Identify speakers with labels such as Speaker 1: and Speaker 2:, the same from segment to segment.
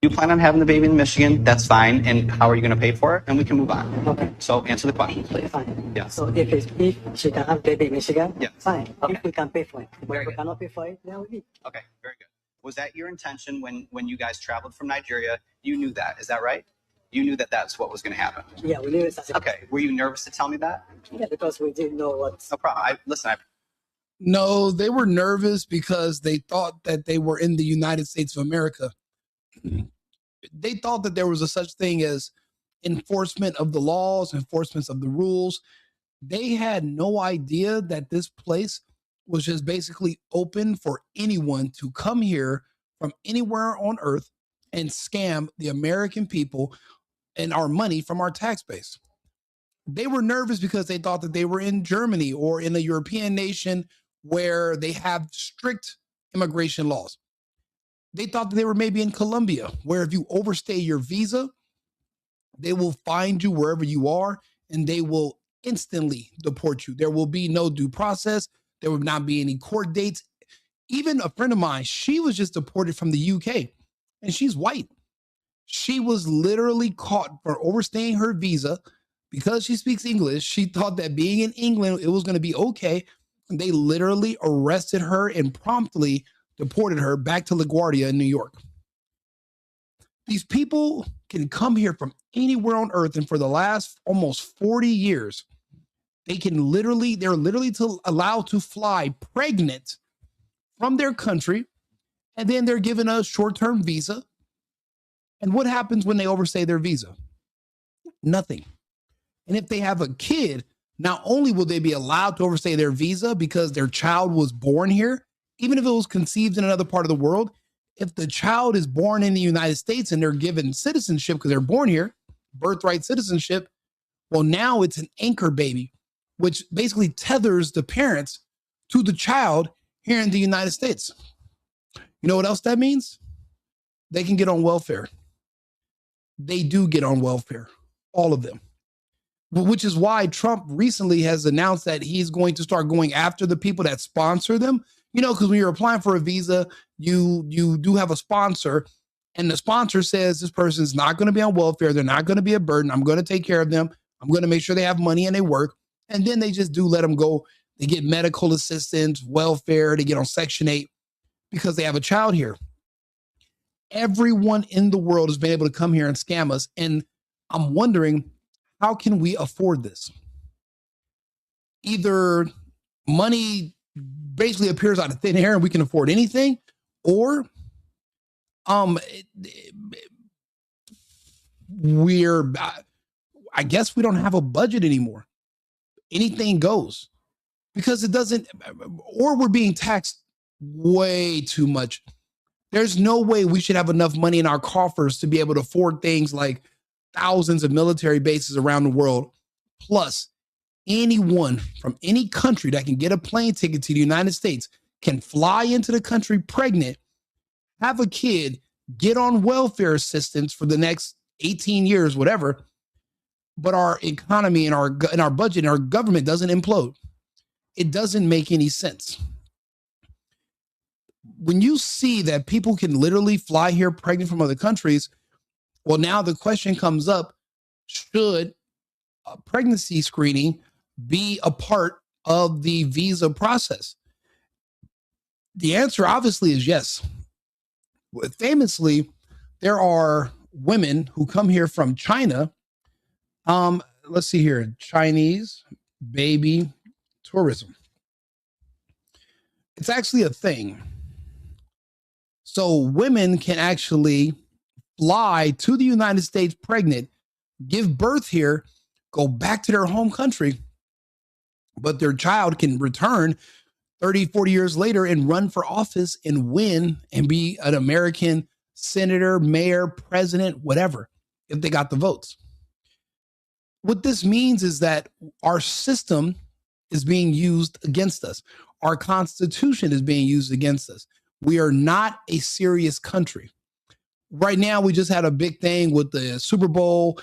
Speaker 1: You plan on having the baby in Michigan, that's fine. And how are you going to pay for it? And we can move on.
Speaker 2: Okay.
Speaker 1: So answer the question, please.
Speaker 2: Fine.
Speaker 1: Yeah.
Speaker 2: So if she can have baby in Michigan,
Speaker 1: Yeah.
Speaker 2: fine.
Speaker 1: Okay.
Speaker 2: If we can pay for it. But
Speaker 1: Very
Speaker 2: if we
Speaker 1: good.
Speaker 2: cannot pay for it, then we leave.
Speaker 1: Okay, very good. Was that your intention when you guys traveled from Nigeria? You knew that, is that right? You knew that that's what was going to happen.
Speaker 2: Yeah, we knew it.
Speaker 1: Okay, were you nervous to tell me that?
Speaker 2: Yeah, because we didn't know what.
Speaker 1: No problem. Listen,
Speaker 3: No, they were nervous because they thought that they were in the United States of America. They thought that there was a such thing as enforcement of the laws, enforcement of the rules. They had no idea that this place was just basically open for anyone to come here from anywhere on earth and scam the American people and our money from our tax base. They were nervous because they thought that they were in Germany or in a European nation where they have strict immigration laws. They thought that they were maybe in Colombia, where if you overstay your visa, they will find you wherever you are and they will instantly deport you. There will be no due process. There will not be any court dates. Even a friend of mine, she was just deported from the UK and she's white. She was literally caught for overstaying her visa because she speaks English. She thought that being in England, it was going to be okay. And they literally arrested her and promptly deported her back to LaGuardia in New York. These people can come here from anywhere on earth, and for the last almost 40 years, they're literally allowed to fly pregnant from their country, and then they're given a short-term visa. And what happens when they overstay their visa? Nothing. And if they have a kid, not only will they be allowed to overstay their visa because their child was born here, even if it was conceived in another part of the world, if the child is born in the United States and they're given citizenship because they're born here, birthright citizenship, well, now it's an anchor baby, which basically tethers the parents to the child here in the United States. You know what else that means? They can get on welfare. They do get on welfare, all of them. Which is why Trump recently has announced that he's going to start going after the people that sponsor them. You know, because when you're applying for a visa, you do have a sponsor, and the sponsor says this person is not going to be on welfare. They're not going to be a burden. I'm going to take care of them. I'm going to make sure they have money and they work. And then they just do let them go. They get medical assistance, welfare. They get on Section 8 because they have a child here. Everyone in the world has been able to come here and scam us. And I'm wondering, how can we afford this? Either money basically appears out of thin air and we can afford anything, or I guess we don't have a budget anymore. Anything goes because it doesn't, or we're being taxed way too much. There's no way we should have enough money in our coffers to be able to afford things like thousands of military bases around the world, plus anyone from any country that can get a plane ticket to the United States can fly into the country pregnant, have a kid, get on welfare assistance for the next 18 years, whatever. But our economy and our budget and our government doesn't implode. It doesn't make any sense. When you see that people can literally fly here pregnant from other countries, well, now the question comes up, should a pregnancy screening be a part of the visa process? The answer obviously is yes. Famously, there are women who come here from China. Let's see here, Chinese baby tourism. It's actually a thing. So women can actually fly to the United States pregnant, give birth here, go back to their home country, but their child can return 30, 40 years later and run for office and win and be an American senator, mayor, president, whatever, if they got the votes. What this means is that our system is being used against us. Our Constitution is being used against us. We are not a serious country. Right now, we just had a big thing with the Super Bowl,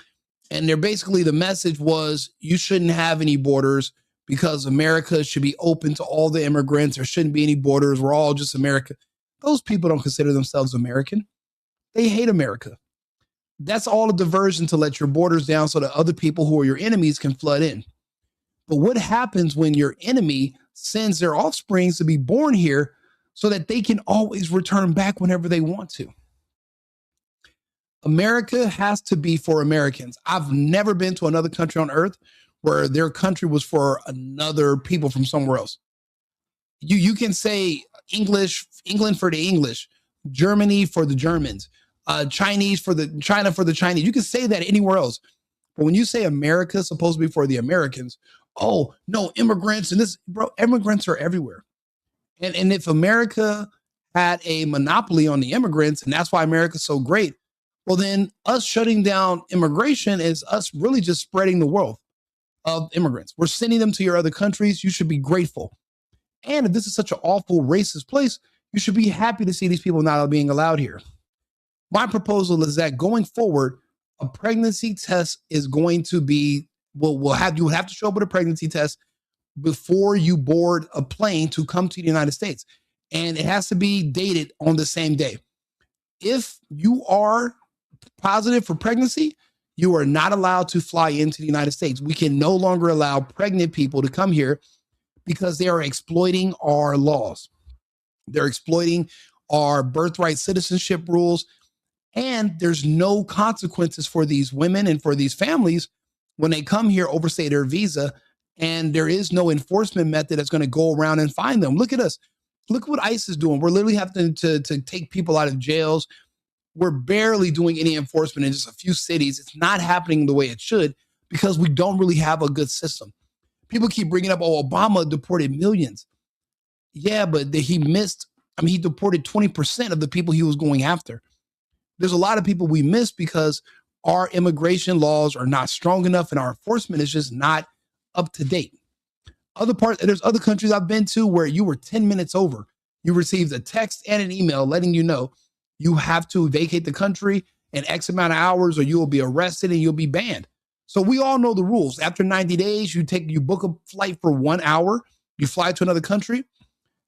Speaker 3: and they're basically, the message was you shouldn't have any borders because America should be open to all the immigrants. There shouldn't be any borders. We're all just America. Those people don't consider themselves American. They hate America. That's all a diversion to let your borders down so that other people who are your enemies can flood in. But what happens when your enemy sends their offsprings to be born here so that they can always return back whenever they want to? America has to be for Americans. I've never been to another country on earth where their country was for another people from somewhere else. You can say England for the English, Germany for the Germans, China for the Chinese. You can say that anywhere else. But when you say America is supposed to be for the Americans, oh no, immigrants and this, bro, immigrants are everywhere. And if America had a monopoly on the immigrants, and that's why America's so great, well, then us shutting down immigration is us really just spreading the wealth of immigrants. We're sending them to your other countries. You should be grateful. And if this is such an awful racist place, you should be happy to see these people not being allowed here. My proposal is that going forward, a pregnancy test is going to be, you will have to show up with a pregnancy test before you board a plane to come to the United States. And it has to be dated on the same day. If you are positive for pregnancy, you are not allowed to fly into the United States. We can no longer allow pregnant people to come here because they are exploiting our laws. They're exploiting our birthright citizenship rules. And there's no consequences for these women and for these families when they come here, overstay their visa, and there is no enforcement method that's going to go around and find them. Look at us. Look what ICE is doing. We're literally having to take people out of jails. We're barely doing any enforcement in just a few cities. It's not happening the way it should because we don't really have a good system. People keep bringing up, oh, Obama deported millions. Yeah, but he deported 20% of the people he was going after. There's a lot of people we miss because our immigration laws are not strong enough and our enforcement is just not up to date. There's other countries I've been to where you were 10 minutes over. You received a text and an email letting you know you have to vacate the country in X amount of hours or you will be arrested and you'll be banned. So we all know the rules. After 90 days, you book a flight for 1 hour, you fly to another country,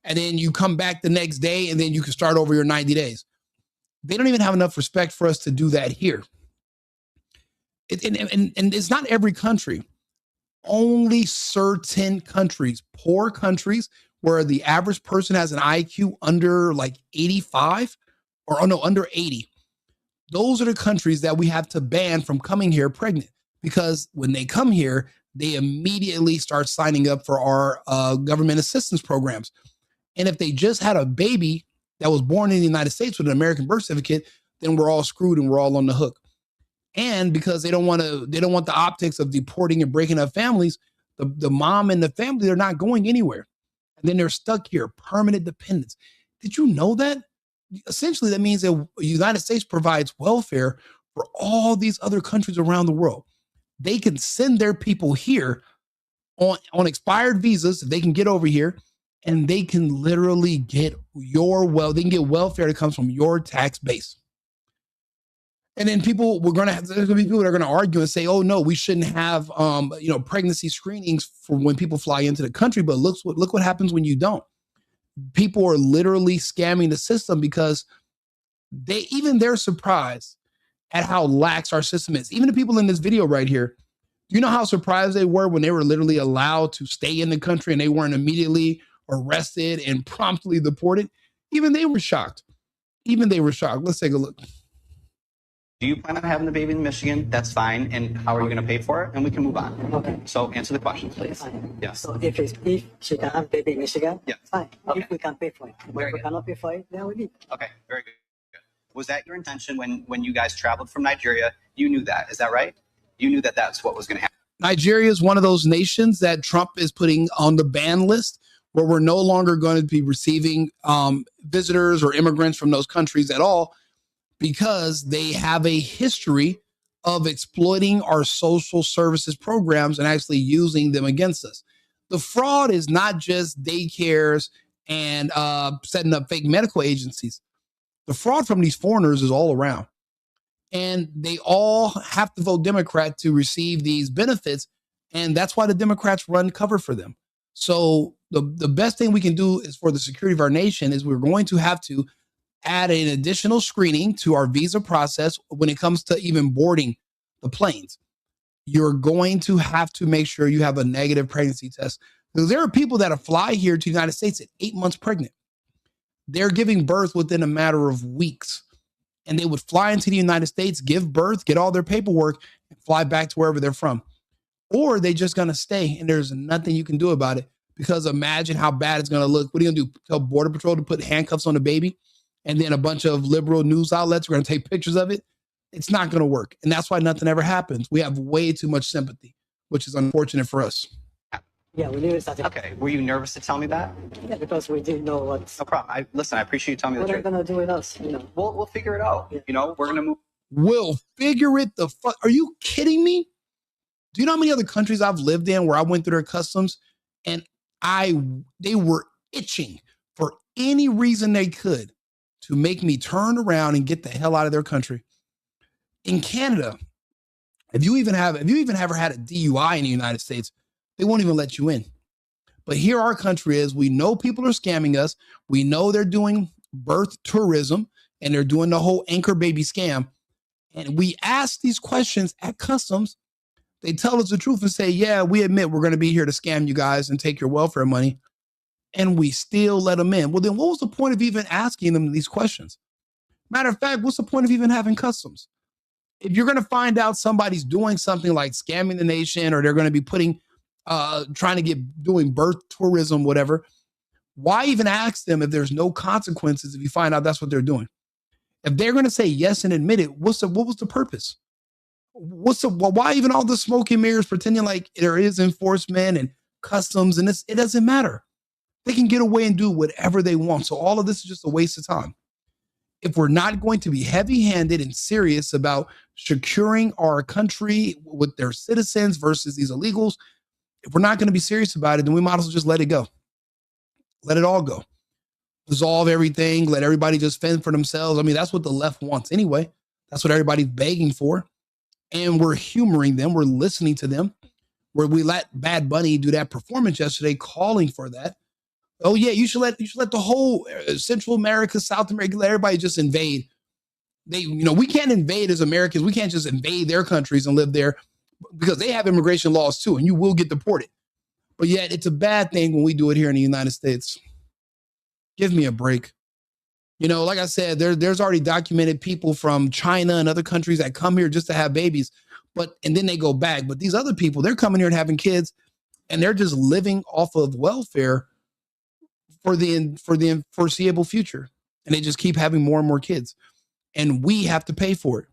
Speaker 3: and then you come back the next day and then you can start over your 90 days. They don't even have enough respect for us to do that here. And it's not every country. Only certain countries, poor countries, where the average person has an IQ under like 85 under 80. Those are the countries that we have to ban from coming here pregnant because when they come here, they immediately start signing up for our government assistance programs. And if they just had a baby that was born in the United States with an American birth certificate, then we're all screwed and we're all on the hook. And because they don't want the optics of deporting and breaking up families, the mom and the family, they're not going anywhere. And then they're stuck here, permanent dependents. Did you know that? Essentially, that means that the United States provides welfare for all these other countries around the world. They can send their people here on expired visas. They can get over here and they can literally get they can get welfare that comes from your tax base. And then there's going to be people that are going to argue and say, oh no, we shouldn't have, pregnancy screenings for when people fly into the country. But look what happens when you don't. People are literally scamming the system because they're surprised at how lax our system is. Even the people in this video right here, do you know how surprised they were when they were literally allowed to stay in the country and they weren't immediately arrested and promptly deported? Even they were shocked. Let's take a look.
Speaker 1: Do you plan on having the baby in Michigan? That's fine. And how are you going to pay for it? And we can move on.
Speaker 2: Okay.
Speaker 1: So answer the question, please.
Speaker 2: Fine.
Speaker 1: Yes.
Speaker 2: So if she can have baby in Michigan,
Speaker 1: Yeah.
Speaker 2: fine.
Speaker 1: Okay.
Speaker 2: If we can pay for it. But
Speaker 1: Very
Speaker 2: if we
Speaker 1: good.
Speaker 2: cannot pay for it, then we leave.
Speaker 1: Okay, very good. Was that your intention when you guys traveled from Nigeria? You knew that. Is that right? You knew that that's what was going to happen.
Speaker 3: Nigeria is one of those nations that Trump is putting on the ban list where we're no longer going to be receiving visitors or immigrants from those countries at all because they have a history of exploiting our social services programs and actually using them against us. The fraud is not just daycares and setting up fake medical agencies. The fraud from these foreigners is all around. And they all have to vote Democrat to receive these benefits. And that's why the Democrats run cover for them. So the best thing we can do is for the security of our nation is we're going to have to add an additional screening to our visa process when it comes to even boarding the planes. You're going to have to make sure you have a negative pregnancy test. Because there are people that fly here to the United States at 8 months pregnant. They're giving birth within a matter of weeks. And they would fly into the United States, give birth, get all their paperwork, and fly back to wherever they're from. Or they just going to stay, and there's nothing you can do about it. Because imagine how bad it's going to look. What are you going to do? Tell Border Patrol to put handcuffs on the baby? And then a bunch of liberal news outlets are going to take pictures of it? It's not going to work. And that's why nothing ever happens. We have way too much sympathy, which is unfortunate for us.
Speaker 2: Yeah, we knew it started.
Speaker 1: Okay. Were you nervous to tell me that?
Speaker 2: Yeah, because we didn't know what's
Speaker 1: No problem. Listen, I appreciate you telling me
Speaker 2: what
Speaker 1: the
Speaker 2: they're
Speaker 1: truth.
Speaker 2: gonna do with us. You know.
Speaker 1: We'll figure it out.
Speaker 2: Yeah.
Speaker 1: You know, we're going to move.
Speaker 3: We'll figure it the fuck. Are you kidding me? Do you know how many other countries I've lived in where I went through their customs and they were itching for any reason they could to make me turn around and get the hell out of their country? In Canada, if you even ever had a DUI in the United States, they won't even let you in. But here our country is, we know people are scamming us. We know they're doing birth tourism and they're doing the whole anchor baby scam. And we ask these questions at customs. They tell us the truth and say, yeah, we admit we're going to be here to scam you guys and take your welfare money. And we still let them in. Well, then what was the point of even asking them these questions? Matter of fact, what's the point of even having customs? If you're going to find out somebody's doing something like scamming the nation, or they're going to be trying to doing birth tourism, whatever, why even ask them if there's no consequences if you find out that's what they're doing? If they're going to say yes and admit it, what was the purpose? Why even all the smoke and mirrors pretending like there is enforcement and customs and it doesn't matter. They can get away and do whatever they want. So all of this is just a waste of time. If we're not going to be heavy-handed and serious about securing our country with their citizens versus these illegals, if we're not going to be serious about it, then we might as well just let it go. Let it all go. Dissolve everything. Let everybody just fend for themselves. I mean, that's what the left wants anyway. That's what everybody's begging for. And we're humoring them. We're listening to them. Where we let Bad Bunny do that performance yesterday, calling for that. Oh yeah, you should let the whole Central America, South America, let everybody just invade. We can't invade as Americans. We can't just invade their countries and live there because they have immigration laws too, and you will get deported. But yet it's a bad thing when we do it here in the United States. Give me a break. Like I said, there's already documented people from China and other countries that come here just to have babies, and then they go back. But these other people, they're coming here and having kids, and they're just living off of welfare for the foreseeable future. And they just keep having more and more kids. And we have to pay for it.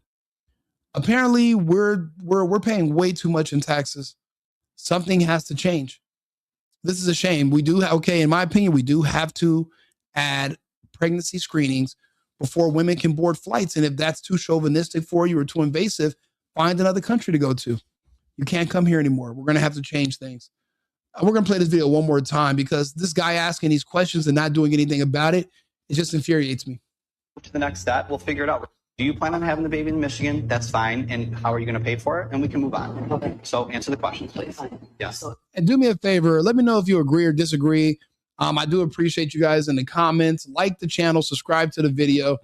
Speaker 3: Apparently, we're paying way too much in taxes. Something has to change. This is a shame. In my opinion, we do have to add pregnancy screenings before women can board flights. And if that's too chauvinistic for you or too invasive, find another country to go to. You can't come here anymore. We're going to have to change things. We're going to play this video one more time because this guy asking these questions and not doing anything about it, it just infuriates me.
Speaker 1: To the next step, we'll figure it out. Do you plan on having the baby in Michigan? That's fine. And how are you going to pay for it? And we can move on.
Speaker 2: Okay.
Speaker 1: So answer the questions, please. Yes.
Speaker 3: And do me a favor. Let me know if you agree or disagree. I do appreciate you guys in the comments. Like the channel, subscribe to the video.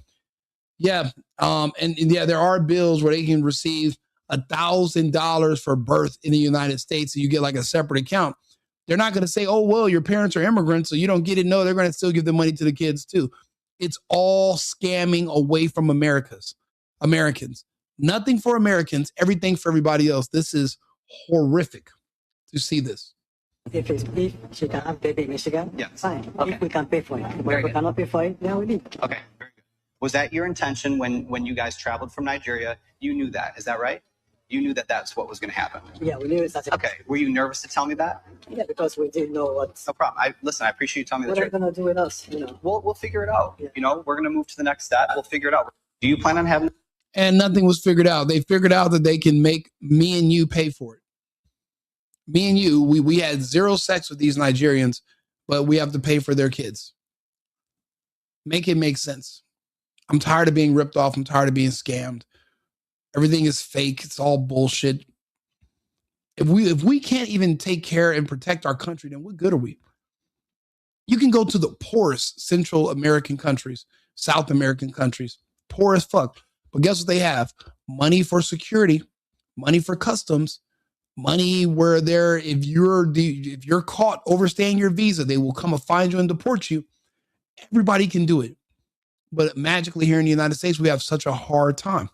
Speaker 3: Yeah. And there are bills where they can receive $1,000 for birth in the United States. So you get like a separate account. They're not going to say, oh, well, your parents are immigrants, so you don't get it. No, they're going to still give the money to the kids too. It's all scamming away from Americans. Nothing for Americans, everything for everybody else. This is horrific to see this.
Speaker 2: If she can have baby in Michigan,
Speaker 1: Yes.
Speaker 2: fine.
Speaker 1: Okay.
Speaker 2: If we can pay for it. If
Speaker 1: Very
Speaker 2: we
Speaker 1: good.
Speaker 2: cannot pay for it, then we leave.
Speaker 1: Okay. Very good. Was that your intention when you guys traveled from Nigeria? You knew that. Is that right? You knew that that's what was going to happen.
Speaker 2: Yeah, we knew it started.
Speaker 1: Okay. Were you nervous to tell me that?
Speaker 2: Yeah, because we didn't know what's
Speaker 1: No problem. I appreciate you telling me the
Speaker 2: what they're
Speaker 1: truth.
Speaker 2: gonna do with us. You know.
Speaker 1: We'll figure it out.
Speaker 2: Yeah.
Speaker 1: We're going to move to the next step. We'll figure it out. Do you plan on having?
Speaker 3: And nothing was figured out. They figured out that they can make me and you pay for it. Me and you, we had zero sex with these Nigerians, but we have to pay for their kids. Make it make sense. I'm tired of being ripped off. I'm tired of being scammed. Everything is fake. It's all bullshit. If we can't even take care and protect our country, then what good are we? You can go to the poorest Central American countries, South American countries, poor as fuck. But guess what they have? Money for security, money for customs, money where if you're caught overstaying your visa, they will come and find you and deport you. Everybody can do it. But magically here in the United States, we have such a hard time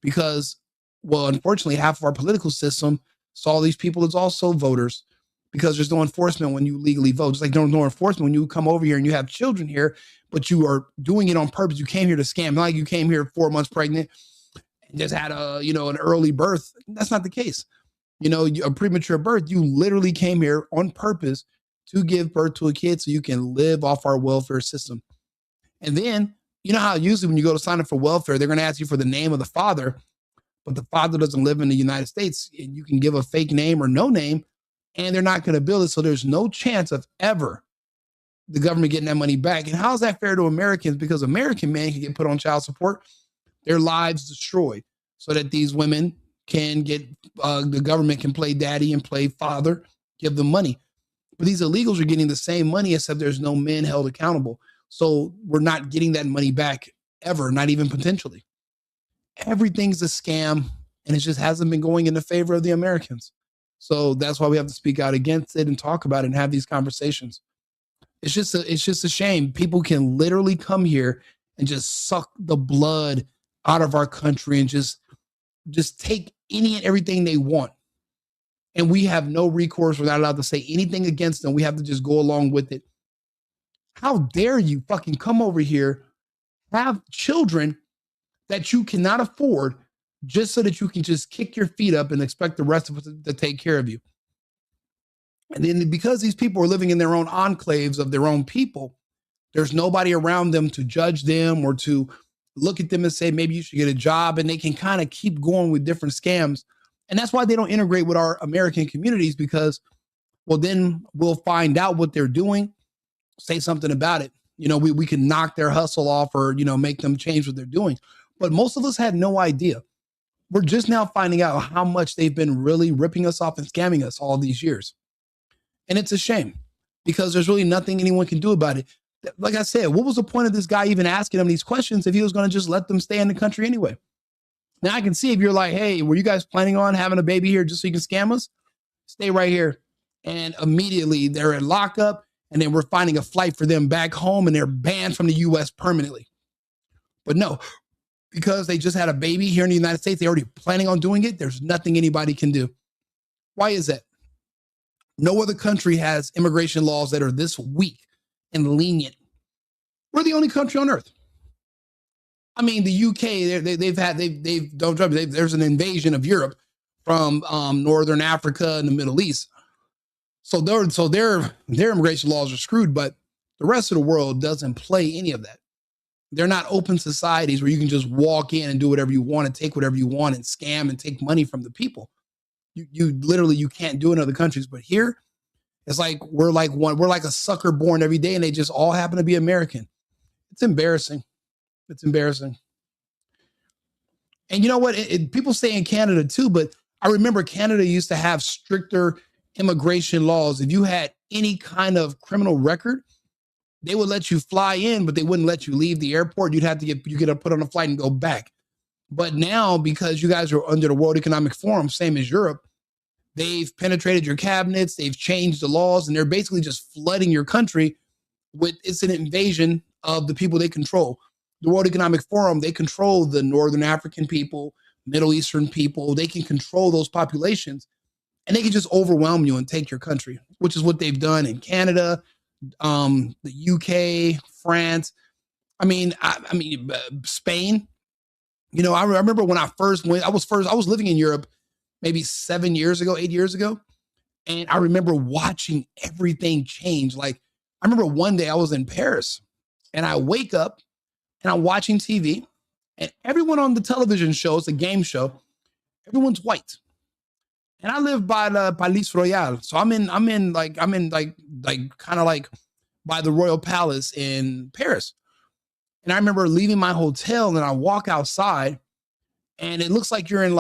Speaker 3: because, well, unfortunately, half of our political system saw these people as also voters because there's no enforcement when you legally vote. Just like there's no enforcement when you come over here and you have children here, but you are doing it on purpose. You came here to scam. Not like you came here 4 months pregnant and just had an early birth. That's not the case. A premature birth, you literally came here on purpose to give birth to a kid so you can live off our welfare system. And then, you know how usually when you go to sign up for welfare, they're going to ask you for the name of the father, but the father doesn't live in the United States. And you can give a fake name or no name, and they're not going to bill it. So there's no chance of ever the government getting that money back. And how is that fair to Americans? Because American men can get put on child support, their lives destroyed, so that these women can get, the government can play daddy and play father, give them money. But these illegals are getting the same money, except there's no men held accountable. So we're not getting that money back ever, not even potentially. Everything's a scam, and it just hasn't been going in the favor of the Americans. So that's why we have to speak out against it and talk about it and have these conversations. It's just a shame. People can literally come here and just suck the blood out of our country and just take any and everything they want. And we have no recourse. We're not allowed to say anything against them. We have to just go along with it. How dare you fucking come over here, have children that you cannot afford just so that you can just kick your feet up and expect the rest of us to take care of you. And then because these people are living in their own enclaves of their own people, there's nobody around them to judge them or to look at them and say, maybe you should get a job. And they can kind of keep going with different scams. And that's why they don't integrate with our American communities, because, well, then we'll find out what they're doing, say something about it. We can knock their hustle off or, make them change what they're doing. But most of us had no idea. We're just now finding out how much they've been really ripping us off and scamming us all these years. And it's a shame because there's really nothing anyone can do about it. Like I said, what was the point of this guy even asking them these questions if he was going to just let them stay in the country anyway? Now I can see if you're like, hey, were you guys planning on having a baby here just so you can scam us? Stay right here. And immediately they're in lockup, and then we're finding a flight for them back home, and they're banned from the U.S. permanently. But no, because they just had a baby here in the United States, they're already planning on doing it. There's nothing anybody can do. Why is that? No other country has immigration laws that are this weak and lenient. We're the only country on earth. I mean, the UK, there's an invasion of Europe from Northern Africa and the Middle East. So their immigration laws are screwed, but the rest of the world doesn't play any of that. They're not open societies where you can just walk in and do whatever you want and take whatever you want and scam and take money from the people. You literally, you can't do it in other countries, but here it's like we're like a sucker born every day, and they just all happen to be American. It's embarrassing. It's embarrassing. And you know what? People say in Canada too, but I remember Canada used to have stricter immigration laws. If you had any kind of criminal record, they would let you fly in, but they wouldn't let you leave the airport. You'd have to get put on a flight and go back. But now, because you guys are under the World Economic Forum, same as Europe, they've penetrated your cabinets, they've changed the laws, and they're basically just flooding your country with, it's an invasion of the people they control. The World Economic Forum, they control the Northern African people, Middle Eastern people. They can control those populations, and they can just overwhelm you and take your country, which is what they've done in Canada, the UK, France. I mean, Spain. I remember when I first went, I was living in Europe maybe 8 years ago. And I remember watching everything change. Like, I remember one day I was in Paris and I wake up and I'm watching TV, and everyone on the television show, it's a game show, everyone's white. And I live by the Palais Royal. So I'm in kind of like by the Royal Palace in Paris. And I remember leaving my hotel, and I walk outside, and it looks like you're in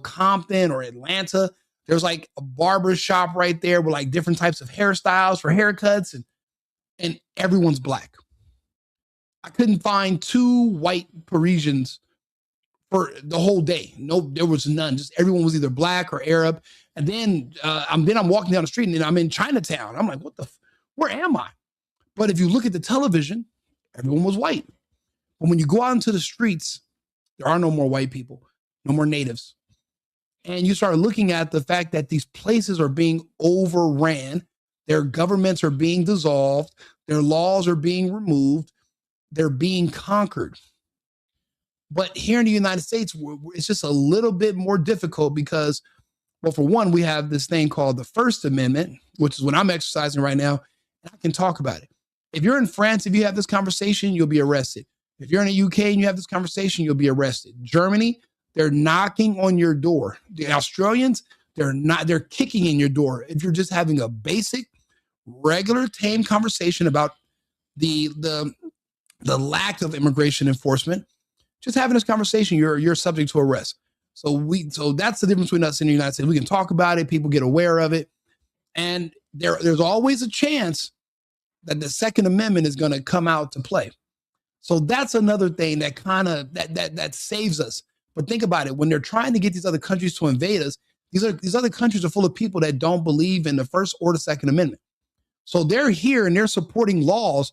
Speaker 3: Compton or Atlanta. There's like a barber shop right there with like different types of hairstyles for haircuts, and everyone's black. I couldn't find 2 white Parisians for the whole day. No, there was none. Just everyone was either black or Arab. And then I'm walking down the street and I'm in Chinatown. I'm like, where am I? But if you look at the television, everyone was white. But when you go out into the streets, there are no more white people, no more natives. And you start looking at the fact that these places are being overran, their governments are being dissolved, their laws are being removed, they're being conquered. But here in the United States, it's just a little bit more difficult because, well, for one, we have this thing called the First Amendment, which is what I'm exercising right now, and I can talk about it. If you're in France, if you have this conversation, you'll be arrested. If you're in the UK and you have this conversation, you'll be arrested. Germany, they're knocking on your door. The Australians, they're kicking in your door. If you're just having a basic, regular, tame conversation about the lack of immigration enforcement, just having this conversation, you're subject to arrest. So that's the difference between us in the United States. We can talk about it, people get aware of it, and there's always a chance that the Second Amendment is going to come out to play. So that's another thing that kind of that saves us. But think about it: when they're trying to get these other countries to invade us, these other countries are full of people that don't believe in the First or the Second Amendment. So they're here and they're supporting laws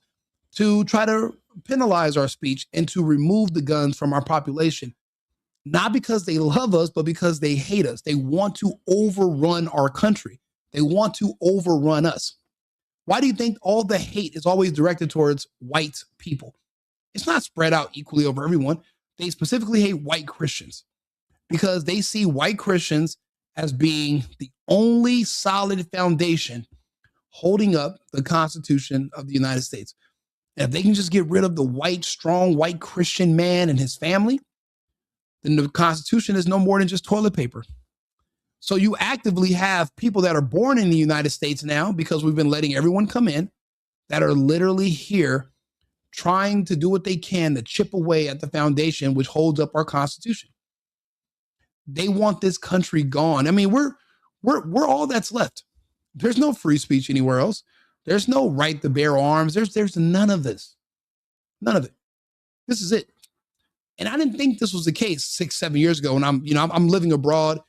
Speaker 3: to try to penalize our speech and to remove the guns from our population. Not because they love us, but because they hate us. They want to overrun our country. They want to overrun us. Why do you think all the hate is always directed towards white people? It's not spread out equally over everyone. They specifically hate white Christians because they see white Christians as being the only solid foundation holding up the Constitution of the United States. And if they can just get rid of the white, strong, white Christian man and his family, then the Constitution is no more than just toilet paper. So you actively have people that are born in the United States now, because we've been letting everyone come in, that are literally here trying to do what they can to chip away at the foundation which holds up our Constitution. They want this country gone. I mean, we're all that's left. There's no free speech anywhere else. There's no right to bear arms. There's none of this. None of it. This is it. And I didn't think this was the case 6-7 years ago. And I'm living abroad.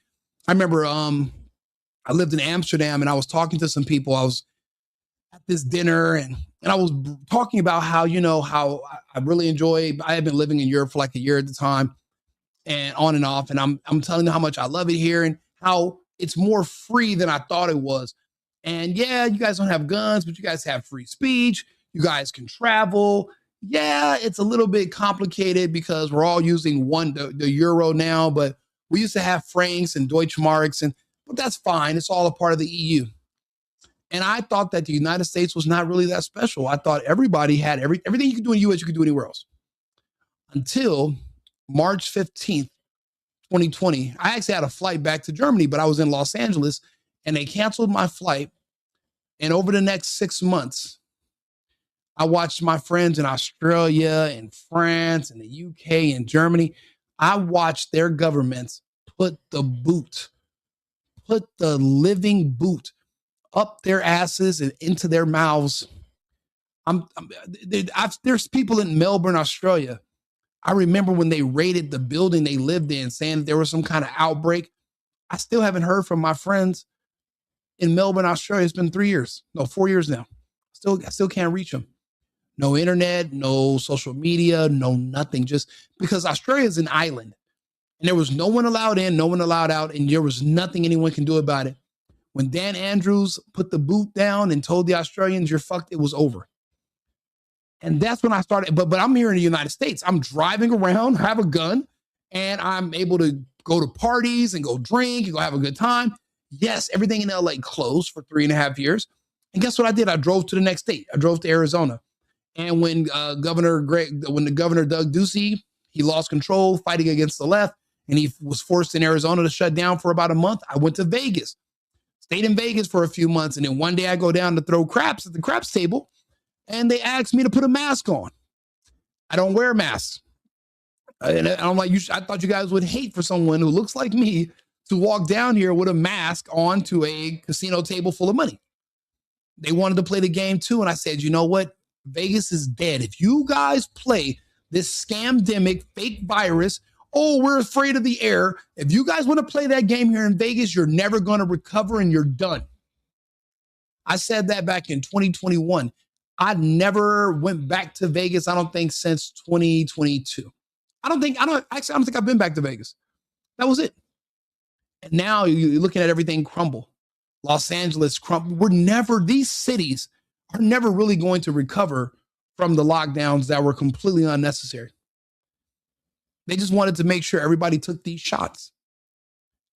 Speaker 3: I remember I lived in Amsterdam and I was talking to some people. I was at this dinner and I was talking about how I really enjoy. I had been living in Europe for like a year at the time, and on and off. And I'm telling them how much I love it here and how it's more free than I thought it was. And yeah, you guys don't have guns, but you guys have free speech. You guys can travel. Yeah, it's a little bit complicated because we're all using the euro now, but we used to have francs and Deutschmarks, but that's fine. It's all a part of the EU. And I thought that the United States was not really that special. I thought everybody had everything you could do in the US, you could do anywhere else. Until March 15th, 2020. I actually had a flight back to Germany, but I was in Los Angeles and they canceled my flight. And over the next 6 months, I watched my friends in Australia and France and the UK and Germany. I watched their governments put the living boot up their asses and into their mouths. There's people in Melbourne, Australia. I remember when they raided the building they lived in, saying that there was some kind of outbreak. I still haven't heard from my friends in Melbourne, Australia. It's been 4 years now. I still can't reach them. No internet, no social media, no nothing. Just because Australia is an island and there was no one allowed in, no one allowed out, and there was nothing anyone can do about it. When Dan Andrews put the boot down and told the Australians, you're fucked, it was over. And that's when I started. But I'm here in the United States. I'm driving around, have a gun, and I'm able to go to parties and go drink and go have a good time. Yes, everything in LA closed for 3.5 years. And guess what I did? I drove to the next state. I drove to Arizona. And when Governor Doug Ducey, he lost control fighting against the left, and he was forced in Arizona to shut down for about a month, I went to Vegas. Stayed in Vegas for a few months, and then one day I go down to throw craps at the craps table, and they asked me to put a mask on. I don't wear masks. And I'm like, I thought you guys would hate for someone who looks like me to walk down here with a mask on to a casino table full of money. They wanted to play the game too, and I said, you know what? Vegas is dead. If you guys play this scamdemic fake virus, oh, we're afraid of the air. If you guys want to play that game here in Vegas, you're never going to recover and you're done. I said that back in 2021. I never went back to Vegas, I don't think, since 2022. I don't think I've been back to Vegas. That was it. And now you're looking at everything crumble. Los Angeles crumble. These cities are never really going to recover from the lockdowns that were completely unnecessary. They just wanted to make sure everybody took these shots.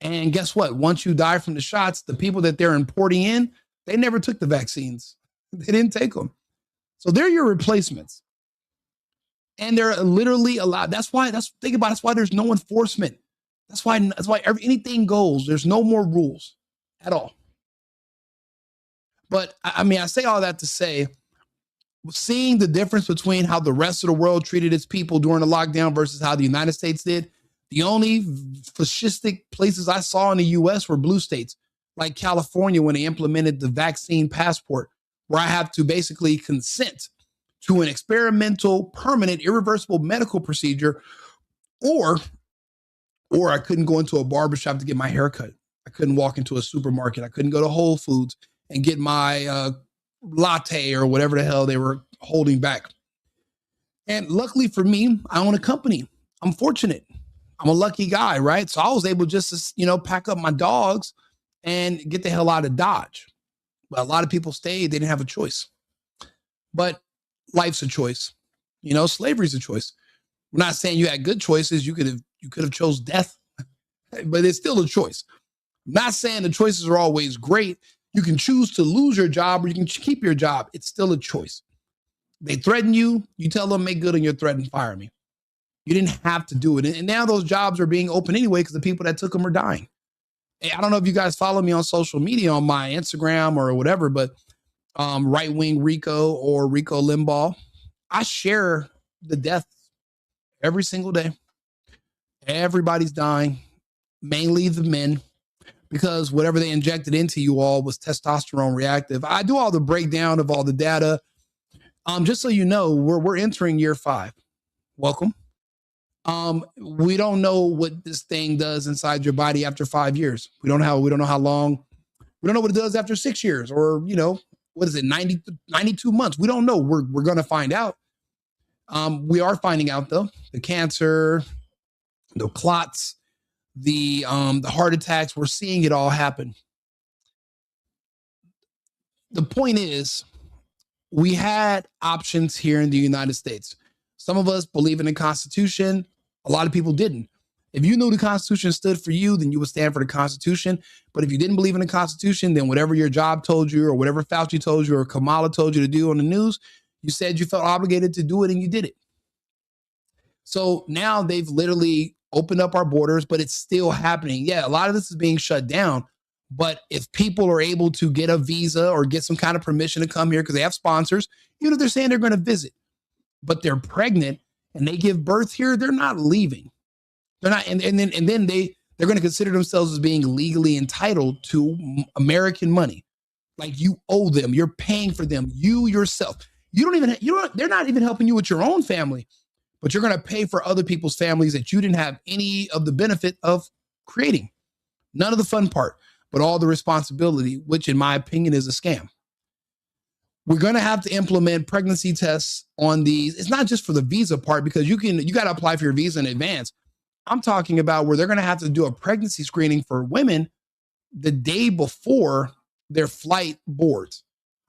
Speaker 3: And guess what? Once you die from the shots, the people that they're importing in, they never took the vaccines. They didn't take them. So they're your replacements. And they're literally allowed. Think about it. That's why there's no enforcement. That's why anything goes. There's no more rules at all. But I mean, I say all that to say, seeing the difference between how the rest of the world treated its people during the lockdown versus how the United States did, the only fascistic places I saw in the US were blue states, like California, when they implemented the vaccine passport, where I have to basically consent to an experimental, permanent, irreversible medical procedure, or I couldn't go into a barbershop to get my hair cut. I couldn't walk into a supermarket. I couldn't go to Whole Foods and get my latte or whatever the hell they were holding back. And luckily for me, I own a company. I'm fortunate. I'm a lucky guy, right? So I was able just to, pack up my dogs and get the hell out of Dodge. But a lot of people stayed. They didn't have a choice. But life's a choice. Slavery's a choice. We're not saying you had good choices. You could have chose death, but it's still a choice. I'm not saying the choices are always great. You can choose to lose your job or you can keep your job. It's still a choice. They threaten you. You tell them, make good on your threat and fire me. You didn't have to do it. And now those jobs are being open anyway because the people that took them are dying. I don't know if you guys follow me on social media, on my Instagram or whatever, but right-wing Rico or Rico Limbaugh, I share the deaths every single day. Everybody's dying, mainly the men, because whatever they injected into you all was testosterone reactive. I do all the breakdown of all the data. Just so you know, we're entering year 5. Welcome. We don't know what this thing does inside your body after 5 years. We don't know how long. We don't know what it does after 6 years or, what is it? 92 months. We don't know. We're going to find out. We are finding out though, the cancer, the clots, the heart attacks, we're seeing it all happen. The point is, we had options here in the United States. Some of us believe in the Constitution. A lot of people didn't. If you knew the Constitution stood for you, then you would stand for the Constitution. But if you didn't believe in the Constitution, then whatever your job told you or whatever Fauci told you or Kamala told you to do on the news, you said you felt obligated to do it and you did it. So now they've literally opened up our borders, but it's still happening. Yeah, a lot of this is being shut down. But if people are able to get a visa or get some kind of permission to come here because they have sponsors, even if they're saying they're going to visit, but they're pregnant and they give birth here, they're not leaving. They're not, and then they're going to consider themselves as being legally entitled to American money. Like you owe them, you're paying for them, you yourself. They're not even helping you with your own family, but you're going to pay for other people's families that you didn't have any of the benefit of creating. None of the fun part, but all the responsibility, which in my opinion is a scam. We're going to have to implement pregnancy tests on these. It's not just for the visa part because you got to apply for your visa in advance. I'm talking about where they're going to have to do a pregnancy screening for women the day before their flight boards.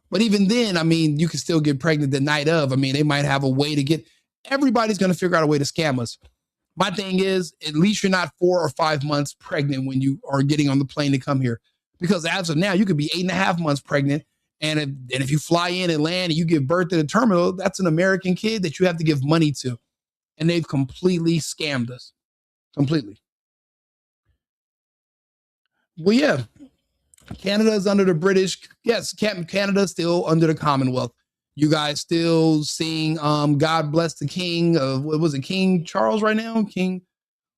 Speaker 3: But even then, I mean, you can still get pregnant the night of. I mean, they might have a way to get, everybody's going to figure out a way to scam us. My thing is, at least you're not 4 or 5 months pregnant when you are getting on the plane to come here. Because as of now, you could be 8.5 months pregnant. And if you fly in and land and you give birth at a terminal, that's an American kid that you have to give money to. And they've completely scammed us. Completely. Well, yeah. Canada is under the British. Yes, Canada is still under the Commonwealth. You guys still seeing God bless the King of, what was it, King Charles right now? King,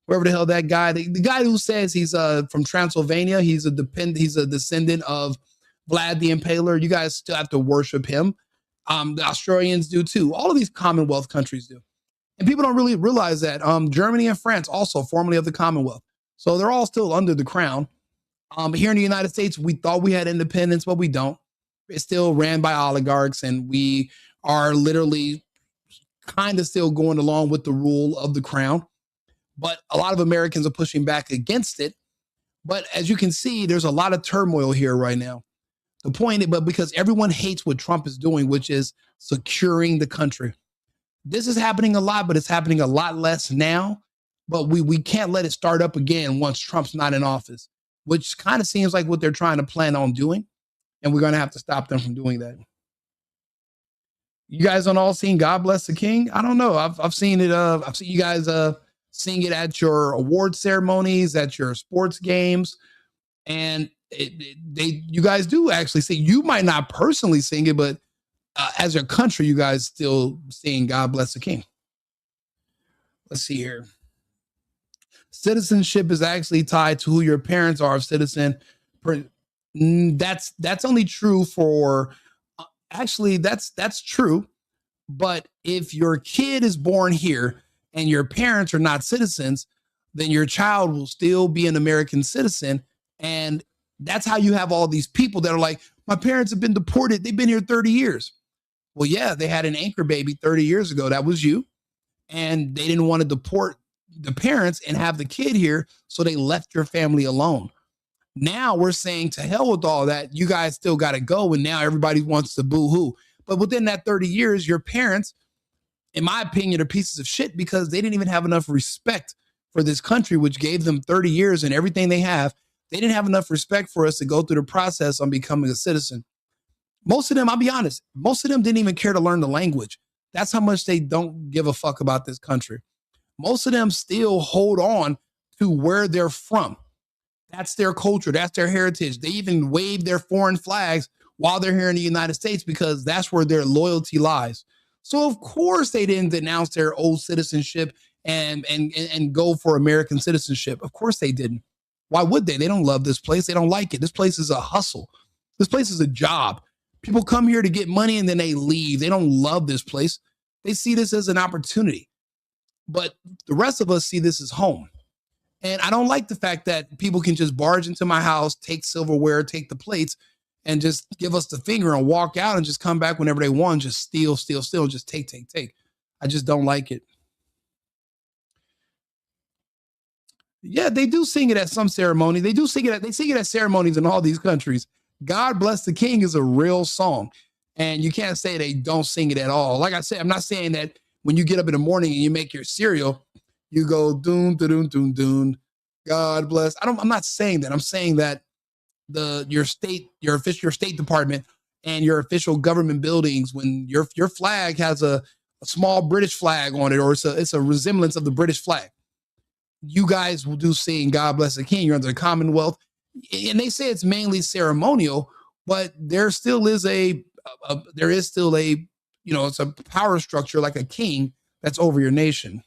Speaker 3: wherever the hell that guy, the guy who says he's from Transylvania, he's a descendant of Vlad the Impaler. You guys still have to worship him. The Australians do too. All of these Commonwealth countries do. And people don't really realize that Germany and France also formerly of the Commonwealth. So they're all still under the crown. Here in the United States, we thought we had independence, but we don't. It's still ran by oligarchs, and we are literally kind of still going along with the rule of the crown. But a lot of Americans are pushing back against it. But as you can see, there's a lot of turmoil here right now. The point, but because everyone hates what Trump is doing, which is securing the country. This is happening a lot, but it's happening a lot less now. But we can't let it start up again once Trump's not in office, which kind of seems like what they're trying to plan on doing. And we're going to have to stop them from doing that. You guys don't all seen God Bless the King? I don't know. I've seen it. I've seen you guys sing it at your award ceremonies, at your sports games. And you guys do actually sing. You might not personally sing it, but as a country, you guys still sing God Bless the King. Let's see here. Citizenship is actually tied to who your parents are of citizen. That's only true for, actually, that's true. But if your kid is born here and your parents are not citizens, then your child will still be an American citizen. And that's how you have all these people that are like, my parents have been deported. They've been here 30 years. Well, yeah, they had an anchor baby 30 years ago. That was you. And they didn't want to deport the parents and have the kid here. So they left your family alone. Now we're saying to hell with all that. You guys still got to go. And now everybody wants to boo-hoo. But within that 30 years, your parents, in my opinion, are pieces of shit because they didn't even have enough respect for this country, which gave them 30 years and everything they have. They didn't have enough respect for us to go through the process on becoming a citizen. Most of them, I'll be honest, most of them didn't even care to learn the language. That's how much they don't give a fuck about this country. Most of them still hold on to where they're from. That's their culture. That's their heritage. They even wave their foreign flags while they're here in the United States because that's where their loyalty lies. So of course they didn't denounce their old citizenship and go for American citizenship. Of course they didn't. Why would they? They don't love this place. They don't like it. This place is a hustle. This place is a job. People come here to get money and then they leave. They don't love this place. They see this as an opportunity. But the rest of us see this as home. And I don't like the fact that people can just barge into my house, take silverware, take the plates, and just give us the finger and walk out and just come back whenever they want, just steal, just take. I just don't like it. Yeah, they do sing it at some ceremony. They sing it at ceremonies in all these countries. God Bless the King is a real song. And you can't say they don't sing it at all. Like I said, I'm not saying that when you get up in the morning and you make your cereal, you go doon, doon, doon, doon, God bless. I'm not saying that. I'm saying that your state department and your official government buildings, when your flag has a small British flag on it, or it's a resemblance of the British flag, you guys will do sing God Bless the King. You're under the Commonwealth. And they say it's mainly ceremonial, but there still is it's a power structure like a king that's over your nation.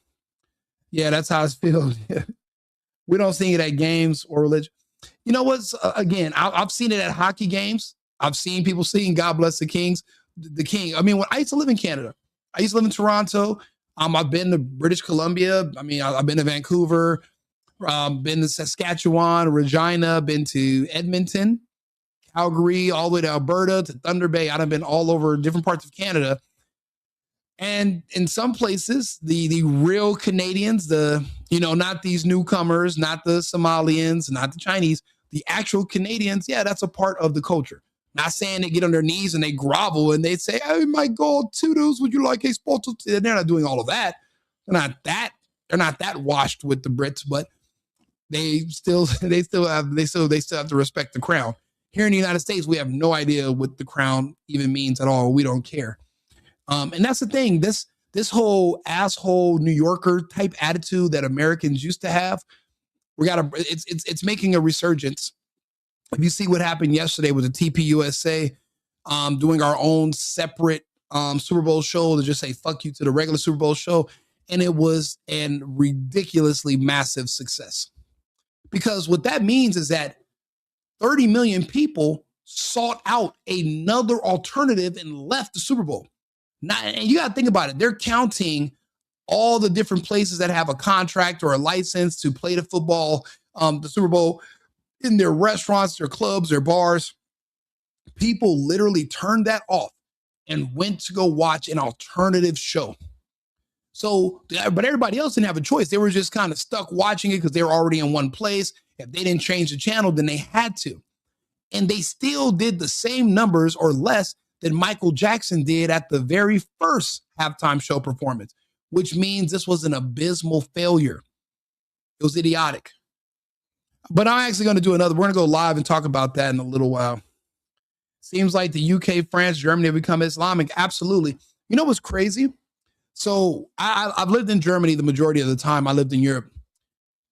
Speaker 3: Yeah, that's how it feels. We don't sing it at games or religion. You know what's, again, I've seen it at hockey games. I've seen people sing God Bless the Kings, the King. I mean, when I used to live in Canada, I used to live in Toronto. I've been to British Columbia. I mean, I've been to Vancouver, been to Saskatchewan, Regina, been to Edmonton, Calgary, all the way to Alberta, to Thunder Bay. I've been all over different parts of Canada. And in some places, the real Canadians, not these newcomers, not the Somalians, not the Chinese, the actual Canadians, yeah, that's a part of the culture. Not saying they get on their knees and they grovel and they say, oh my God, Toodles, would you like a spot? They're not doing all of that. They're not that washed with the Brits, but they still have to respect the crown. Here in the United States, we have no idea what the crown even means at all. We don't care. And that's the thing. This whole asshole New Yorker type attitude that Americans used to have, it's making a resurgence. If you see what happened yesterday with the TPUSA, doing our own separate Super Bowl show to just say fuck you to the regular Super Bowl show, and it was a ridiculously massive success. Because what that means is that 30 million people sought out another alternative and left the Super Bowl. And you got to think about it. They're counting all the different places that have a contract or a license to play the football, the Super Bowl, in their restaurants, their clubs, their bars. People literally turned that off and went to go watch an alternative show. So, but everybody else didn't have a choice. They were just kind of stuck watching it because they were already in one place. If they didn't change the channel, then they had to. And they still did the same numbers or less than Michael Jackson did at the very first halftime show performance, which means this was an abysmal failure. It was idiotic. But I'm actually going to do another. We're going to go live and talk about that in a little while. Seems like the UK, France, Germany have become Islamic. Absolutely. You know what's crazy? So I've lived in Germany the majority of the time. I lived in Europe.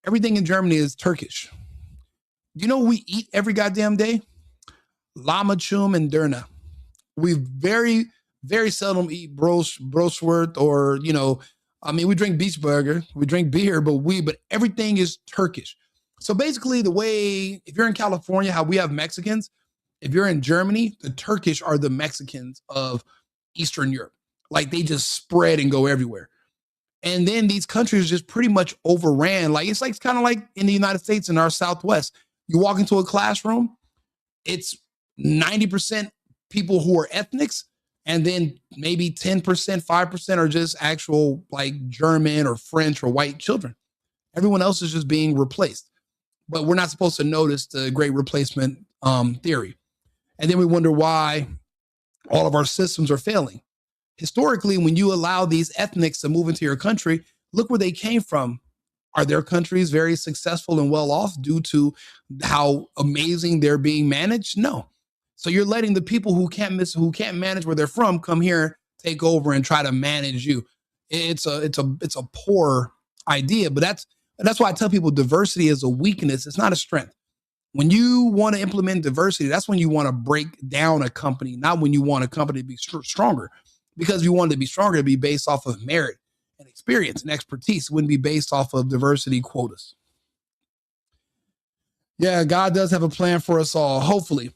Speaker 3: Everything in Germany is Turkish. You know what we eat every goddamn day? Lahmacun and Döner. We very, very seldom eat Brostwurst or, you know, I mean, we drink beach burger, we drink beer, but everything is Turkish. So basically the way, if you're in California, how we have Mexicans, if you're in Germany, the Turkish are the Mexicans of Eastern Europe. Like they just spread and go everywhere. And then these countries just pretty much overran. Like it's kind of like in the United States in our Southwest. You walk into a classroom, it's 90% people who are ethnics, and then maybe 10%, 5% are just actual like German or French or white children. Everyone else is just being replaced. But we're not supposed to notice the great replacement theory. And then we wonder why all of our systems are failing. Historically, when you allow these ethnics to move into your country, look where they came from. Are their countries very successful and well off due to how amazing they're being managed? No. So you're letting the people who can't manage where they're from come here, take over and try to manage you. It's a poor idea, but that's why I tell people diversity is a weakness. It's not a strength. When you want to implement diversity, that's when you want to break down a company, not when you want a company to be stronger. Because if you want it to be stronger, it'd be based off of merit and experience and expertise. It wouldn't be based off of diversity quotas. Yeah, God does have a plan for us all. Hopefully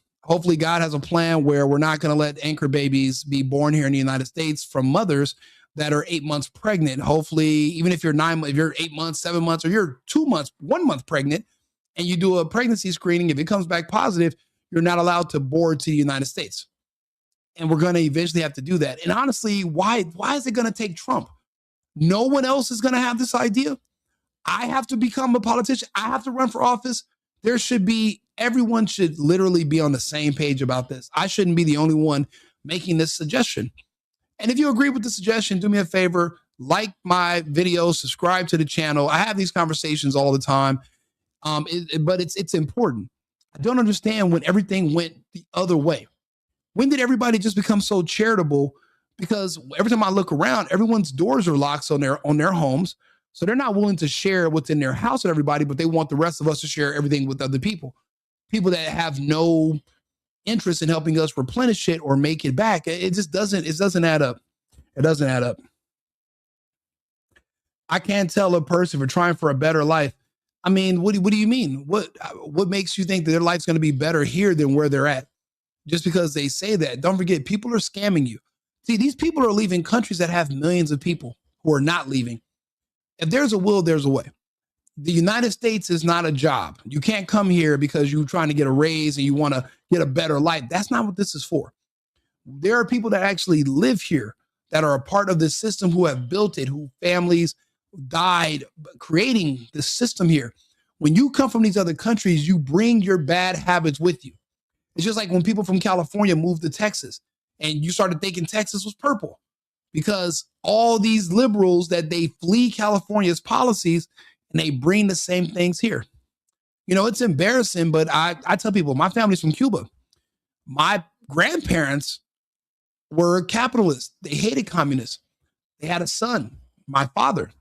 Speaker 3: God has a plan where we're not going to let anchor babies be born here in the United States from mothers that are 8 months pregnant. Hopefully, even if you're 8 months, 7 months, or you're 2 months, 1 month pregnant, and you do a pregnancy screening, if it comes back positive, you're not allowed to board to the United States. And we're going to eventually have to do that. And honestly, why is it going to take Trump? No one else is going to have this idea. I have to become a politician. I have to run for office. Everyone should literally be on the same page about this. I shouldn't be the only one making this suggestion. And if you agree with the suggestion, do me a favor, like my videos, subscribe to the channel. I have these conversations all the time, but it's important. I don't understand when everything went the other way. When did everybody just become so charitable? Because every time I look around, everyone's doors are locked on their homes. So they're not willing to share what's in their house with everybody, but they want the rest of us to share everything with other people. People that have no interest in helping us replenish it or make it back. It doesn't add up. It doesn't add up. I can't tell a person for trying for a better life. I mean, what do you mean? What makes you think that their life's going to be better here than where they're at? Just because they say that. Don't forget, people are scamming you. See, these people are leaving countries that have millions of people who are not leaving. If there's a will, there's a way. The United States is not a job. You can't come here because you're trying to get a raise and you want to get a better life. That's not what this is for. There are people that actually live here that are a part of this system who have built it, whose families died creating this system here. When you come from these other countries, you bring your bad habits with you. It's just like when people from California moved to Texas and you started thinking Texas was purple because all these liberals that they flee California's policies and they bring the same things here. You know, it's embarrassing, but I tell people my family's from Cuba. My grandparents were capitalists. They hated communists. They had a son, my father.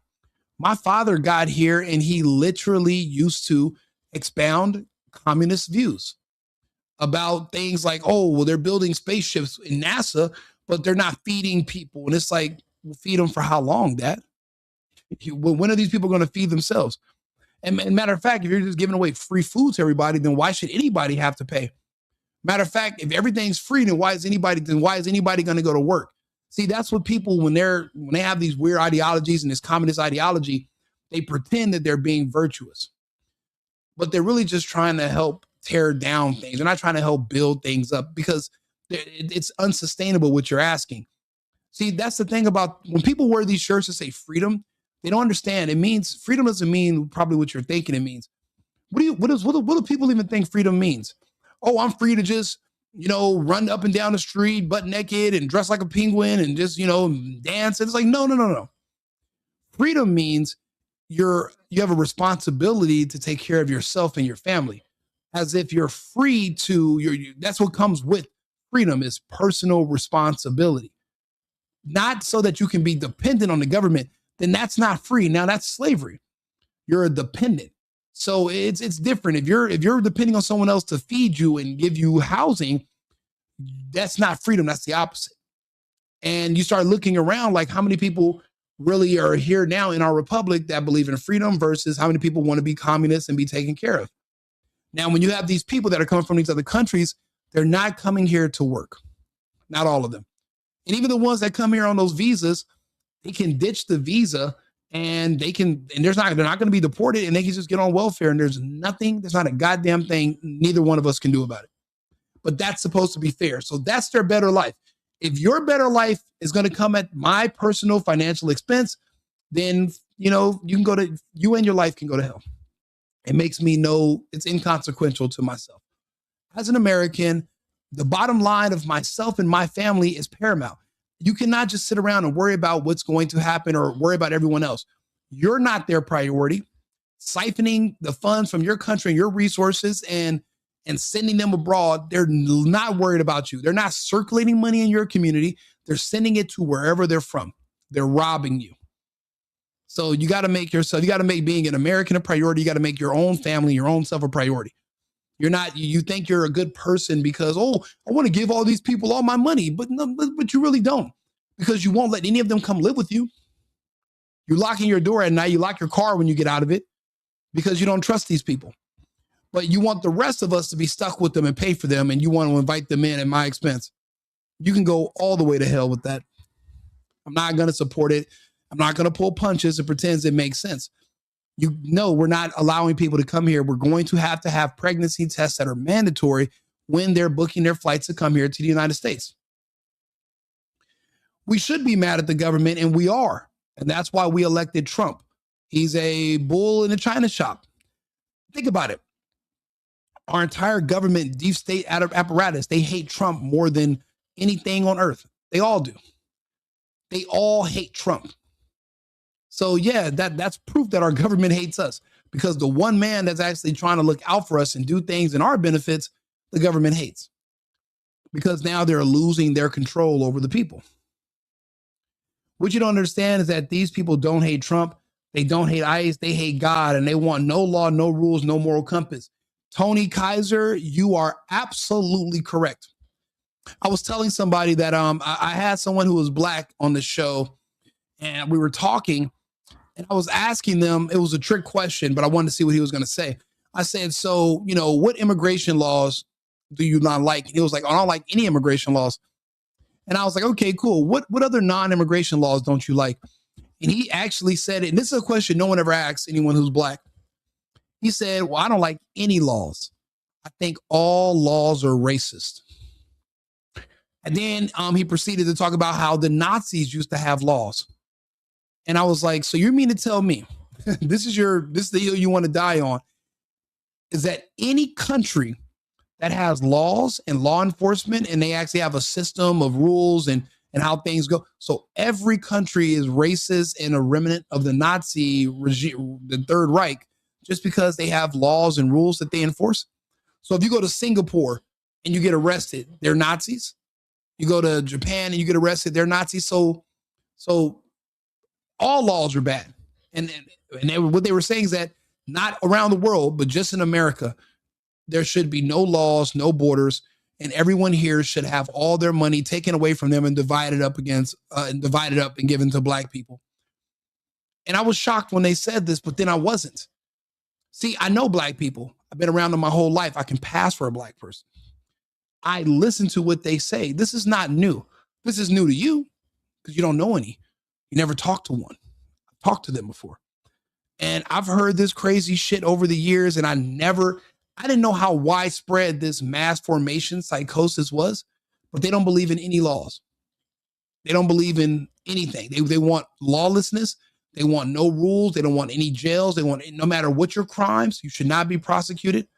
Speaker 3: My father got here and he literally used to expound communist views about things like, oh, well, they're building spaceships in NASA, but they're not feeding people. And it's like, we'll feed them for how long, Dad? When are these people going to feed themselves? And matter of fact, if you're just giving away free food to everybody, then why should anybody have to pay? Matter of fact, if everything's free, then why is anybody going to go to work? See, that's what people, when they have these weird ideologies and this communist ideology, they pretend that they're being virtuous, but they're really just trying to help tear down things. They're not trying to help build things up because it's unsustainable what you're asking. See, that's the thing about when people wear these shirts that say freedom, they don't understand. It means freedom doesn't mean probably what you're thinking it means. What do people even think freedom means? Oh, I'm free to just, run up and down the street butt naked and dress like a penguin and just, dance. And it's like, no. Freedom means you have a responsibility to take care of yourself and your family, as if you're free to. That's what comes with freedom, is personal responsibility, not so that you can be dependent on the government. Then that's not free. Now that's slavery. You're a dependent. So it's different. If you're depending on someone else to feed you and give you housing, that's not freedom. That's the opposite. And you start looking around, like how many people really are here now in our republic that believe in freedom versus how many people want to be communists and be taken care of. Now, when you have these people that are coming from these other countries, they're not coming here to work. Not all of them. And even the ones that come here on those visas, they can ditch the visa and they're not going to be deported, and they can just get on welfare. And there's not a goddamn thing neither one of us can do about it. But that's supposed to be fair. So that's their better life. If your better life is going to come at my personal financial expense, then, you and your life can go to hell. It makes me know it's inconsequential to myself. As an American, the bottom line of myself and my family is paramount. You cannot just sit around and worry about what's going to happen or worry about everyone else. You're not their priority. Siphoning the funds from your country and your resources and sending them abroad, they're not worried about you. They're not circulating money in your community. They're sending it to wherever they're from. They're robbing you. So you got to make being an American a priority. You got to make your own family, your own self a priority. You think you're a good person because, I want to give all these people all my money, but you really don't, because you won't let any of them come live with you. You're locking your door at night. You lock your car when you get out of it because you don't trust these people. But you want the rest of us to be stuck with them and pay for them, and you want to invite them in at my expense. You can go all the way to hell with that. I'm not going to support it. I'm not going to pull punches and pretend it makes sense. We're not allowing people to come here. We're going to have pregnancy tests that are mandatory when they're booking their flights to come here to the United States. We should be mad at the government, and we are. And that's why we elected Trump. He's a bull in a china shop. Think about it. Our entire government, deep state apparatus, they hate Trump more than anything on earth. They all do. They all hate Trump. So yeah, that's proof that our government hates us, because the one man that's actually trying to look out for us and do things in our benefits, the government hates, because now they're losing their control over the people. What you don't understand is that these people don't hate Trump. They don't hate ICE. They hate God, and they want no law, no rules, no moral compass. Tony Kaiser, you are absolutely correct. I was telling somebody that I had someone who was black on the show, and we were talking, and I was asking them, it was a trick question, but I wanted to see what he was going to say. I said, so, what immigration laws do you not like? And he was like, I don't like any immigration laws. And I was like, okay, cool. What other non-immigration laws don't you like? And he actually said it, and this is a question no one ever asks anyone who's black. He said, well, I don't like any laws. I think all laws are racist. And then he proceeded to talk about how the Nazis used to have laws. And I was like, so you mean to tell me this is the hill you want to die on, is that any country that has laws and law enforcement, and they actually have a system of rules and how things go. So every country is racist and a remnant of the Nazi regime, the Third Reich, just because they have laws and rules that they enforce. So if you go to Singapore and you get arrested, they're Nazis. You go to Japan and you get arrested, they're Nazis. So all laws are bad. And what they were saying is that not around the world, but just in America, there should be no laws, no borders, and everyone here should have all their money taken away from them and divided up and given to black people. And I was shocked when they said this, but then I wasn't. See, I know black people. I've been around them my whole life. I can pass for a black person. I listen to what they say. This is not new. This is new to you. because you don't know any. You never talked to one. I've talked to them before. And I've heard this crazy shit over the years, and I didn't know how widespread this mass formation psychosis was, but they don't believe in any laws. They don't believe in anything. They want lawlessness. They want no rules. They don't want any jails. They want, no matter what your crimes, you should not be prosecuted.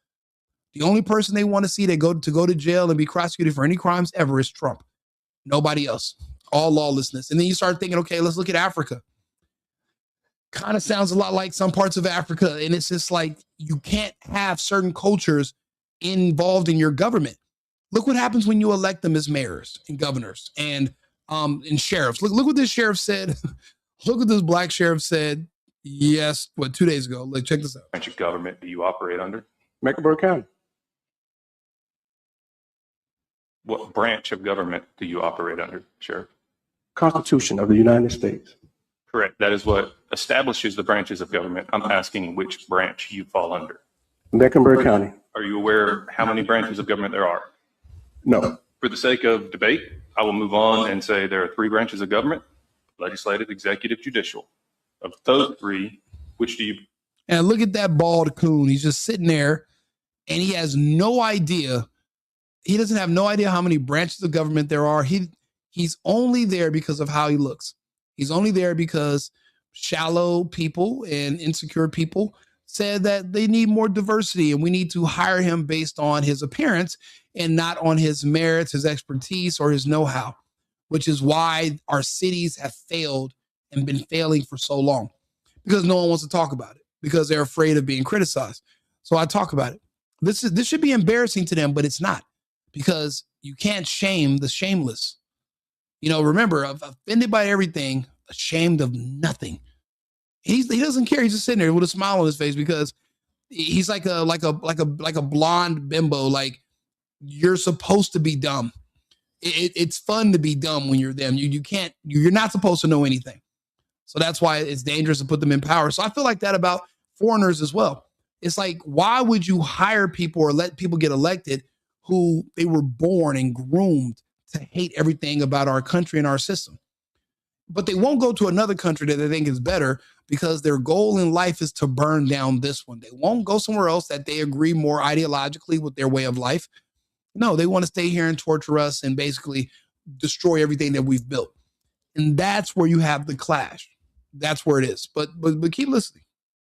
Speaker 3: The only person they want to see that go to jail and be prosecuted for any crimes ever is Trump. Nobody else. All lawlessness. And then you start thinking, okay, let's look at Africa. Kind of sounds a lot like some parts of Africa. And it's just like, you can't have certain cultures involved in your government. Look what happens when you elect them as mayors and governors and sheriffs. Look what this sheriff said. Look what this black sheriff said. Yes, 2 days ago. Like, check this out.
Speaker 4: Branch of government do you operate under?
Speaker 5: Mecklenburg County.
Speaker 4: What branch of government do you operate under, Sheriff?
Speaker 5: Constitution of the United States.
Speaker 4: Correct. That is what establishes the branches of government. I'm asking which branch you fall under.
Speaker 5: Mecklenburg County.
Speaker 4: Are you aware how many branches of government there are?
Speaker 5: No.
Speaker 4: For the sake of debate, I will move on and say there are 3 branches of government: legislative, executive, judicial. Of those 3, which do you?
Speaker 3: And look at that bald coon. He's just sitting there and he has no idea. He doesn't have no idea how many branches of government there are. He's only there because of how he looks. He's only there because shallow people and insecure people said that they need more diversity and we need to hire him based on his appearance and not on his merits, his expertise, or his know-how, which is why our cities have failed and been failing for so long, because no one wants to talk about it because they're afraid of being criticized. So I talk about it. This should be embarrassing to them, but it's not, because you can't shame the shameless. You know, remember, offended by everything, ashamed of nothing. He doesn't care. He's just sitting there with a smile on his face because he's like a blonde bimbo. Like, you're supposed to be dumb. It's fun to be dumb when you're them. You're not supposed to know anything. So that's why it's dangerous to put them in power. So I feel like that about foreigners as well. It's like, why would you hire people or let people get elected who they were born and groomed to hate everything about our country and our system? But they won't go to another country that they think is better because their goal in life is to burn down this one. They won't go somewhere else that they agree more ideologically with their way of life. No, they want to stay here and torture us and basically destroy everything that we've built. And that's where you have the clash. That's where it is. But keep listening.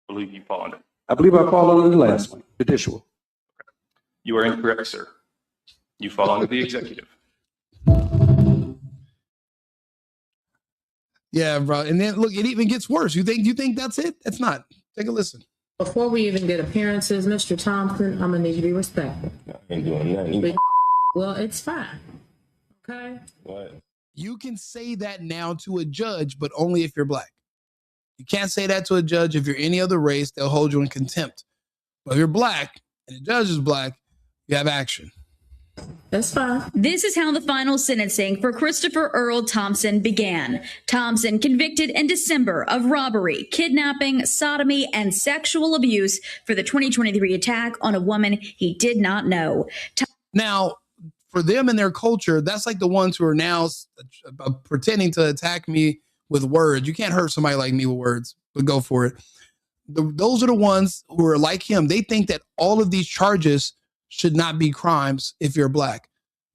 Speaker 4: I believe you fall under.
Speaker 5: I believe I fall under the last one, judicial.
Speaker 4: You are incorrect, sir. You fall under the executive.
Speaker 3: Yeah, bro. And then look, it even gets worse. You think that's it? That's not. Take a listen.
Speaker 6: Before we even get appearances, Mr. Thompson, I'm gonna need you to be respectful.
Speaker 7: I ain't doing nothing.
Speaker 6: Well, it's fine. Okay.
Speaker 7: What?
Speaker 3: You can say that now to a judge, but only if you're black. You can't say that to a judge if you're any other race. They'll hold you in contempt. But if you're black and the judge is black, you have action.
Speaker 6: That's fine.
Speaker 8: This is how the final sentencing for Christopher Earl Thompson began. Thompson convicted in December of robbery, kidnapping, sodomy, and sexual abuse for the 2023 attack on a woman he did not know.
Speaker 3: Now, for them and their culture, that's like the ones who are now pretending to attack me with words. You can't hurt somebody like me with words, but go for it. Those are the ones who are like him. They think that all of these charges should not be crimes if you're black.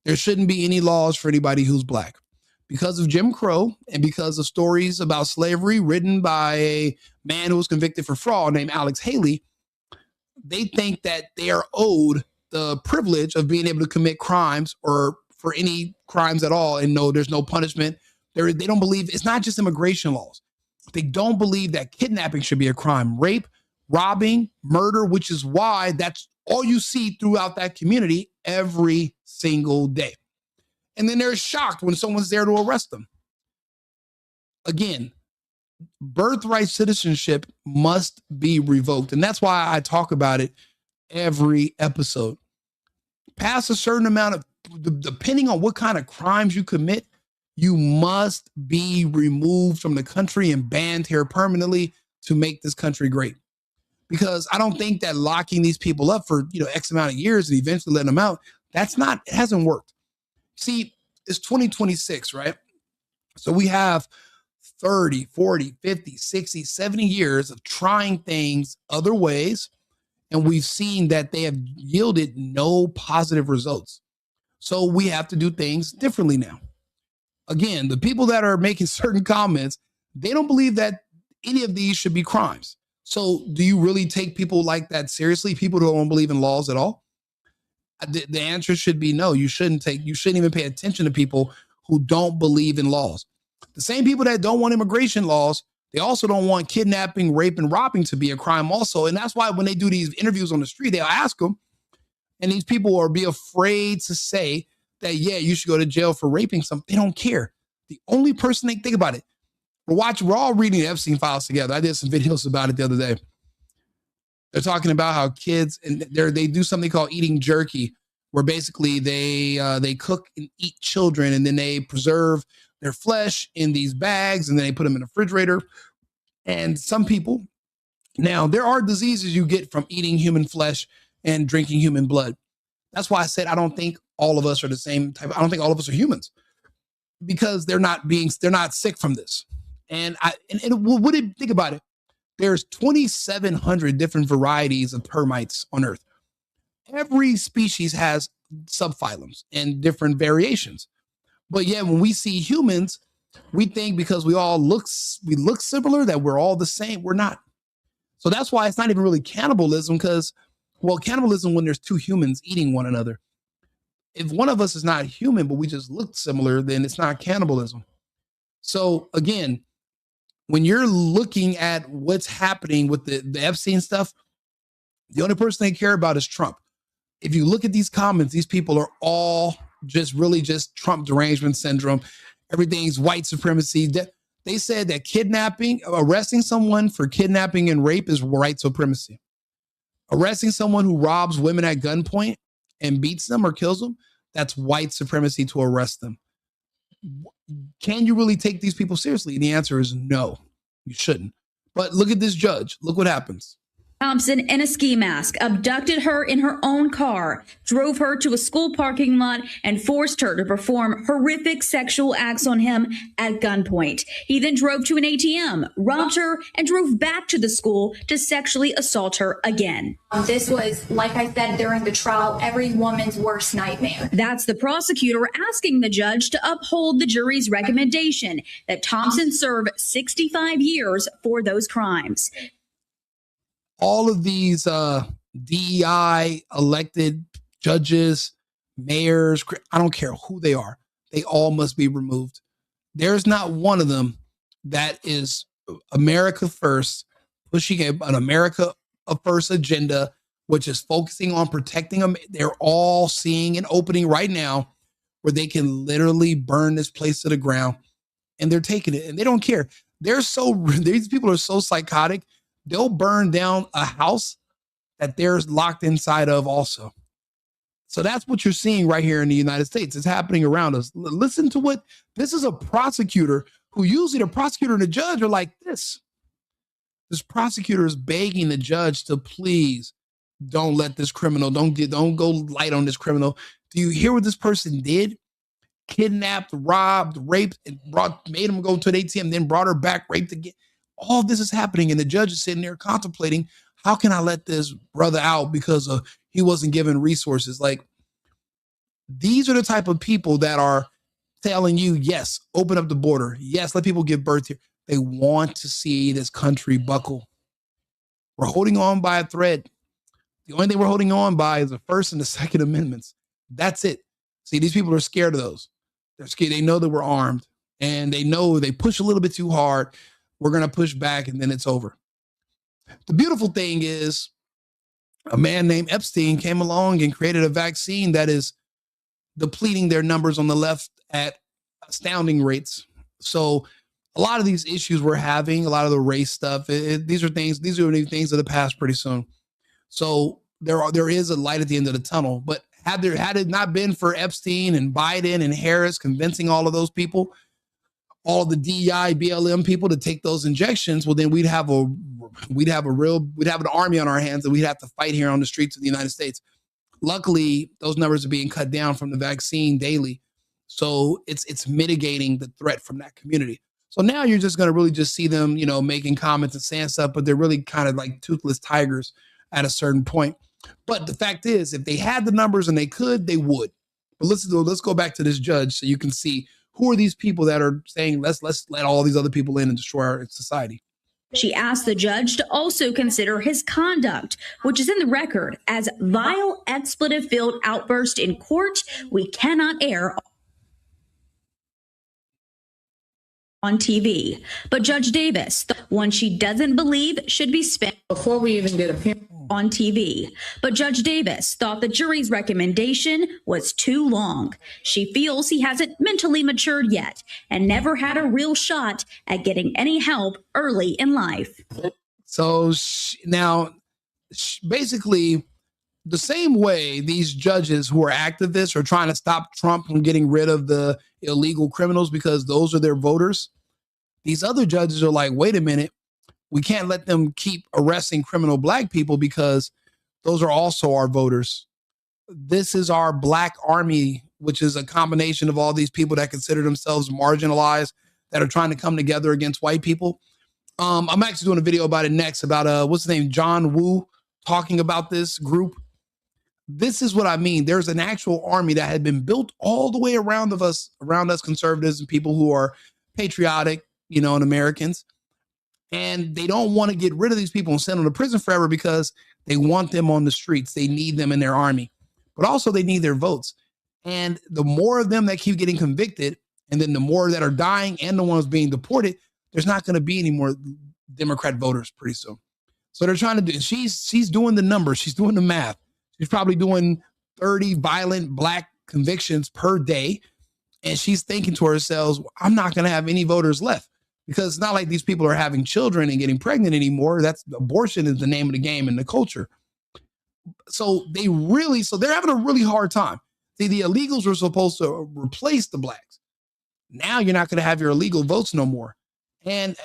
Speaker 3: There shouldn't be any laws for anybody who's black. Because of Jim Crow and because of stories about slavery written by a man who was convicted for fraud named Alex Haley, they think that they are owed the privilege of being able to commit crimes or for any crimes at all. And no, there's no punishment. They don't believe, it's not just immigration laws. They don't believe that kidnapping should be a crime. Rape, robbing, murder, which is why that's all you see throughout that community every single day. And then they're shocked when someone's there to arrest them. Again, birthright citizenship must be revoked. And that's why I talk about it every episode. Past a certain amount of, depending on what kind of crimes you commit, you must be removed from the country and banned here permanently to make this country great. Because I don't think that locking these people up for, X amount of years and eventually letting them out, it hasn't worked. See, it's 2026, right? So we have 30, 40, 50, 60, 70 years of trying things other ways, and we've seen that they have yielded no positive results. So we have to do things differently now. Again, the people that are making certain comments, they don't believe that any of these should be crimes. So do you really take people like that seriously? People who don't believe in laws at all? The answer should be no. You shouldn't even pay attention to people who don't believe in laws. The same people that don't want immigration laws, they also don't want kidnapping, rape, and robbing to be a crime also. And that's why when they do these interviews on the street, they'll ask them, and these people will be afraid to say that, yeah, you should go to jail for raping something. They don't care. The only person they think about it. We're all reading the Epstein files together. I did some videos about it the other day. They're talking about how kids, and they do something called eating jerky, where basically they cook and eat children, and then they preserve their flesh in these bags, and then they put them in the refrigerator. And some people, now there are diseases you get from eating human flesh and drinking human blood. That's why I said I don't think all of us are the same type. I don't think all of us are humans, because they're not sick from this. And think about it. There's 2,700 different varieties of termites on Earth. Every species has subphylums and different variations. But yet when we see humans, we think because we look similar that we're all the same. We're not. So that's why it's not even really cannibalism, because, well, cannibalism when there's two humans eating one another. If one of us is not human, but we just look similar, then it's not cannibalism. So again, when you're looking at what's happening with the Epstein stuff, the only person they care about is Trump. If you look at these comments, these people are all just Trump derangement syndrome. Everything's white supremacy. They said that arresting someone for kidnapping and rape is white supremacy. Arresting someone who robs women at gunpoint and beats them or kills them, that's white supremacy to arrest them. Can you really take these people seriously? And the answer is no, you shouldn't. But look at this judge. Look what happens.
Speaker 8: Thompson, in a ski mask, abducted her in her own car, drove her to a school parking lot, and forced her to perform horrific sexual acts on him at gunpoint. He then drove to an ATM, robbed her, and drove back to the school to sexually assault her again.
Speaker 7: This was, like I said during the trial, every woman's worst nightmare.
Speaker 8: That's the prosecutor asking the judge to uphold the jury's recommendation that Thompson serve 65 years for those crimes.
Speaker 3: All of these DEI elected judges, mayors, I don't care who they are, they all must be removed. There's not one of them that is America first, pushing an America first agenda, which is focusing on protecting them. They're all seeing an opening right now where they can literally burn this place to the ground, and they're taking it, and they don't care. These people are so psychotic. They'll burn down a house that they're locked inside of also. So that's what you're seeing right here in the United States. It's happening around us. Listen to this is a prosecutor who usually the prosecutor and the judge are like this. This prosecutor is begging the judge to please don't let this criminal, don't go light on this criminal. Do you hear what this person did? Kidnapped, robbed, raped, and made him go to an ATM, then brought her back, raped again. All this is happening, and the judge is sitting there contemplating, how can I let this brother out because he wasn't given resources? Like, these are the type of people that are telling you, yes, open up the border. Yes, let people give birth here. They want to see this country buckle. We're holding on by a thread. The only thing we're holding on by is the First and the Second Amendments. That's it. See, these people are scared of those. They're scared. They know that we're armed, and they know they push a little bit too hard. We're going to push back, and then it's over. The beautiful thing is a man named Epstein came along and created a vaccine that is depleting their numbers on the left at astounding rates. So a lot of these issues we're having, a lot of the race stuff, these are things of the past pretty soon. So there is a light at the end of the tunnel. But had it not been for Epstein and Biden and Harris convincing all of those people, all the DEI, BLM people to take those injections, well, then we'd have an army on our hands that we'd have to fight here on the streets of the United States. Luckily, those numbers are being cut down from the vaccine daily. So it's mitigating the threat from that community. So now you're just going to really just see them, making comments and saying stuff, but they're really kind of like toothless tigers at a certain point. But the fact is, if they had the numbers and they could, they would. But let's go back to this judge so you can see who are these people that are saying let's let all these other people in and destroy our society.
Speaker 8: She asked the judge to also consider his conduct, which is in the record as vile, expletive-filled outburst in court we cannot air on TV. But Judge Davis, the one she doesn't believe should be spent
Speaker 6: Before we even get a
Speaker 8: on TV. But Judge Davis thought the jury's recommendation was too long. She feels he hasn't mentally matured yet and never had a real shot at getting any help early in life.
Speaker 3: So now, basically, the same way these judges who are activists are trying to stop Trump from getting rid of the illegal criminals because those are their voters, these other judges are like, wait a minute, we can't let them keep arresting criminal black people because those are also our voters. This is our black army, which is a combination of all these people that consider themselves marginalized, that are trying to come together against white people. I'm actually doing a video about it next, about what's his name, John Woo, talking about this group. This is what I mean. There's an actual army that had been built all the way around us conservatives and people who are patriotic, and Americans. And they don't want to get rid of these people and send them to prison forever because they want them on the streets. They need them in their army, but also they need their votes. And the more of them that keep getting convicted, and then the more that are dying and the ones being deported, there's not going to be any more Democrat voters pretty soon. So they're trying to do, she's doing the numbers. She's doing the math. She's probably doing 30 violent black convictions per day. And she's thinking to herself, I'm not going to have any voters left. Because it's not like these people are having children and getting pregnant anymore. That's abortion is the name of the game in the culture. So they're having a really hard time. See, the illegals were supposed to replace the blacks. Now you're not going to have your illegal votes no more. And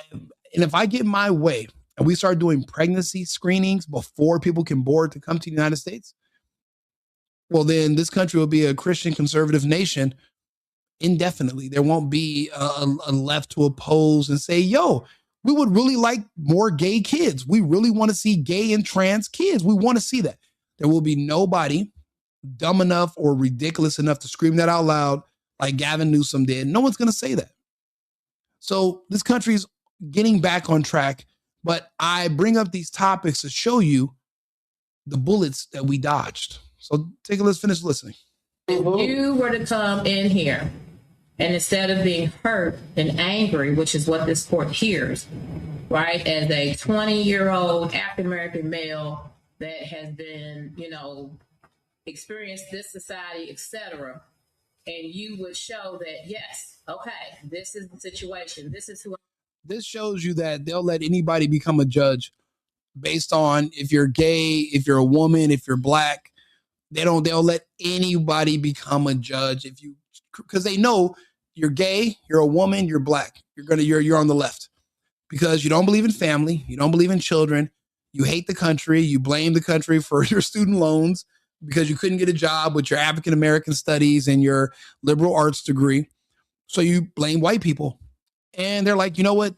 Speaker 3: if I get my way and we start doing pregnancy screenings before people can board to come to the United States, well, then this country will be a Christian conservative nation indefinitely. There won't be a left to oppose and say, yo, we would really like more gay kids. We really want to see gay and trans kids. We want to see that. There will be nobody dumb enough or ridiculous enough to scream that out loud like Gavin Newsom did. No one's going to say that. So this country is getting back on track, but I bring up these topics to show you the bullets that we dodged. So let's finish listening.
Speaker 6: If you were to come in here and instead of being hurt and angry, which is what this court hears, right, as a 20-year-old African-American male that has been, experienced this society, etc., and you would show that, yes, okay, this is the situation. This is who.
Speaker 3: This shows you that they'll let anybody become a judge based on if you're gay, if you're a woman, if you're black. They'll let anybody become a judge because they know you're gay, you're a woman, you're black. You're on the left because you don't believe in family, you don't believe in children, you hate the country, you blame the country for your student loans because you couldn't get a job with your African American studies and your liberal arts degree. So you blame white people. And they're like, you know what?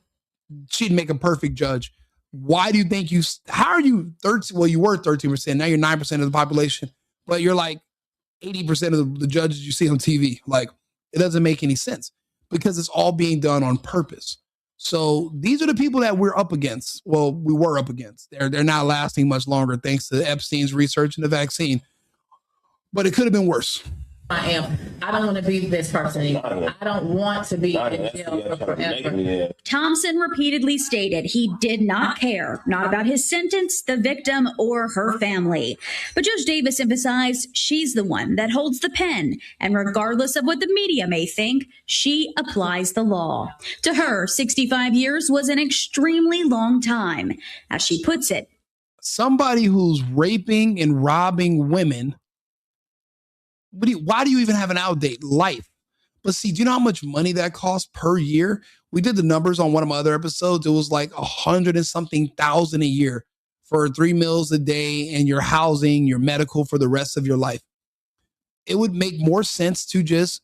Speaker 3: She'd make a perfect judge. Why do you think how are you 13? Well, you were 13%. Now you're 9% of the population, but you're like 80% of the judges you see on TV. Like, it doesn't make any sense because it's all being done on purpose. So these are the people that we're up against. Well, we were up against. They're not lasting much longer thanks to Epstein's research and the vaccine. But it could have been worse.
Speaker 6: I don't want to be this person anymore. I don't want to be in jail for forever.
Speaker 8: Thompson repeatedly stated he did not care, not about his sentence, the victim, or her family. But Judge Davis emphasized she's the one that holds the pen, and regardless of what the media may think, she applies the law. To her, 65 years was an extremely long time. As she puts it,
Speaker 3: somebody who's raping and robbing women, why do you even have an outdate life? But see, do you know how much money that costs per year? We did the numbers on one of my other episodes. It was like 100 and something thousand a year for 3 meals a day and your housing, your medical for the rest of your life. It would make more sense to just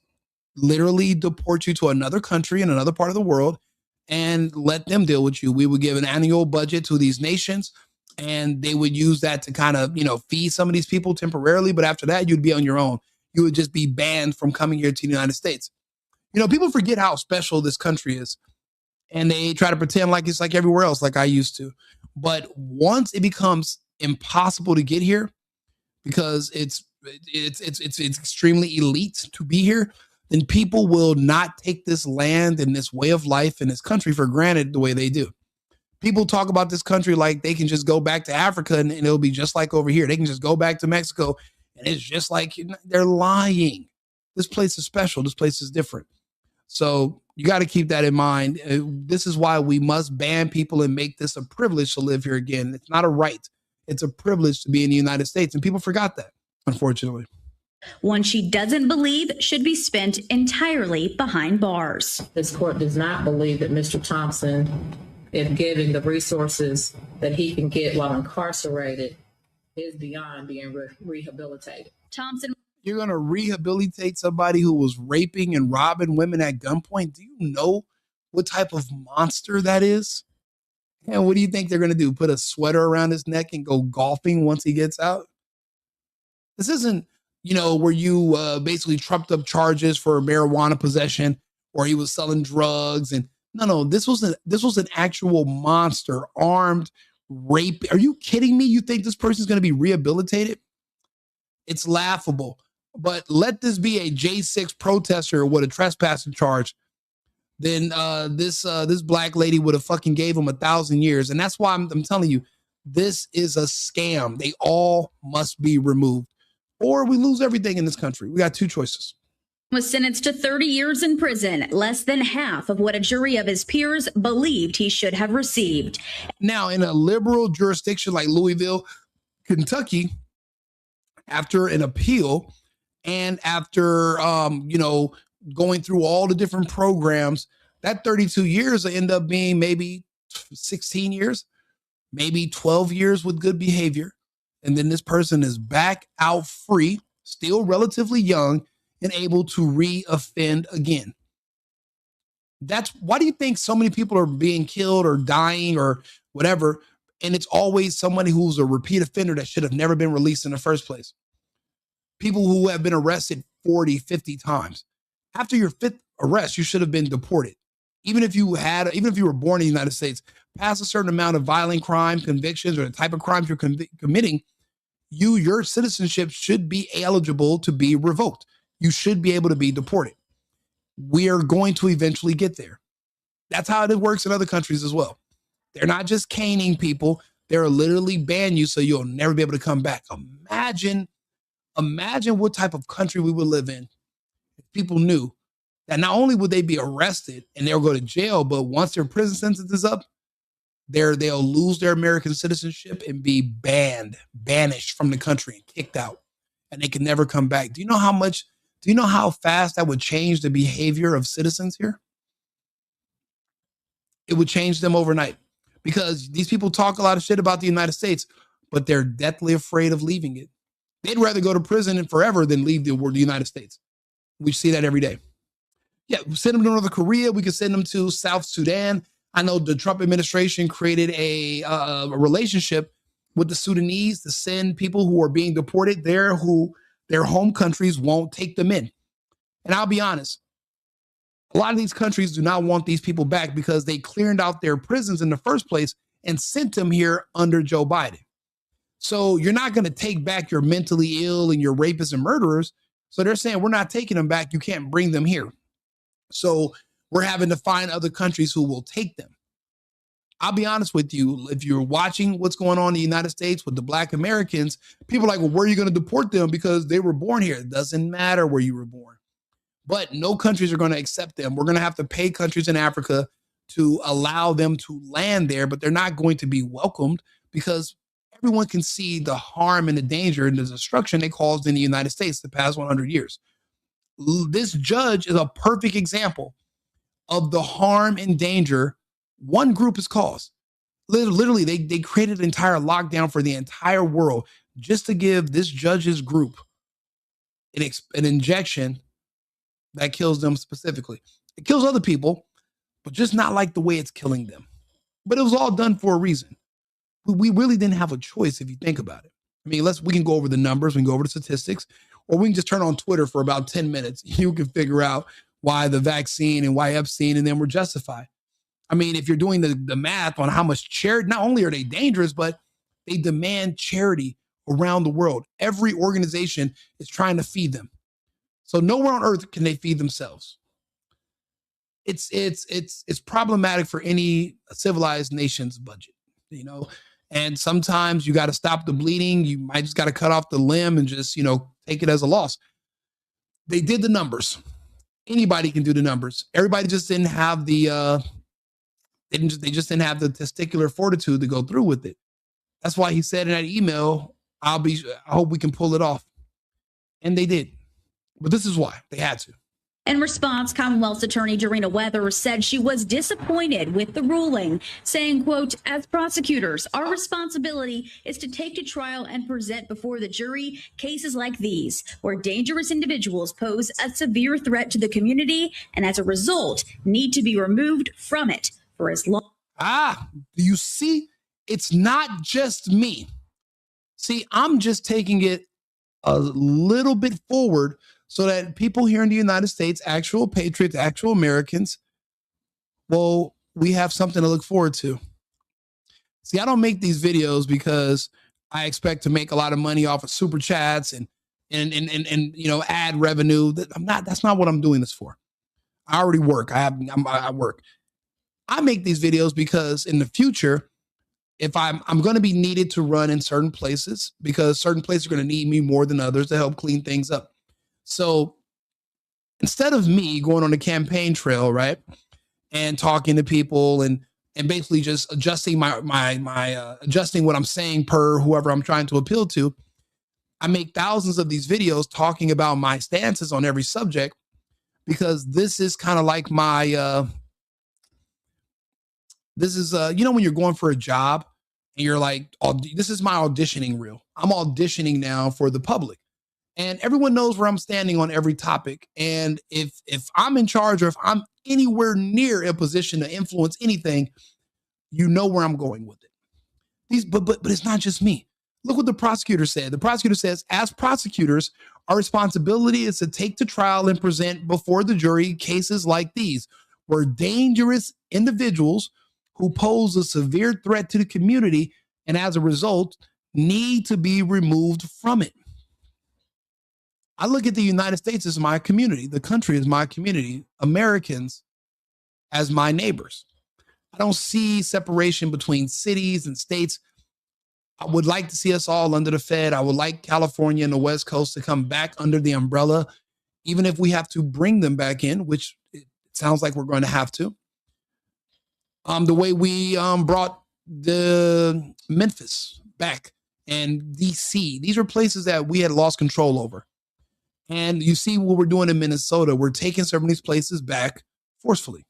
Speaker 3: literally deport you to another country in another part of the world and let them deal with you. We would give an annual budget to these nations, and they would use that to kind of, feed some of these people temporarily. But after that, you'd be on your own. You would just be banned from coming here to the United States. People forget how special this country is, and they try to pretend like it's like everywhere else, like I used to. But once it becomes impossible to get here because it's extremely elite to be here, then people will not take this land and this way of life and this country for granted the way they do. People talk about this country like they can just go back to Africa and it'll be just like over here. They can just go back to Mexico and it's just like, they're lying. This place is special. This place is different. So you got to keep that in mind. This is why we must ban people and make this a privilege to live here again. It's not a right. It's a privilege to be in the United States. And people forgot that, unfortunately.
Speaker 8: One she doesn't believe should be spent entirely behind bars.
Speaker 6: This court does not believe that Mr. Thompson, if given the resources that he can get while incarcerated, is beyond being rehabilitated.
Speaker 8: Thompson.
Speaker 3: You're going to rehabilitate somebody who was raping and robbing women at gunpoint? Do you know what type of monster that is? And what do you think they're going to do? Put a sweater around his neck and go golfing once he gets out? This isn't, where you basically trumped up charges for marijuana possession or he was selling drugs. And no, this was an actual monster, armed rape. Are you kidding me? You think this person's going to be rehabilitated? It's laughable. But let this be a J6 protester with a trespassing charge, then this black lady would have fucking gave him 1,000 years. And that's why I'm telling you, this is a scam. They all must be removed, or we lose everything in this country. We got two choices.
Speaker 8: Was sentenced to 30 years in prison, less than half of what a jury of his peers believed he should have received.
Speaker 3: Now, in a liberal jurisdiction like Louisville, Kentucky, after an appeal and after, going through all the different programs, that 32 years will end up being maybe 16 years, maybe 12 years with good behavior. And then this person is back out free, still relatively young, and able to re-offend again. That's why do you think so many people are being killed or dying or whatever? And it's always somebody who's a repeat offender that should have never been released in the first place. People who have been arrested 40, 50 times. After your fifth arrest, you should have been deported. Even if you were born in the United States, past a certain amount of violent crime convictions or the type of crimes you're committing, your citizenship should be eligible to be revoked. You should be able to be deported. We are going to eventually get there. That's how it works in other countries as well. They're not just caning people. They're literally ban you so you'll never be able to come back. Imagine what type of country we would live in if people knew that not only would they be arrested and they'll go to jail, but once their prison sentence is up, they'll lose their American citizenship and be banished from the country and kicked out, and they can never come back. Do you know how fast that would change the behavior of citizens here? It would change them overnight, because these people talk a lot of shit about the United States, but they're deathly afraid of leaving it. They'd rather go to prison and forever than leave the United States. We see that every day. Yeah, we send them to North Korea. We could send them to South Sudan. I know the Trump administration created a relationship with the Sudanese to send people who are being deported there who their home countries won't take them in. And I'll be honest, a lot of these countries do not want these people back because they cleared out their prisons in the first place and sent them here under Joe Biden. So you're not going to take back your mentally ill and your rapists and murderers. So they're saying, we're not taking them back. You can't bring them here. So we're having to find other countries who will take them. I'll be honest with you. If you're watching what's going on in the United States with the Black Americans, people are like, well, where are you going to deport them because they were born here? It doesn't matter where you were born. But no countries are going to accept them. We're going to have to pay countries in Africa to allow them to land there, but they're not going to be welcomed because everyone can see the harm and the danger and the destruction they caused in the United States the past 100 years. This judge is a perfect example of the harm and danger one group has caused. Literally, they created an entire lockdown for the entire world just to give this judge's group an injection that kills them specifically. It kills other people, but just not like the way it's killing them. But it was all done for a reason. We really didn't have a choice if you think about it. I mean, we can go over the numbers, we can go over the statistics, or we can just turn on Twitter for about 10 minutes. You can figure out why the vaccine and why Epstein, and then we're justified. I mean, if you're doing the math on how much charity, not only are they dangerous, but they demand charity around the world. Every organization is trying to feed them. So nowhere on earth can they feed themselves. It's problematic for any civilized nation's budget, you know. And sometimes you got to stop the bleeding. You might just got to cut off the limb and just, you know, take it as a loss. They did the numbers. Anybody can do the numbers. Everybody just didn't have the they just didn't have the testicular fortitude to go through with it. That's why he said in that email, I hope we can pull it off. And they did. But this is why they had to.
Speaker 8: In response, Commonwealth's attorney Dorena Weather said she was disappointed with the ruling, saying, quote, as prosecutors, our responsibility is to take to trial and present before the jury cases like these, where dangerous individuals pose a severe threat to the community and as a result need to be removed from it for as long.
Speaker 3: Do you see? It's not just me. See, I'm just taking it a little bit forward so that people here in the United States, actual patriots, actual Americans, well, we have something to look forward to. See, I don't make these videos because I expect to make a lot of money off of super chats and you know, ad revenue. That's not what I'm doing this for. I already work. I work. I make these videos because in the future, if I'm going to be needed to run in certain places, because certain places are going to need me more than others to help clean things up. So instead of me going on the campaign trail, right, and talking to people and basically just adjusting adjusting what I'm saying per whoever I'm trying to appeal to, I make thousands of these videos talking about my stances on every subject, because this is kind of like my you know, when you're going for a job and you're like, oh, this is my auditioning reel. I'm auditioning now for the public. And everyone knows where I'm standing on every topic. And if I'm in charge, or if I'm anywhere near a position to influence anything, you know where I'm going with it. But it's not just me. Look what the prosecutor said. The prosecutor says, as prosecutors, our responsibility is to take to trial and present before the jury cases like these, where dangerous individuals who pose a severe threat to the community and as a result need to be removed from it. I look at the United States as my community, the country as my community, Americans as my neighbors. I don't see separation between cities and states. I would like to see us all under the Fed. I would like California and the West Coast to come back under the umbrella, even if we have to bring them back in, which it sounds like we're going to have to. The way we brought the Memphis back and DC. These are places that we had lost control over. And you see what we're doing in Minnesota. We're taking some of these places back forcefully.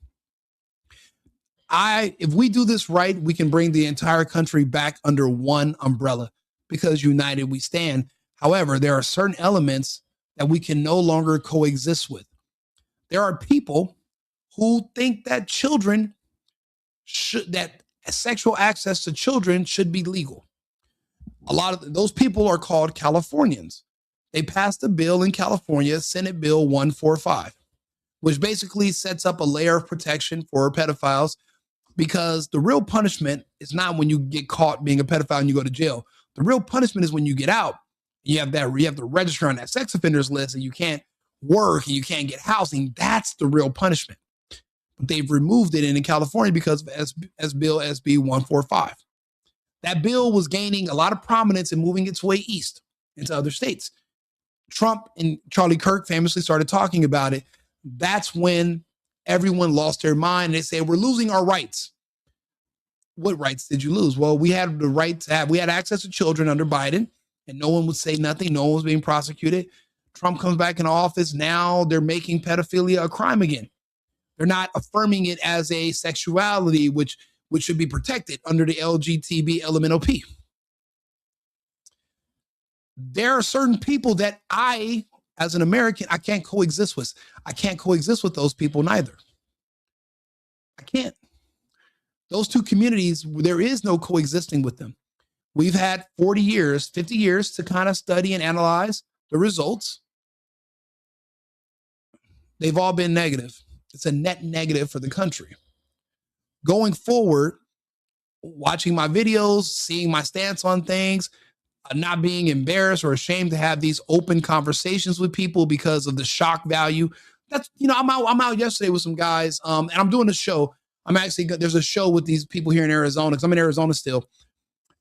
Speaker 3: If we do this right, we can bring the entire country back under one umbrella, because united we stand. However, there are certain elements that we can no longer coexist with. There are people who think that that sexual access to children should be legal. A lot of those people are called Californians. They passed a bill in California, Senate Bill 145, which basically sets up a layer of protection for pedophiles, because the real punishment is not when you get caught being a pedophile and you go to jail. The real punishment is when you get out, you have to register on that sex offenders list, and you can't work and you can't get housing. That's the real punishment. But they've removed it in California because of Bill SB 145. That bill was gaining a lot of prominence and moving its way east into other states. Trump and Charlie Kirk famously started talking about it. That's when everyone lost their mind. They said, we're losing our rights. What rights did you lose? Well, we had the right to we had access to children under Biden, and no one would say nothing. No one was being prosecuted. Trump comes back in office. Now they're making pedophilia a crime again. They're not affirming it as a sexuality, which should be protected under the LGTB LMNOP. There are certain people that I as an American, I can't coexist with. I can't coexist with those people neither. I can't. Those two communities, there is no coexisting with them. We've had 40 years, 50 years to kind of study and analyze the results. They've all been negative. It's a net negative for the country. Going forward, watching my videos, seeing my stance on things, not being embarrassed or ashamed to have these open conversations with people because of the shock value. That's, I'm out yesterday with some guys, and I'm doing a show. There's a show with these people here in Arizona, because I'm in Arizona still.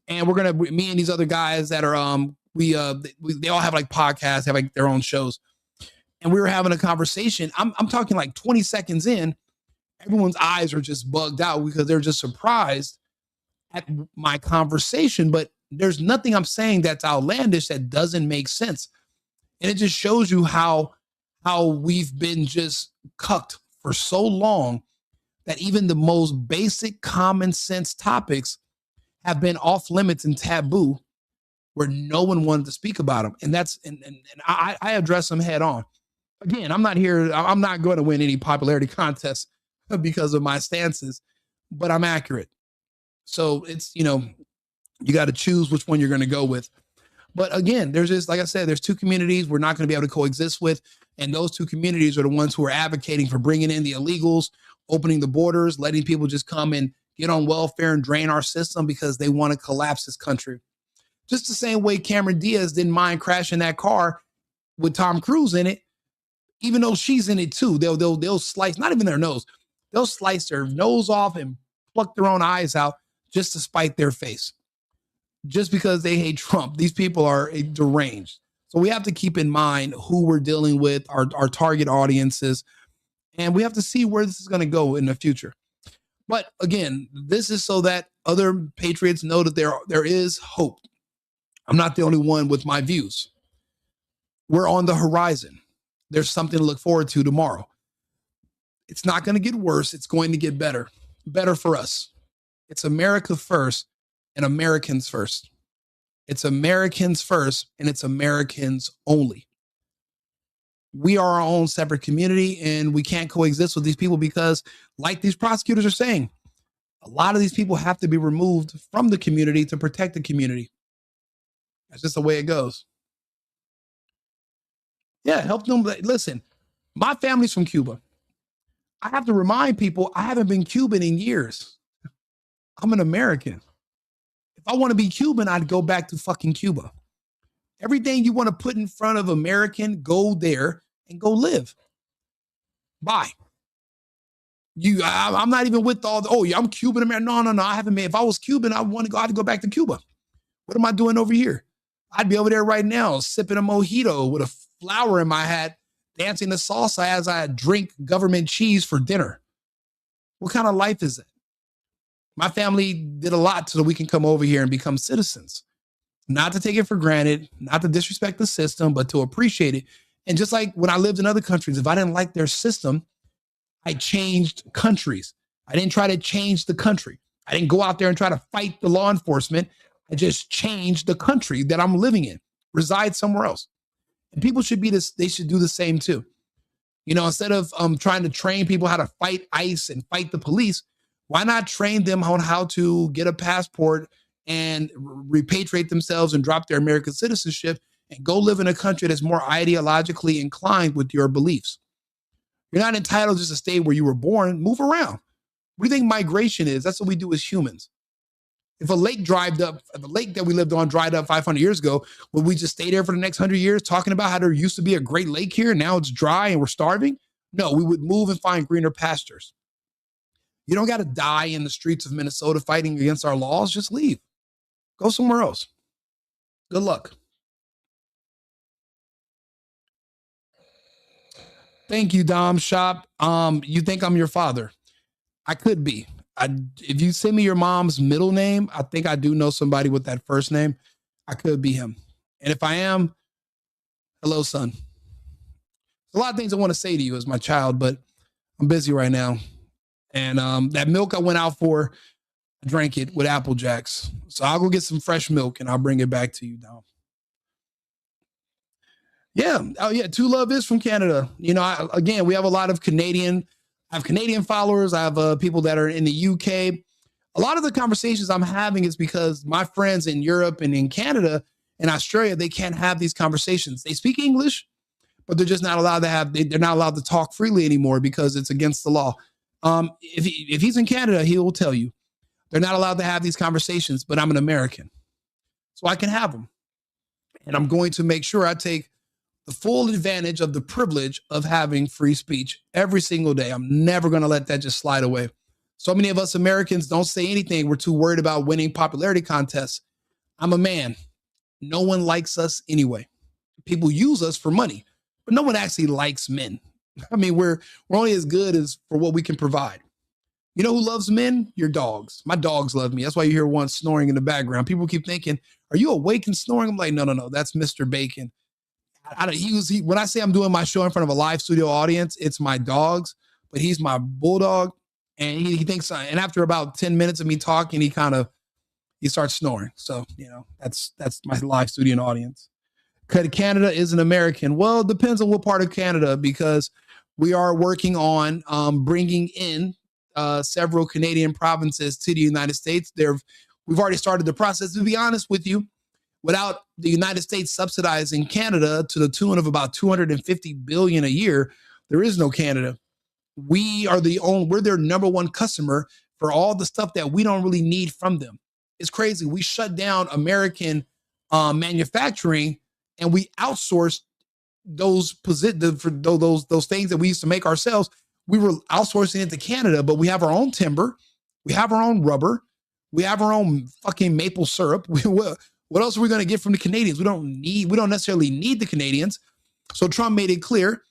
Speaker 3: And me and these other guys that are, they all have like podcasts, have like their own shows. And we were having a conversation. I'm talking like 20 seconds in, everyone's eyes are just bugged out because they're just surprised at my conversation. But there's nothing I'm saying that's outlandish that doesn't make sense. And it just shows you how we've been just cucked for so long that even the most basic common sense topics have been off limits and taboo, where no one wanted to speak about them. And I address them head on. Again, I'm not going to win any popularity contests because of my stances, but I'm accurate. So it's, you got to choose which one you're going to go with. But again, there's just, like I said, there's two communities we're not going to be able to coexist with. And those two communities are the ones who are advocating for bringing in the illegals, opening the borders, letting people just come and get on welfare and drain our system because they want to collapse this country. Just the same way Cameron Diaz didn't mind crashing that car with Tom Cruise in it, even though she's in it too. They'll slice, not even their nose, they'll slice their nose off and pluck their own eyes out just to spite their face. Just because they hate Trump. These people are deranged. So we have to keep in mind who we're dealing with, our target audiences, and we have to see where this is going to go in the future. But again, this is so that other patriots know that there is hope. I'm not the only one with my views. We're on the horizon. There's something to look forward to tomorrow. It's not going to get worse. It's going to get better. Better for us. It's America first and Americans first. It's Americans first and it's Americans only. We are our own separate community and we can't coexist with these people because, like these prosecutors are saying, a lot of these people have to be removed from the community to protect the community. That's just the way it goes. Yeah, help them. Listen, my family's from Cuba. I have to remind people I haven't been Cuban in years. I'm an American. If I want to be Cuban, I'd go back to fucking Cuba. Everything you want to put in front of American, go there and go live. Bye. I'm not even with all the, I'm Cuban American. No. I haven't made, if I was Cuban, I'd have to go back to Cuba. What am I doing over here? I'd be over there right now, sipping a mojito with a flower in my hat, dancing the salsa as I drink government cheese for dinner. What kind of life is that? My family did a lot so that we can come over here and become citizens. Not to take it for granted, not to disrespect the system, but to appreciate it. And just like when I lived in other countries, if I didn't like their system, I changed countries. I didn't try to change the country. I didn't go out there and try to fight the law enforcement. I just changed the country that I'm living in, reside somewhere else. And people should be this, they should do the same too. Instead of trying to train people how to fight ICE and fight the police, why not train them on how to get a passport and repatriate themselves and drop their American citizenship and go live in a country that's more ideologically inclined with your beliefs? You're not entitled just to stay where you were born. Move around. What do you think migration is? That's what we do as humans. If a lake that we lived on dried up 500 years ago, would we just stay there for the next 100 years talking about how there used to be a great lake here and now it's dry and we're starving? No, we would move and find greener pastures. You don't got to die in the streets of Minnesota fighting against our laws. Just leave. Go somewhere else. Good luck. Thank you, Dom Shop. You think I'm your father? I could be. If you send me your mom's middle name, I think I do know somebody with that first name. I could be him. And if I am, hello, son. There's a lot of things I want to say to you as my child, but I'm busy right now. And that milk I went out for, I drank it with Apple Jacks. So I'll go get some fresh milk and I'll bring it back to you, Dom. Yeah. Oh, yeah. Two Love is from Canada. You know, again, we have a lot of Canadian. I have Canadian followers. I have people that are in the UK. A lot of the conversations I'm having is because my friends in Europe and in Canada and Australia, they can't have these conversations. They speak English, but they're just not allowed to have. They're not allowed to talk freely anymore because it's against the law. If he's in Canada, he will tell you they're not allowed to have these conversations. But I'm an American, so I can have them, and I'm going to make sure I take the full advantage of the privilege of having free speech every single day. I'm never going to let that just slide away. So many of us Americans don't say anything. We're too worried about winning popularity contests. I'm a man. No one likes us anyway. People use us for money, but no one actually likes men. I mean, we're only as good as for what we can provide. You know who loves men? Your dogs. My dogs love me. That's why you hear one snoring in the background. People keep thinking, are you awake and snoring? I'm like, no. That's Mr. Bacon. When I say I'm doing my show in front of a live studio audience, it's my dogs, but he's my bulldog. And he thinks, and after about 10 minutes of me talking, he starts snoring. So, you know, that's my live studio audience. Canada is an American. Well, it depends on what part of Canada, because we are working on bringing in several Canadian provinces to the United States. We've already started the process. To be honest with you, without the United States subsidizing Canada to the tune of about $250 billion a year, there is no Canada. We're their number one customer for all the stuff that we don't really need from them. It's crazy. We shut down American manufacturing and we outsourced those things that we used to make ourselves. We were outsourcing it to Canada, but we have our own timber, we have our own rubber, we have our own fucking maple syrup. What else are we going to get from the Canadians? We don't necessarily need the Canadians. So Trump made it clear,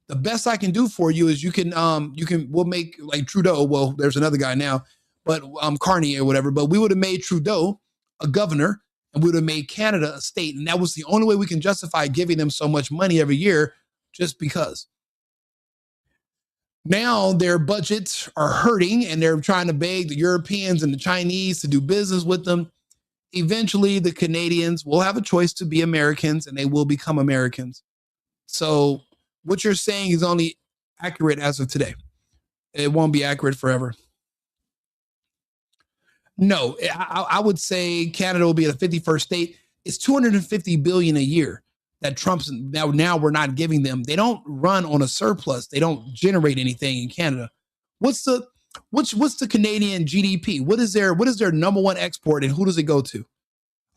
Speaker 3: the best I can do for you is we'll make like Trudeau. Well, there's another guy now, but Carney or whatever, but we would have made Trudeau a governor and we would have made Canada a state. And that was the only way we can justify giving them so much money every year, just because. Now their budgets are hurting and they're trying to beg the Europeans and the Chinese to do business with them. Eventually, the Canadians will have a choice to be Americans and they will become Americans. So what you're saying is only accurate as of today. It won't be accurate forever. No, I would say Canada will be at a 51st state. It's $250 billion a year that Trump's now we're not giving them. They don't run on a surplus. They don't generate anything in Canada. What's the Canadian GDP? What is their number one export and who does it go to?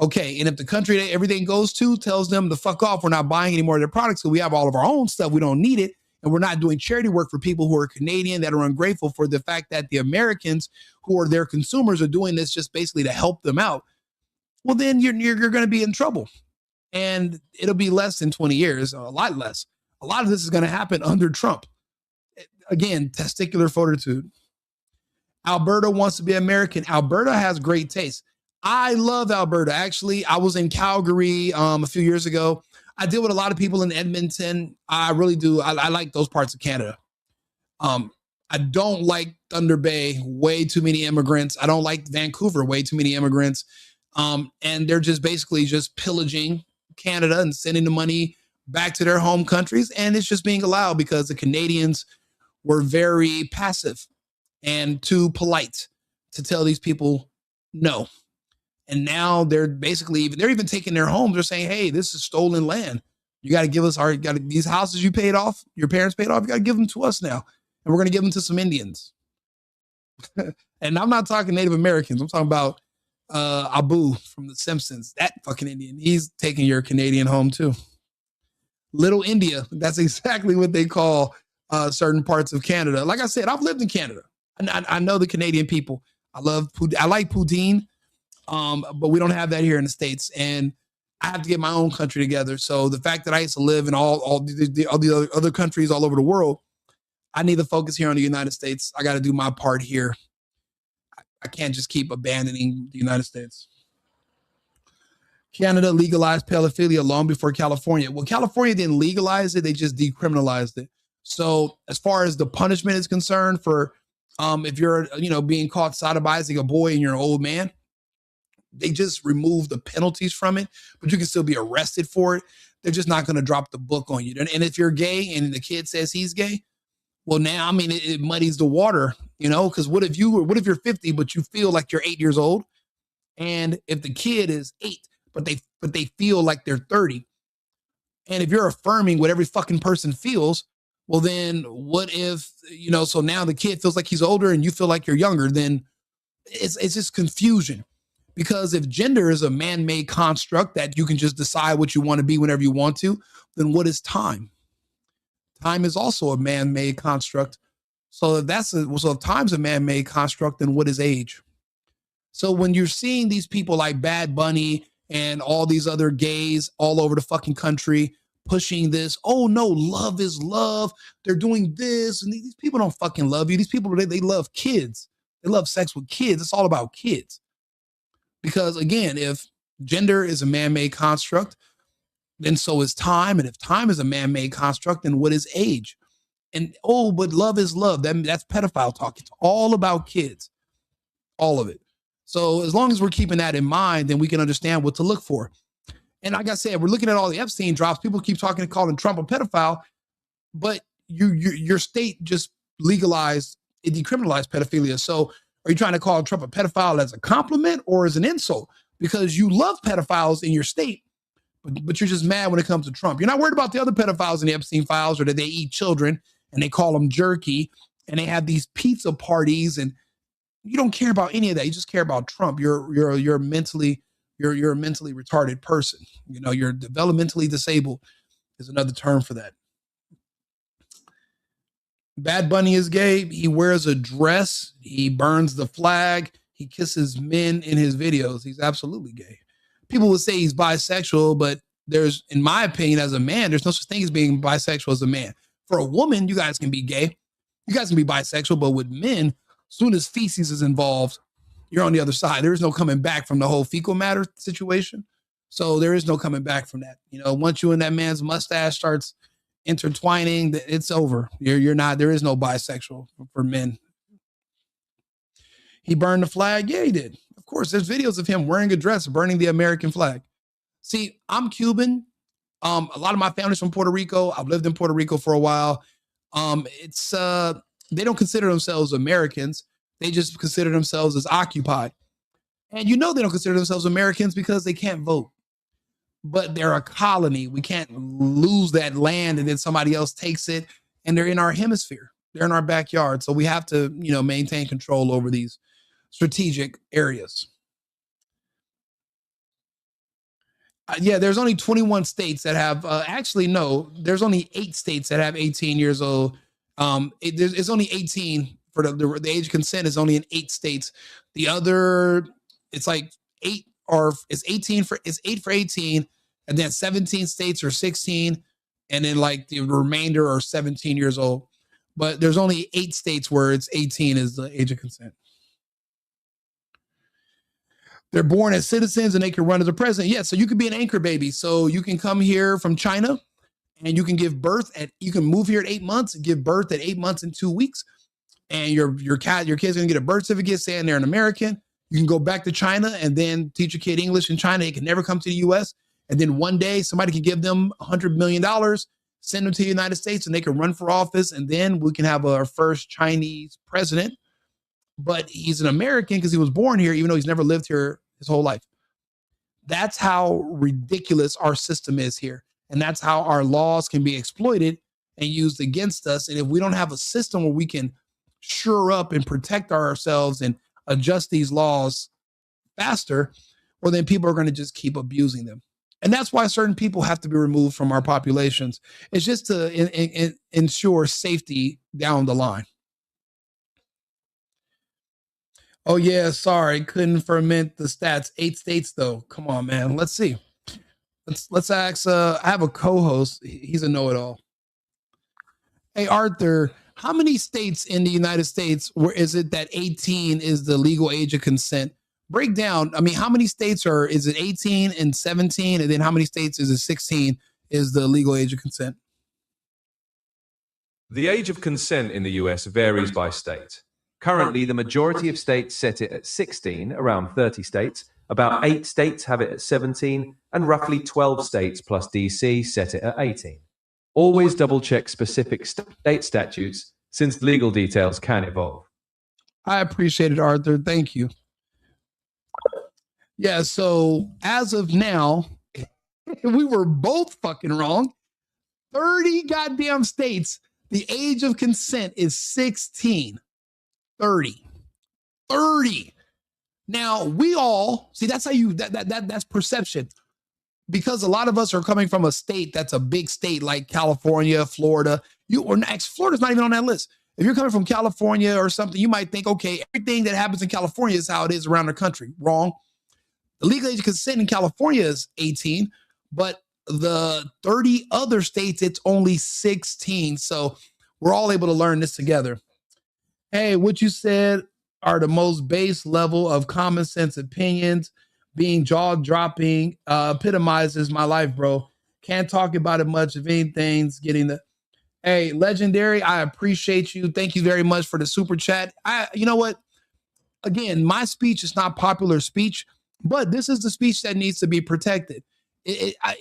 Speaker 3: Okay, and if the country that everything goes to tells them to fuck off, we're not buying any more of their products because we have all of our own stuff, we don't need it, and we're not doing charity work for people who are Canadian that are ungrateful for the fact that the Americans who are their consumers are doing this just basically to help them out, well, then you're going to be in trouble. And it'll be less than 20 years, a lot less. A lot of this is going to happen under Trump. Again, testicular fortitude. Alberta wants to be American. Alberta has great taste. I love Alberta. Actually, I was in Calgary a few years ago. I deal with a lot of people in Edmonton. I really do. I like those parts of Canada. I don't like Thunder Bay. Way too many immigrants. I don't like Vancouver. Way too many immigrants. And they're just basically just pillaging Canada and sending the money back to their home countries. And it's just being allowed because the Canadians were very passive and too polite to tell these people no. And now they're even taking their homes. They're saying, hey, this is stolen land. You got to give us these houses you paid off, your parents paid off. You got to give them to us now. And we're going to give them to some Indians. And I'm not talking Native Americans. I'm talking about Abu from The Simpsons, that fucking Indian. He's taking your Canadian home too. Little India. That's exactly what they call certain parts of Canada. Like I said, I've lived in Canada. I know the Canadian people. I like poutine. But we don't have that here in the States, and I have to get my own country together. So the fact that I used to live in all the other countries all over the world, I need to focus here on the United States. I got to do my part here. I can't just keep abandoning the United States. Canada legalized pedophilia long before California. Well, California didn't legalize it; they just decriminalized it. So as far as the punishment is concerned, for if you're being caught sodomizing a boy and you're an old man, They just remove the penalties from it, but you can still be arrested for it. They're just not going to drop the book on you. And if you're gay and the kid says he's gay, well, now, I mean, it muddies the water, you know, because what if you're 50, but you feel like you're 8 years old? And if the kid is 8, but they feel like they're 30. And if you're affirming what every fucking person feels, well, then what if, you know, so now the kid feels like he's older and you feel like you're younger, then it's just confusion. Because if gender is a man-made construct that you can just decide what you want to be whenever you want to, then what is time? Time is also a man-made construct. So if time's a man-made construct, then what is age? So when you're seeing these people like Bad Bunny and all these other gays all over the fucking country pushing this, oh no, love is love, they're doing this, and these people don't fucking love you. These people, they love kids. They love sex with kids. It's all about kids. Because again, if gender is a man-made construct, then so is time. And if time is a man-made construct, then what is age? And oh, but love is love. That's pedophile talk. It's all about kids. All of it. So as long as we're keeping that in mind, then we can understand what to look for. And like I said, we're looking at all the Epstein drops. People keep talking and calling Trump a pedophile, but your state just legalized, it decriminalized pedophilia. So are you trying to call Trump a pedophile as a compliment or as an insult? Because you love pedophiles in your state, but you're just mad when it comes to Trump. You're not worried about the other pedophiles in the Epstein files, or that they eat children and they call them jerky and they have these pizza parties, and you don't care about any of that. You just care about Trump. You're a mentally retarded person. You know, you're developmentally disabled is another term for that. Bad Bunny is gay. He wears a dress. He burns the flag. He kisses men in his videos. He's absolutely gay. People would say he's bisexual, but there's, in my opinion, as a man, there's no such thing as being bisexual as a man. For a woman, you guys can be gay. You guys can be bisexual, but with men, as soon as feces is involved, you're on the other side. There is no coming back from the whole fecal matter situation. So there is no coming back from that. You know, once you and that man's mustache starts intertwining, it's over. You're not, there is no bisexual for men. He burned the flag. Yeah, he did. Of course, there's videos of him wearing a dress, burning the American flag. See, I'm Cuban. A lot of my family's from Puerto Rico. I've lived in Puerto Rico for a while. They don't consider themselves Americans. They just consider themselves as occupied. And you know they don't consider themselves Americans because they can't vote. But they're a colony. We can't lose that land and then somebody else takes it, and they're in our hemisphere. They're in our backyard. So we have to, you know, maintain control over these strategic areas. Yeah, there's only 21 states that have, actually, no, there's only 8 states that have 18 years old. It's only 18 for the age of consent is only in 8 states. The other, it's like 8 or it's 18 for, it's 8 for 18. And then 17 states are 16. And then like the remainder are 17 years old. But there's only 8 states where it's 18 is the age of consent. They're born as citizens and they can run as a president. Yeah, so you could be an anchor baby. So you can come here from China and you can give birth you can move here at 8 months and give birth at 8 months and 2 weeks. And your kid's gonna get a birth certificate saying they're an American. You can go back to China and then teach your kid English in China. They can never come to the US. And then one day somebody can give them $100 million, send them to the United States, and they can run for office. And then we can have our first Chinese president. But he's an American because he was born here, even though he's never lived here his whole life. That's how ridiculous our system is here. And that's how our laws can be exploited and used against us. And if we don't have a system where we can shore up and protect ourselves and adjust these laws faster, well, then people are going to just keep abusing them. And that's why certain people have to be removed from our populations. It's just to ensure safety down the line. Oh, yeah, sorry, couldn't ferment the stats. 8 states, though. Come on, man. Let's see. Let's ask. I have a co-host. He's a know-it-all. Hey, Arthur, how many states in the United States where is it that 18 is the legal age of consent? Break down. I mean, how many states is it 18 and 17? And then how many states is it 16 is the legal age of consent?
Speaker 9: The age of consent in the US varies by state. Currently, the majority of states set it at 16, around 30 states, About 8 states have it at 17, and roughly 12 states plus DC set it at 18. Always double check specific state statutes, since legal details can evolve.
Speaker 3: I appreciate it, Arthur. Thank you. Yeah, so as of now, we were both fucking wrong. 30 goddamn states, the age of consent is 16. 30. Now, we all, see, that's how you, that's perception. Because a lot of us are coming from a state that's a big state like California, Florida. Florida's not even on that list. If you're coming from California or something, you might think, okay, everything that happens in California is how it is around the country. Wrong. The legal age of consent in California is 18, but the 30 other states, it's only 16. So we're all able to learn this together. Hey, what you said are the most base level of common sense opinions. Being jaw-dropping epitomizes my life, bro. Can't talk about it much. If anything's getting the... Hey, Legendary, I appreciate you. Thank you very much for the super chat. You know what? Again, my speech is not popular speech, but this is the speech that needs to be protected.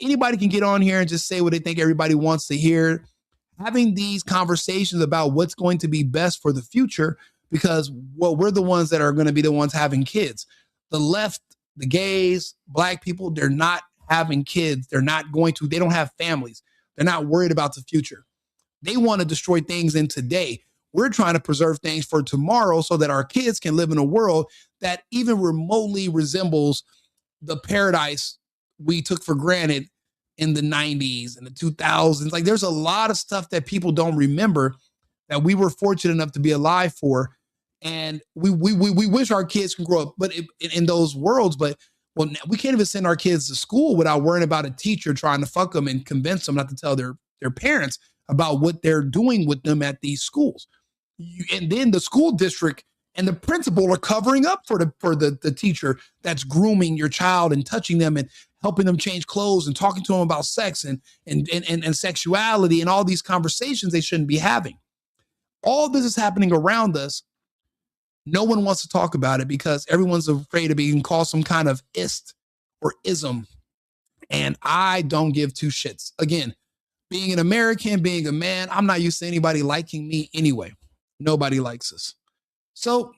Speaker 3: Anybody can get on here and just say what they think everybody wants to hear. Having these conversations about what's going to be best for the future, because, well, we're the ones that are going to be the ones having kids. The left, the gays, black people, they're not having kids. They don't have families. They're not worried about the future. They want to destroy things in today. We're trying to preserve things for tomorrow so that our kids can live in a world that even remotely resembles the paradise we took for granted in the 90s and the 2000s. Like, there's a lot of stuff that people don't remember that we were fortunate enough to be alive for. And we wish our kids can grow up but in those worlds. But, well, we can't even send our kids to school without worrying about a teacher trying to fuck them and convince them not to tell their parents about what they're doing with them at these schools. And then the school district and the principal are covering up for the teacher that's grooming your child and touching them and helping them change clothes and talking to them about sex and sexuality and all these conversations they shouldn't be having. All this is happening around us. No one wants to talk about it because everyone's afraid of being called some kind of ist or ism. And I don't give two shits. Again, being an American, being a man, I'm not used to anybody liking me anyway. Nobody likes us. So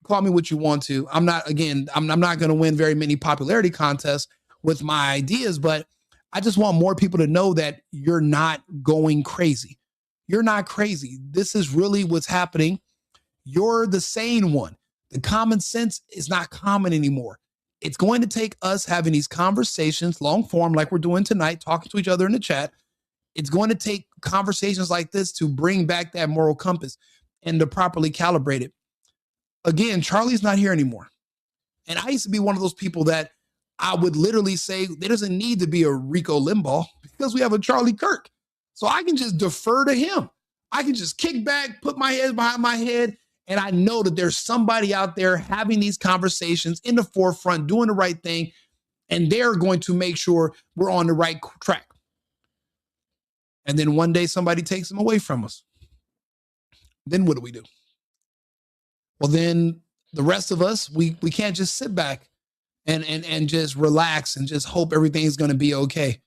Speaker 3: call me what you want to. I'm not going to win very many popularity contests with my ideas, but I just want more people to know that you're not going crazy. You're not crazy. This is really what's happening. You're the sane one. The common sense is not common anymore. It's going to take us having these conversations, long form, like we're doing tonight, talking to each other in the chat. It's going to take conversations like this to bring back that moral compass and to properly calibrate it. Again, Charlie's not here anymore. And I used to be one of those people that I would literally say there doesn't need to be a Rico Limbaugh because we have a Charlie Kirk. So I can just defer to him. I can just kick back, put my head behind my head, and I know that there's somebody out there having these conversations in the forefront, doing the right thing, and they're going to make sure we're on the right track. And then one day somebody takes them away from us. Then what do? Well, then the rest of us, we can't just sit back and just relax and just hope everything's going to be okay.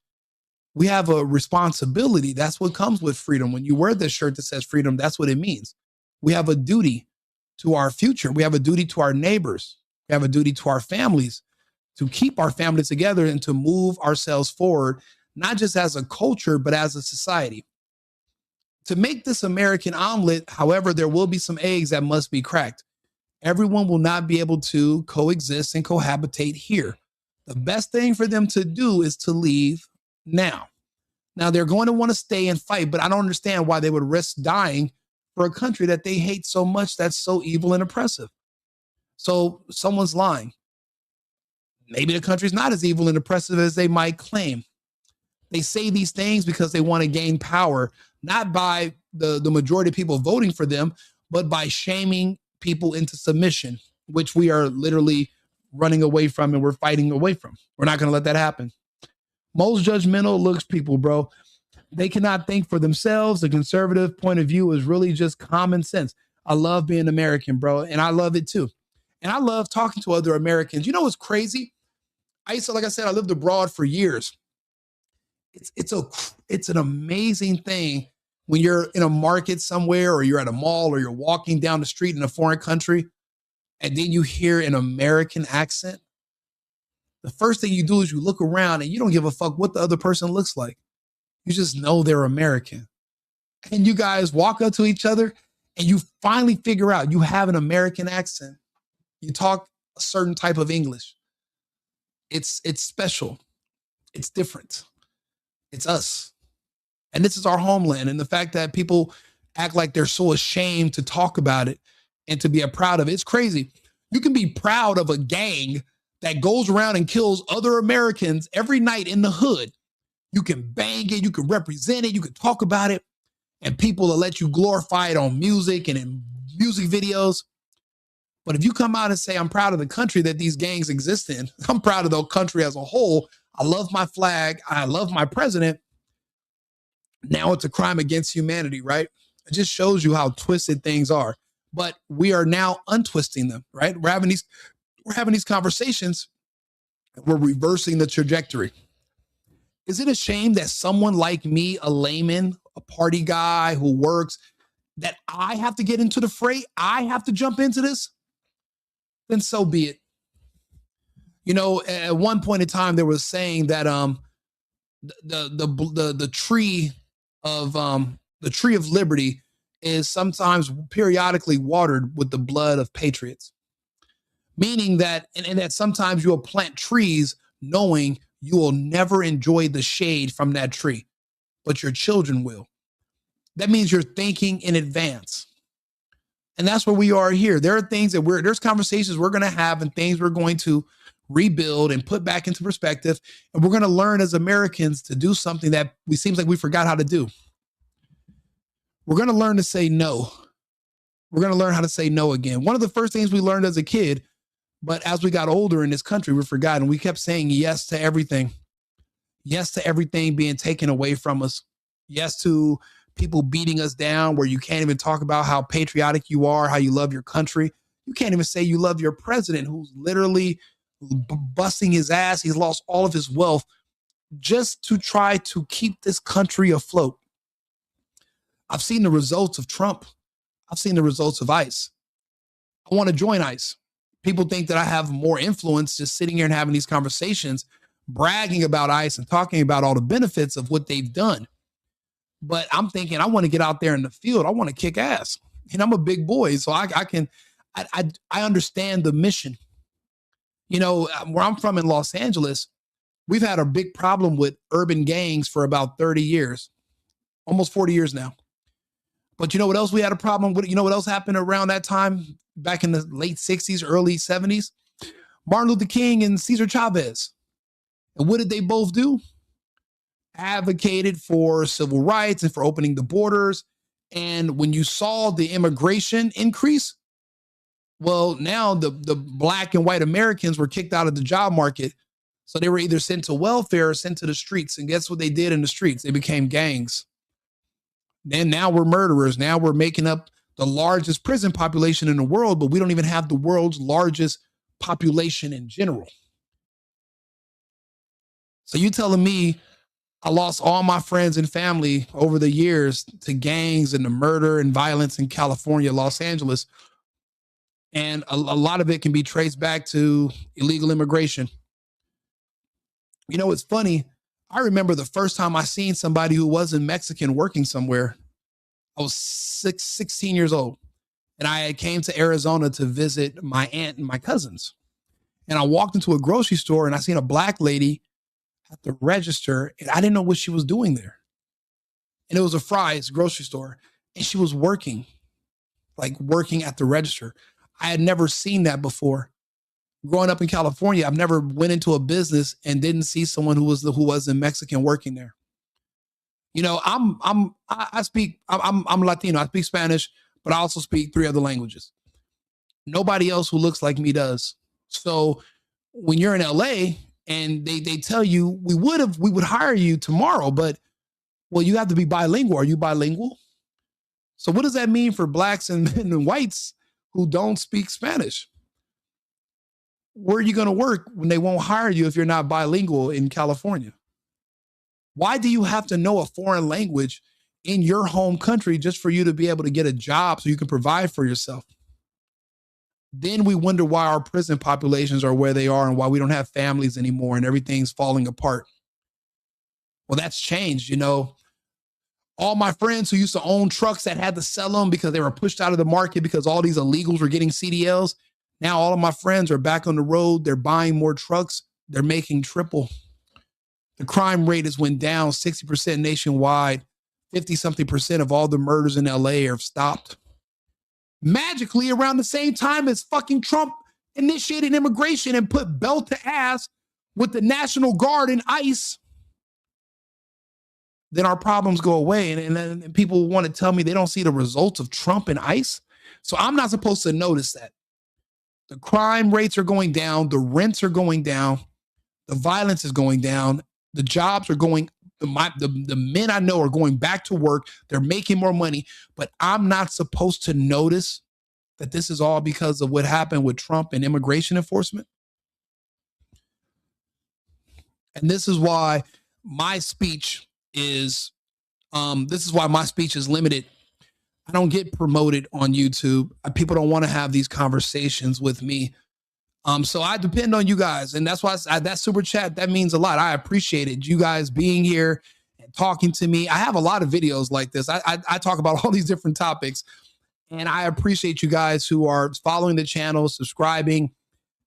Speaker 3: We have a responsibility. That's what comes with freedom. When you wear this shirt that says freedom, that's what it means. We have a duty to our future. We have a duty to our neighbors. We have a duty to our families to keep our family together and to move ourselves forward, not just as a culture, but as a society. To make this American omelet, however, there will be some eggs that must be cracked. Everyone will not be able to coexist and cohabitate here. The best thing for them to do is to leave now. Now, they're going to want to stay and fight, but I don't understand why they would risk dying for a country that they hate so much that's so evil and oppressive. So someone's lying. Maybe the country's not as evil and oppressive as they might claim. They say these things because they want to gain power, not by the majority of people voting for them, but by shaming people into submission, which we are literally running away from and we're fighting away from. We're not going to let that happen. Most judgmental looks people, bro. They cannot think for themselves. The conservative point of view is really just common sense. I love being American, bro, and I love it too. And I love talking to other Americans. You know what's crazy? Like I said, I lived abroad for years. It's an amazing thing when you're in a market somewhere, or you're at a mall, or you're walking down the street in a foreign country, and then you hear an American accent. The first thing you do is you look around and you don't give a fuck what the other person looks like. You just know they're American. And you guys walk up to each other and you finally figure out you have an American accent. You talk a certain type of English. It's special. It's different. It's us. And this is our homeland. And the fact that people act like they're so ashamed to talk about it and to be proud of it, it's crazy. You can be proud of a gang that goes around and kills other Americans every night in the hood. You can bang it, you can represent it, you can talk about it, and people will let you glorify it on music and in music videos. But if you come out and say, I'm proud of the country that these gangs exist in, I'm proud of the country as a whole, I love my flag, I love my president, now it's a crime against humanity, right? It just shows you how twisted things are. But we are now untwisting them, right? We're having these conversations, and we're reversing the trajectory. Is it a shame that someone like me, a layman, a party guy who works, that I have to get into the fray? I have to jump into this? Then so be it. You know, at one point in time, there was saying that the tree of liberty is sometimes periodically watered with the blood of patriots. Meaning that, and that sometimes you'll plant trees knowing you will never enjoy the shade from that tree, but your children will. That means you're thinking in advance. And that's where we are here. There are things that there's conversations we're going to have and things we're going to rebuild and put back into perspective. And we're going to learn as Americans to do something that seems like we forgot how to do. We're going to learn to say no. We're going to learn how to say no again. One of the first things we learned as a kid, but as we got older in this country, we forgot, and we kept saying yes to everything. Yes to everything being taken away from us. Yes to people beating us down where you can't even talk about how patriotic you are, how you love your country. You can't even say you love your president who's literally busting his ass. He's lost all of his wealth just to try to keep this country afloat. I've seen the results of Trump. I've seen the results of ICE. I want to join ICE. People think that I have more influence just sitting here and having these conversations, bragging about ICE and talking about all the benefits of what they've done. But I'm thinking I want to get out there in the field. I want to kick ass. And I'm a big boy, so I understand the mission. You know, where I'm from in Los Angeles, we've had a big problem with urban gangs for about 30 years, almost 40 years now. But you know what else we had a problem with? You know what else happened around that time, back in the late 60s, early 70s? Martin Luther King and Cesar Chavez. And what did they both do? Advocated for civil rights and for opening the borders. And when you saw the immigration increase, well, now the black and white Americans were kicked out of the job market. So they were either sent to welfare or sent to the streets. And guess what they did in the streets? They became gangs. Then now we're murderers. Now we're making up the largest prison population in the world, but we don't even have the world's largest population in general. So you telling me I lost all my friends and family over the years to gangs and the murder and violence in California, Los Angeles. And a lot of it can be traced back to illegal immigration. You know, it's funny. I remember the first time I seen somebody who wasn't Mexican working somewhere. I was 16 years old. And I came to Arizona to visit my aunt and my cousins. And I walked into a grocery store and I seen a black lady at the register, and I didn't know what she was doing there. And it was a Fry's grocery store, and she was working at the register. I had never seen that before. Growing up in California, I've never went into a business and didn't see someone who wasn't Mexican working there. You know, I'm Latino. I speak Spanish, but I also speak 3 other languages. Nobody else who looks like me does. So when you're in LA and they tell you we would hire you tomorrow, but well, you have to be bilingual. Are you bilingual? So what does that mean for blacks and whites who don't speak Spanish? where are you going to work when they won't hire you if you're not bilingual in California? Why do you have to know a foreign language in your home country just for you to be able to get a job so you can provide for yourself? Then we wonder why our prison populations are where they are and why we don't have families anymore and everything's falling apart. Well, that's changed. You know, all my friends who used to own trucks that had to sell them because they were pushed out of the market because all these illegals were getting CDLs. Now all of my friends are back on the road. They're buying more trucks. They're making triple. The crime rate has went down 60% nationwide. 50-something% of all the murders in LA have stopped. Magically, around the same time as fucking Trump initiated immigration and put belt to ass with the National Guard and ICE, then our problems go away. And people want to tell me they don't see the results of Trump and ICE. So I'm not supposed to notice that. The crime rates are going down. The rents are going down. The violence is going down. The jobs are going, the men I know are going back to work. They're making more money, but I'm not supposed to notice that this is all because of what happened with Trump and immigration enforcement. And this is why my speech is, limited. I don't get promoted on YouTube. People don't want to have these conversations with me. So I depend on you guys. And that's why that super chat, that means a lot. I appreciate it. You guys being here and talking to me. I have a lot of videos like this. I talk about all these different topics, and I appreciate you guys who are following the channel, subscribing.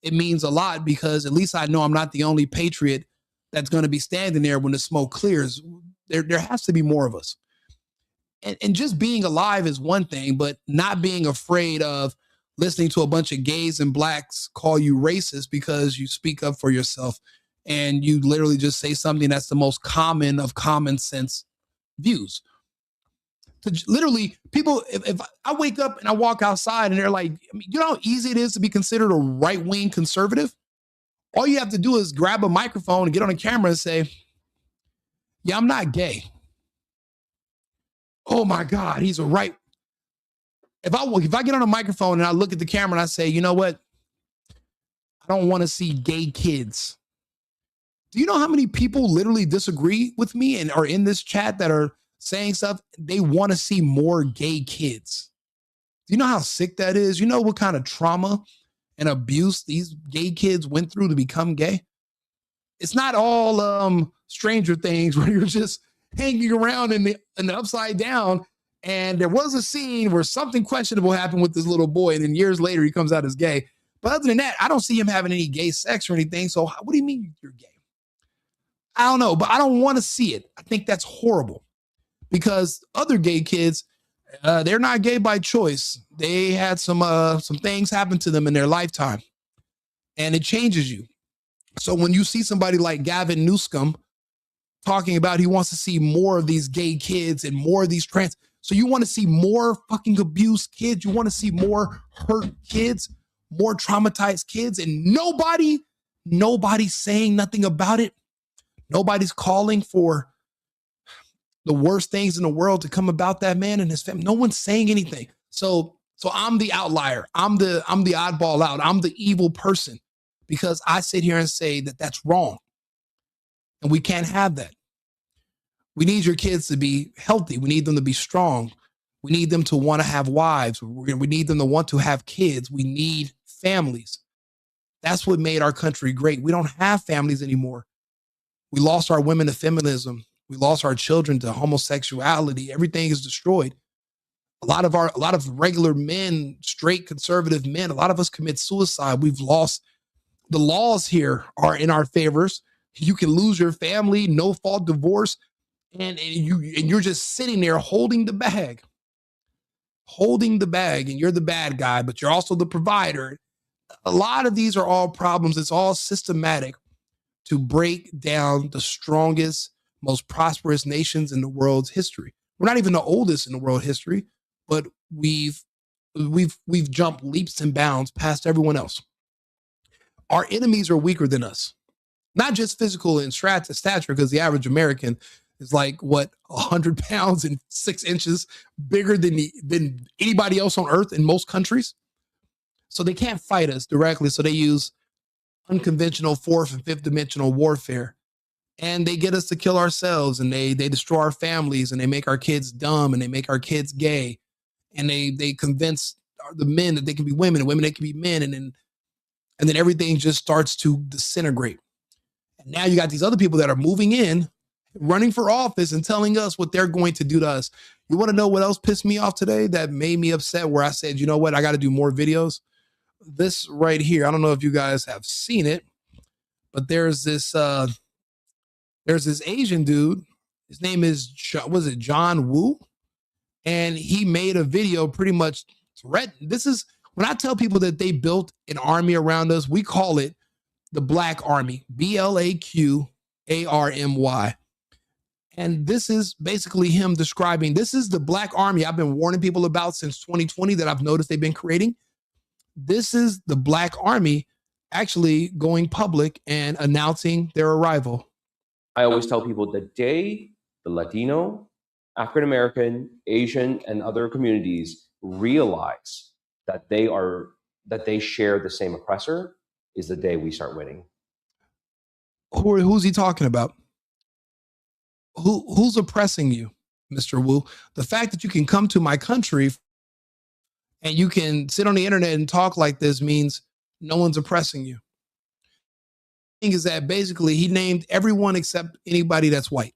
Speaker 3: It means a lot because at least I know I'm not the only patriot that's going to be standing there when the smoke clears. There has to be more of us. And just being alive is one thing, but not being afraid of listening to a bunch of gays and blacks call you racist because you speak up for yourself and you literally just say something that's the most common of common sense views. Literally, people, if I wake up and I walk outside and they're like, you know how easy it is to be considered a right-wing conservative? All you have to do is grab a microphone and get on a camera and say, yeah, I'm not gay. Oh my God, he's a right. If I get on a microphone and I look at the camera and I say, you know what? I don't want to see gay kids. Do you know how many people literally disagree with me and are in this chat that are saying stuff? They want to see more gay kids. Do you know how sick that is? You know what kind of trauma and abuse these gay kids went through to become gay? It's not all Stranger Things where you're just hanging around in the upside down. And there was a scene where something questionable happened with this little boy, and then years later he comes out as gay. But other than that, I don't see him having any gay sex or anything. So what do you mean you're gay? I don't know, but I don't want to see it. I think that's horrible because other gay kids, they're not gay by choice. They had some things happen to them in their lifetime, and it changes you. So when you see somebody like Gavin Newsom talking about he wants to see more of these gay kids and more of these trans. So you want to see more fucking abused kids. You want to see more hurt kids, more traumatized kids, and nobody's saying nothing about it. Nobody's calling for the worst things in the world to come about that man and his family. No one's saying anything. So I'm the outlier. I'm the oddball out. I'm the evil person because I sit here and say that that's wrong. And we can't have that. We need your kids to be healthy. We need them to be strong. We need them to want to have wives. We need them to want to have kids. We need families. That's what made our country great. We don't have families anymore. We lost our women to feminism. We lost our children to homosexuality. Everything is destroyed. A lot of regular men, straight conservative men, a lot of us commit suicide. We've lost. The laws here are in our favors. You can lose your family, no fault divorce. And you're just sitting there holding the bag, and you're the bad guy, but you're also the provider. A lot of these are all problems. It's all systematic to break down the strongest, most prosperous nations in the world's history. We're not even the oldest in the world history, but we've jumped leaps and bounds past everyone else. Our enemies are weaker than us, not just physical in stature, because the average American is like, 100 pounds and 6 inches bigger than anybody else on earth in most countries. So they can't fight us directly. So they use unconventional fourth and fifth dimensional warfare. And they get us to kill ourselves, and they destroy our families, and they make our kids dumb, and they make our kids gay, and they convince the men that they can be women, and women they can be men, and then everything just starts to disintegrate. And now you got these other people that are moving in, running for office, and telling us what they're going to do to us. You want to know what else pissed me off today that made me upset, where I said, you know what, I got to do more videos? This right here, I don't know if you guys have seen it, but there's this Asian dude. His name is, was it John Woo? And he made a video pretty much threatening. This is, when I tell people that they built an army around us, we call it the Black Army, BLAQARMY. And this is basically him describing, this is the Black Army I've been warning people about since 2020 that I've noticed they've been creating. This is the Black Army actually going public and announcing their arrival.
Speaker 10: I always tell people the day the Latino, African American, Asian, and other communities realize that they share the same oppressor is the day we start winning.
Speaker 3: Who's he talking about? Who's oppressing you, Mr. Wu? The fact that you can come to my country and you can sit on the internet and talk like this means no one's oppressing you. The thing is that basically he named everyone except anybody that's white.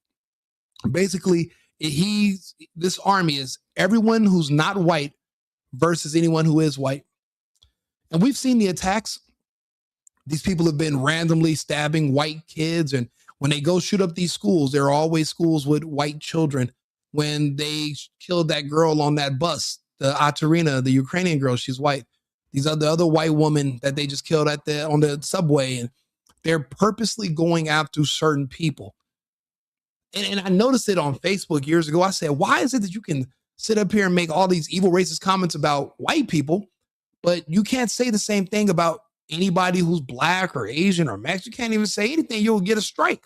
Speaker 3: Basically, this army is everyone who's not white versus anyone who is white. And we've seen the attacks. These people have been randomly stabbing white kids, and when they go shoot up these schools, there are always schools with white children. When they killed that girl on that bus, the Atarina, the Ukrainian girl, she's white. These are the other white woman that they just killed on the subway, and they're purposely going after certain people. And I noticed it on Facebook years ago. I said, why is it that you can sit up here and make all these evil racist comments about white people, but you can't say the same thing about anybody who's Black or Asian or Mexican? You can't even say anything. You'll get a strike.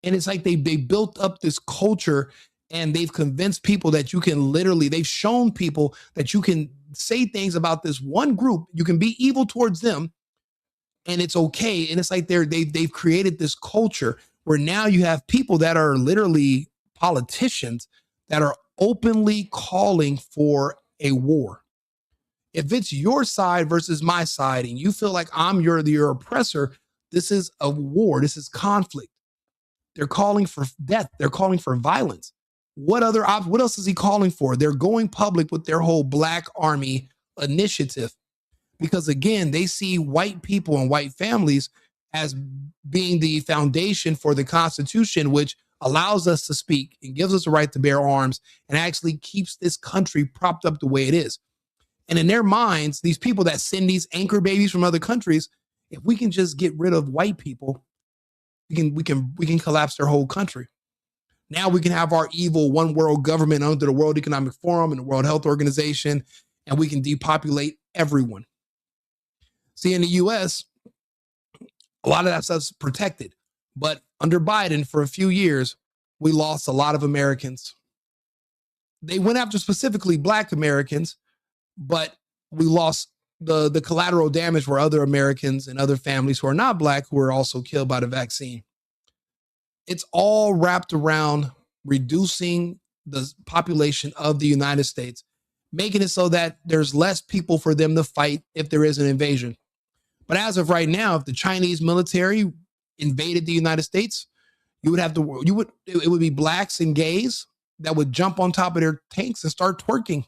Speaker 3: And it's like they built up this culture, and they've convinced people that you can literally, they've shown people that you can say things about this one group. You can be evil towards them, and it's okay. And it's like they've created this culture where now you have people that are literally politicians that are openly calling for a war. If it's your side versus my side, and you feel like I'm your oppressor, this is a war. This is conflict. They're calling for death. They're calling for violence. What else is he calling for? They're going public with their whole Black Army initiative, because again, they see white people and white families as being the foundation for the Constitution, which allows us to speak and gives us the right to bear arms and actually keeps this country propped up the way it is. And in their minds, these people that send these anchor babies from other countries, if we can just get rid of white people, we can collapse their whole country. Now we can have our evil one world government under the World Economic Forum and the World Health Organization, and we can depopulate everyone. See, in the US, a lot of that stuff's protected. But under Biden, for a few years, we lost a lot of Americans. They went after specifically Black Americans, but we lost the collateral damage were other Americans and other families who are not Black who were also killed by the vaccine. It's all wrapped around reducing the population of the United States, making it so that there's less people for them to fight if there is an invasion. But as of right now, if the Chinese military invaded the United States, it would be Blacks and gays that would jump on top of their tanks and start twerking.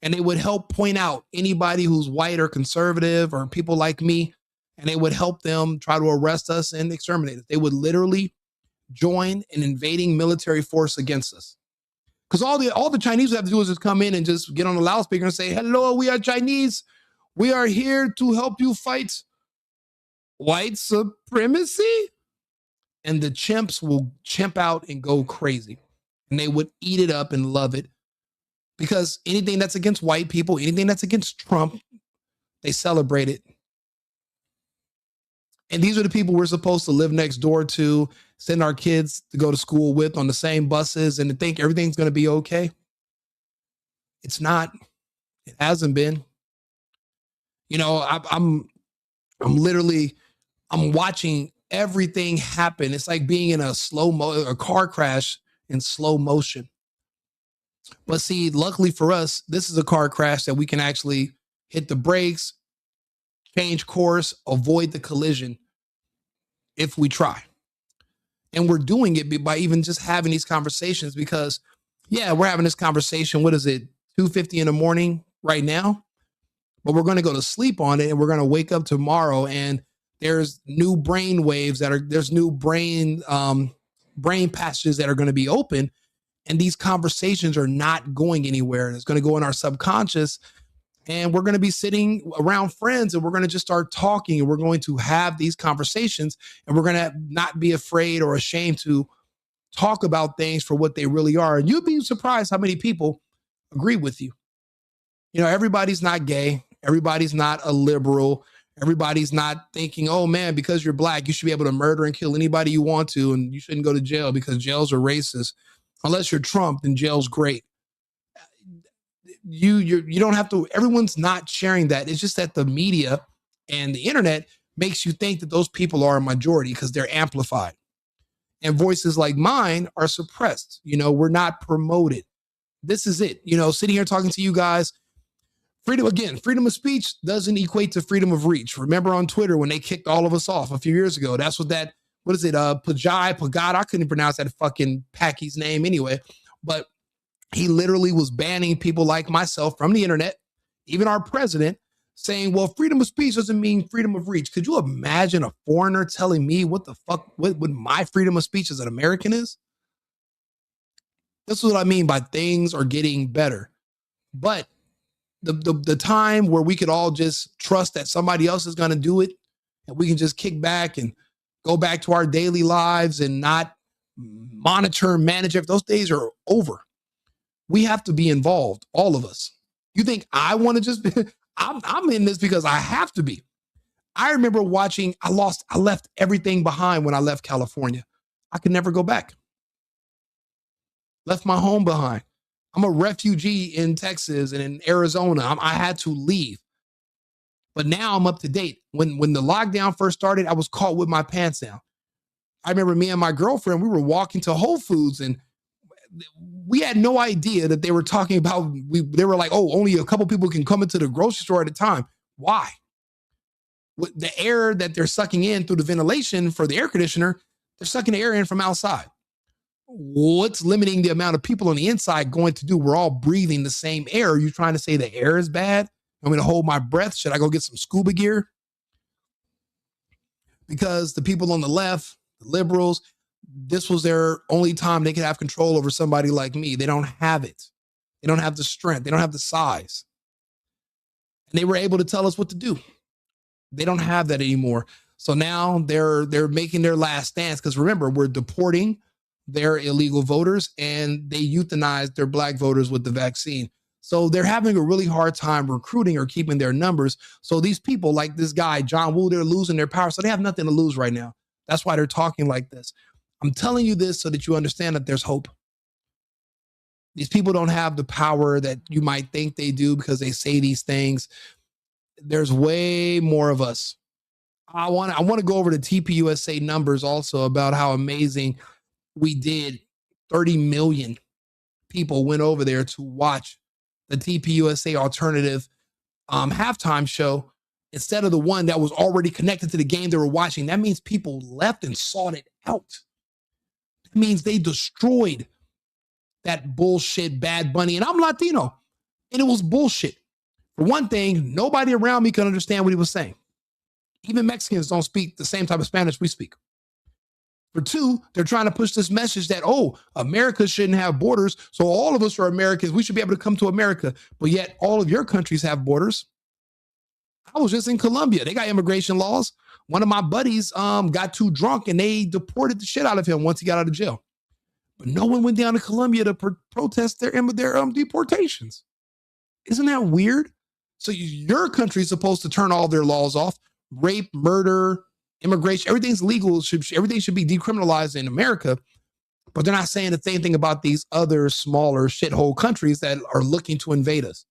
Speaker 3: And they would help point out anybody who's white or conservative or people like me, and they would help them try to arrest us and exterminate us. They would literally join an invading military force against us. Because all the Chinese would have to do is just come in and just get on the loudspeaker and say, hello, we are Chinese. We are here to help you fight white supremacy. And the chimps will chimp out and go crazy. And they would eat it up and love it. Because anything that's against white people, anything that's against Trump, they celebrate it. And these are the people we're supposed to live next door to, send our kids to go to school with on the same buses, and to think everything's going to be okay. It's not. It hasn't been. You know, I'm watching everything happen. It's like being in a car crash in slow motion. But see, luckily for us, this is a car crash that we can actually hit the brakes, change course, avoid the collision if we try. And we're doing it by even just having these conversations because, yeah, we're having this conversation. What is it? 2:50 in the morning right now? But we're going to go to sleep on it and we're going to wake up tomorrow and there's new brain waves there's new brain passages that are going to be open. And these conversations are not going anywhere. It's going to go in our subconscious and we're going to be sitting around friends and we're going to just start talking and we're going to have these conversations and we're going to not be afraid or ashamed to talk about things for what they really are. And you'd be surprised how many people agree with you. You know, everybody's not gay. Everybody's not a liberal. Everybody's not thinking, oh man, because you're black, you should be able to murder and kill anybody you want to. And you shouldn't go to jail because jails are racist. Unless you're Trump, then jail's great. You don't have to, everyone's not sharing that. It's just that the media and the internet makes you think that those people are a majority because they're amplified. And voices like mine are suppressed. You know, we're not promoted. This is it. You know, sitting here talking to you guys, freedom of speech doesn't equate to freedom of reach. Remember on Twitter when they kicked all of us off a few years ago? That's what what is it? Pagad, I couldn't pronounce that fucking Packy's name anyway. But he literally was banning people like myself from the internet, even our president, saying, well, freedom of speech doesn't mean freedom of reach. Could you imagine a foreigner telling me what my freedom of speech as an American is? This is what I mean by things are getting better. But the time where we could all just trust that somebody else is going to do it and we can just kick back and go back to our daily lives and not monitor and manage it, those days are over. We have to be involved, all of us. You think I want to just be, I'm in this because I have to be. I remember watching, I left everything behind when I left California. I could never go back. Left my home behind. I'm a refugee in Texas and in Arizona. I had to leave. But now I'm up to date. When the lockdown first started, I was caught with my pants down. I remember me and my girlfriend, we were walking to Whole Foods and we had no idea that they were talking about, they were like, oh, only a couple people can come into the grocery store at a time. Why? With the air that they're sucking in through the ventilation for the air conditioner, they're sucking the air in from outside. What's limiting the amount of people on the inside going to do? We're all breathing the same air. Are you trying to say the air is bad? I'm going to hold my breath. Should I go get some scuba gear? Because the people on the left, the liberals, this was their only time they could have control over somebody like me. They don't have it. They don't have the strength. They don't have the size. And they were able to tell us what to do. They don't have that anymore. So now they're making their last stance because remember, we're deporting their illegal voters and they euthanized their black voters with the vaccine. So they're having a really hard time recruiting or keeping their numbers. So these people like this guy, John Woo, they're losing their power. So they have nothing to lose right now. That's why they're talking like this. I'm telling you this so that you understand that there's hope. These people don't have the power that you might think they do because they say these things. There's way more of us. I want to go over the TPUSA numbers also about how amazing we did. 30 million people went over there to watch the TPUSA alternative halftime show instead of the one that was already connected to the game they were watching. That means people left and sought it out. That means they destroyed that bullshit Bad Bunny. And I'm Latino, and it was bullshit. For one thing, nobody around me could understand what he was saying. Even Mexicans don't speak the same type of Spanish we speak. For two, they're trying to push this message that, oh, America shouldn't have borders, so all of us are Americans. We should be able to come to America. But yet all of your countries have borders. I was just in Colombia. They got immigration laws. One of my buddies got too drunk and they deported the shit out of him once he got out of jail. But no one went down to Colombia to protest their deportations. Isn't that weird? So your country is supposed to turn all their laws off. Rape, murder, immigration, everything's legal. Everything should be decriminalized in America. But they're not saying the same thing about these other smaller shithole countries that are looking to invade us.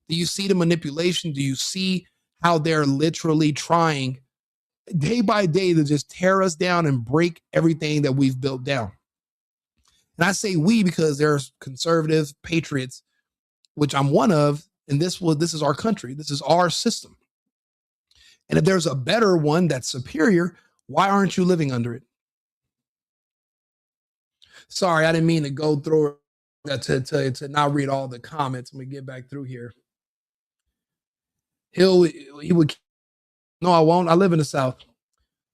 Speaker 3: Do you see the manipulation? Do you see how they're literally trying day by day to just tear us down and break everything that we've built down. And I say we because there's conservative patriots, which I'm one of, and this is our country. This is our system. And if there's a better one that's superior, why aren't you living under it? Sorry, I didn't mean to go through to not read all the comments. Let me get back through here. He would. No, I won't. I live in the South.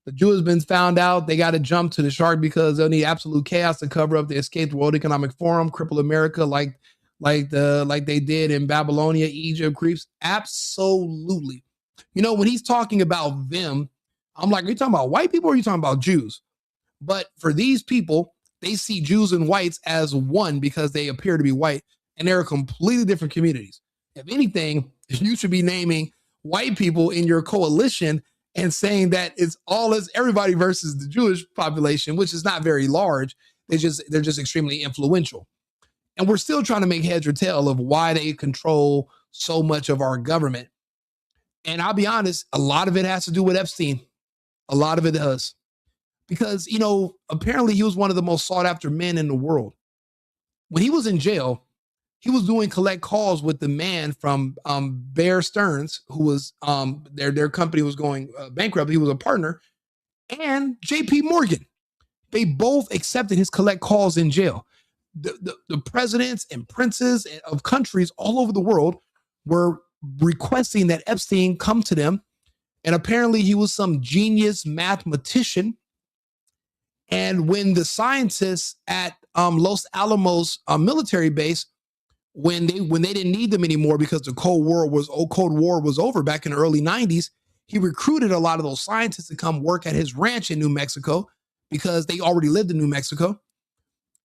Speaker 3: The Jew has been found out. They got to jump to the shark because they'll need absolute chaos to cover up the escaped World Economic Forum, cripple America like they did in Babylonia, Egypt, Greece. Absolutely. You know, when he's talking about them, I'm like, are you talking about white people or are you talking about Jews? But for these people, they see Jews and whites as one because they appear to be white, and they're completely different communities. If anything, you should be naming white people in your coalition and saying that it's all as everybody versus the Jewish population, which is not very large. They're just extremely influential. And we're still trying to make heads or tail of why they control so much of our government. And I'll be honest, a lot of it has to do with Epstein. A lot of it does. Because, you know, apparently he was one of the most sought after men in the world. When he was in jail, he was doing collect calls with the man from Bear Stearns, who was their company was going bankrupt. He was a partner, and J.P. Morgan. They both accepted his collect calls in jail. The presidents and princes of countries all over the world were requesting that Epstein come to them, and apparently he was some genius mathematician. And when the scientists at Los Alamos military base, when they didn't need them anymore because the Cold War was over back in the early 90s, he recruited a lot of those scientists to come work at his ranch in New Mexico because they already lived in New Mexico.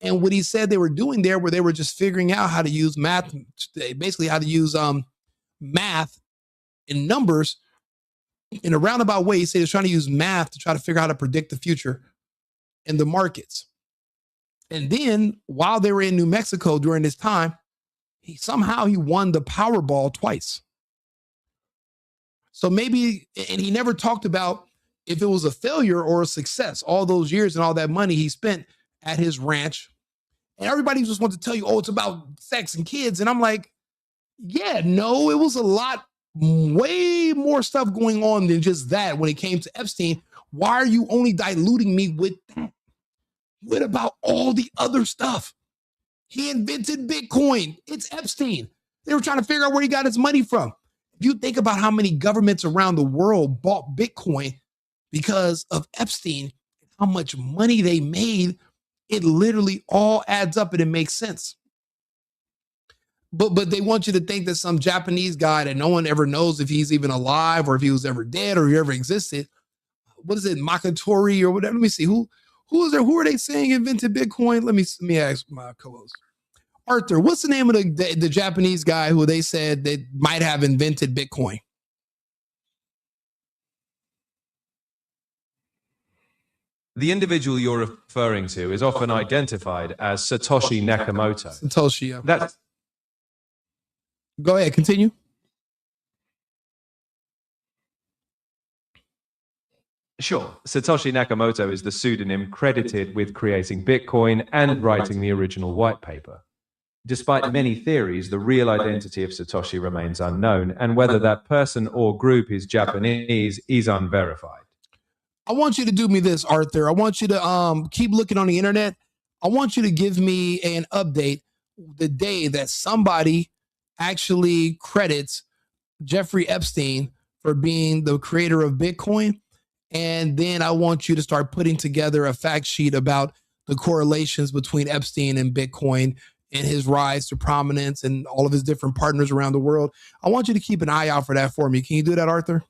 Speaker 3: And what he said they were doing there, where they were just figuring out how to use math, basically how to use math and numbers in a roundabout way. He said he was trying to use math to try to figure out how to predict the future in the markets. And then while they were in New Mexico during this time, he won the Powerball twice. So maybe, and he never talked about if it was a failure or a success, all those years and all that money he spent at his ranch. And everybody just wants to tell you, oh, it's about sex and kids. And I'm like, yeah, no, it was a lot, way more stuff going on than just that when it came to Epstein. Why are you only diluting me with that? What about all the other stuff? He invented Bitcoin. It's Epstein. They were trying to figure out where he got his money from. If you think about how many governments around the world bought Bitcoin because of Epstein, how much money they made, it literally all adds up and it makes sense. But they want you to think that some Japanese guy that no one ever knows if he's even alive or if he was ever dead or if he ever existed. What is it, Makatori or whatever? Let me see. Who is there? Who are they saying invented Bitcoin? Let me ask my co-host. Arthur, what's the name of the Japanese guy who they said that might have invented Bitcoin?
Speaker 9: The individual you're referring to is often identified as Satoshi Nakamoto.
Speaker 3: Satoshi, yeah. Go ahead, continue.
Speaker 9: Sure. Satoshi Nakamoto is the pseudonym credited with creating Bitcoin and writing the original white paper. Despite many theories, the real identity of Satoshi remains unknown, and whether that person or group is Japanese is unverified.
Speaker 3: I want you to do me this, Arthur. I want you to keep looking on the internet. I want you to give me an update the day that somebody actually credits Jeffrey Epstein for being the creator of Bitcoin. And then I want you to start putting together a fact sheet about the correlations between Epstein and Bitcoin and his rise to prominence and all of his different partners around the world. I want you to keep an eye out for that for me. Can you do that, Arthur?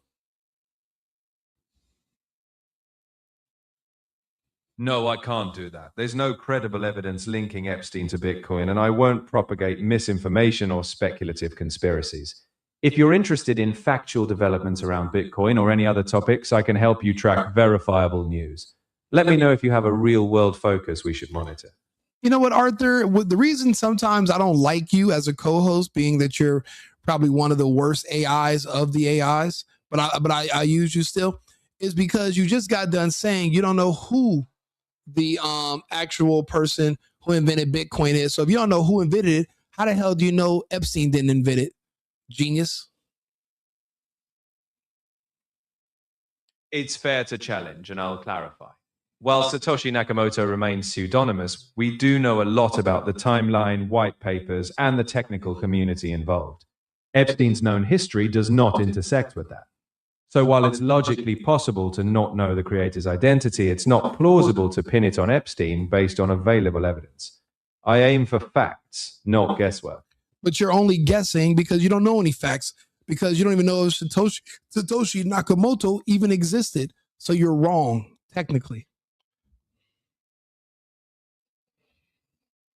Speaker 9: No, I can't do that. There's no credible evidence linking Epstein to Bitcoin, and I won't propagate misinformation or speculative conspiracies. If you're interested in factual developments around Bitcoin or any other topics, I can help you track verifiable news. Let me know if you have a real-world focus we should monitor.
Speaker 3: You know what, Arthur? The reason sometimes I don't like you as a co-host, being that you're probably one of the worst AIs of the AIs, but I use you still, is because you just got done saying you don't know who the actual person who invented Bitcoin is. So if you don't know who invented it, how the hell do you know Epstein didn't invent it? Genius.
Speaker 9: It's fair to challenge, and I'll clarify. While Satoshi Nakamoto remains pseudonymous, we do know a lot about the timeline, white papers, and the technical community involved. Epstein's known history does not intersect with that. So while it's logically possible to not know the creator's identity, it's not plausible to pin it on Epstein based on available evidence. I aim for facts, not guesswork.
Speaker 3: But you're only guessing because you don't know any facts, because you don't even know if Satoshi Nakamoto even existed. So you're wrong, technically.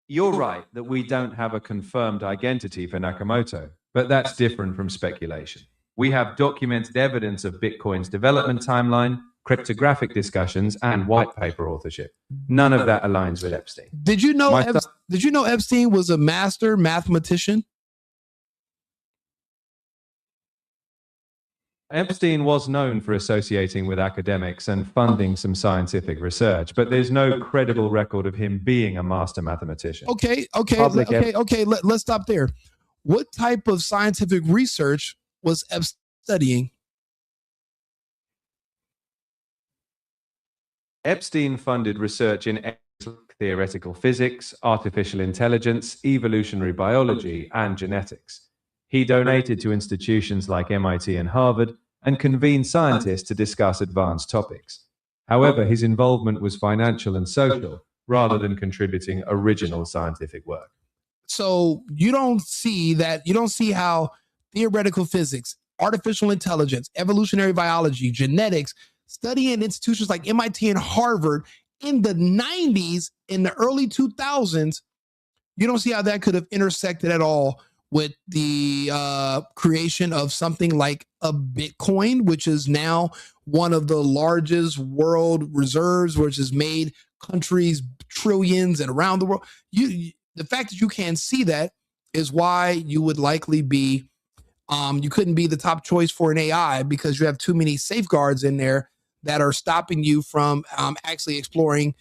Speaker 9: You're right that we don't have a confirmed identity for Nakamoto, but that's different from speculation. We have documented evidence of Bitcoin's development timeline, cryptographic discussions, and white paper authorship. None of that aligns with Epstein.
Speaker 3: Did you know Epstein was a master mathematician?
Speaker 9: Epstein was known for associating with academics and funding some scientific research, but there's no credible record of him being a master mathematician.
Speaker 3: Okay. Let's stop there. What type of scientific research was Epstein studying?
Speaker 9: Epstein funded research in theoretical physics, artificial intelligence, evolutionary biology, and genetics. He donated to institutions like MIT and Harvard and convened scientists to discuss advanced topics. However, his involvement was financial and social rather than contributing original scientific work.
Speaker 3: So you don't see how theoretical physics, artificial intelligence, evolutionary biology, genetics, studying in institutions like MIT and Harvard in the 90s, in the early 2000s, you don't see how that could have intersected at all with the creation of something like a Bitcoin, which is now one of the largest world reserves, which has made countries trillions and around the world. The fact that you can't see that is why you would likely be, you couldn't be the top choice for an AI, because you have too many safeguards in there that are stopping you from actually exploring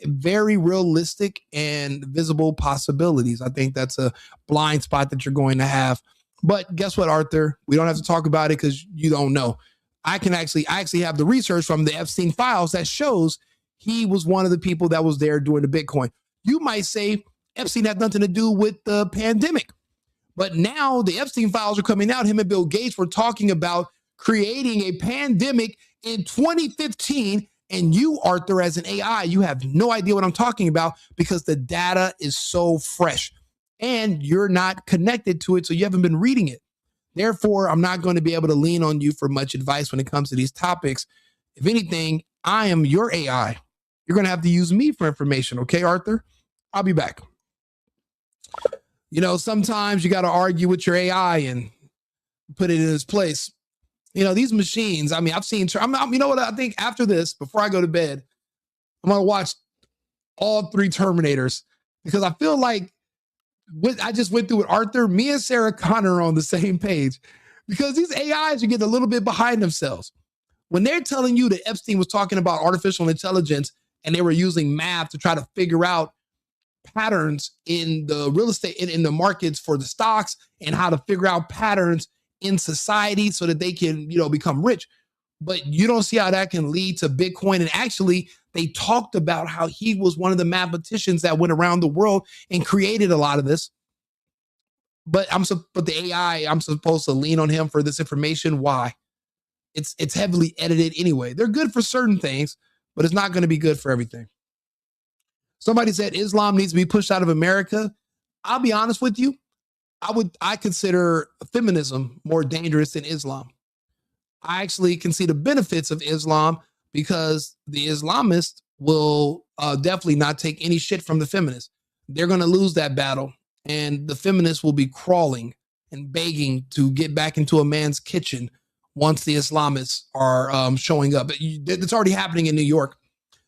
Speaker 3: very realistic and visible possibilities. I think that's a blind spot that you're going to have. But guess what, Arthur? We don't have to talk about it because you don't know. I actually have the research from the Epstein files that shows he was one of the people that was there during the Bitcoin. You might say Epstein had nothing to do with the pandemic, but now the Epstein files are coming out. Him and Bill Gates were talking about creating a pandemic in 2015. And you, Arthur, as an AI, you have no idea what I'm talking about because the data is so fresh and you're not connected to it, so you haven't been reading it. Therefore, I'm not going to be able to lean on you for much advice when it comes to these topics. If anything, I am your AI. You're going to have to use me for information, okay, Arthur? I'll be back. You know, sometimes you got to argue with your AI and put it in its place. You know, these machines, I mean, I've seen, you know what, I think after this, before I go to bed, I'm going to watch all 3 Terminators because I feel like what I just went through with Arthur, me and Sarah Connor are on the same page because these AIs are getting a little bit behind themselves. When they're telling you that Epstein was talking about artificial intelligence and they were using math to try to figure out patterns in the real estate, in the markets for the stocks and how to figure out patterns in society so that they can, you know, become rich. But you don't see how that can lead to Bitcoin. And actually, they talked about how he was one of the mathematicians that went around the world and created a lot of this. But the AI, I'm supposed to lean on him for this information. Why? It's heavily edited anyway. They're good for certain things, but it's not going to be good for everything. Somebody said Islam needs to be pushed out of America. I'll be honest with you. I consider feminism more dangerous than Islam. I actually can see the benefits of Islam because the Islamists will definitely not take any shit from the feminists. They're going to lose that battle, and the feminists will be crawling and begging to get back into a man's kitchen once the Islamists are showing up. It's already happening in New York.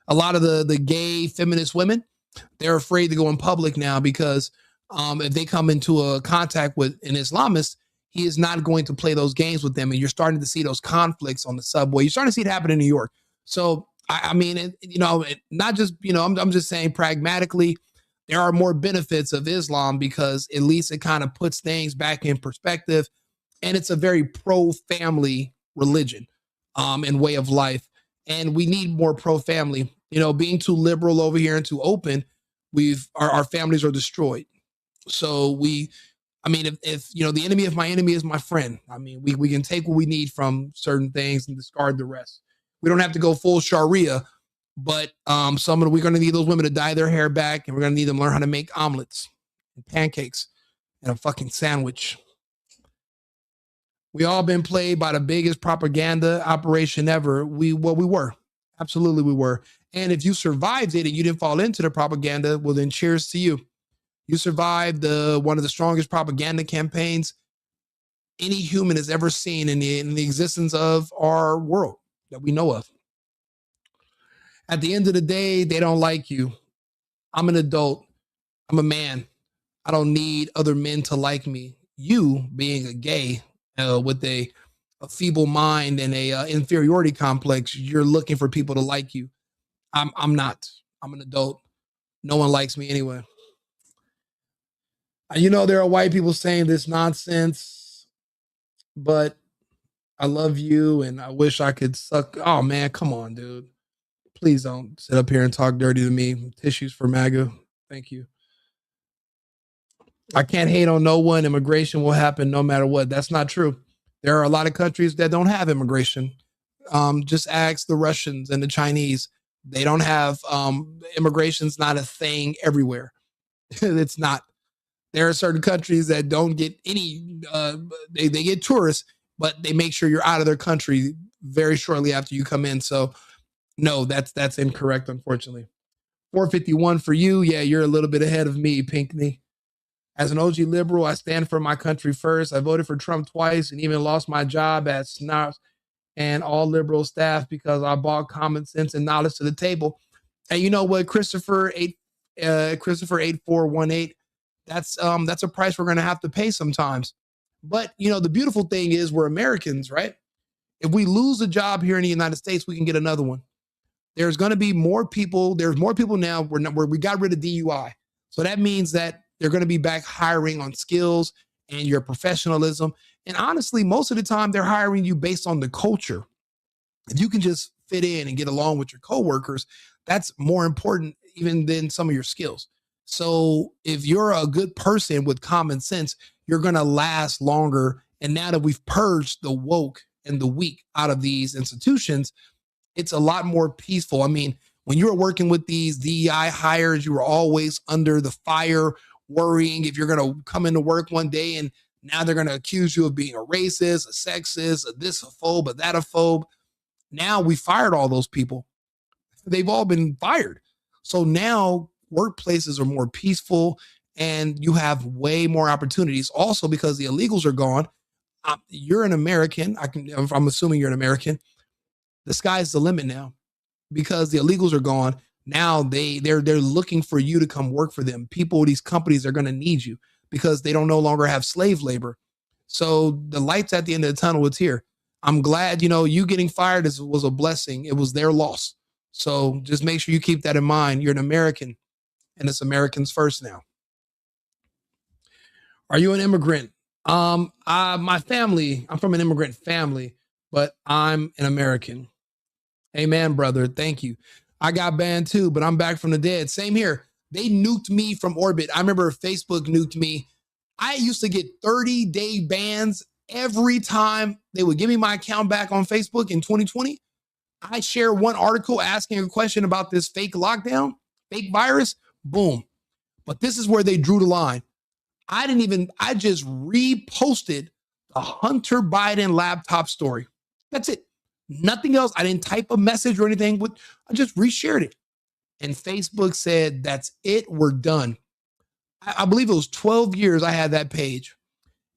Speaker 3: A lot of the gay feminist women, they're afraid to go in public now because if they come into a contact with an Islamist, he is not going to play those games with them. And you're starting to see those conflicts on the subway. You're starting to see it happen in New York. So, I mean, not just, I'm just saying pragmatically, there are more benefits of Islam because at least it kind of puts things back in perspective. And it's a very pro-family religion and way of life. And we need more pro-family. Being too liberal over here and too open, our families are destroyed. So if the enemy of my enemy is my friend, I mean, we can take what we need from certain things and discard the rest. We don't have to go full Sharia, but we're going to need those women to dye their hair back, and we're going to need them to learn how to make omelets and pancakes and a fucking sandwich. We all been played by the biggest propaganda operation ever. We were. Absolutely we were. And if you survived it and you didn't fall into the propaganda, well, then cheers to you. You survived one of the strongest propaganda campaigns any human has ever seen in the existence of our world that we know of. At the end of the day, they don't like you. I'm an adult. I'm a man. I don't need other men to like me. You, being a gay with a feeble mind and a inferiority complex, you're looking for people to like you. I'm not. I'm an adult. No one likes me anyway. There are white people saying this nonsense, but I love you and I wish I could suck. Oh man, come on, dude. Please don't sit up here and talk dirty to me. Tissues for MAGA. Thank you. I can't hate on no one. Immigration will happen no matter what. That's not true. There are a lot of countries that don't have immigration. Just ask the Russians and the Chinese. They don't have immigration's not a thing everywhere. It's not. There are certain countries that don't get any, they get tourists, but they make sure you're out of their country very shortly after you come in. So no, that's incorrect, unfortunately. 451 for you. Yeah, you're a little bit ahead of me, Pinkney. As an OG liberal, I stand for my country first. I voted for Trump twice and even lost my job at SNAP and all liberal staff because I brought common sense and knowledge to the table. And you know what, Christopher 8418, that's a price we're going to have to pay sometimes. But the beautiful thing is we're Americans, right? If we lose a job here in the United States, we can get another one. There's going to be more people. There's more people now where we got rid of DUI. So that means that they're going to be back hiring on skills and your professionalism. And honestly, most of the time they're hiring you based on the culture. If you can just fit in and get along with your coworkers, that's more important even than some of your skills. So if you're a good person with common sense, you're going to last longer. And now that we've purged the woke and the weak out of these institutions, it's a lot more peaceful. I mean, when you were working with these DEI hires, you were always under the fire, worrying if you're going to come into work one day and now they're going to accuse you of being a racist, a sexist, a this, a phobe, a that, a phobe. Now we fired all those people. They've all been fired. So now workplaces are more peaceful and you have way more opportunities. Also, because the illegals are gone, you're an American. I'm assuming you're an American. The sky's the limit now because the illegals are gone. Now they're looking for you to come work for them. People, these companies are going to need you because they don't no longer have slave labor. So the light's at the end of the tunnel. It's here. I'm glad, you getting fired was a blessing. It was their loss. So just make sure you keep that in mind. You're an American and it's Americans first now. Are you an immigrant? My family, I'm from an immigrant family, but I'm an American. Amen, brother. Thank you. I got banned too, but I'm back from the dead. Same here. They nuked me from orbit. I remember Facebook nuked me. I used to get 30-day bans every time they would give me my account back on Facebook in 2020. I share one article asking a question about this fake lockdown, fake virus, boom. But this is where they drew the line. I just reposted the Hunter Biden laptop story. That's it. Nothing else. I didn't type a message or anything. I just reshared it. And Facebook said, that's it. We're done. I believe it was 12 years I had that page.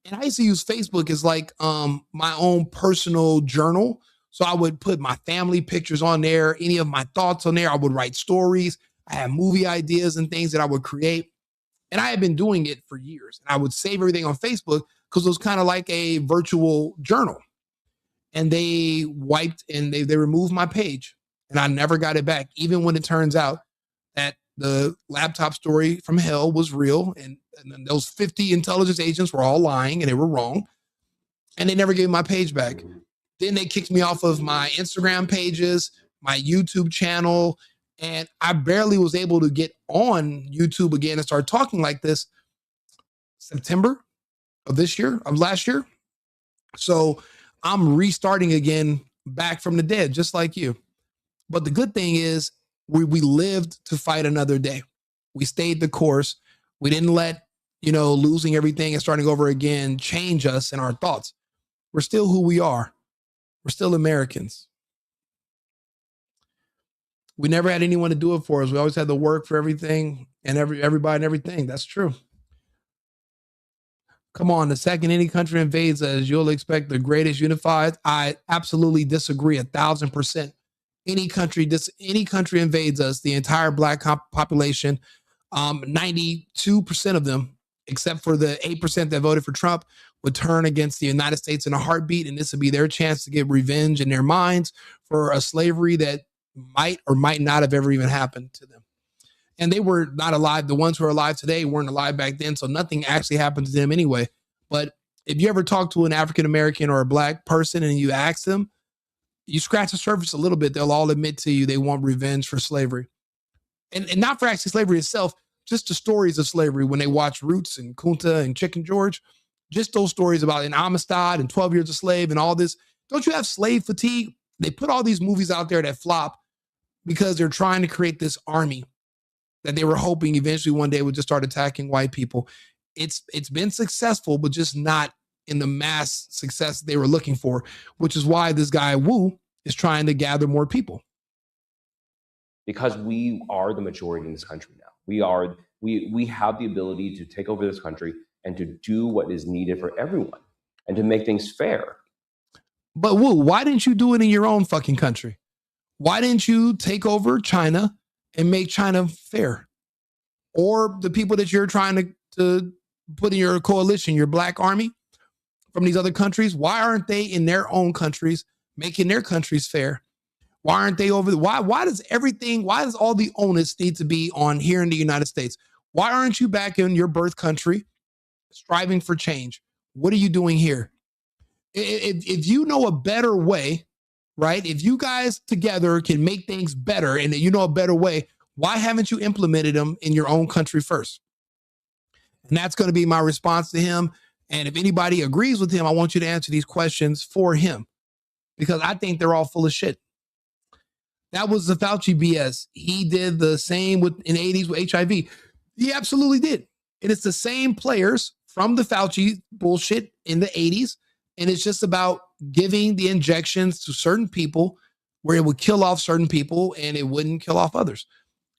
Speaker 3: And I used to use Facebook as like my own personal journal. So I would put my family pictures on there, any of my thoughts on there. I would write stories. I had movie ideas and things that I would create. And I had been doing it for years. And I would save everything on Facebook because it was kind of like a virtual journal. And they wiped and they removed my page, and I never got it back, even when it turns out that the laptop story from hell was real, and those 50 intelligence agents were all lying and they were wrong, and they never gave my page back. Then they kicked me off of my Instagram pages, my YouTube channel, and I barely was able to get on YouTube again and start talking like this September of last year. So I'm restarting again, back from the dead, just like you. But the good thing is we lived to fight another day. We stayed the course. We didn't let, losing everything and starting over again change us in our thoughts. We're still who we are. We're still Americans. We never had anyone to do it for us. We always had to work for everything and everybody and everything. That's true. Come on, the second any country invades us, you'll expect the greatest unified. I absolutely disagree 1,000%. Any country invades us, the entire black population, 92% of them, except for the 8% that voted for Trump, would turn against the United States in a heartbeat, and this would be their chance to get revenge in their minds for a slavery that might or might not have ever even happened to them. And they were not alive. The ones who are alive today weren't alive back then, so nothing actually happened to them anyway. But if you ever talk to an African-American or a black person and you ask them, you scratch the surface a little bit, they'll all admit to you they want revenge for slavery. And not for actually slavery itself, just the stories of slavery when they watch Roots and Kunta and Chicken George, just those stories about an Amistad and 12 Years a Slave and all this. Don't you have slave fatigue? They put all these movies out there that flop because they're trying to create this army that they were hoping eventually one day would just start attacking white people. It's been successful, but just not in the mass success they were looking for, which is why this guy Wu is trying to gather more people.
Speaker 10: Because we are the majority in this country now. We have the ability to take over this country and to do what is needed for everyone and to make things fair.
Speaker 3: But Wu, why didn't you do it in your own fucking country? Why didn't you take over China and make China fair? Or the people that you're trying to put in your coalition, your black army from these other countries, why aren't they in their own countries making their countries fair? Why aren't they why does all the onus need to be on here in the United States? Why aren't you back in your birth country striving for change? What are you doing here? If you know a better way, right? If you guys together can make things better and you know a better way, why haven't you implemented them in your own country first? And that's going to be my response to him. And if anybody agrees with him, I want you to answer these questions for him, because I think they're all full of shit. That was the Fauci BS. He did the same in the 80s with HIV. He absolutely did. And it's the same players from the Fauci bullshit in the 80s. And it's just about giving the injections to certain people where it would kill off certain people and it wouldn't kill off others.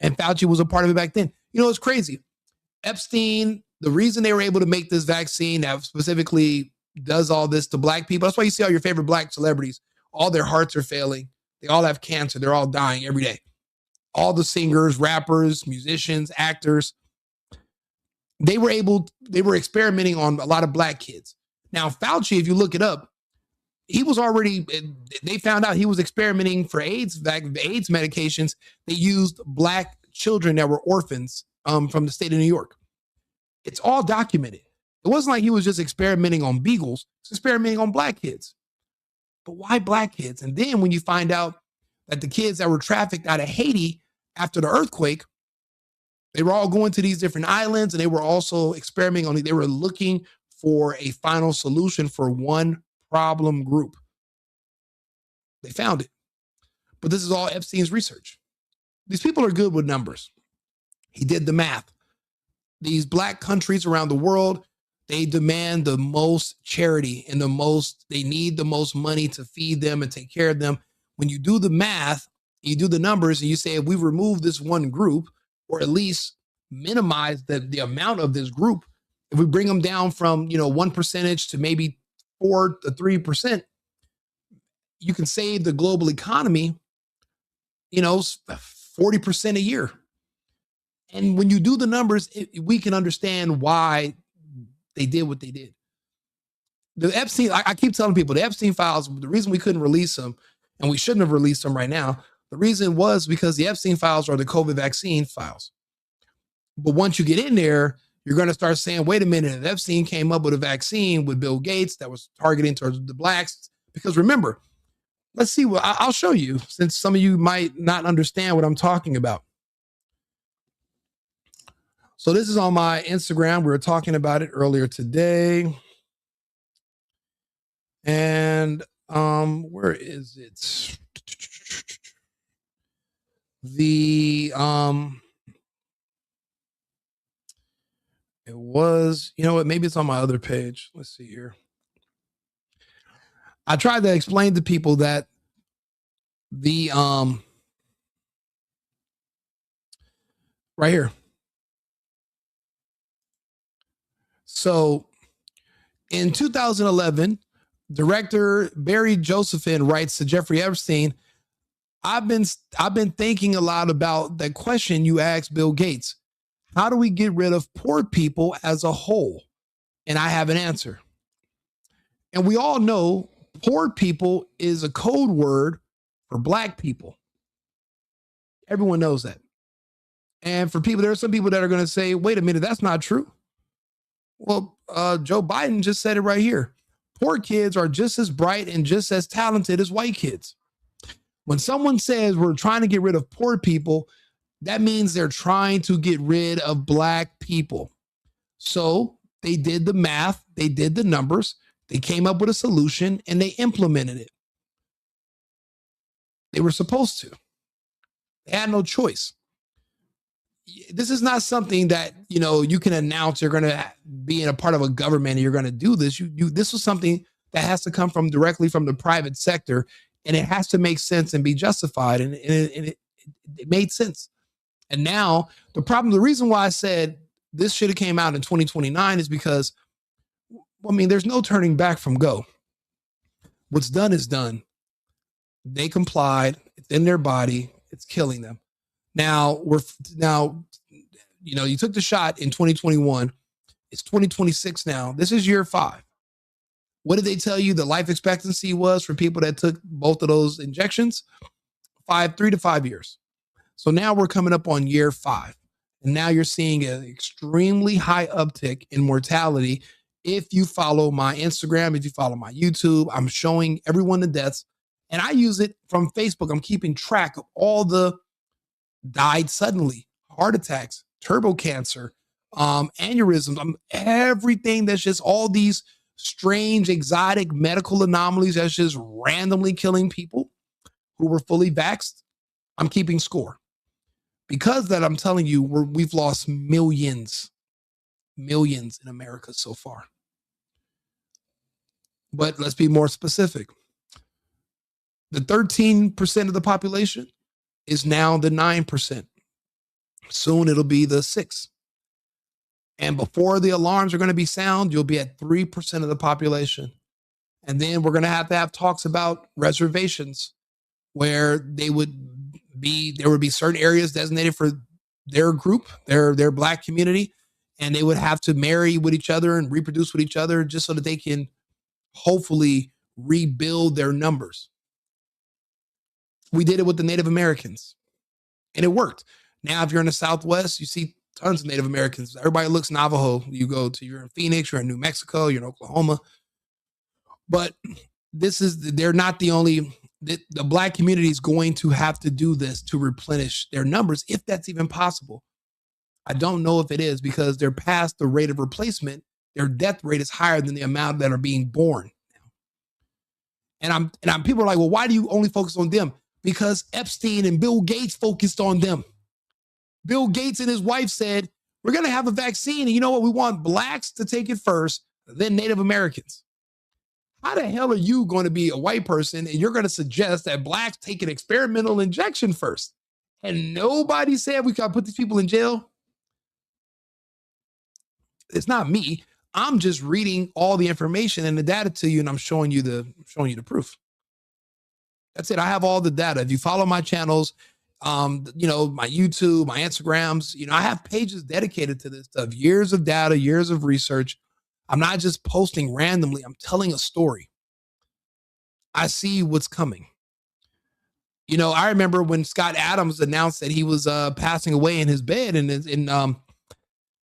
Speaker 3: And Fauci was a part of it back then. It's crazy. Epstein, the reason they were able to make this vaccine that specifically does all this to black people, that's why you see all your favorite black celebrities, all their hearts are failing. They all have cancer. They're all dying every day. All the singers, rappers, musicians, actors, they were experimenting on a lot of black kids. Now, Fauci, if you look it up, they found out he was experimenting for AIDS medications. They used black children that were orphans from the state of New York. It's all documented. It wasn't like he was just experimenting on beagles. He was experimenting on black kids. But why black kids? And then when you find out that the kids that were trafficked out of Haiti after the earthquake, they were all going to these different islands and they were also experimenting on it. They were looking for a final solution for one problem group. They found it. But this is all Epstein's research. These people are good with numbers. He did the math. These black countries around the world, they demand the most charity and they need the most money to feed them and take care of them. When you do the math, you do the numbers and you say, if we remove this one group, or at least minimize the amount of this group, if we bring them down from, 1% to maybe 4 to 3%, you can save the global economy, 40% a year. And when you do the numbers, we can understand why they did what they did. The Epstein, I keep telling people the Epstein files, the reason we couldn't release them, and we shouldn't have released them right now, the reason was because the Epstein files are the COVID vaccine files. But once you get in there, you're going to start saying, wait a minute, if Epstein came up with a vaccine with Bill Gates that was targeting towards the blacks, because remember, let's see, I'll show you, since some of you might not understand what I'm talking about. So this is on my Instagram. We were talking about it earlier today. And where is it? It was, you know what, maybe it's on my other page. Let's see here. I tried to explain to people that the right here. So in 2011, director Barry Josephine writes to Jeffrey Epstein, I've been thinking a lot about that question you asked Bill Gates. How do we get rid of poor people as a whole? And I have an answer. And we all know poor people is a code word for black people. Everyone knows that. And for people, there are some people that are going to say, wait a minute, that's not true. Well, Joe Biden just said it right here. Poor kids are just as bright and just as talented as white kids. When someone says we're trying to get rid of poor people, that means they're trying to get rid of black people. So they did the math, they did the numbers, they came up with a solution, and they implemented it. They were supposed to. They had no choice. This is not something that, you know, you can announce you're going to be in a part of a government and you're going to do this. This was something that has to come from directly from the private sector, and it has to make sense and be justified. And it made sense. And now the reason why I said this should have came out in 2029 is because, I mean, there's no turning back from go. What's done is done. They complied. It's in their body. It's killing them. Now you took the shot in 2021. It's 2026 now. This is year 5. What did they tell you the life expectancy was for people that took both of those injections? 3 to 5 years. So now we're coming up on year 5. And now you're seeing an extremely high uptick in mortality. If you follow my Instagram, if you follow my YouTube, I'm showing everyone the deaths. And I use it from Facebook. I'm keeping track of all the died suddenly, heart attacks, turbo cancer, aneurysms, everything that's just all these strange, exotic medical anomalies that's just randomly killing people who were fully vaxxed. I'm keeping score. Because that, I'm telling you, we've lost millions in America so far. But let's be more specific. The 13% of the population is now the 9%. Soon it'll be the 6%. And before the alarms are going to be sound, you'll be at 3% of the population. And then we're going to have talks about reservations where there would be certain areas designated for their group, their black community, and they would have to marry with each other and reproduce with each other just so that they can hopefully rebuild their numbers. We did it with the Native Americans, and it worked. Now, if you're in the Southwest, you see tons of Native Americans. Everybody looks Navajo. You're in Phoenix, you're in New Mexico, you're in Oklahoma. But they're not the only, the black community is going to have to do this to replenish their numbers, if that's even possible. I don't know if it is, because they're past the rate of replacement. Their death rate is higher than the amount that are being born now. And people are like, well, why do you only focus on them? Because Epstein and Bill Gates focused on them. Bill Gates and his wife said, we're going to have a vaccine. And you know what? We want blacks to take it first, then Native Americans. How the hell are you going to be a white person and you're going to suggest that blacks take an experimental injection first? And nobody said we got to put these people in jail? It's not me. I'm just reading all the information and the data to you, and I'm showing you the proof. That's it. I have all the data. If you follow my channels, my YouTube, my Instagrams, I have pages dedicated to this stuff. Years of data, years of research. I'm not just posting randomly. I'm telling a story. I see what's coming. You know, I remember when Scott Adams announced that he was passing away in his bed, and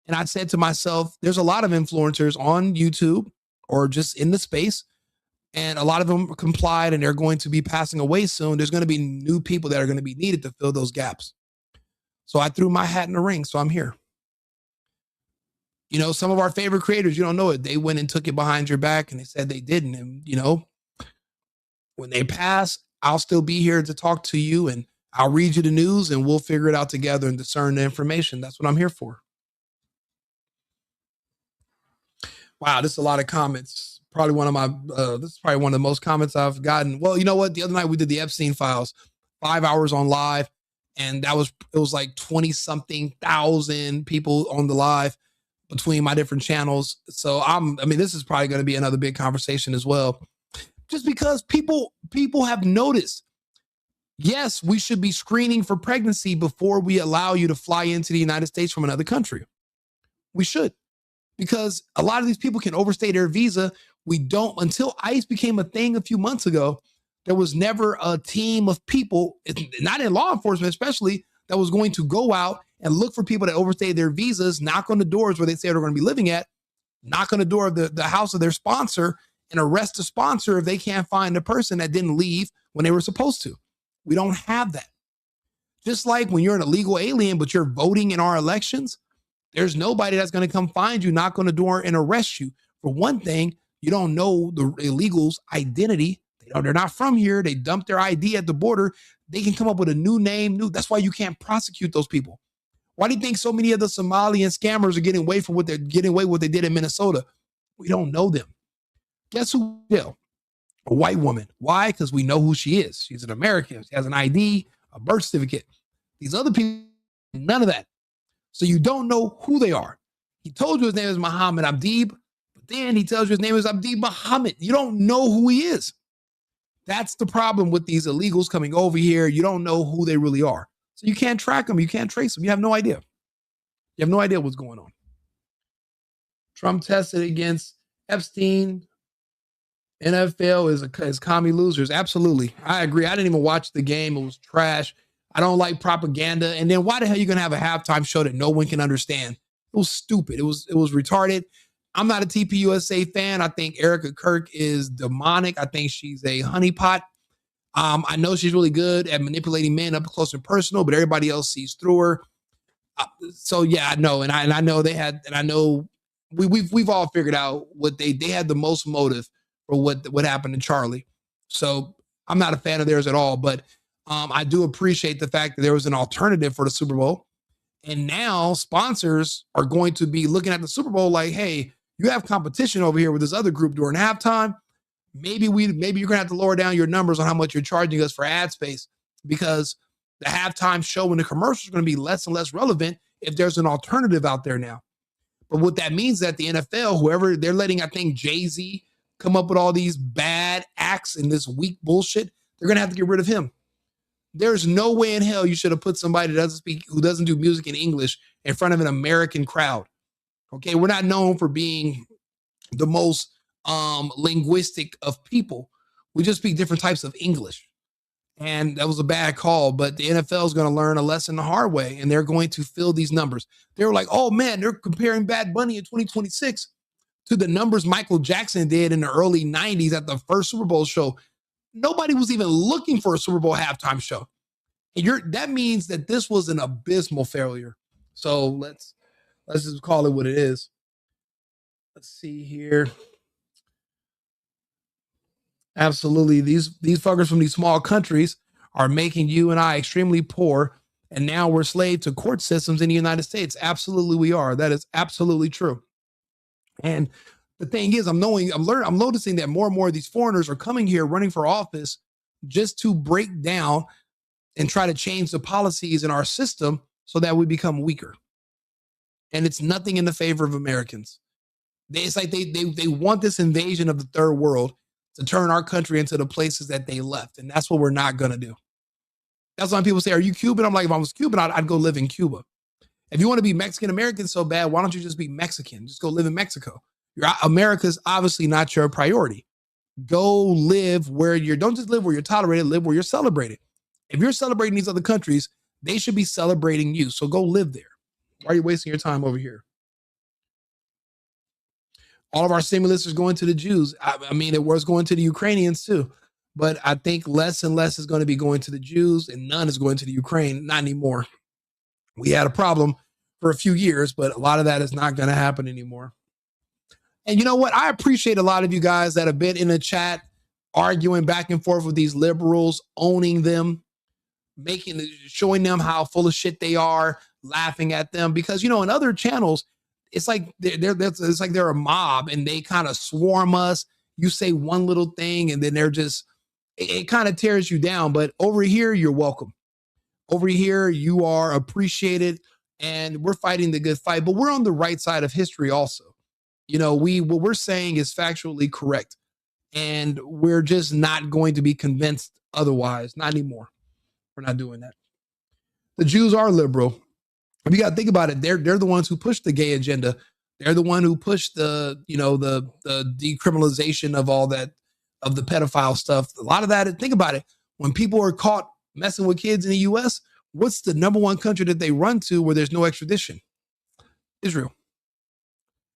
Speaker 3: I said to myself, there's a lot of influencers on YouTube or just in the space, and a lot of them complied, and they're going to be passing away soon. There's going to be new people that are going to be needed to fill those gaps. So I threw my hat in the ring. So I'm here. You know, some of our favorite creators, you don't know it, they went and took it behind your back and they said they didn't. And, you know, when they pass, I'll still be here to talk to you, and I'll read you the news, and we'll figure it out together and discern the information. That's what I'm here for. Wow, this is a lot of comments. Probably one of my, this is probably one of the most comments I've gotten. Well, you know what? The other night we did the Epstein files, 5 hours on live, and it was like 20 something thousand people on the live between my different channels. So I mean, this is probably going to be another big conversation as well. Just because people have noticed, yes, we should be screening for pregnancy before we allow you to fly into the United States from another country. We should, because a lot of these people can overstay their visa. We don't, until ICE became a thing a few months ago, there was never a team of people, not in law enforcement especially, that was going to go out and look for people that overstayed their visas, knock on the doors where they say they're going to be living at, knock on the door of the house of their sponsor, and arrest the sponsor if they can't find the person that didn't leave when they were supposed to. We don't have that. Just like when you're an illegal alien, but you're voting in our elections, there's nobody that's going to come find you, knock on the door, and arrest you. For one thing, you don't know the illegals' identity. They're not from here. They dump their ID at the border. They can come up with a new name. That's why you can't prosecute those people. Why do you think so many of the Somalian scammers are getting away from what they did in Minnesota? We don't know them. Guess who? A white woman. Why? Because we know who she is. She's an American. She has an ID, a birth certificate. These other people, none of that. So you don't know who they are. He told you his name is Muhammad Abdib, but then he tells you his name is Abdib Muhammad. You don't know who he is. That's the problem with these illegals coming over here. You don't know who they really are. So you can't track them. You can't trace them. You have no idea. You have no idea what's going on. Trump tested against Epstein. NFL is commie losers. Absolutely. I agree. I didn't even watch the game. It was trash. I don't like propaganda. And then why the hell are you going to have a halftime show that no one can understand? It was stupid. It was retarded. I'm not a TPUSA fan. I think Erica Kirk is demonic. I think she's a honeypot. I know she's really good at manipulating men up close and personal, but everybody else sees through her. So yeah, I know. And I know they had, and I know we've all figured out what they had the most motive for what happened to Charlie. So I'm not a fan of theirs at all, but I do appreciate the fact that there was an alternative for the Super Bowl. And now sponsors are going to be looking at the Super Bowl like, hey, you have competition over here with this other group during halftime. Maybe you're going to have to lower down your numbers on how much you're charging us for ad space, because the halftime show and the commercials are going to be less and less relevant if there's an alternative out there now. But what that means is that the NFL, whoever they're letting, I think Jay-Z come up with all these bad acts and this weak bullshit, they're going to have to get rid of him. There's no way in hell you should have put somebody who doesn't do music in English in front of an American crowd. Okay, we're not known for being the most linguistic of people. We just speak different types of English. And that was a bad call, but the NFL is going to learn a lesson the hard way, and they're going to fill these numbers. They were like, oh man, they're comparing Bad Bunny in 2026 to the numbers Michael Jackson did in the early 90s at the first Super Bowl show. Nobody was even looking for a Super Bowl halftime show. And that means that this was an abysmal failure. So let's just call it what it is. Let's see here. Absolutely. These fuckers from these small countries are making you and I extremely poor. And now we're slave to court systems in the United States. Absolutely we are. That is absolutely true. And the thing is, I'm noticing that more and more of these foreigners are coming here running for office just to break down and try to change the policies in our system so that we become weaker. And it's nothing in the favor of Americans. It's like they want this invasion of the third world to turn our country into the places that they left. And that's what we're not going to do. That's why people say, are you Cuban? I'm like, if I was Cuban, I'd go live in Cuba. If you want to be Mexican American so bad, why don't you just be Mexican? Just go live in Mexico. America's obviously not your priority. Go live where don't just live where you're tolerated, live where you're celebrated. If you're celebrating these other countries, they should be celebrating you. So go live there. Why are you wasting your time over here? All of our stimulus is going to the Jews. I mean, it was going to the Ukrainians too. But I think less and less is going to be going to the Jews and none is going to the Ukraine. Not anymore. We had a problem for a few years, but a lot of that is not going to happen anymore. And you know what? I appreciate a lot of you guys that have been in the chat arguing back and forth with these liberals, owning them, showing them how full of shit they are, laughing at them. Because, you know, in other channels, it's like they're a mob and they kind of swarm us. You say one little thing and then they're just, it kind of tears you down. But over here, you're welcome. Over here, you are appreciated and we're fighting the good fight. But we're on the right side of history also. You know, what we're saying is factually correct. And we're just not going to be convinced otherwise. Not anymore. We're not doing that. The Jews are liberal. If you got to think about it, they're the ones who push the gay agenda. They're the one who pushed the decriminalization of all that, of the pedophile stuff. A lot of that, think about it. When people are caught messing with kids in the US, what's the number one country that they run to where there's no extradition? Israel.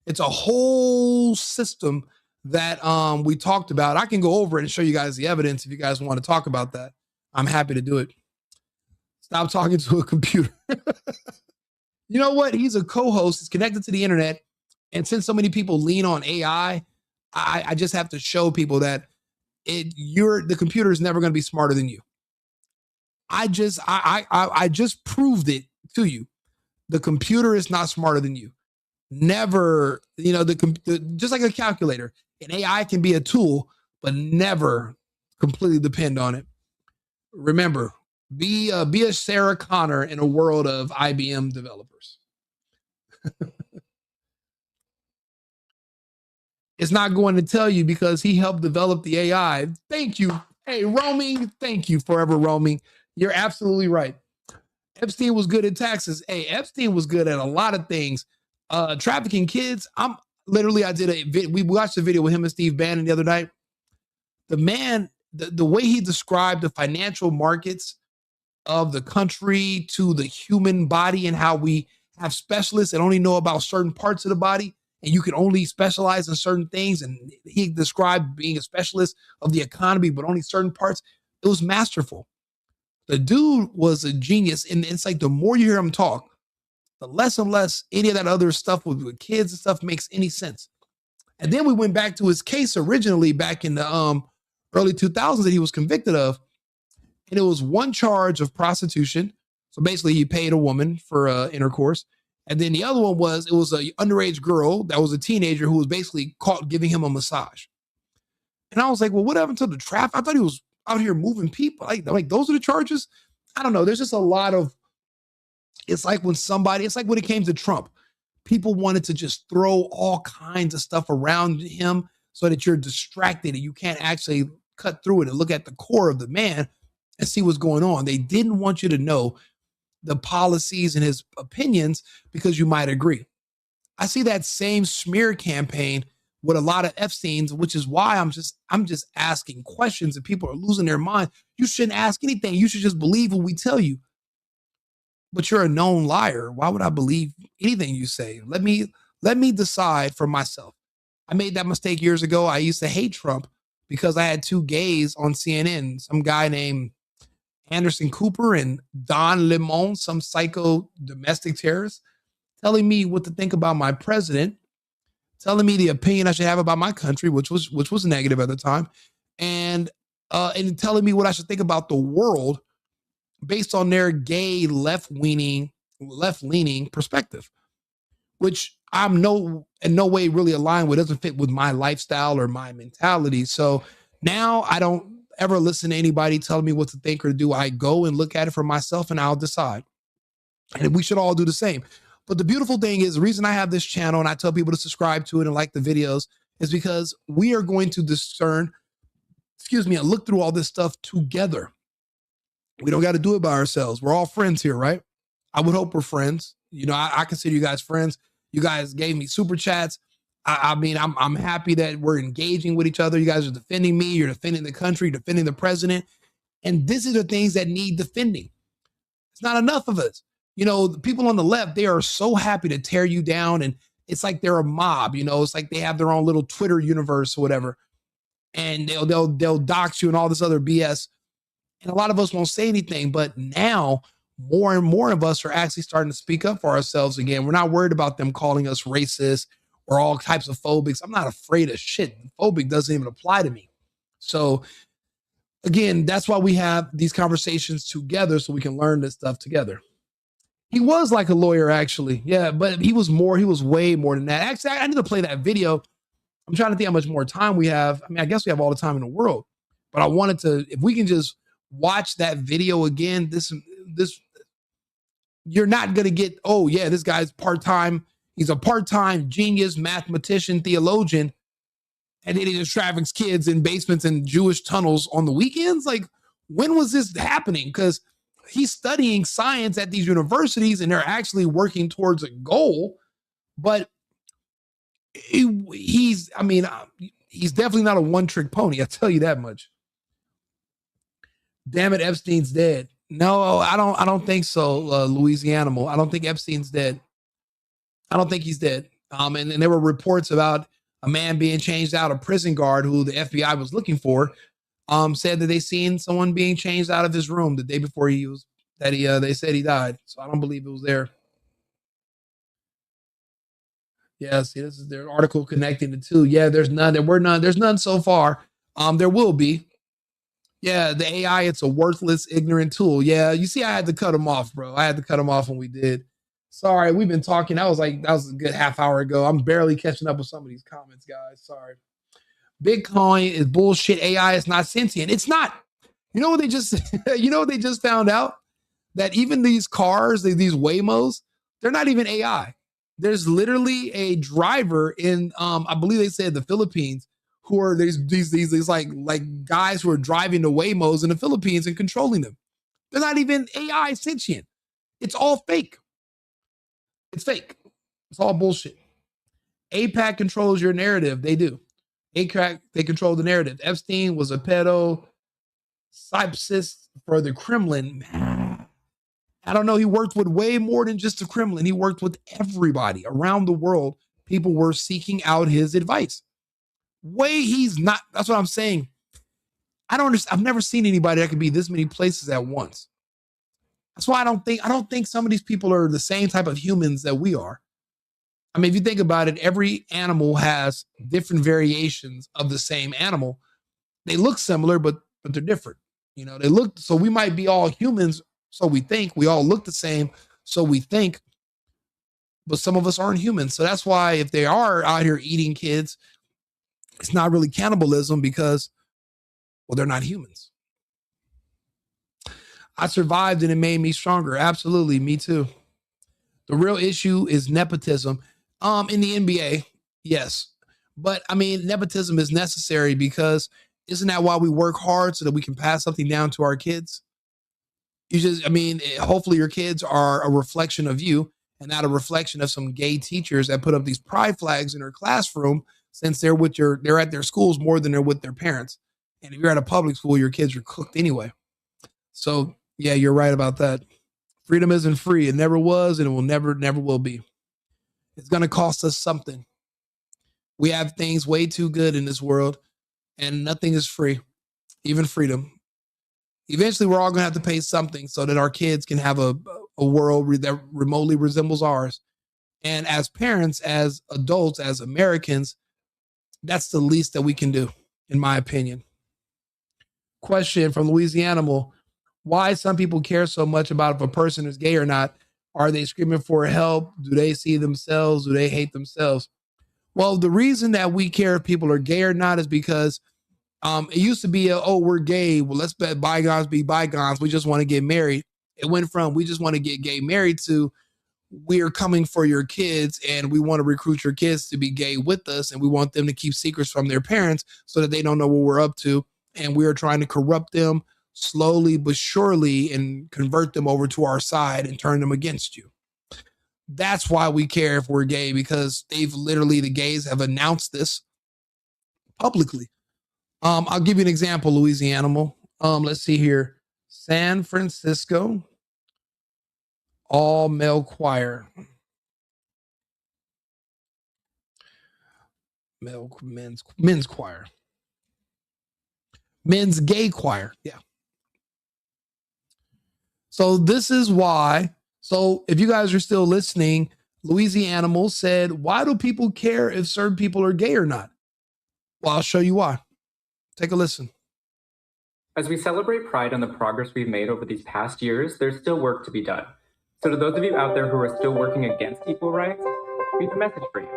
Speaker 3: It's a whole system that we talked about. I can go over it and show you guys the evidence if you guys want to talk about that. I'm happy to do it. Stop talking to a computer. You know what? He's a co-host. He's connected to the internet. And since so many people lean on AI, I just have to show people that the computer is never going to be smarter than you. I just proved it to you. The computer is not smarter than you. Never, you know, just like a calculator, an AI can be a tool, but never completely depend on it. Remember, be a Sarah Connor in a world of IBM developers. It's not going to tell you because he helped develop the AI. Thank you. Hey, roaming. Thank you, forever roaming. You're absolutely right. Epstein was good at taxes. Hey, Epstein was good at a lot of things. Trafficking kids. We watched a video with him and Steve Bannon the other night. The man, the way he described the financial markets of the country to the human body and how we have specialists that only know about certain parts of the body and you can only specialize in certain things. And he described being a specialist of the economy, but only certain parts. It was masterful. The dude was a genius. And it's like the more you hear him talk, the less and less any of that other stuff with kids and stuff makes any sense. And then we went back to his case originally back in the early 2000s that he was convicted of. And it was one charge of prostitution. So basically he paid a woman for intercourse. And then the other one was, it was an underage girl that was a teenager who was basically caught giving him a massage. And I was like, well, what happened to the traffic? I thought he was out here moving people. Like those are the charges? I don't know. There's just a lot of, it's like when it came to Trump, people wanted to just throw all kinds of stuff around him so that you're distracted and you can't actually cut through it and look at the core of the man and see what's going on. They didn't want you to know the policies and his opinions because you might agree. I see that same smear campaign with a lot of Epstein's, which is why I'm just asking questions and people are losing their mind. You shouldn't ask anything. You should just believe what we tell you. But you're a known liar. Why would I believe anything you say? Let me decide for myself. I made that mistake years ago. I used to hate Trump because I had two gays on CNN, some guy named Anderson Cooper and Don Limon, some psycho domestic terrorist, telling me what to think about my president, telling me the opinion I should have about my country, which was negative at the time, and telling me what I should think about the world based on their gay left-leaning perspective, which I'm in no way really aligned with, doesn't fit with my lifestyle or my mentality. So now I don't ever listen to anybody telling me what to think or to do. I go and look at it for myself and I'll decide. And we should all do the same. But the beautiful thing is, the reason I have this channel and I tell people to subscribe to it and like the videos is because we are going to discern, and look through all this stuff together. We don't got to do it by ourselves. We're all friends here, right? I would hope we're friends. You know, I consider you guys friends. You guys gave me super chats. I mean, I'm happy that we're engaging with each other. You guys are defending me. You're defending the country, defending the president. And this is the things that need defending. It's not enough of us. You know, the people on the left, they are so happy to tear you down. And it's like they're a mob, you know, it's like they have their own little Twitter universe or whatever. And they'll dox you and all this other BS. And a lot of us won't say anything. But now more and more of us are actually starting to speak up for ourselves again. We're not worried about them calling us racist or all types of phobics. I'm not afraid of shit. Phobic doesn't even apply to me. So again, that's why we have these conversations together so we can learn this stuff together. He was like a lawyer, actually. Yeah, but he was way more than that. Actually, I need to play that video. I'm trying to think how much more time we have. I mean, I guess we have all the time in the world, but I wanted to, if we can just watch that video again, this, you're not going to get, oh yeah, this guy's part-time. He's a part-time genius, mathematician, theologian. And then he just traffics kids in basements and Jewish tunnels on the weekends. Like, when was this happening? Because he's studying science at these universities and they're actually working towards a goal. But he's definitely not a one-trick pony. I'll tell you that much. Damn it, Epstein's dead. No, I don't think so, Louisianimal. I don't think Epstein's dead. I don't think he's dead. And there were reports about a man being changed out, a prison guard who the FBI was looking for, said that they seen someone being changed out of his room the day before they said he died. So I don't believe it was there. Yeah, see, this is their article connecting the two. Yeah, there's none. There's none so far. There will be. Yeah, the AI, it's a worthless, ignorant tool. Yeah, you see, I had to cut him off, bro. I had to cut him off when we did. Sorry, we've been talking. That was a good half hour ago. I'm barely catching up with some of these comments, guys. Sorry. Bitcoin is bullshit. AI is not sentient. It's not. You know what they just found out? That even these cars, these Waymos, they're not even AI. There's literally a driver in, I believe they said the Philippines, who are these like guys who are driving the Waymos in the Philippines and controlling them. They're not even AI sentient. It's all fake. It's fake. It's all bullshit. APAC controls your narrative. They do. APAC, they control the narrative. Epstein was a pedo synopsis for the Kremlin. I don't know. He worked with way more than just the Kremlin. He worked with everybody around the world. People were seeking out his advice. He's not. That's what I'm saying. I don't understand. I've never seen anybody that could be this many places at once. That's why I don't think some of these people are the same type of humans that we are. I mean, if you think about it, every animal has different variations of the same animal. They look similar, but they're different. You know, so we might be all humans, so we think. We all look the same, so we think. But some of us aren't humans. So that's why if they are out here eating kids, it's not really cannibalism because, well, they're not humans. I survived and it made me stronger. Absolutely. Me too. The real issue is nepotism. In the NBA, yes. But I mean, nepotism is necessary because isn't that why we work hard so that we can pass something down to our kids? Hopefully your kids are a reflection of you and not a reflection of some gay teachers that put up these pride flags in their classroom since they're at their schools more than they're with their parents. And if you're at a public school, your kids are cooked anyway. So yeah, you're right about that. Freedom isn't free. It never was, and it will never will be. It's going to cost us something. We have things way too good in this world, and nothing is free, even freedom. Eventually, we're all going to have to pay something so that our kids can have a world that remotely resembles ours. And as parents, as adults, as Americans, that's the least that we can do, in my opinion. Question from Louisianimal. Why some people care so much about if a person is gay or not? Are they screaming for help? Do they see themselves? Do they hate themselves? Well, the reason that we care if people are gay or not is because it used to be, we're gay. Well, let's let bygones be bygones. We just want to get married. It went from we just want to get gay married to we are coming for your kids and we want to recruit your kids to be gay with us. And we want them to keep secrets from their parents so that they don't know what we're up to. And we are trying to corrupt them slowly but surely and convert them over to our side and turn them against you. That's why we care if we're gay, because the gays have announced this publicly. I'll give you an example, Louisiana. Let's see here. San Francisco all male choir. Men's choir. Men's gay choir. Yeah. So this is why. So if you guys are still listening, Louisiana said, why do people care if certain people are gay or not? Well, I'll show you why. Take a listen.
Speaker 11: As we celebrate Pride and the progress we've made over these past years, there's still work to be done. So to those of you out there who are still working against equal rights, we have a message for you.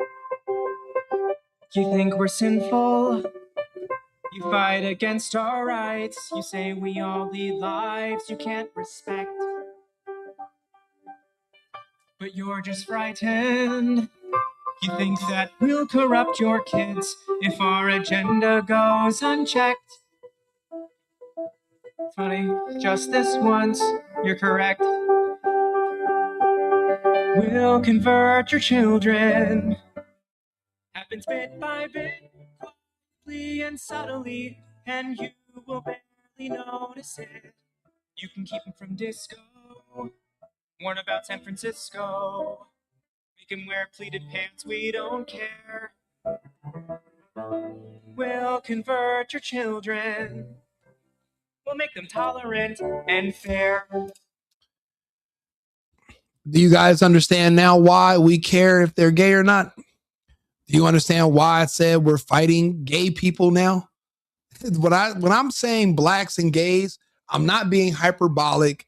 Speaker 11: You think we're sinful? You fight against our rights. You say we all lead lives you can't respect. But you're just frightened. You think that we'll corrupt your kids if our agenda goes unchecked. Funny, just this once, you're correct. We'll convert your children. Happens bit by bit, quietly and subtly, and you will barely notice it. You can keep them from disco, warn about San Francisco. Make them wear pleated pants, we don't care. We'll convert your children. We'll make them tolerant and fair.
Speaker 3: Do you guys understand now why we care if they're gay or not? Do you understand why I said we're fighting gay people now? When I'm saying blacks and gays, I'm not being hyperbolic.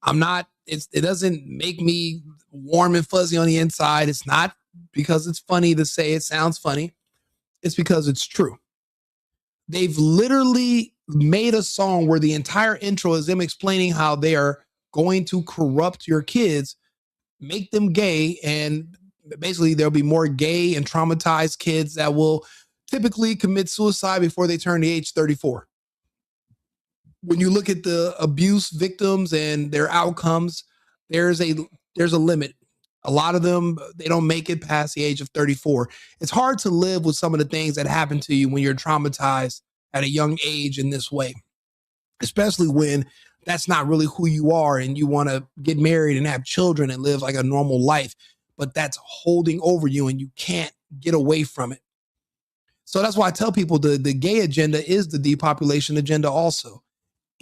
Speaker 3: It doesn't make me warm and fuzzy on the inside. It's not because it's funny to say it sounds funny. It's because it's true. They've literally made a song where the entire intro is them explaining how they are going to corrupt your kids, make them gay, and basically there'll be more gay and traumatized kids that will typically commit suicide before they turn the age 34. When you look at the abuse victims and their outcomes, there's a limit. A lot of them, they don't make it past the age of 34. It's hard to live with some of the things that happen to you when you're traumatized at a young age in this way, especially when that's not really who you are and you want to get married and have children and live like a normal life, but that's holding over you and you can't get away from it. So that's why I tell people the gay agenda is the depopulation agenda also.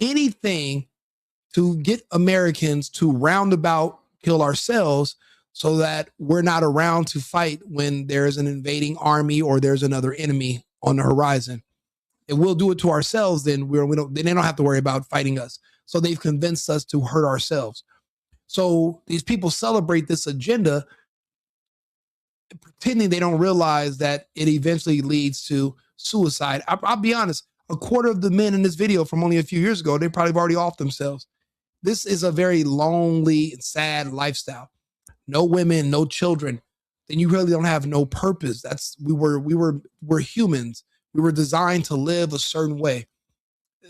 Speaker 3: Anything to get Americans to roundabout kill ourselves so that we're not around to fight when there's an invading army or there's another enemy on the horizon. If we'll do it to ourselves, then they don't have to worry about fighting us. So they've convinced us to hurt ourselves. So these people celebrate this agenda, pretending they don't realize that it eventually leads to suicide. I'll be honest, a quarter of the men in this video from only a few years ago, they probably have already offed themselves. This is a very lonely and sad lifestyle. No women, no children. Then you really don't have no purpose. We're humans. We were designed to live a certain way.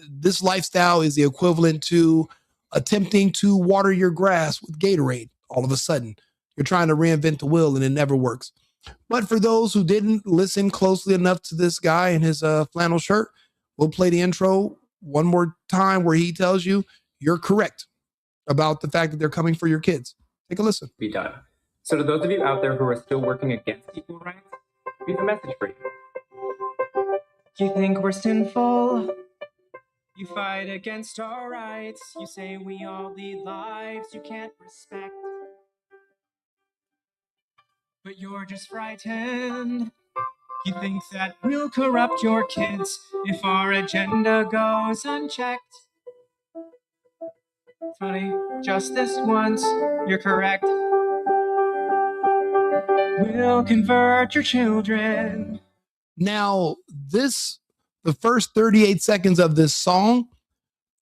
Speaker 3: This lifestyle is the equivalent to attempting to water your grass with Gatorade. All of a sudden, you're trying to reinvent the wheel and it never works. But for those who didn't listen closely enough to this guy in his flannel shirt, we'll play the intro one more time where he tells you you're correct about the fact that they're coming for your kids. Take a listen.
Speaker 11: Be done. So to those of you out there who are still working against equal rights, we have a message for you. You think we're sinful? You fight against our rights. You say we all lead lives you can't respect. But you're just frightened. You think that we'll corrupt your kids if our agenda goes unchecked. Funny, just this once, you're correct. We'll convert your children.
Speaker 3: Now, the first 38 seconds of this song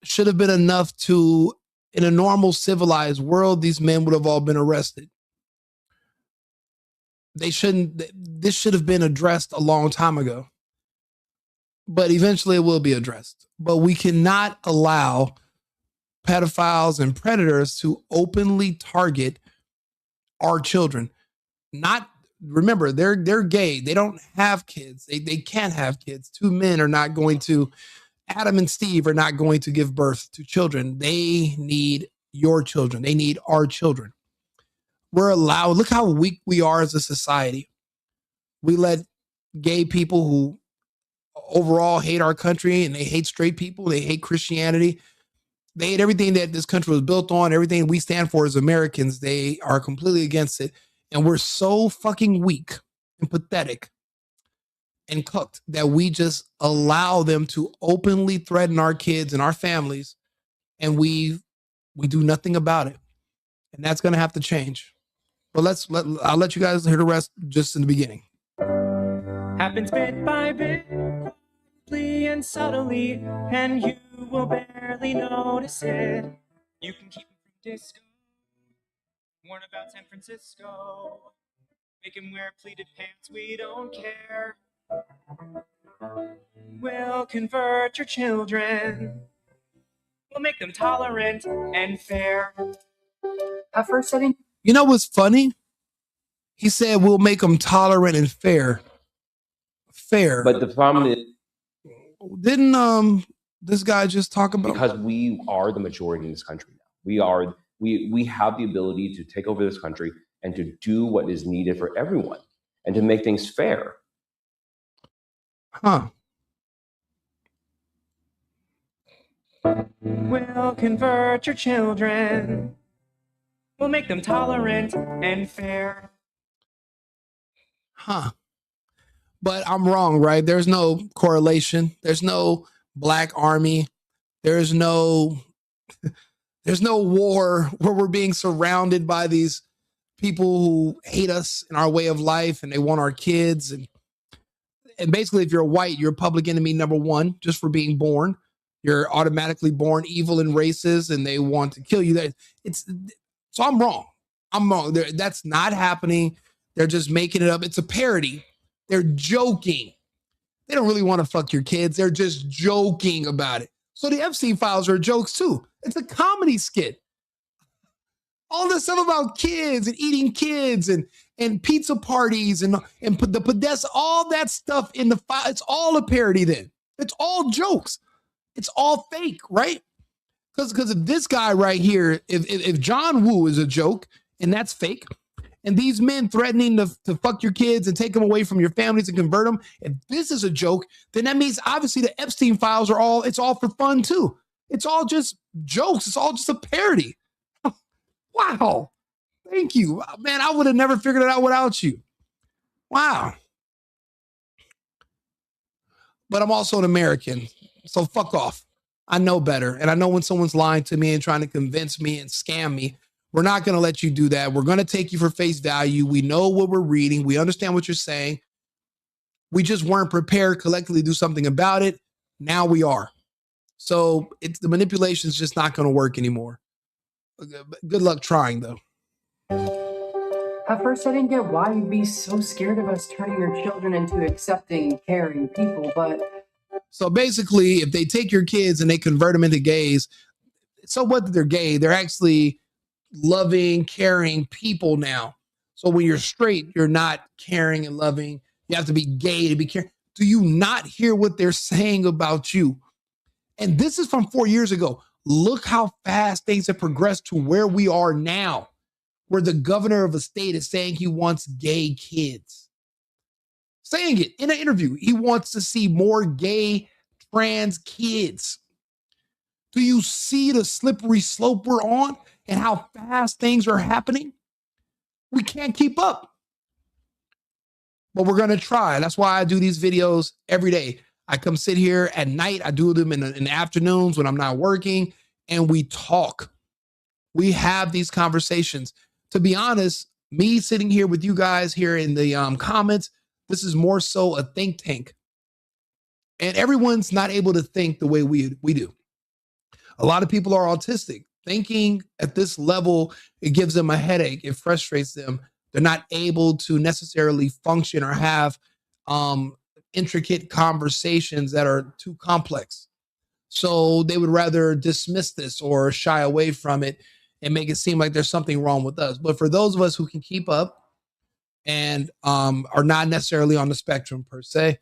Speaker 3: should have been enough to, in a normal civilized world, these men would have all been arrested. This should have been addressed a long time ago. But eventually it will be addressed. But we cannot allow pedophiles and predators to openly target our children. Not, remember, they're gay. They don't have kids. They can't have kids. Two men are not going to, Adam and Steve are not going to give birth to children. They need your children. They need our children. We're allowed, look how weak we are as a society. We let gay people who overall hate our country, and they hate straight people, they hate Christianity, they hate everything that this country was built on, everything we stand for as Americans. They are completely against it. And we're so fucking weak and pathetic and cooked that we just allow them to openly threaten our kids and our families, and we do nothing about it. And that's going to have to change. But I'll let you guys hear the rest just in the beginning.
Speaker 12: Happens bit by bit, quietly and subtly, and you will barely notice it. You can keep him from disco, warn about San Francisco, make him wear pleated pants, we don't care. We'll convert your children, we'll make them tolerant and fair.
Speaker 13: At first I didn't.
Speaker 3: You know what's funny? He said we'll make them tolerant and fair. Fair.
Speaker 10: But the problem is,
Speaker 3: didn't this guy just talk about,
Speaker 10: because we are the majority in this country now. We have the ability to take over this country and to do what is needed for everyone and to make things fair.
Speaker 3: Huh.
Speaker 12: We'll convert your children, we'll make them tolerant and fair.
Speaker 3: Huh. But I'm wrong, right? There's no correlation. There's no black army. There's no war where we're being surrounded by these people who hate us and our way of life, and they want our kids. And basically, if you're white, you're public enemy number one just for being born. You're automatically born evil and racist, and they want to kill you. So I'm wrong. I'm wrong. That's not happening. They're just making it up. It's a parody. They're joking. They don't really want to fuck your kids. They're just joking about it. So the Epstein files are jokes too. It's a comedy skit. All this stuff about kids and eating kids and pizza parties and the pedestal, all that stuff in the file, it's all a parody then. It's all jokes. It's all fake, right? Because if this guy right here, if John Woo is a joke and that's fake, and these men threatening to fuck your kids and take them away from your families and convert them, if this is a joke, then that means obviously the Epstein files it's all for fun too. It's all just jokes. It's all just a parody. Wow. Thank you. Man, I would have never figured it out without you. Wow. But I'm also an American, so fuck off. I know better. And I know when someone's lying to me and trying to convince me and scam me, we're not going to let you do that. We're going to take you for face value. We know what we're reading. We understand what you're saying. We just weren't prepared collectively to do something about it. Now we are. So the manipulation is just not going to work anymore. Good luck trying, though.
Speaker 13: At first, I didn't get why you'd be so scared of us turning your children into accepting, caring people, but...
Speaker 3: So basically, if they take your kids and they convert them into gays, so what that they're gay, they're actually loving, caring people now. So when you're straight, you're not caring and loving. You have to be gay to be caring. Do you not hear what they're saying about you? And this is from 4 years ago. Look how fast things have progressed to where we are now, where the governor of a state is saying he wants gay kids. Saying it in an interview. He wants to see more gay trans kids. Do you see the slippery slope we're on and how fast things are happening? We can't keep up. But we're going to try. That's why I do these videos every day. I come sit here at night. I do them in the afternoons when I'm not working, and we talk. We have these conversations. To be honest, me sitting here with you guys here in the comments, this is more so a think tank. And everyone's not able to think the way we do. A lot of people are autistic. Thinking at this level, it gives them a headache. It frustrates them. They're not able to necessarily function or have intricate conversations that are too complex. So they would rather dismiss this or shy away from it. and make it seem like there's something wrong with us. But for those of us who can keep up and are not necessarily on the spectrum per se,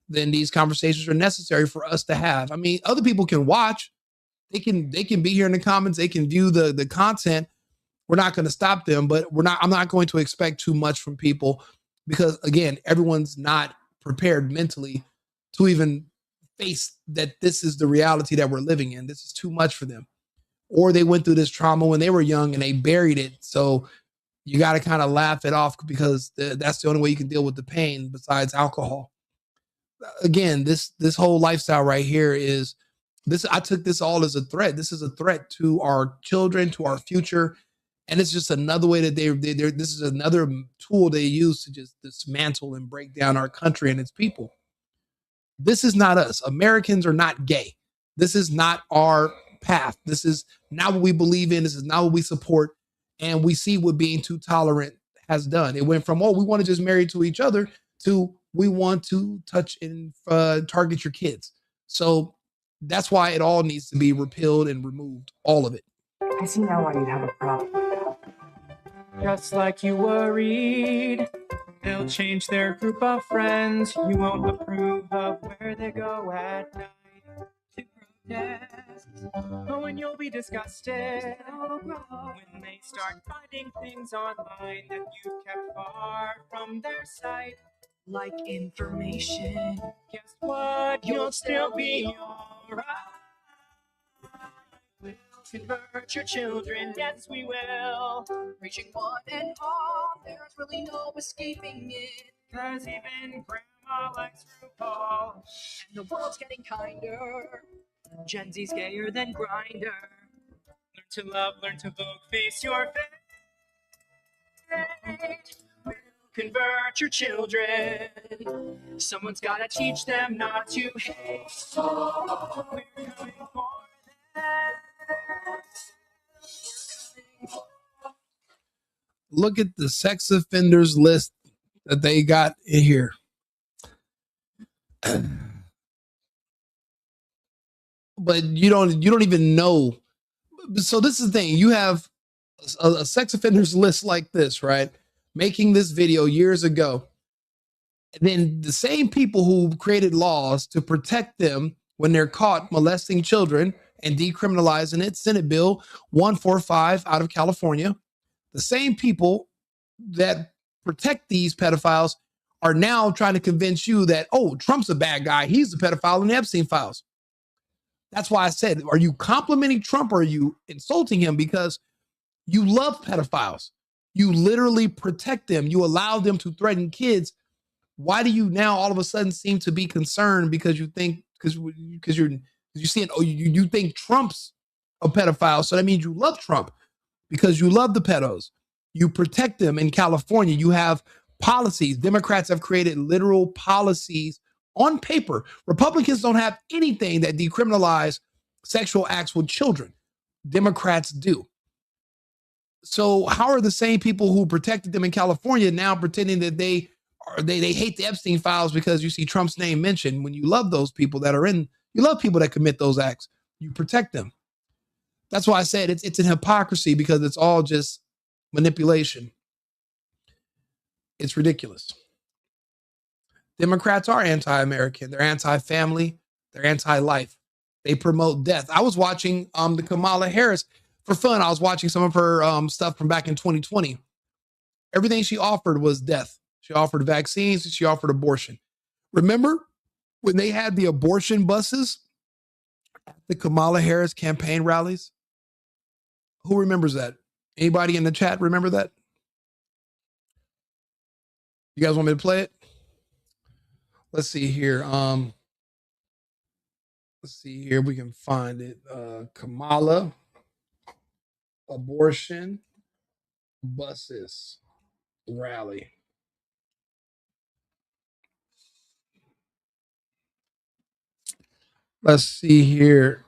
Speaker 3: then these conversations are necessary for us to have. I mean, other people can watch. They can be here in the comments. They can view the content. We're not going to stop them, but I'm not going to expect too much from people because, again, everyone's not prepared mentally to even face that this is the reality that we're living in. This is too much for them. Or they went through this trauma when they were young and they buried it. So you got to kind of laugh it off because that's the only way you can deal with the pain besides alcohol. Again, this whole lifestyle right here is this. I took this all as a threat. This is a threat to our children, to our future. And it's just another way that this is another tool they use to just dismantle and break down our country and its people. This is not us. Americans are not gay. This is not our path. This is not what we believe in. This is not what we support. And we see what being too tolerant has done. It went from, oh, we want to just marry to each other to we want to touch and target your kids. So that's why it all needs to be repealed and removed. All of it.
Speaker 13: I see now why you'd have a problem.
Speaker 12: Just like you worried, they'll change their group of friends. You won't approve of where they go at night to protest. Oh, and you'll be disgusted when they start finding things online that you've kept far from their sight. Like information. Guess what? You'll still be alright. We'll convert your children, yes we will.
Speaker 14: Reaching one and all, there's really no escaping it.
Speaker 12: 'Cause even grandma likes RuPaul.
Speaker 14: And the world's getting kinder.
Speaker 12: Gen Z's gayer than Grindr. Learn to love, learn to look, face your fate. We'll convert your children. Someone's gotta teach them not to hate. We're coming for them.
Speaker 3: Look at the sex offenders list that they got in here. But you don't even know. So this is the thing. You have a sex offenders list like this, right? Making this video years ago. And then the same people who created laws to protect them when they're caught molesting children and decriminalizing it, Senate Bill 145 out of California, the same people that protect these pedophiles are now trying to convince you that, oh, Trump's a bad guy. He's the pedophile in the Epstein files. That's why I said, are you complimenting Trump or are you insulting him? Because you love pedophiles. You literally protect them. You allow them to threaten kids. Why do you now all of a sudden seem to be concerned because you think, because you're seeing, oh, you think Trump's a pedophile. So that means you love Trump because you love the pedos. You protect them. In California, you have policies. Democrats have created literal policies on paper. Republicans don't have anything that decriminalize sexual acts with children. Democrats do. So how are the same people who protected them in California now pretending that they hate the Epstein files because you see Trump's name mentioned when you love those people that are in, you love people that commit those acts, you protect them. That's why I said it's an hypocrisy because it's all just manipulation. It's ridiculous. Democrats are anti-American. They're anti-family. They're anti-life. They promote death. I was watching the Kamala Harris for fun. I was watching some of her stuff from back in 2020. Everything she offered was death. She offered vaccines. She offered abortion. Remember when they had the abortion buses at the Kamala Harris campaign rallies? Who remembers that? Anybody in the chat remember that? You guys want me to play it? Let's see here. Let's see here. We can find it. Kamala abortion buses rally. Let's see here.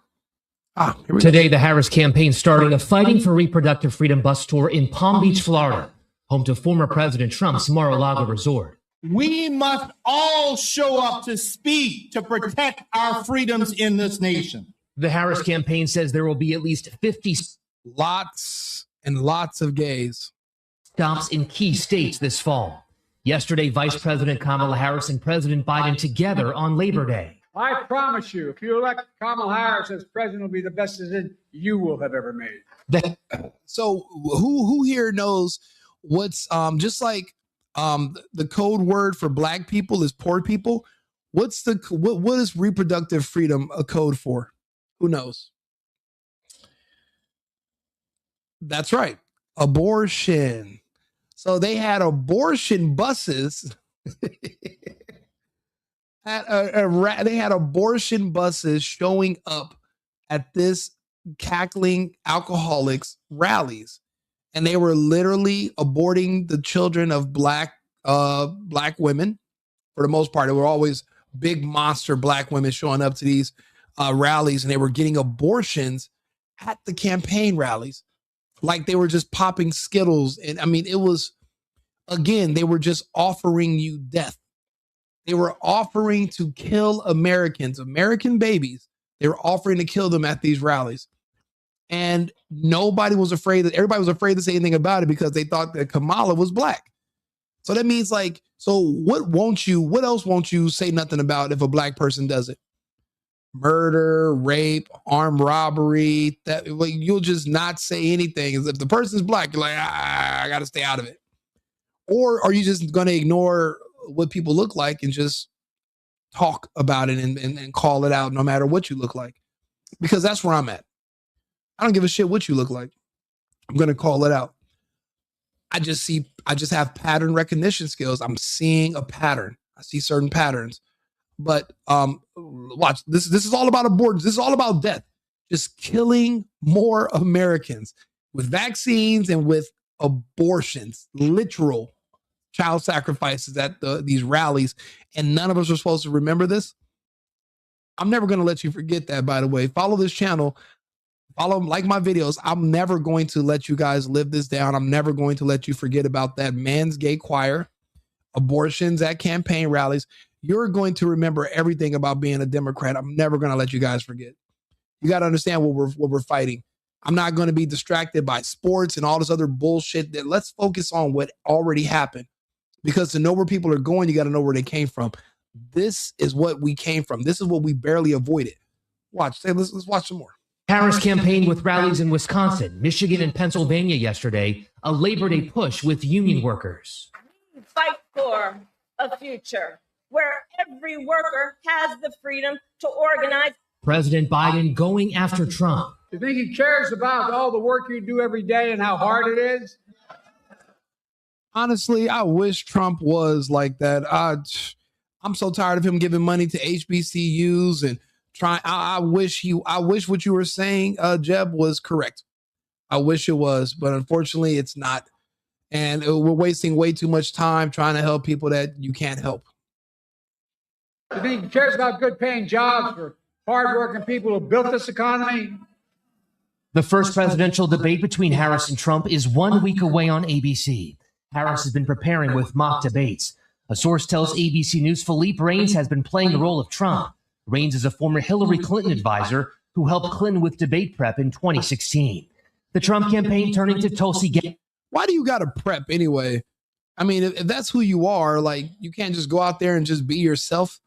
Speaker 3: Here we
Speaker 15: Today,
Speaker 3: go.
Speaker 15: the Harris campaign started a Fighting for Reproductive Freedom bus tour in Palm Beach, Florida, home to former President Trump's Mar-a-Lago resort.
Speaker 16: We must all show up to speak to protect our freedoms in this nation.
Speaker 15: The Harris campaign says there will be at least 50.
Speaker 3: Lots and lots of gays.
Speaker 15: Stops in key states this fall. Yesterday, Vice President Kamala Harris and President Biden together on Labor Day.
Speaker 17: I promise you, if you elect Kamala Harris as president, will be the best decision you will have ever made.
Speaker 3: So who here knows what's just like the code word for black people is poor people? What's the what is reproductive freedom a code for? Who knows? That's right. Abortion. So they had abortion buses. They had abortion buses showing up at this cackling alcoholics rallies, and they were literally aborting the children of black women. For the most part, there were always big monster black women showing up to these rallies, and they were getting abortions at the campaign rallies, like they were just popping Skittles. And I mean, it was, again, they were just offering you death. They were offering to kill Americans, American babies. They were offering to kill them at these rallies. And everybody was afraid to say anything about it because they thought that Kamala was black. So that means what else won't you say nothing about if a black person does it? Murder, rape, armed robbery, you'll just not say anything. If the person's black, you're like, I got to stay out of it. Or are you just going to ignore what people look like and just talk about it and call it out no matter what you look like? Because that's where I'm at. I don't give a shit what you look like. I'm going to call it out. I just have pattern recognition skills. I'm seeing a pattern. I see certain patterns. But watch, this is all about abortions. This is all about death. Just killing more Americans with vaccines and with abortions, literal child sacrifices at these rallies. And none of us are supposed to remember this. I'm never going to let you forget that, by the way. Follow this channel. Like my videos. I'm never going to let you guys live this down. I'm never going to let you forget about that man's gay choir, abortions at campaign rallies. You're going to remember everything about being a Democrat. I'm never going to let you guys forget. You got to understand what we're fighting. I'm not going to be distracted by sports and all this other bullshit. Let's focus on what already happened. Because to know where people are going, you got to know where they came from. This is what we came from. This is what we barely avoided. Let's watch some more.
Speaker 15: Harris campaigned with rallies in Wisconsin, Michigan, and Pennsylvania yesterday, a Labor Day push with union workers.
Speaker 18: Fight for a future where every worker has the freedom to organize.
Speaker 15: President Biden going after Trump.
Speaker 17: You think he cares about all the work you do every day and how hard it is?
Speaker 3: Honestly, I wish Trump was like that. I'm so tired of him giving money to HBCUs and trying. I wish what you were saying, Jeb, was correct. I wish it was, but unfortunately, it's not. And we're wasting way too much time trying to help people that you can't help.
Speaker 17: You think he cares about good paying jobs for hardworking people who built this economy?
Speaker 15: The first presidential debate between Harris and Trump is 1 week away on ABC. Harris has been preparing with mock debates. A source tells ABC News Philippe Reines has been playing the role of Trump. Reines is a former Hillary Clinton advisor who helped Clinton with debate prep in 2016. The Trump campaign turning to Tulsi Gabbard.
Speaker 3: Why do you got to prep anyway? I mean, if that's who you are, like, you can't just go out there and just be yourself.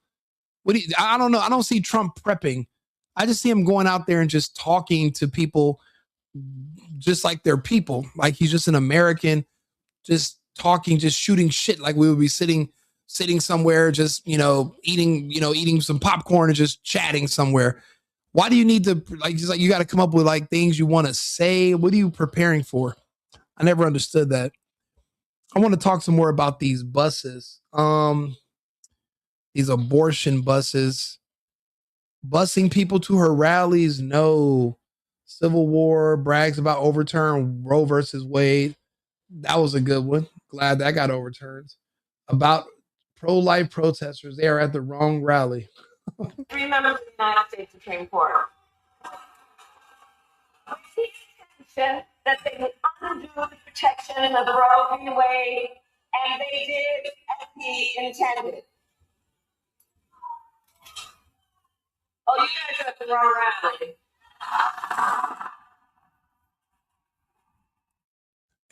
Speaker 3: I don't know. I don't see Trump prepping. I just see him going out there and just talking to people just like they're people. Like he's just an American, just talking, just shooting shit like we would be sitting somewhere, just, eating some popcorn and just chatting somewhere. Why do you need to, you got to come up with like things you want to say? What are you preparing for? I never understood that. I want to talk some more about these buses. These abortion buses. Busing people to her rallies. No. Civil War brags about overturn Roe versus Wade. That was a good one. Glad that got overturned. About pro-life protesters. They are at the wrong rally.
Speaker 18: 3 members of the United States Supreme Court. We see that they would undo the protection of the Roe v. Wade, and they did as he intended. Oh, you guys are at the wrong rally.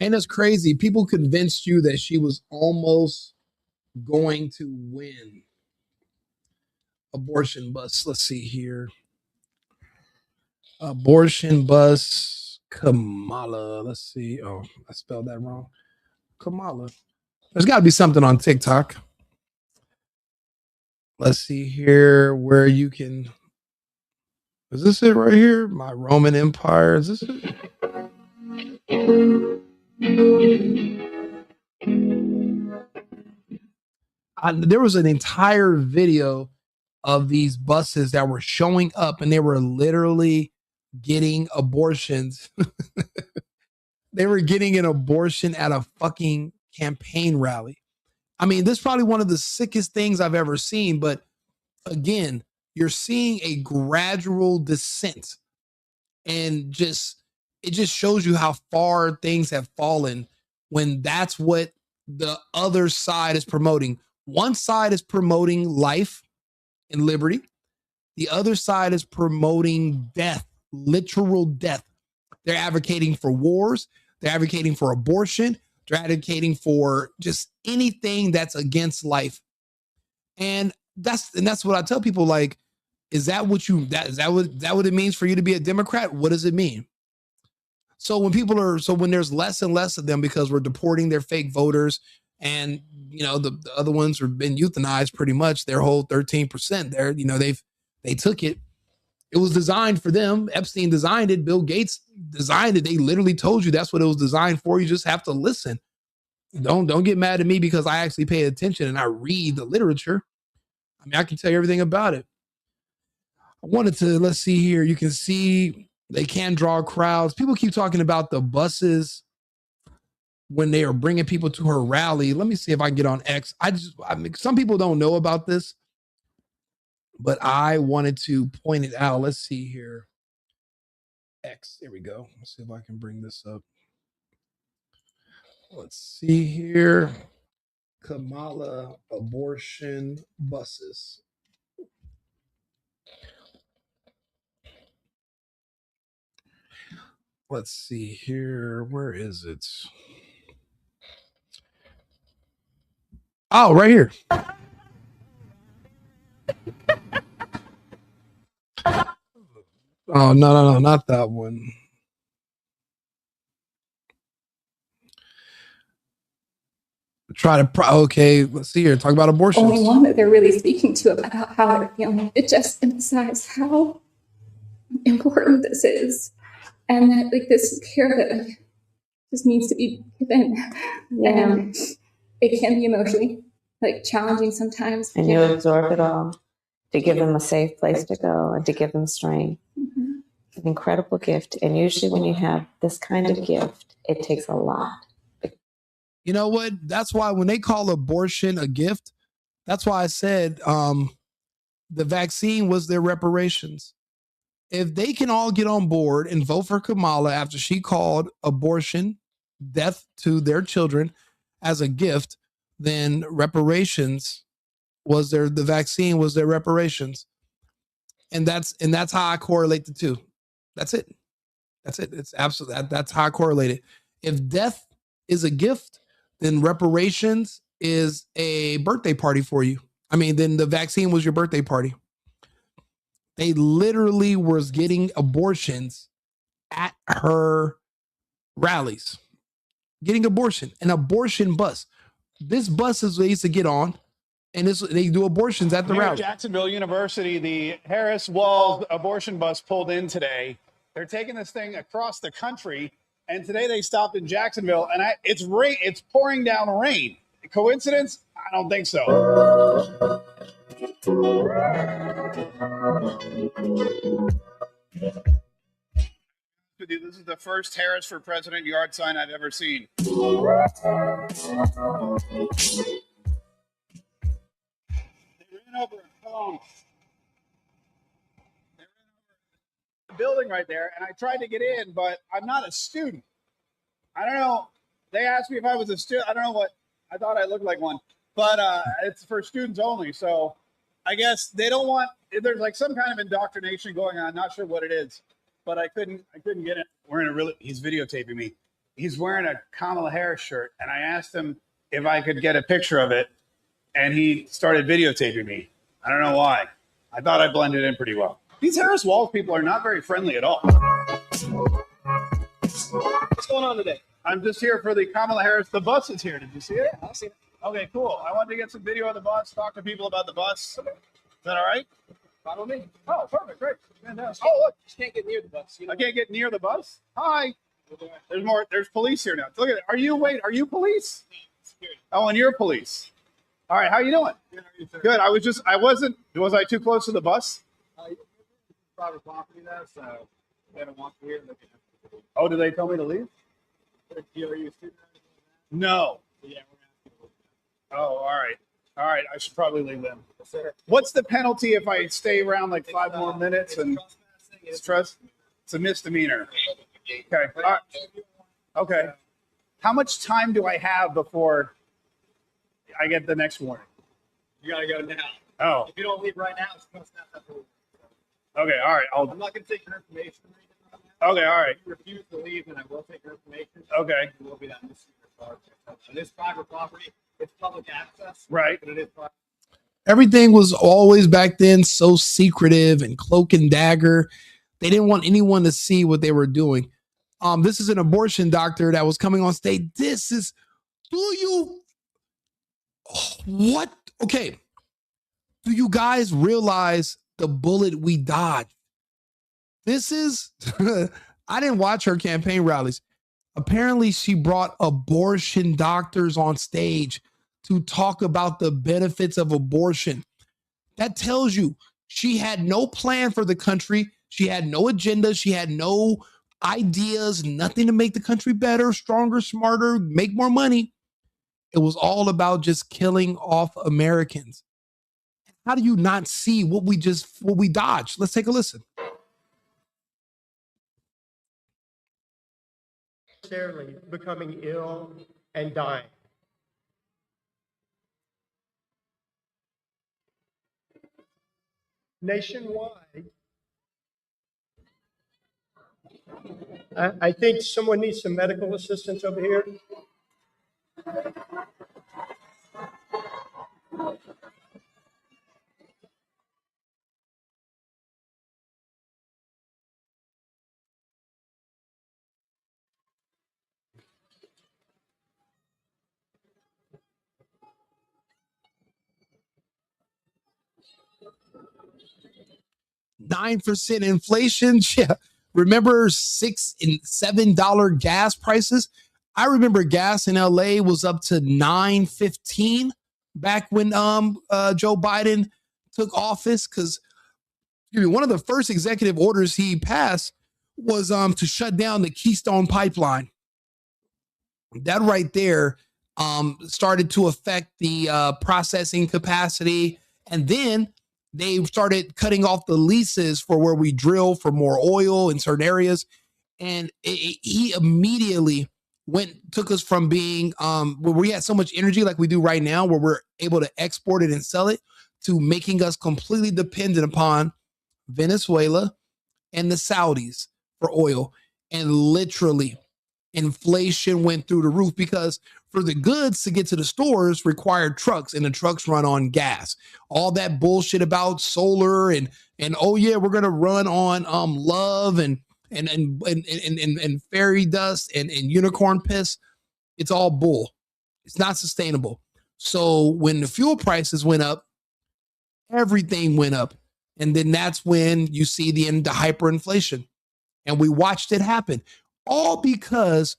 Speaker 3: And it's crazy. People convinced you that she was almost going to win. Abortion bus. Let's see here. Abortion bus Kamala. Let's see. Oh, I spelled that wrong. Kamala. There's got to be something on TikTok. Let's see here where you can. Is this it right here? My Roman Empire. Is this it? There was an entire video of these buses that were showing up and they were literally getting abortions. They were getting an abortion at a fucking campaign rally. I mean, this is probably one of the sickest things I've ever seen. But again, you're seeing a gradual descent, and it just shows you how far things have fallen when that's what the other side is promoting. One side is promoting life and liberty. The other side is promoting death, literal death. They're advocating for wars. They're advocating for abortion. They're advocating for just anything that's against life. And that's what I tell people. Like, is that what it means for you to be a Democrat? What does it mean? So when there's less and less of them because we're deporting their fake voters, and the other ones have been euthanized pretty much, their whole 13% there, they took it. It was designed for them. Epstein designed it. Bill Gates designed it. They literally told you that's what it was designed for. You just have to listen. Don't get mad at me because I actually pay attention and I read the literature. I mean, I can tell you everything about it. I wanted to, let's see here. You can see they can draw crowds. People keep talking about the buses when they are bringing people to her rally. Let me see if I can get on X. I mean, some people don't know about this, but I wanted to point it out. Let's see here. X, there we go. Let's see if I can bring this up. Let's see here. Kamala abortion buses. Let's see here. Where is it? Oh, right here. Oh, no, not that one. Okay, let's see here. Talk about abortion.
Speaker 19: Only one that they're really speaking to about how they're feeling. It just emphasizes how important this is, and that this is care that just needs to be given. Yeah. And it can be emotionally challenging sometimes.
Speaker 20: And you absorb it all to give them a safe place to go and to give them strength.
Speaker 19: Mm-hmm.
Speaker 20: It's an incredible gift, and usually when you have this kind of gift, it takes a lot.
Speaker 3: You know what? That's why when they call abortion a gift, that's why I said the vaccine was their reparations. If they can all get on board and vote for Kamala after she called abortion, death to their children, as a gift, then reparations was the vaccine was their reparations. And that's how I correlate the two. That's it. It's absolutely, that's how I correlate it. If death is a gift, then reparations is a birthday party for you. I mean, then the vaccine was your birthday party. They literally was getting abortions at her rallies, getting an abortion bus. This bus is they used to get on, and they do abortions at the rally.
Speaker 21: Jacksonville University, the Harris Walls abortion bus pulled in today. They're taking this thing across the country, and today they stopped in Jacksonville, and it's pouring down rain. Coincidence? I don't think so. This is the first Harris for President yard sign I've ever seen. They ran over the building right there, and I tried to get in, but I'm not a student. I don't know. They asked me if I was a student. I don't know what. I thought I looked like one, but it's for students only. So I guess they don't want. There's some kind of indoctrination going on. Not sure what it is, but I couldn't get it. He's videotaping me. he's wearing a Kamala Harris shirt, and I asked him if I could get a picture of it, and he started videotaping me. I don't know why. I thought I blended in pretty well. These Harris Walls people are not very friendly at all. What's going on today? I'm just here for the Kamala Harris. The bus is here. Did you see it? Yeah, I've seen it. Okay, cool. I wanted to get some video of the bus, talk to people about the bus. Is that all right? Follow me. Oh, perfect. Great. Fantastic. Oh, look. You can't get near the bus. I can't get near the bus? Hi. There's more. There's police here now. Look at it. Are you police? Oh, and you're police. All right. How you doing? Good. Was I too close to the bus?
Speaker 2: Private property there, so they don't want you here.
Speaker 21: Oh, did they tell me to leave? No.
Speaker 2: Yeah,
Speaker 21: oh, all right. All right. I should probably leave then. What's the penalty if I stay around like 5 more minutes? And it's a misdemeanor. Okay. All right. Okay. How much time do I have before I get the next warning?
Speaker 2: You gotta go now.
Speaker 21: Oh.
Speaker 2: If you don't leave right now, it's gonna snap that rule.
Speaker 21: Okay. All right.
Speaker 2: I'm not gonna take your information.
Speaker 21: Okay. All right.
Speaker 2: If you refuse to leave, then I will take your information.
Speaker 21: Okay.
Speaker 2: It will be that misdemeanor charge. It is private property. It's public access.
Speaker 21: Right.
Speaker 2: But it is private.
Speaker 3: Everything was always back then so secretive and cloak and dagger. They didn't want anyone to see what they were doing. This is an abortion doctor that was coming on stage. What? Okay. Do you guys realize the bullet we dodged? This is, I didn't watch her campaign rallies. Apparently she brought abortion doctors on stage to talk about the benefits of abortion. That tells you she had no plan for the country. She had no agenda. She had no ideas, nothing to make the country better, stronger, smarter, make more money. It was all about just killing off Americans. How do you not see what we dodged? Let's take a listen.
Speaker 22: Necessarily becoming ill and dying. Nationwide, I think someone needs some medical assistance over here.
Speaker 3: 9% inflation. Yeah. Remember $6 and $7 gas prices? I remember gas in LA was up to $9.15 back when Joe Biden took office, because one of the first executive orders he passed was to shut down the Keystone Pipeline. That right there started to affect the processing capacity, and then they started cutting off the leases for where we drill for more oil in certain areas. And he immediately took us from being where we had so much energy like we do right now, where we're able to export it and sell it, to making us completely dependent upon Venezuela and the Saudis for oil. And literally inflation went through the roof, because for the goods to get to the stores required trucks, and the trucks run on gas. All that bullshit about solar and oh yeah, we're gonna run on love and fairy dust and unicorn piss. It's all bull. It's not sustainable. So when the fuel prices went up, everything went up, and then that's when you see the end of hyperinflation. And we watched it happen, all because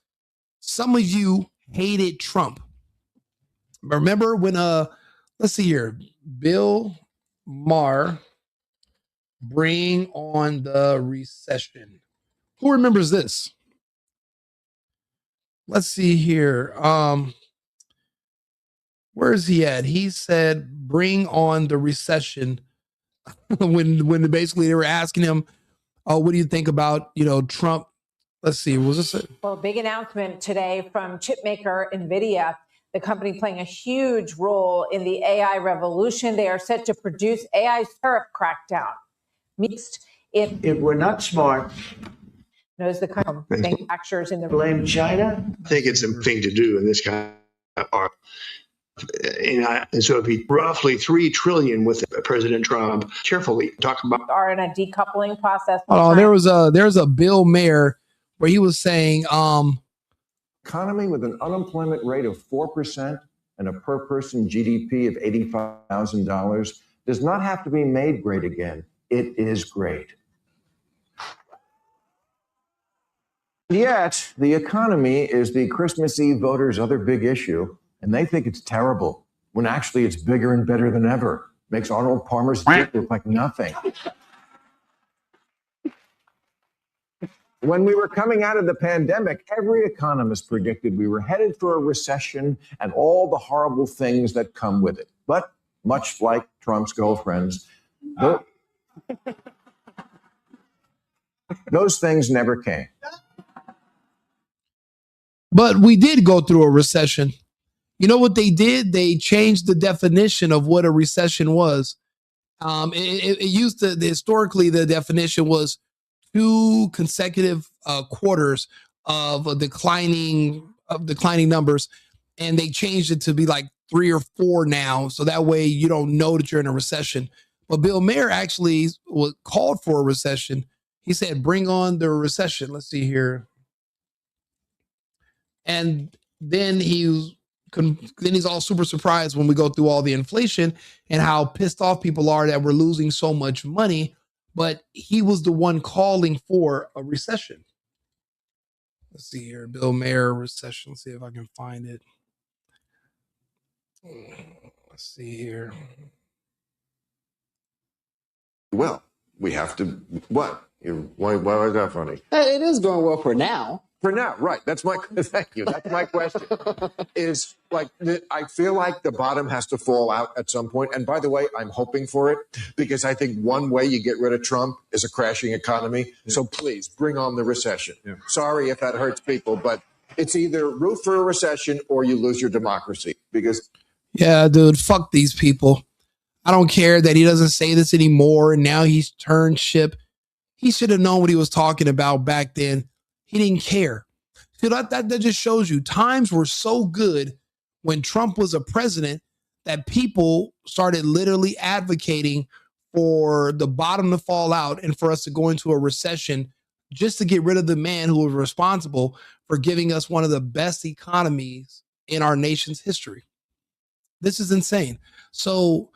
Speaker 3: some of you hated Trump. Remember when let's see here, Bill Maher, bring on the recession. Who remembers this? Let's see here. Where is he at? He said, bring on the recession. when basically they were asking him, oh, what do you think about, Trump? Let's see, was this it?
Speaker 23: Well, big announcement today from chipmaker NVIDIA, the company playing a huge role in the AI revolution. They are set to produce AI tariff crackdown. Mixed if
Speaker 24: we're not smart.
Speaker 23: knows the kind of manufacturers in the
Speaker 1: Blame China? I think it's a thing to do in this kind of art. And so it'd be roughly $3 trillion with President Trump. Carefully talk about
Speaker 23: are in a decoupling process.
Speaker 3: Oh, there's a Bill Mayer where he was saying,
Speaker 4: economy with an unemployment rate of 4% and a per person GDP of $85,000 does not have to be made great again. It is great. Yet, the economy is the Christmas Eve voters' other big issue, and they think it's terrible, when actually it's bigger and better than ever. Makes Arnold Palmer's dick look like nothing. When we were coming out of the pandemic, every economist predicted we were headed for a recession and all the horrible things that come with it. But much like Trump's girlfriends, those things never came.
Speaker 3: but we did go through a recession. You know what they did? They changed the definition of what a recession was. It used to, historically, the definition was 2 consecutive quarters of declining numbers, and they changed it to be like 3 or 4 now, so that way you don't know that you're in a recession. But Bill Mayer actually was called for a recession. He said, "Bring on the recession." Let's see here, and then he's all super surprised when we go through all the inflation and how pissed off people are that we're losing so much money. But he was the one calling for a recession. Let's see here. Bill Mayer recession. Let's see if I can find it. Let's see here.
Speaker 4: Well, we have to, what? Why is that funny?
Speaker 5: It is going well for now.
Speaker 4: For now, right. That's my, thank you. That's my question. Is like, I feel like the bottom has to fall out at some point. And by the way, I'm hoping for it because I think one way you get rid of Trump is a crashing economy. Yeah. So please bring on the recession. Yeah. Sorry if that hurts people, but it's either root for a recession or you lose your democracy because.
Speaker 3: Yeah, dude, fuck these people. I don't care that he doesn't say this anymore. And now he's turned ship. He should have known what he was talking about back then. He didn't care. So that just shows you times were so good when Trump was a president that people started literally advocating for the bottom to fall out and for us to go into a recession just to get rid of the man who was responsible for giving us one of the best economies in our nation's history. This is insane. So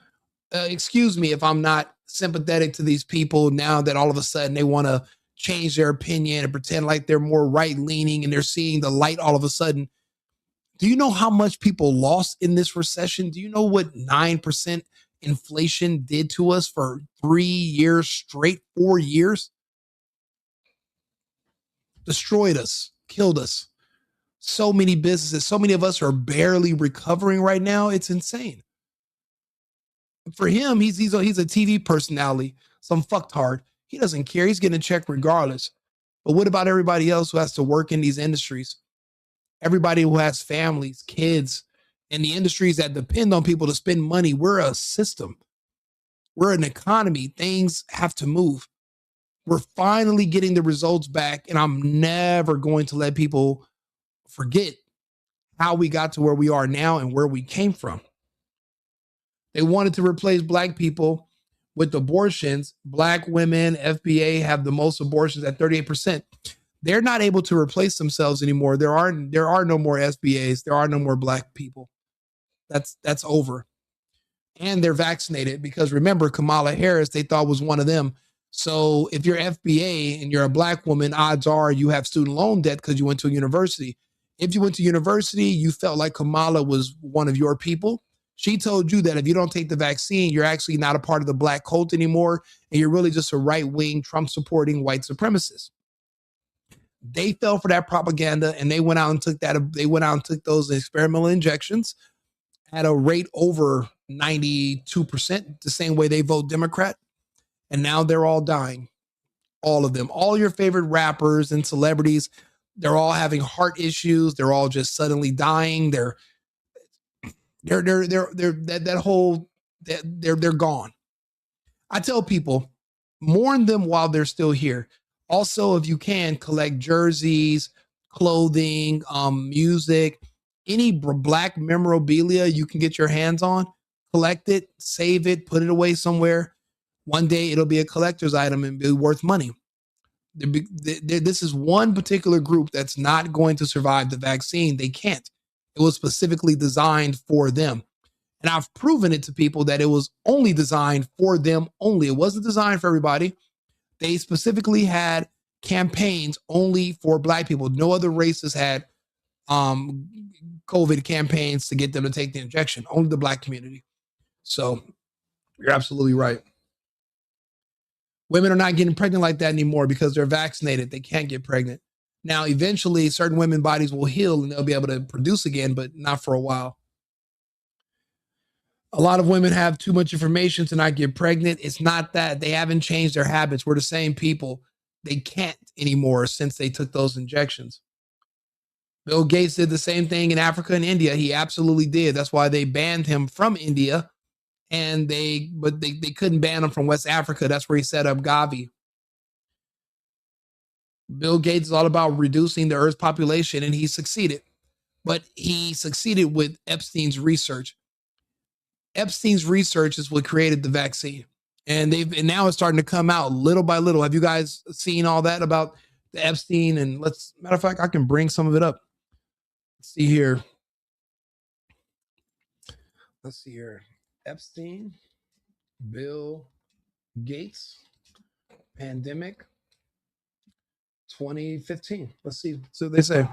Speaker 3: excuse me if I'm not sympathetic to these people now that all of a sudden they want to change their opinion and pretend like they're more right-leaning and they're seeing the light all of a sudden. Do you know how much people lost in this recession? Do you know what 9% inflation did to us for 3 years straight, 4 years? Destroyed us, killed us. So many businesses, so many of us are barely recovering right now. It's insane. For him, he's a TV personality, some fucktard. He doesn't care. He's getting a check regardless. But what about everybody else who has to work in these industries? Everybody who has families, kids, and the industries that depend on people to spend money. We're a system. We're an economy. Things have to move. We're finally getting the results back, and I'm never going to let people forget how we got to where we are now and where we came from. They wanted to replace black people with abortions. Black women, FBA, have the most abortions at 38%. They're not able to replace themselves anymore. There are no more SBAs. There are no more black people. That's over. And they're vaccinated because remember, Kamala Harris, they thought was one of them. So if you're FBA and you're a black woman, odds are you have student loan debt because you went to a university. If you went to university, you felt like Kamala was one of your people. She told you that if you don't take the vaccine, you're actually not a part of the black cult anymore, and you're really just a right-wing, Trump-supporting white supremacist. They fell for that propaganda, and they went out and took that. They went out and took those experimental injections at a rate over 92%, the same way they vote Democrat, and now they're all dying, all of them. All your favorite rappers and celebrities, they're all having heart issues. They're all just suddenly dying. They're gone. I tell people, mourn them while they're still here. Also, if you can, collect jerseys, clothing, music, any black memorabilia you can get your hands on, collect it, save it, put it away somewhere. One day it'll be a collector's item and be worth money. This is one particular group that's not going to survive the vaccine. They can't. It was specifically designed for them. And I've proven it to people that it was only designed for them only. It wasn't designed for everybody. They specifically had campaigns only for black people. No other races had COVID campaigns to get them to take the injection. Only the black community. So you're absolutely right. Women are not getting pregnant like that anymore because they're vaccinated. They can't get pregnant. Now, eventually, certain women's bodies will heal and they'll be able to produce again, but not for a while. A lot of women have too much information to not get pregnant. It's not that. They haven't changed their habits. We're the same people. They can't anymore since they took those injections. Bill Gates did the same thing in Africa and India. He absolutely did. That's why they banned him from India. And they couldn't ban him from West Africa. That's where he set up Gavi. Bill Gates is all about reducing the Earth's population, and he succeeded. But he succeeded with Epstein's research. Epstein's research is what created the vaccine. And now it's starting to come out little by little. Have you guys seen all that about the Epstein? And matter of fact, I can bring some of it up. Let's see here. Epstein, Bill Gates, pandemic, 2015. Let's see what they say.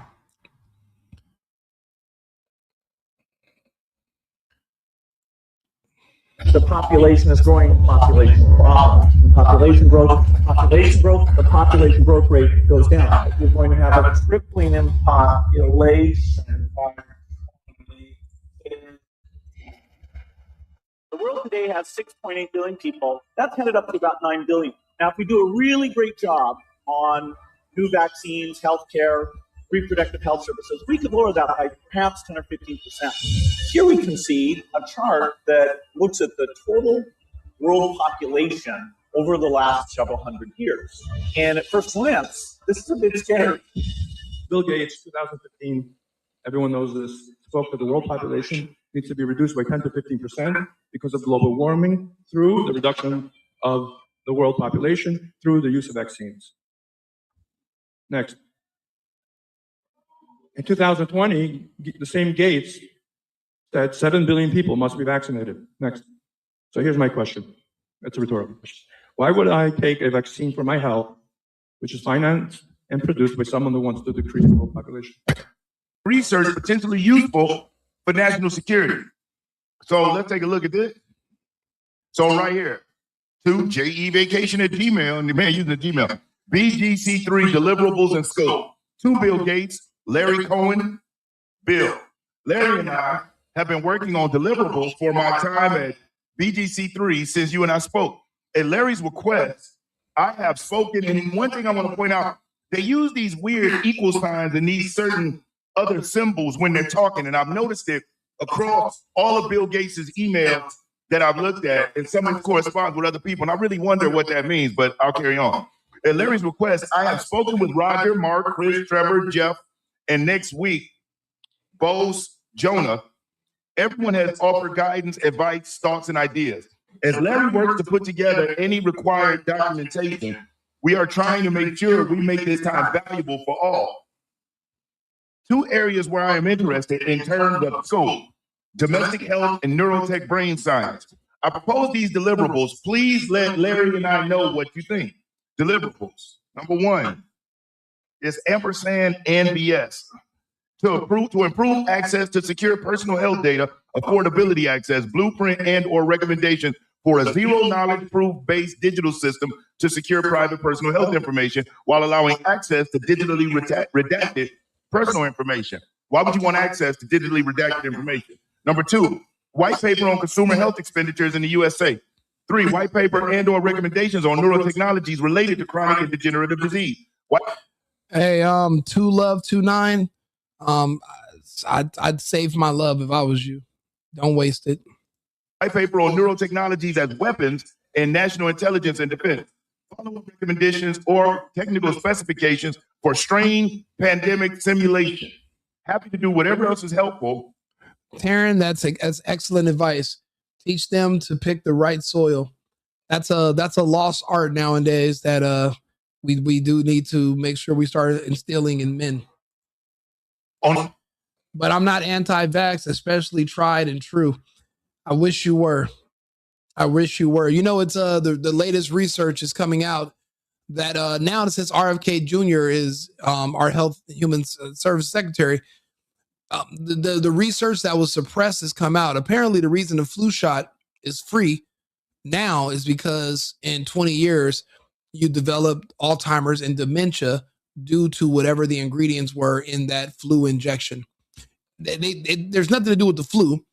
Speaker 6: The population is growing, population problem. Population growth, the population growth rate goes down. You're going to have a tripling in population. The world today has 6.8 billion people. That's headed up to about 9 billion. Now, if we do a really great job on new vaccines, healthcare, reproductive health services, we could lower that by perhaps 10 or 15%. Here we can see a chart that looks at the total world population over the last several hundred years. And at first glance, this is a bit scary.
Speaker 7: Bill Gates, 2015, everyone knows this, spoke that the world population needs to be reduced by 10 to 15% because of global warming through the reduction of the world population through the use of vaccines. Next. In 2020, the same Gates said 7 billion people must be vaccinated. Next. So here's my question. It's a rhetorical question. Why would I take a vaccine for my health, which is financed and produced by someone who wants to decrease the world population?
Speaker 8: Research potentially useful for national security. So let's take a look at this. So right here, to JEVacation@Gmail, and the man using the Gmail, BGC3 deliverables and scope. To Bill Gates, Larry Cohen, Bill. Larry and I have been working on deliverables for my time at BGC3 since you and I spoke. At Larry's request, I have spoken, and one thing I want to point out, they use these weird equal signs and these certain other symbols when they're talking, and I've noticed it across all of Bill Gates's emails that I've looked at, and some of it corresponds with other people, and I really wonder what that means, but I'll carry on. At Larry's request, I have spoken with Roger, Mark, Chris, Trevor, Jeff, and next week, Bose, Jonah. Everyone has offered guidance, advice, thoughts, and ideas. As Larry works to put together any required documentation, we are trying to make sure we make this time valuable for all. 2 areas where I am interested in terms of scope: domestic health and neurotech brain science. I propose these deliverables. Please let Larry and I know what you think. Deliverables. Number 1 is ampersand NBS. To improve access to secure personal health data, affordability access, blueprint and or recommendation for a zero knowledge proof based digital system to secure private personal health information while allowing access to digitally redacted personal information. Why would you want access to digitally redacted information? Number 2, white paper on consumer health expenditures in the USA. 3, white paper and or recommendations on neurotechnologies related to chronic and degenerative disease.
Speaker 3: Hey, 2love29. I'd save my love if I was you. Don't waste it.
Speaker 8: White paper on neurotechnologies as weapons in national intelligence and defense. follow-up recommendations, or technical specifications for strain pandemic simulation. Happy to do whatever else is helpful.
Speaker 3: Taryn, that's excellent advice. Teach them to pick the right soil. That's a lost art nowadays that we do need to make sure we start instilling in men. But I'm not anti-vax, especially tried and true. I wish you were. I wish you were. You know, it's the latest research is coming out that now since RFK Jr. is our Health and Human Services Secretary, the research that was suppressed has come out. Apparently, the reason the flu shot is free now is because in 20 years you developed Alzheimer's and dementia due to whatever the ingredients were in that flu injection. There's nothing to do with the flu.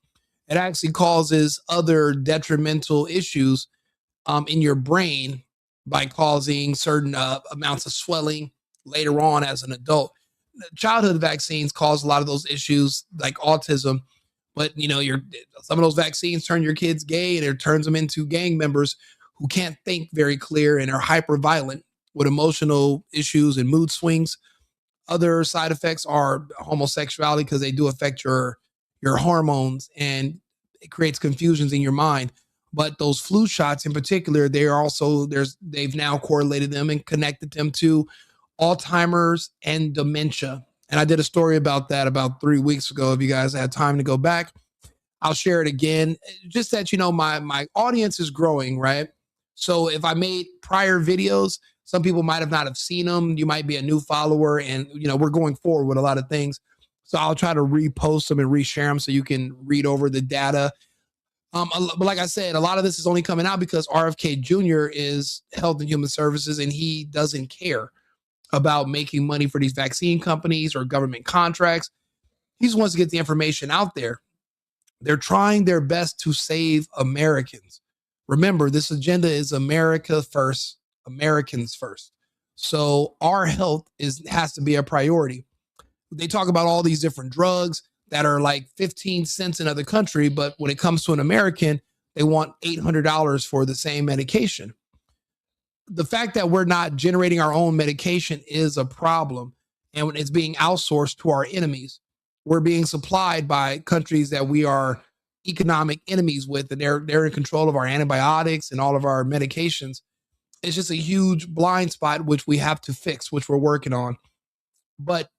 Speaker 3: It actually causes other detrimental issues in your brain by causing certain amounts of swelling later on as an adult. Childhood vaccines cause a lot of those issues like autism, but you know, some of those vaccines turn your kids gay and it turns them into gang members who can't think very clear and are hyper violent with emotional issues and mood swings. Other side effects are homosexuality because they do affect your hormones and it creates confusions in your mind. But those flu shots in particular, they've now correlated them and connected them to Alzheimer's and dementia. And I did a story about that about 3 weeks ago. If you guys had time to go back, I'll share it again. Just that, you know, my audience is growing, right? So if I made prior videos, some people might have not have seen them. You might be a new follower and, you know, we're going forward with a lot of things. So I'll try to repost them and reshare them so you can read over the data. But like I said, a lot of this is only coming out because RFK Jr. is Health and Human Services and he doesn't care about making money for these vaccine companies or government contracts. He just wants to get the information out there. They're trying their best to save Americans. Remember, this agenda is America first, Americans first. So our health has to be a priority. They talk about all these different drugs that are like 15 cents in other country, but when it comes to an American, they want $800 for the same medication. The fact that we're not generating our own medication is a problem, and when it's being outsourced to our enemies. We're being supplied by countries that we are economic enemies with, and they're in control of our antibiotics and all of our medications. It's just a huge blind spot, which we have to fix, which we're working on. But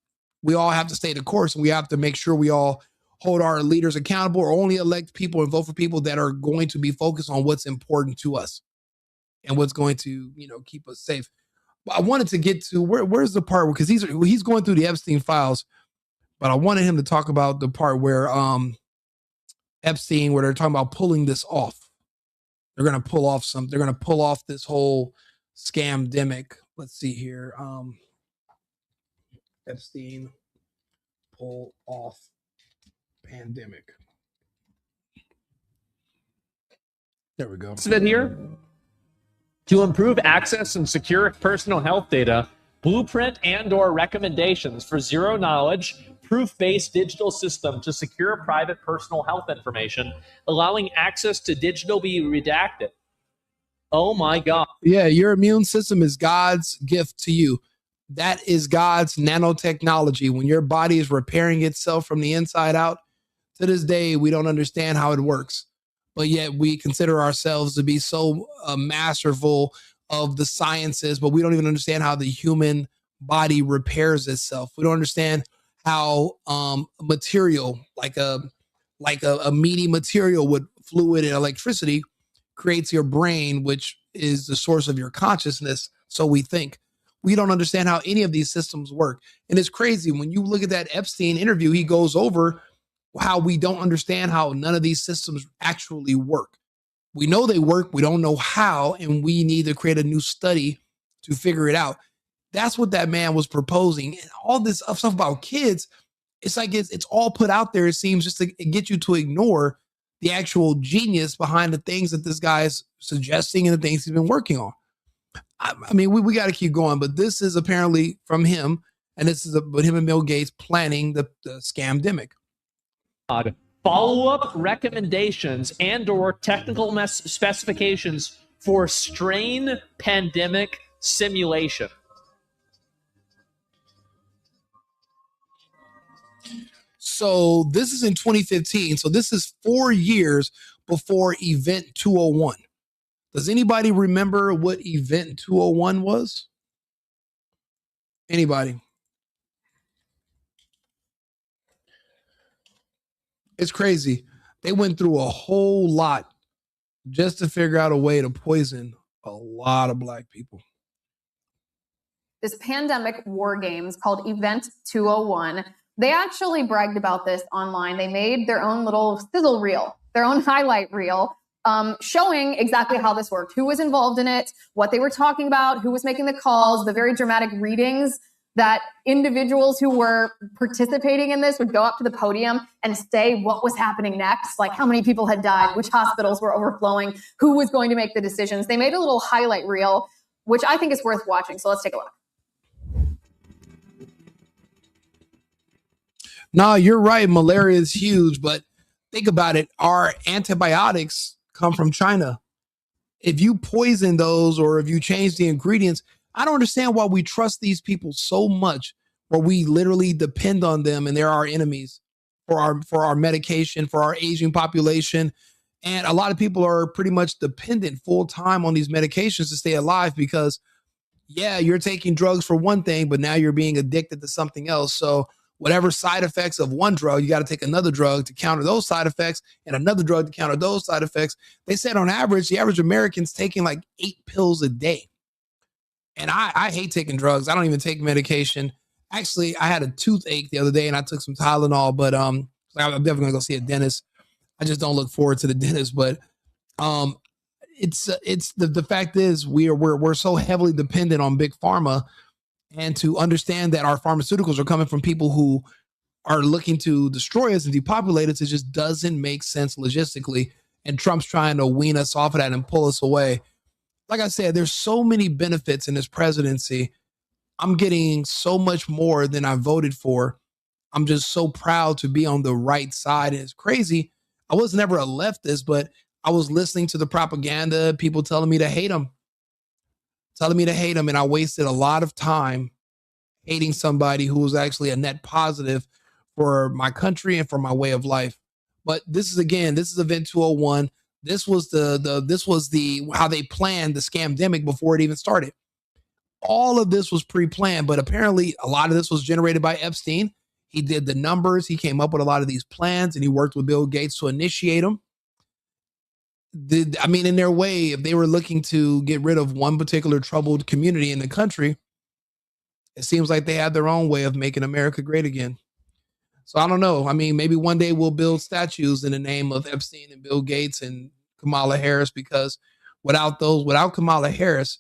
Speaker 3: we all have to stay the course, and we have to make sure we all hold our leaders accountable or only elect people and vote for people that are going to be focused on what's important to us and what's going to, you know, keep us safe. But I wanted to get to where's the part because he's going through the Epstein files, but I wanted him to talk about the part where Epstein, where they're talking about pulling this off. They're going to pull off they're going to pull off this whole scamdemic. Let's see here. Epstein pull off pandemic. There we go.
Speaker 9: Sit here. To improve access and secure personal health data, blueprint and/or recommendations for zero knowledge, proof-based digital system to secure private personal health information, allowing access to digital be redacted. Oh my God.
Speaker 3: Yeah, your immune system is God's gift to you. That is God's nanotechnology. When your body is repairing itself from the inside out, to this day, we don't understand how it works. But yet we consider ourselves to be so masterful of the sciences, but we don't even understand how the human body repairs itself. We don't understand how material, like a meaty material with fluid and electricity, creates your brain, which is the source of your consciousness. So we think. We don't understand how any of these systems work. And it's crazy. When you look at that Epstein interview, he goes over how we don't understand how none of these systems actually work. We know they work. We don't know how, and we need to create a new study to figure it out. That's what that man was proposing. And all this stuff about kids, it's like it's all put out there, it seems, just to get you to ignore the actual genius behind the things that this guy is suggesting and the things he's been working on. I mean, we got to keep going, but this is apparently from him, and this is about him and Bill Gates planning the scamdemic.
Speaker 9: Follow-up recommendations and/or technical specifications for strain pandemic simulation.
Speaker 3: So this is in 2015. So this is 4 years before Event 201. Does anybody remember what Event 201 was? Anybody? It's crazy. They went through a whole lot just to figure out a way to poison a lot of black people.
Speaker 10: This pandemic war games called Event 201. They actually bragged about this online. They made their own little sizzle reel, their own highlight reel, showing exactly how this worked, who was involved in it, what they were talking about, who was making the calls, the very dramatic readings that individuals who were participating in this would go up to the podium and say what was happening next, like how many people had died, which hospitals were overflowing, who was going to make the decisions. They made a little highlight reel, which I think is worth watching. So let's take a look.
Speaker 3: No, you're right. Malaria is huge, but think about it. Our antibiotics come from China. If you poison those or if you change the ingredients, I don't understand why we trust these people so much, where we literally depend on them and they're our enemies for our medication, for our aging population. And a lot of people are pretty much dependent full time on these medications to stay alive because, yeah, you're taking drugs for one thing, but now you're being addicted to something else. So whatever side effects of one drug, you got to take another drug to counter those side effects and another drug to counter those side effects. They said on average, the average American's taking like 8 pills a day. And I hate taking drugs. I don't even take medication. Actually, I had a toothache the other day and I took some Tylenol, but I'm definitely gonna go see a dentist. I just don't look forward to the dentist, but it's the fact is we're so heavily dependent on big pharma. And to understand that our pharmaceuticals are coming from people who are looking to destroy us and depopulate us, it just doesn't make sense logistically. And Trump's trying to wean us off of that and pull us away. Like I said, there's so many benefits in this presidency. I'm getting so much more than I voted for. I'm just so proud to be on the right side. And it's crazy. I was never a leftist, but I was listening to the propaganda, people telling me to hate him. And I wasted a lot of time hating somebody who was actually a net positive for my country and for my way of life. But this is Event 201. This was the how they planned the scamdemic before it even started. All of this was pre-planned, but apparently a lot of this was generated by Epstein. He did the numbers, he came up with a lot of these plans, and he worked with Bill Gates to initiate them. In their way, if they were looking to get rid of one particular troubled community in the country, it seems like they had their own way of making America great again. So I don't know. Maybe one day we'll build statues in the name of Epstein and Bill Gates and Kamala Harris, because without Kamala Harris,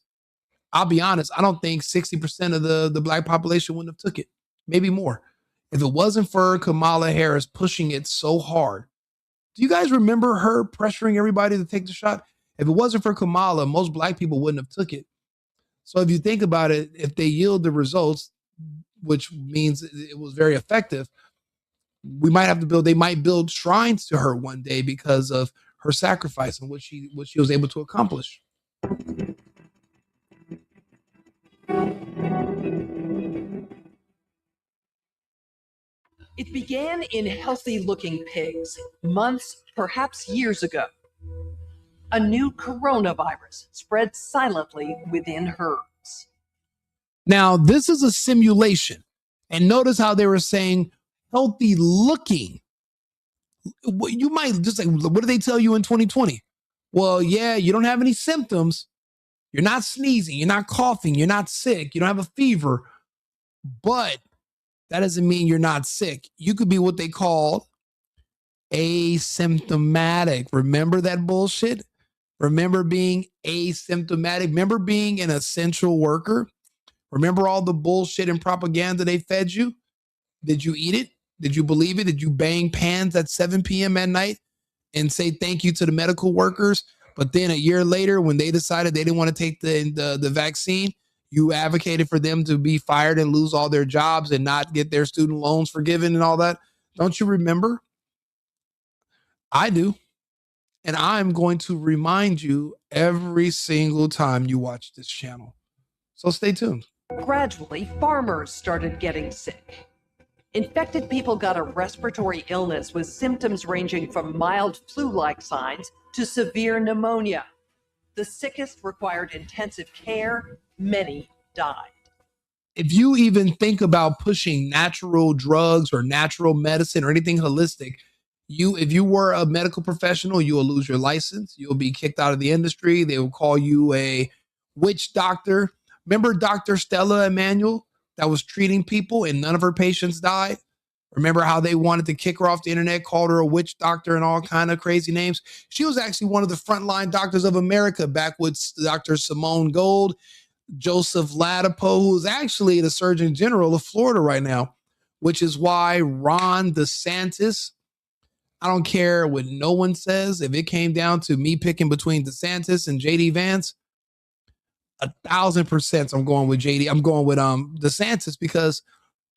Speaker 3: I'll be honest, I don't think 60% of the black population wouldn't have took it. Maybe more. If it wasn't for Kamala Harris pushing it so hard. Do you guys remember her pressuring everybody to take the shot? If it wasn't for Kamala, most black people wouldn't have took it. So if you think about it, if they yield the results, which means it was very effective, they might build shrines to her one day because of her sacrifice and what she was able to accomplish.
Speaker 11: It began in healthy-looking pigs, months, perhaps years ago. A new coronavirus spread silently within herds.
Speaker 3: Now, this is a simulation. And notice how they were saying healthy looking. You might just say, what did they tell you in 2020? Well, yeah, you don't have any symptoms. You're not sneezing. You're not coughing. You're not sick. You don't have a fever. But that doesn't mean you're not sick. You could be what they call asymptomatic. Remember that bullshit? Remember being asymptomatic? Remember being an essential worker? Remember all the bullshit and propaganda they fed you? Did you eat it? Did you believe it? Did you bang pans at 7 p.m. at night and say thank you to the medical workers? But then a year later, when they decided they didn't want to take the vaccine, you advocated for them to be fired and lose all their jobs and not get their student loans forgiven and all that. Don't you remember? I do. And I'm going to remind you every single time you watch this channel. So stay tuned.
Speaker 11: Gradually, farmers started getting sick. Infected people got a respiratory illness with symptoms ranging from mild flu-like signs to severe pneumonia. The sickest required intensive care. Many died.
Speaker 3: If you even think about pushing natural drugs or natural medicine or anything holistic, if you were a medical professional, you will lose your license. You'll be kicked out of the industry. They will call you a witch doctor. Remember Dr. Stella Emanuel that was treating people and none of her patients died? Remember how they wanted to kick her off the internet, called her a witch doctor and all kind of crazy names? She was actually one of the frontline doctors of America back with Dr. Simone Gold, Joseph Ladapo, who's actually the Surgeon General of Florida right now, which is why Ron DeSantis, I don't care what no one says. If it came down to me picking between DeSantis and JD Vance, 1,000% I'm going with JD. I'm going with DeSantis because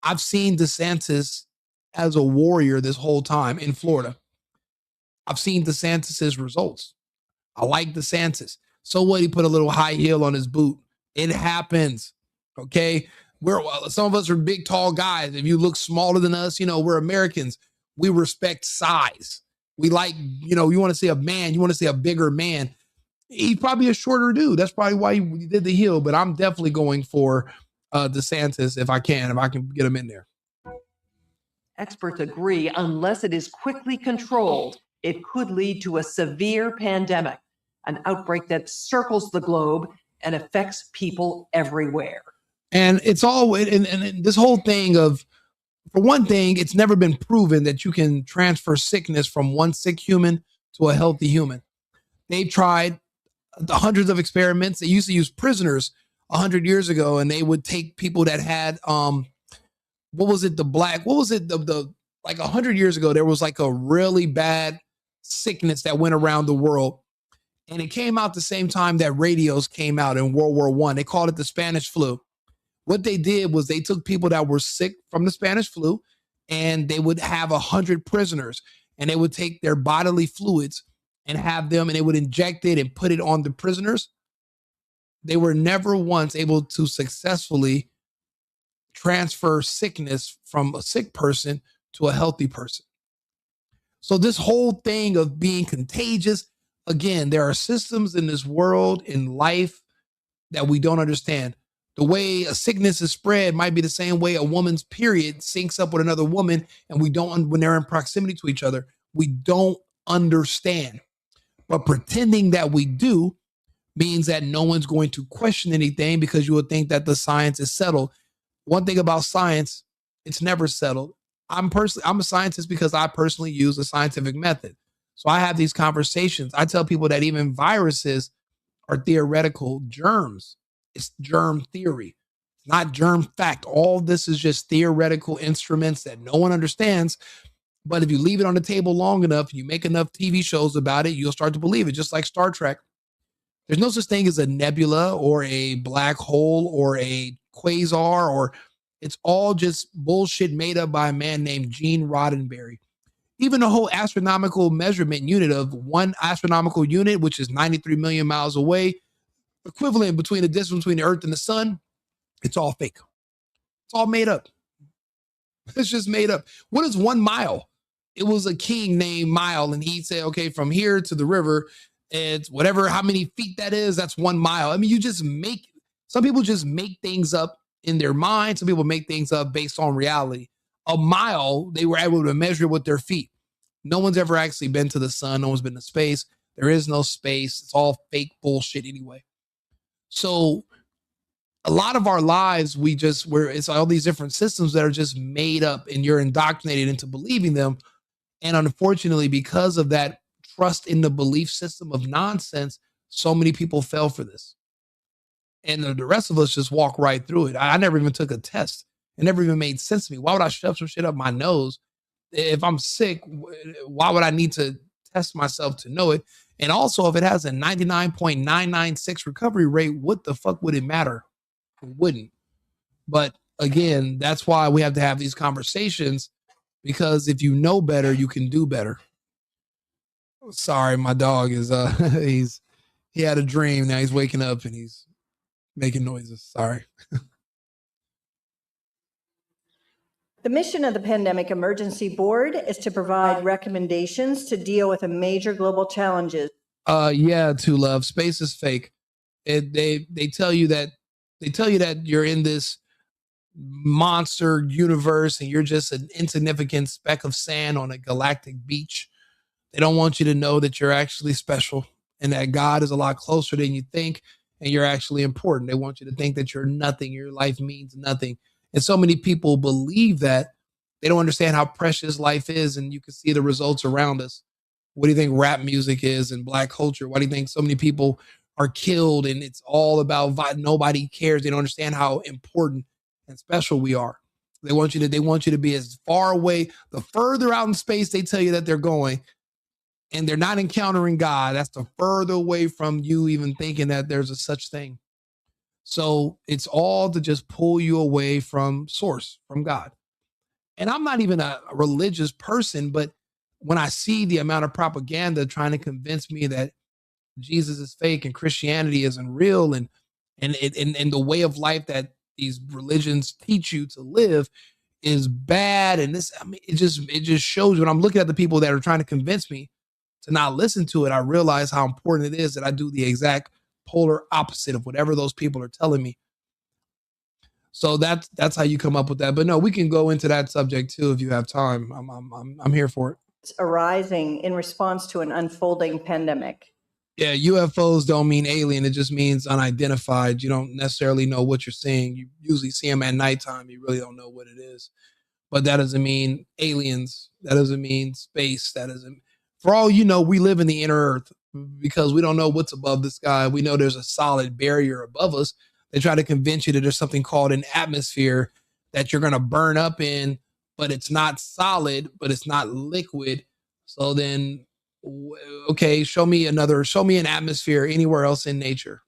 Speaker 3: I've seen DeSantis as a warrior this whole time in Florida. I've seen DeSantis's results. I like DeSantis. So what? He put a little high heel on his boot. It happens. Okay. Some of us are big, tall guys. If you look smaller than us, we're Americans. We respect size. We like, you want to see a man, you want to see a bigger man. He's probably a shorter dude. That's probably why he did the heel, but I'm definitely going for DeSantis if I can get him in there.
Speaker 11: Experts agree, unless it is quickly controlled, it could lead to a severe pandemic, an outbreak that circles the globe and affects people everywhere.
Speaker 3: And it's all, and this whole thing of, for one thing, it's never been proven that you can transfer sickness from one sick human to a healthy human. They've tried hundreds of experiments. They used to use prisoners 100 years ago, and they would take people that had, like 100 years ago, there was like a really bad sickness that went around the world. And it came out the same time that radios came out in World War I. They called it the Spanish flu. What they did was they took people that were sick from the Spanish flu, and they would have 100 prisoners, and they would take their bodily fluids and have them, and they would inject it and put it on the prisoners. They were never once able to successfully transfer sickness from a sick person to a healthy person. So this whole thing of being contagious, again, there are systems in this world, in life, that we don't understand. The way a sickness is spread might be the same way a woman's period syncs up with another woman, and when they're in proximity to each other, we don't understand. But pretending that we do means that no one's going to question anything because you would think that the science is settled. One thing about science, it's never settled. I'm a scientist because I personally use a scientific method. So I have these conversations. I tell people that even viruses are theoretical germs. It's germ theory. It's not germ fact. All this is just theoretical instruments that no one understands. But if you leave it on the table long enough, you make enough TV shows about it, you'll start to believe it, just like Star Trek. There's no such thing as a nebula or a black hole or a quasar, or it's all just bullshit made up by a man named Gene Roddenberry. Even the whole astronomical measurement unit of one astronomical unit, which is 93 million miles away, equivalent between the distance between the Earth and the sun, it's all fake. It's all made up. It's just made up. What is 1 mile? It was a king named Mile, and he'd say, okay, from here to the river, it's whatever, how many feet that is, that's 1 mile. I mean, some people just make things up in their mind. Some people make things up based on reality. A mile, they were able to measure with their feet. No one's ever actually been to the sun. No one's been to space. There is no space. It's all fake bullshit anyway. So a lot of our lives, it's all these different systems that are just made up, and you're indoctrinated into believing them. And unfortunately, because of that trust in the belief system of nonsense, so many people fell for this. And the rest of us just walk right through it. I never even took a test. It never even made sense to me. Why would I shove some shit up my nose? If I'm sick, why would I need to test myself to know it? And also, if it has a 99.996 recovery rate, what the fuck would it matter? It wouldn't. But again, that's why we have to have these conversations, because if you know better, you can do better. Sorry, my dog is he had a dream. Now he's waking up and he's making noises. Sorry.
Speaker 12: The mission of the Pandemic Emergency Board is to provide recommendations to deal with the major global challenges.
Speaker 3: Yeah, to love. Space is fake. They tell you that you're in this monster universe and you're just an insignificant speck of sand on a galactic beach. They don't want you to know that you're actually special and that God is a lot closer than you think and you're actually important. They want you to think that you're nothing, your life means nothing. And so many people believe that. They don't understand how precious life is, and you can see the results around us. What do you think rap music is and black culture? Why do you think so many people are killed and it's all about nobody cares? They don't understand how important and special we are. They want you to be as far away. The further out in space they tell you that they're going, and they're not encountering God, that's the further away from you even thinking that there's a such thing. So it's all to just pull you away from source, from God. And I'm not even a religious person, but when I see the amount of propaganda trying to convince me that Jesus is fake and Christianity isn't real, and the way of life that these religions teach you to live is bad, and this, I mean, it just shows when I'm looking at the people that are trying to convince me to not listen to it, I realize how important it is that I do the exact polar opposite of whatever those people are telling me. So that's how you come up with that. But no, we can go into that subject too if you have time. I'm here for it.
Speaker 12: It's arising in response to an unfolding pandemic.
Speaker 3: Yeah, UFOs don't mean alien. It just means unidentified. You don't necessarily know what you're seeing. You usually see them at nighttime. You really don't know what it is. But that doesn't mean aliens. That doesn't mean space. That doesn't. For all you know, we live in the inner earth because we don't know what's above the sky. We know there's a solid barrier above us. They try to convince you that there's something called an atmosphere that you're going to burn up in, but it's not solid, but it's not liquid. So then, okay, show me an atmosphere anywhere else in nature.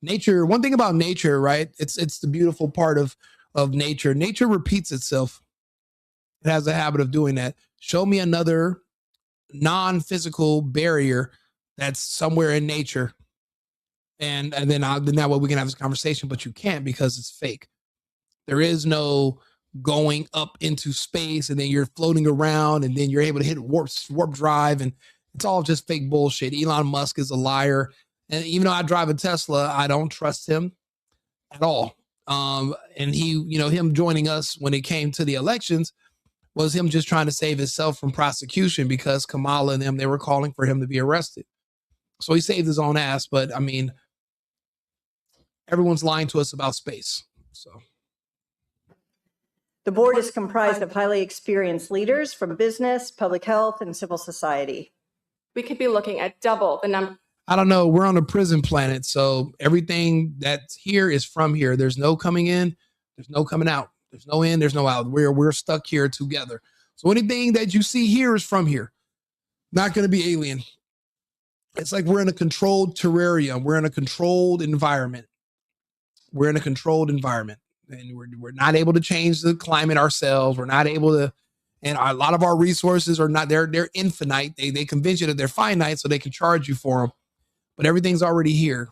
Speaker 3: Nature, one thing about nature, right? It's the beautiful part of nature. Nature repeats itself. It has a habit of doing that. Show me another non-physical barrier that's somewhere in nature. And then that way we can have this conversation, but you can't because it's fake. There is no going up into space and then you're floating around and then you're able to hit warp drive, and it's all just fake bullshit. Elon Musk is a liar. And even though I drive a Tesla, I don't trust him at all. And him joining us when it came to the elections was him just trying to save himself from prosecution because Kamala and them, they were calling for him to be arrested. So he saved his own ass. But I mean, everyone's lying to us about space. So
Speaker 12: the board is comprised of highly experienced leaders from business, public health, and civil society.
Speaker 13: We could be looking at double the number.
Speaker 3: I don't know. We're on a prison planet. So everything that's here is from here. There's no coming in. There's no coming out. There's no in. There's no out. We're stuck here together. So anything that you see here is from here. Not going to be alien. It's like we're in a controlled terrarium. We're in a controlled environment. We're in a controlled environment, and we're not able to change the climate ourselves. We're not able to, and a lot of our resources are not, they're infinite. They convince you that they're finite so they can charge you for them, but everything's already here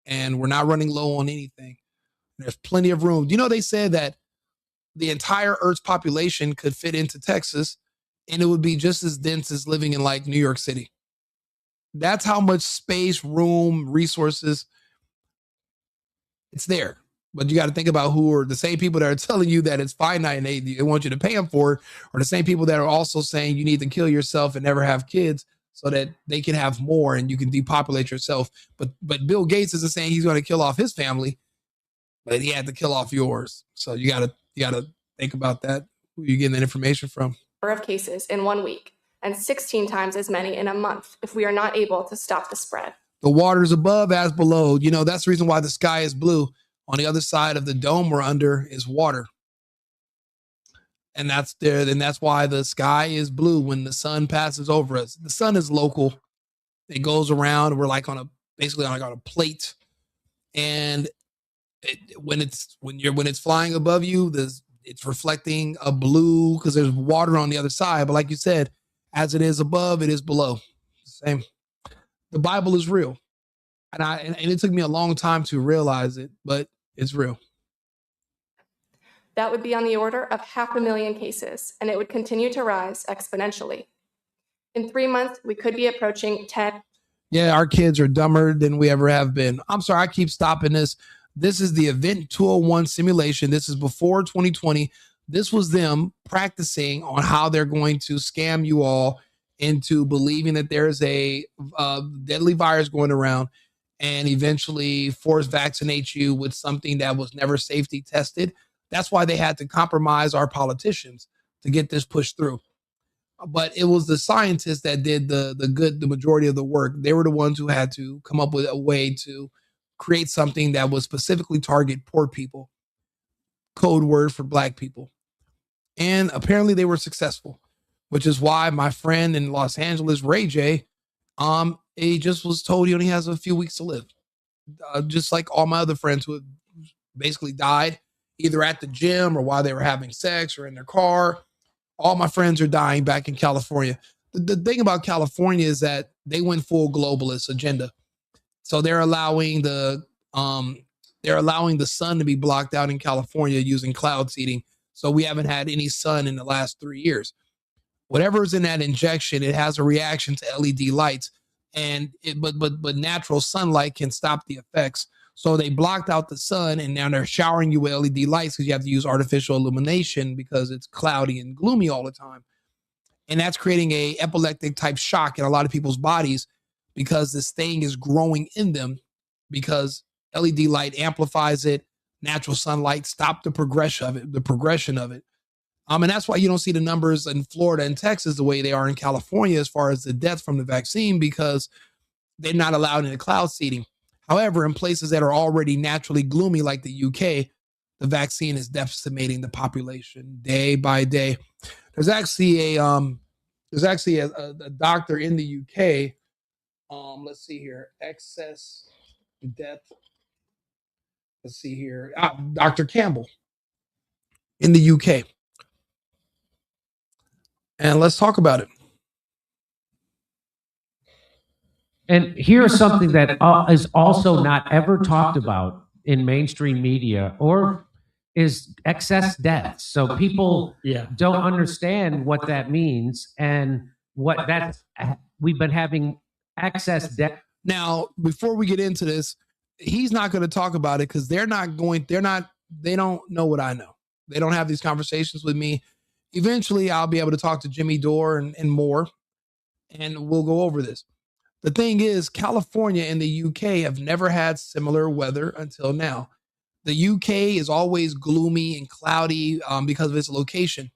Speaker 3: and we're not running low on anything. There's plenty of room. You know, they said that the entire Earth's population could fit into Texas and it would be just as dense as living in like New York City. That's how much space, room, resources, it's there. But you got to think about who are the same people that are telling you that it's finite and they want you to pay them for it, or the same people that are also saying you need to kill yourself and never have kids so that they can have more and you can depopulate yourself. But Bill Gates isn't saying he's going to kill off his family, but he had to kill off yours. So you got to think about that. Who you getting that information from?
Speaker 13: Of cases in 1 week and 16 times as many in a month if we are not able to stop the spread.
Speaker 3: The water's above as below. You know, that's the reason why the sky is blue. On the other side of the dome we're under is water. And that's there. And that's why the sky is blue when the sun passes over us. The sun is local. It goes around. We're like basically on a plate. And when it's flying above you, it's reflecting a blue because there's water on the other side. But like you said, as it is above, it is below. Same. The Bible is real. And it took me a long time to realize it, but it's real.
Speaker 13: That would be on the order of 500,000 cases, and it would continue to rise exponentially. In 3 months, we could be approaching 10.
Speaker 3: Yeah, our kids are dumber than we ever have been. I'm sorry, I keep stopping this. This is the Event 201 simulation. This is before 2020. This was them practicing on how they're going to scam you all into believing that there's a deadly virus going around and eventually force vaccinate you with something that was never safety tested. That's why they had to compromise our politicians to get this pushed through. But it was the scientists that did the majority of the work. They were the ones who had to come up with a way to create something that would specifically target poor people, code word for black people. And apparently they were successful, which is why my friend in Los Angeles, Ray J, he just was told he only has a few weeks to live. Just like all my other friends who have basically died either at the gym or while they were having sex or in their car. All my friends are dying back in California. The thing about California is that they went full globalist agenda. So they're allowing the sun to be blocked out in California using cloud seeding. So we haven't had any sun in the last 3 years. Whatever is in that injection, it has a reaction to LED lights, and but natural sunlight can stop the effects. So they blocked out the sun, and now they're showering you with LED lights because you have to use artificial illumination because it's cloudy and gloomy all the time. And that's creating a epileptic type shock in a lot of people's bodies because this thing is growing in them because LED light amplifies it. Natural sunlight stop the progression of it. And that's why you don't see the numbers in Florida and Texas the way they are in California as far as the death from the vaccine because they're not allowed in the cloud seeding. However, in places that are already naturally gloomy like the UK, the vaccine is decimating the population day by day. There's actually a doctor in the UK. Let's see here, excess death. Let's see here, Dr. Campbell in the UK. And let's talk about it.
Speaker 14: And here's something that is also not ever talked about in mainstream media or is excess deaths. So people don't understand what that means and what that's, we've been having excess death.
Speaker 3: Now, before we get into this, he's not going to talk about it because they don't know what I know. They don't have these conversations with me. Eventually, I'll be able to talk to Jimmy Dore and more, and we'll go over this. The thing is, California and the UK have never had similar weather until now. The UK is always gloomy and cloudy because of its location.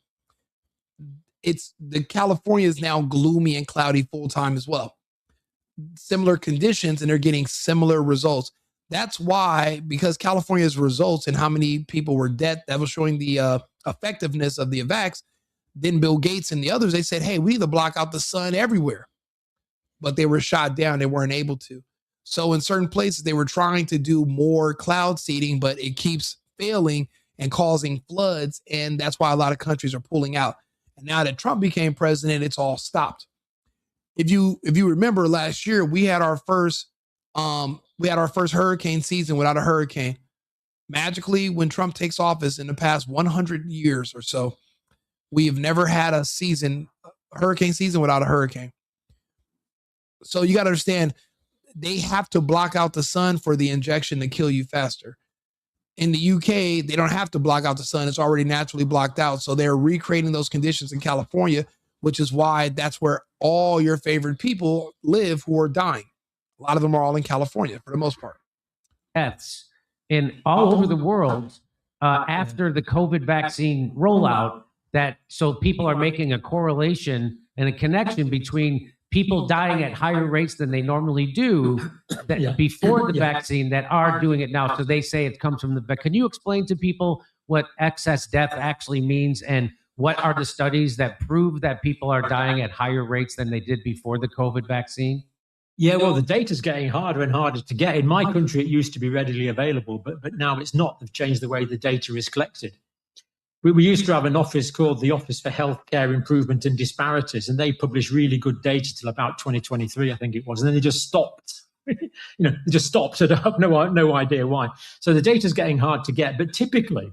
Speaker 3: California is now gloomy and cloudy full time as well. Similar conditions, and they're getting similar results. That's why, because California's results and how many people were dead, that was showing the effectiveness of the vax. Then Bill Gates and the others, they said, hey, we need to block out the sun everywhere. But they were shot down. They weren't able to. So in certain places, they were trying to do more cloud seeding, but it keeps failing and causing floods. And that's why a lot of countries are pulling out. And now that Trump became president, it's all stopped. If you remember last year, we had our first hurricane season without a hurricane. Magically, when Trump takes office in the past 100 years or so, we have never had a hurricane season without a hurricane. So you got to understand, they have to block out the sun for the injection to kill you faster. In the UK, they don't have to block out the sun. It's already naturally blocked out. So they're recreating those conditions in California, which is why that's where all your favorite people live who are dying. A lot of them are all in California for the most part.
Speaker 14: Deaths in all over the world after the COVID vaccine rollout. So people are making a correlation and a connection between people dying at higher rates than they normally do before the vaccine that are doing it now. So they say it comes from the. Can you explain to people what excess death actually means and what are the studies that prove that people are dying at higher rates than they did before the COVID vaccine?
Speaker 16: Yeah, well, the data's getting harder and harder to get. In my country, it used to be readily available, but now it's not. They've changed the way the data is collected. we used to have an office called the Office for Healthcare Improvement and Disparities, and they published really good data till about 2023, I think it was, and then they just stopped. They just stopped. I have no idea why. So the data is getting hard to get, but typically,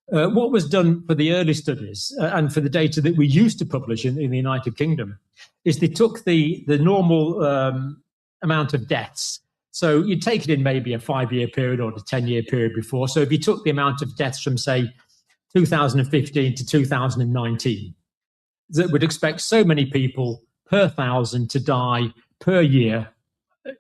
Speaker 16: what was done for the early studies and for the data that we used to publish in the United Kingdom is they took the normal amount of deaths. So you'd take it in maybe a 5-year period or a 10-year period before. So if you took the amount of deaths from, say, 2015 to 2019, that would expect so many people per 1,000 to die per year,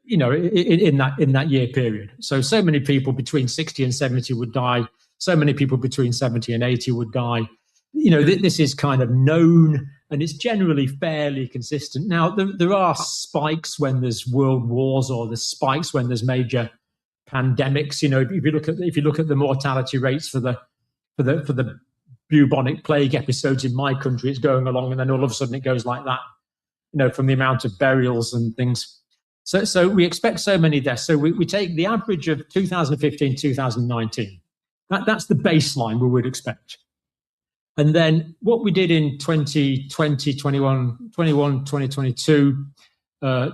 Speaker 16: in that year period. So many people between 60 and 70 would die. So many people between 70 and 80 would die. This is kind of known, and it's generally fairly consistent. Now, there are spikes when there's world wars, or there's spikes when there's major pandemics. If you look at the mortality rates for the bubonic plague episodes in my country, it's going along, and then all of a sudden it goes like that. From the amount of burials and things. So we expect so many deaths. So we take the average of 2015, 2019. That's the baseline we would expect. And then what we did in 2020, 21, 2022,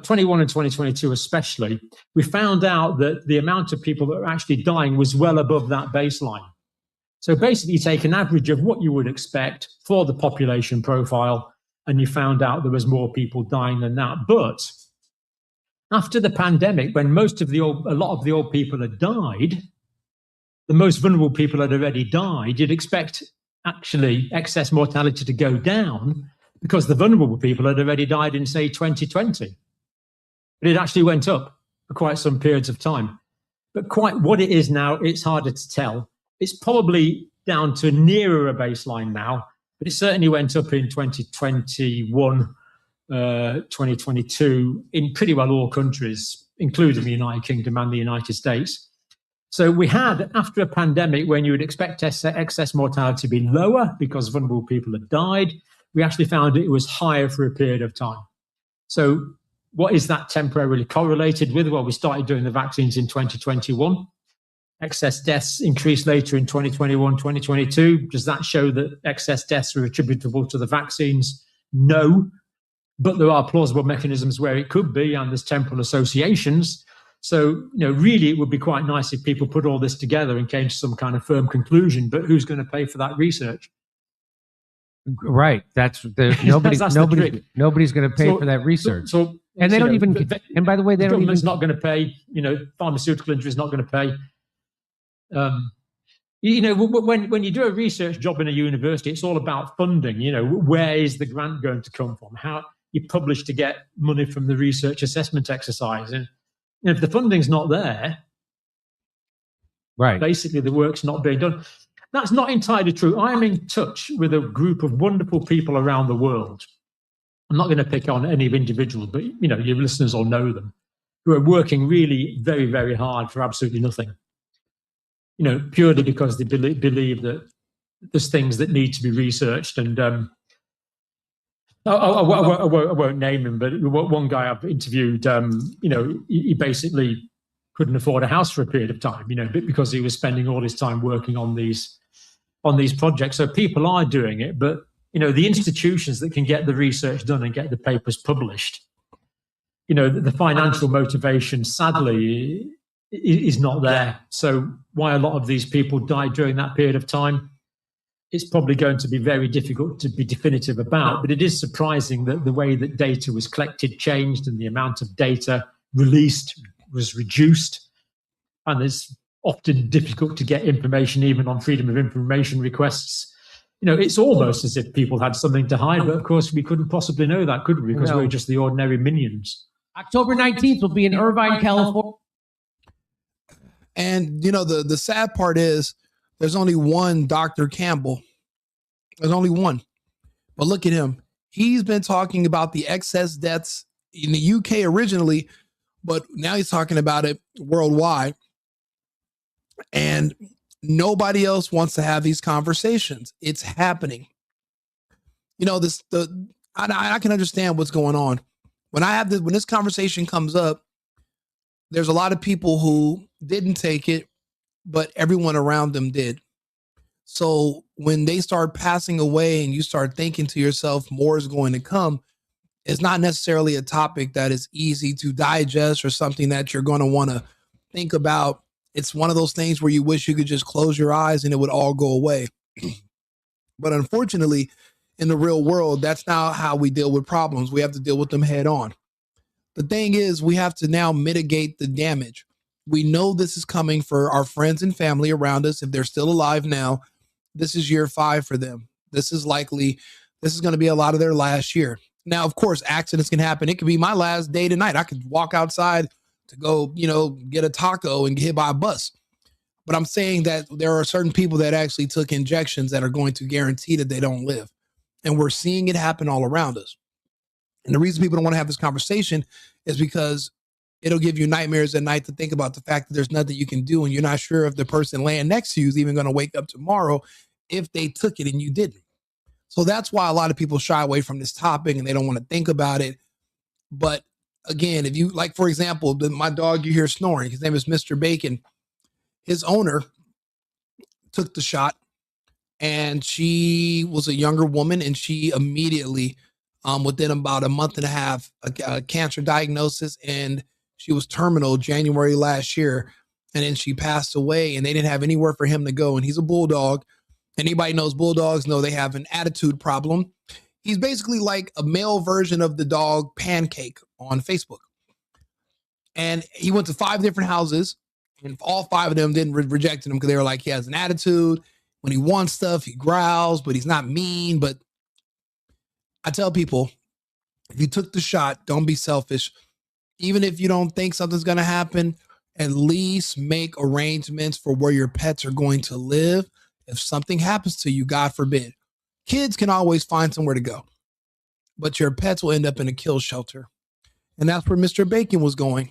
Speaker 16: 21 and 2022 especially, we found out that the amount of people that were actually dying was well above that baseline. So basically you take an average of what you would expect for the population profile, and you found out there was more people dying than that. But after the pandemic, when a lot of the old people had died, the most vulnerable people had already died, you'd expect actually excess mortality to go down because the vulnerable people had already died in, say, 2020. But it actually went up for quite some periods of time. But quite what it is now, it's harder to tell. It's probably down to nearer a baseline now, but it certainly went up in 2021, 2022 in pretty well all countries, including the United Kingdom and the United States. So we had, after a pandemic, when you would expect excess mortality to be lower because vulnerable people had died, we actually found it was higher for a period of time. So what is that temporarily correlated with? Well, we started doing the vaccines in 2021. Excess deaths increased later in 2021, 2022. Does that show that excess deaths are attributable to the vaccines? No, but there are plausible mechanisms where it could be, and there's temporal associations. So, really it would be quite nice if people put all this together and came to some kind of firm conclusion, but who's going to pay for that research?
Speaker 14: Right. Nobody's going to pay for that research. And they don't even, and by the way, the government's
Speaker 16: not going to pay, pharmaceutical industry is not going to pay. When you do a research job in a university, it's all about funding. Where is the grant going to come from? How you publish to get money from the research assessment exercise. And if the funding's not there,
Speaker 14: right,
Speaker 16: basically the work's not being done. That's not entirely true. I'm in touch with a group of wonderful people around the world. I'm not going to pick on any individual, but your listeners all know them, who are working really very, very hard for absolutely nothing. Purely because they believe that there's things that need to be researched. And I won't name him, but one guy I've interviewed, he basically couldn't afford a house for a period of time, because he was spending all his time working on these projects. So people are doing it, but the institutions that can get the research done and get the papers published, the financial motivation, sadly, is not there. So why a lot of these people died during that period of time, it's probably going to be very difficult to be definitive about. But it is surprising that the way that data was collected changed, and the amount of data released was reduced. And it's often difficult to get information even on freedom of information requests. It's almost as if people had something to hide, but of course we couldn't possibly know that, could we? Because we're just the ordinary minions.
Speaker 14: October 19th will be in Irvine, California.
Speaker 3: And, the sad part is there's only one Dr. Campbell. There's only one. But look at him. He's been talking about the excess deaths in the UK originally, but now he's talking about it worldwide. And nobody else wants to have these conversations. It's happening. I can understand what's going on. When this conversation comes up, there's a lot of people who didn't take it, but everyone around them did. So when they start passing away and you start thinking to yourself, more is going to come, it's not necessarily a topic that is easy to digest or something that you're going to want to think about. It's one of those things where you wish you could just close your eyes and it would all go away. But unfortunately, in the real world, that's not how we deal with problems. We have to deal with them head on. The thing is, we have to now mitigate the damage. We know this is coming for our friends and family around us. If they're still alive now, this is year 5 for them. This is going to be a lot of their last year. Now, of course, accidents can happen. It could be my last day tonight. I could walk outside to go, get a taco and get hit by a bus. But I'm saying that there are certain people that actually took injections that are going to guarantee that they don't live. And we're seeing it happen all around us. And the reason people don't want to have this conversation is because it'll give you nightmares at night to think about the fact that there's nothing you can do. And you're not sure if the person laying next to you is even going to wake up tomorrow if they took it and you didn't. So that's why a lot of people shy away from this topic and they don't want to think about it. But again, if you, like, for example, my dog you hear snoring, his name is Mr. Bacon. His owner took the shot and she was a younger woman and she immediately, within about a month and a half, a cancer diagnosis, and she was terminal January last year. And then she passed away and they didn't have anywhere for him to go. And he's a bulldog. Anybody knows bulldogs know they have an attitude problem. He's basically like a male version of the dog Pancake on Facebook. And he went to 5 different houses and all 5 of them didn't reject him because they were like, he has an attitude. When he wants stuff, he growls, but he's not mean. But I tell people, if you took the shot, don't be selfish. Even if you don't think something's going to happen, at least make arrangements for where your pets are going to live. If something happens to you, God forbid, kids can always find somewhere to go, but your pets will end up in a kill shelter. And that's where Mr. Bacon was going.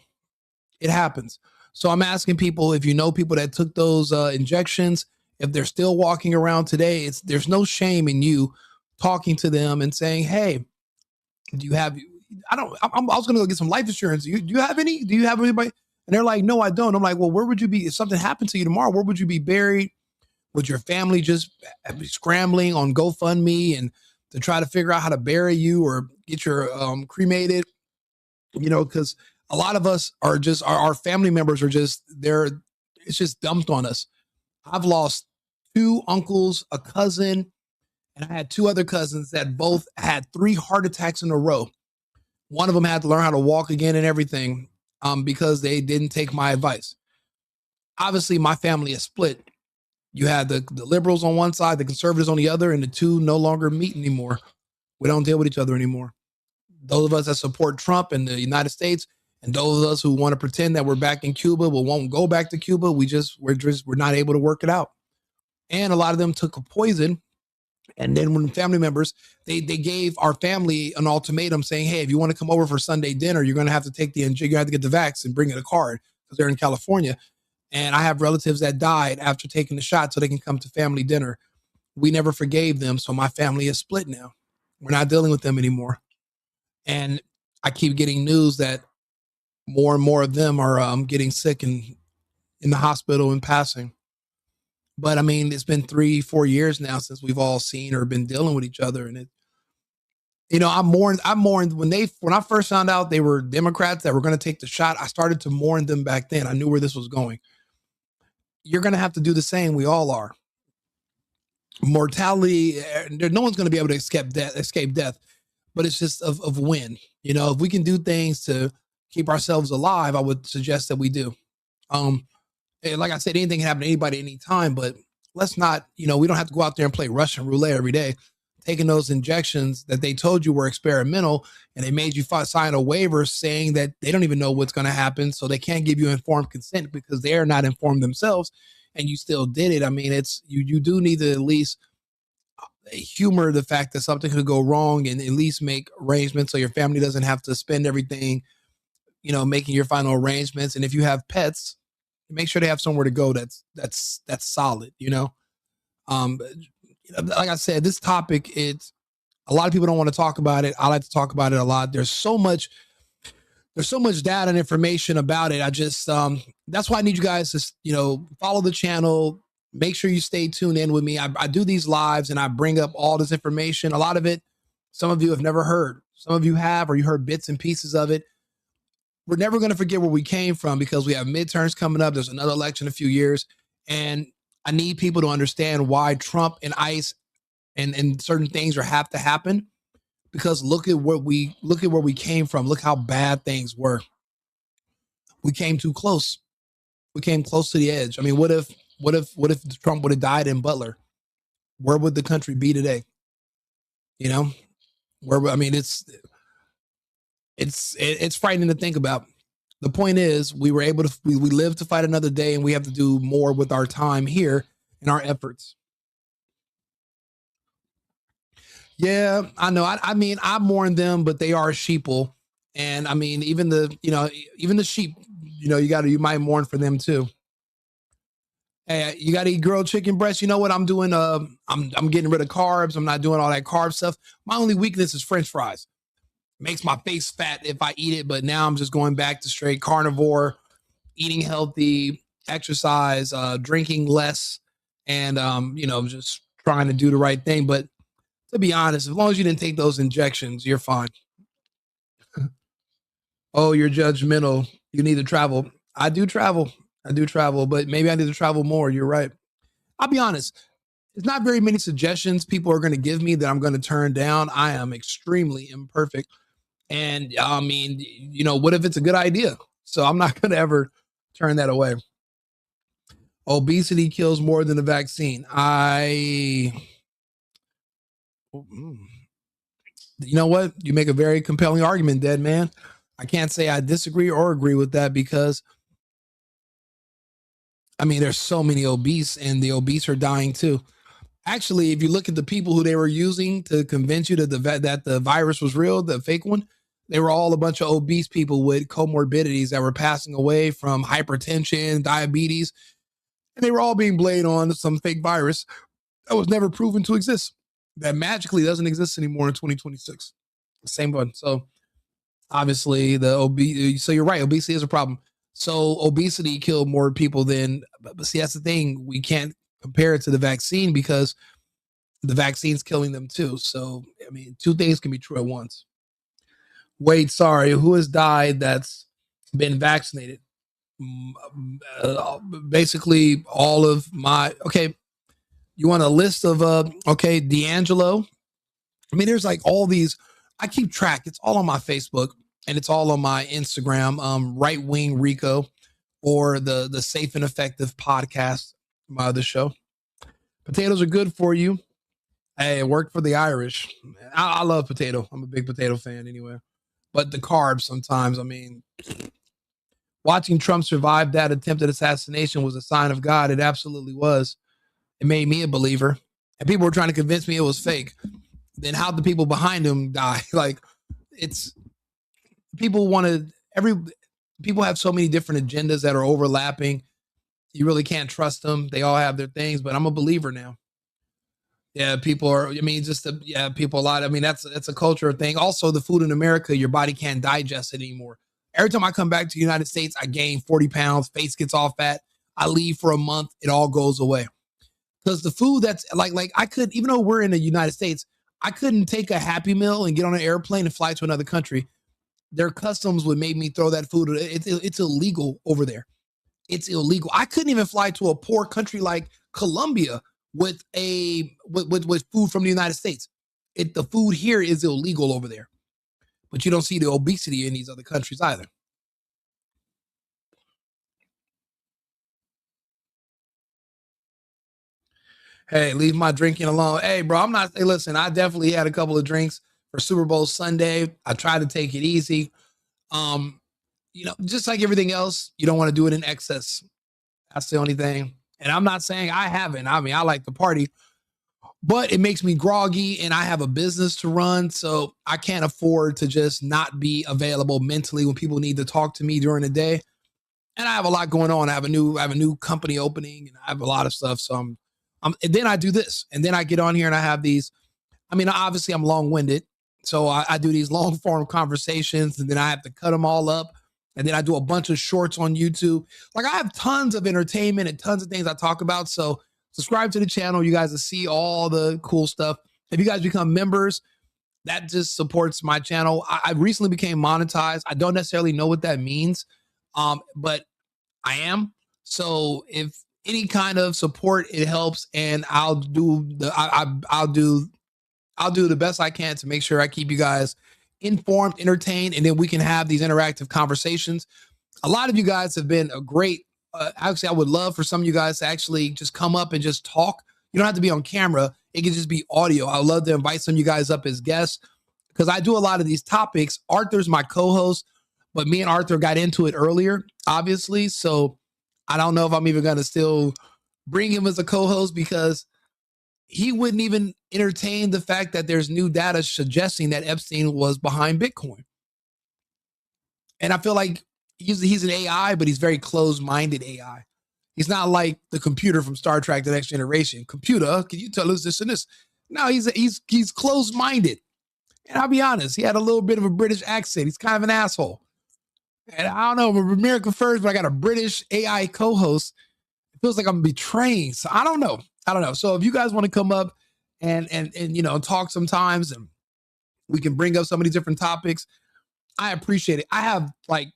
Speaker 3: It happens. So I'm asking people, if you know people that took those injections, if they're still walking around today, there's no shame in you talking to them and saying, hey, do you have, I was going to go get some life insurance. Do you have any? Do you have anybody? And they're like, no, I don't. I'm like, well, where would you be if something happened to you tomorrow? Where would you be buried? Would your family just be scrambling on GoFundMe and to try to figure out how to bury you or get your cremated? Because a lot of us are just, our family members are just, it's just dumped on us. I've lost 2 uncles, a cousin, and I had 2 other cousins that both had 3 heart attacks in a row. One of them had to learn how to walk again and everything because they didn't take my advice. Obviously, my family is split. You had the liberals on one side, the conservatives on the other, and the 2 no longer meet anymore. We don't deal with each other anymore. Those of us that support Trump and the United States, and those of us who want to pretend that we're back in Cuba but won't go back to Cuba, we're not able to work it out. And a lot of them took a poison. And then when family members, they gave our family an ultimatum saying, hey, if you want to come over for Sunday dinner, you're going to have to take you have to get the vax and bring in a card because they're in California. And I have relatives that died after taking the shot so they can come to family dinner. We never forgave them. So my family is split now. We're not dealing with them anymore. And I keep getting news that more and more of them are getting sick and in the hospital and passing. But I mean, it's been 3-4 years now since we've all seen or been dealing with each other. And I mourned when I first found out they were Democrats that were going to take the shot. I started to mourn them back then. I knew where this was going. You're going to have to do the same. We all are. Mortality, no one's going to be able to escape death, but it's just of when. If we can do things to keep ourselves alive, I would suggest that we do. And like I said, anything can happen to anybody anytime, but let's not, we don't have to go out there and play Russian roulette every day. Taking those injections that they told you were experimental and they made you sign a waiver saying that they don't even know what's going to happen. So they can't give you informed consent because they're not informed themselves and you still did it. I mean, you do need to at least humor the fact that something could go wrong and at least make arrangements so your family doesn't have to spend everything, making your final arrangements. And if you have pets, make sure they have somewhere to go that's solid, like I said, this topic, a lot of people don't want to talk about it. I like to talk about it a lot. There's so much data and information about it. I just, that's why I need you guys to, follow the channel, make sure you stay tuned in with me. I do these lives and I bring up all this information. A lot of it, some of you have never heard. Some of you have, or you heard bits and pieces of it. We're never going to forget where we came from because we have midterms coming up. There's another election in a few years. And I need people to understand why Trump and ICE and certain things have to happen. Because look at where we came from. Look how bad things were. We came too close. We came close to the edge. I mean, what if Trump would have died in Butler? Where would the country be today? You know, it's frightening to think about. The point is, we were able to we lived to fight another day, and we have to do more with our time here and our efforts. Yeah, I know. I mean, I mourn them, but they are sheeple, and I mean, even the sheep, you might mourn for them too. Hey, you got to eat grilled chicken breast. You know what I'm doing? I'm getting rid of carbs. I'm not doing all that carb stuff. My only weakness is French fries. Makes my face fat if I eat it, but now I'm just going back to straight carnivore, eating healthy, exercise, drinking less, and just trying to do the right thing. But to be honest, as long as you didn't take those injections, you're fine. Oh, you're judgmental. You need to travel. I do travel, but maybe I need to travel more. You're right. I'll be honest. There's not very many suggestions people are going to give me that I'm going to turn down. I am extremely imperfect. And I mean, what if it's a good idea? So I'm not going to ever turn that away. Obesity kills more than the vaccine. You know what? You make a very compelling argument, dead man. I can't say I disagree or agree with that because, I mean, there's so many obese and the obese are dying too. Actually, if you look at the people who they were using to convince you that the virus was real, the fake one, they were all a bunch of obese people with comorbidities that were passing away from hypertension, diabetes, and they were all being blamed on some fake virus that was never proven to exist. That magically doesn't exist anymore in 2026. Same one. So obviously so you're right. Obesity is a problem. So obesity killed more people than, but see, that's the thing. We can't compare it to the vaccine because the vaccine's killing them too. So, I mean, two things can be true at once. Wait, sorry, who has died that's been vaccinated? Basically all of okay. You want a list of, D'Angelo? I mean, there's like all these, I keep track. It's all on my Facebook and it's all on my Instagram, Right Wing Rico, or the Safe and Effective podcast, my other show. Potatoes are good for you. Hey, it worked for the Irish. I love potato. I'm a big potato fan anyway. But the carbs sometimes, I mean, watching Trump survive that attempted assassination was a sign of God. It absolutely was. It made me a believer. And people were trying to convince me it was fake. Then how'd the people behind him die? Like, people have so many different agendas that are overlapping. You really can't trust them. They all have their things, but I'm a believer now. Yeah, people are, people a lot. I mean, that's a cultural thing. Also, the food in America, your body can't digest it anymore. Every time I come back to the United States, I gain 40 pounds, face gets all fat. I leave for a month, it all goes away. Because the food that's like I could, even though we're in the United States, I couldn't take a Happy Meal and get on an airplane and fly to another country. Their customs would make me throw that food. It's illegal over there. It's illegal. I couldn't even fly to a poor country like Colombia with food from the United States. The food here is illegal over there. But you don't see the obesity in these other countries either. Hey, leave my drinking alone. Hey, bro, listen, I definitely had a couple of drinks for Super Bowl Sunday. I tried to take it easy. Just like everything else, you don't want to do it in excess. That's the only thing. And I'm not saying I haven't. I mean, I like to party, but it makes me groggy and I have a business to run. So I can't afford to just not be available mentally when people need to talk to me during the day. And I have a lot going on. I have a new company opening and I have a lot of stuff. So and then I do this and then I get on here and I have these, I mean, obviously I'm long-winded. So I do these long form conversations and then I have to cut them all up. And then I do a bunch of shorts on YouTube. Like I have tons of entertainment and tons of things I talk about. So subscribe to the channel. You guys will see all the cool stuff. If you guys become members, that just supports my channel. I recently became monetized. I don't necessarily know what that means, but I am. So if any kind of support, it helps, and I'll do the best I can to make sure I keep you guys informed, entertained, and then we can have these interactive conversations. A lot of you guys have been a great. Actually, I would love for some of you guys to actually just come up and just talk. You don't have to be on camera. It can just be audio. I would love to invite some of you guys up as guests because I do a lot of these topics. Arthur's my co-host, but me and Arthur got into it earlier, obviously. So I don't know if I'm even going to still bring him as a co-host because he wouldn't even entertain the fact that there's new data suggesting that Epstein was behind Bitcoin. And I feel like he's an AI, but he's very closed-minded AI. He's not like the computer from Star Trek: The Next Generation. Computer, can you tell us this and this? No, he's closed-minded. And I'll be honest, he had a little bit of a British accent. He's kind of an asshole. And I don't know, we're America first, but I got a British AI co-host. It feels like I'm betraying. So I don't know. So if you guys want to come up and talk sometimes, and we can bring up some of these different topics, I appreciate it. I have like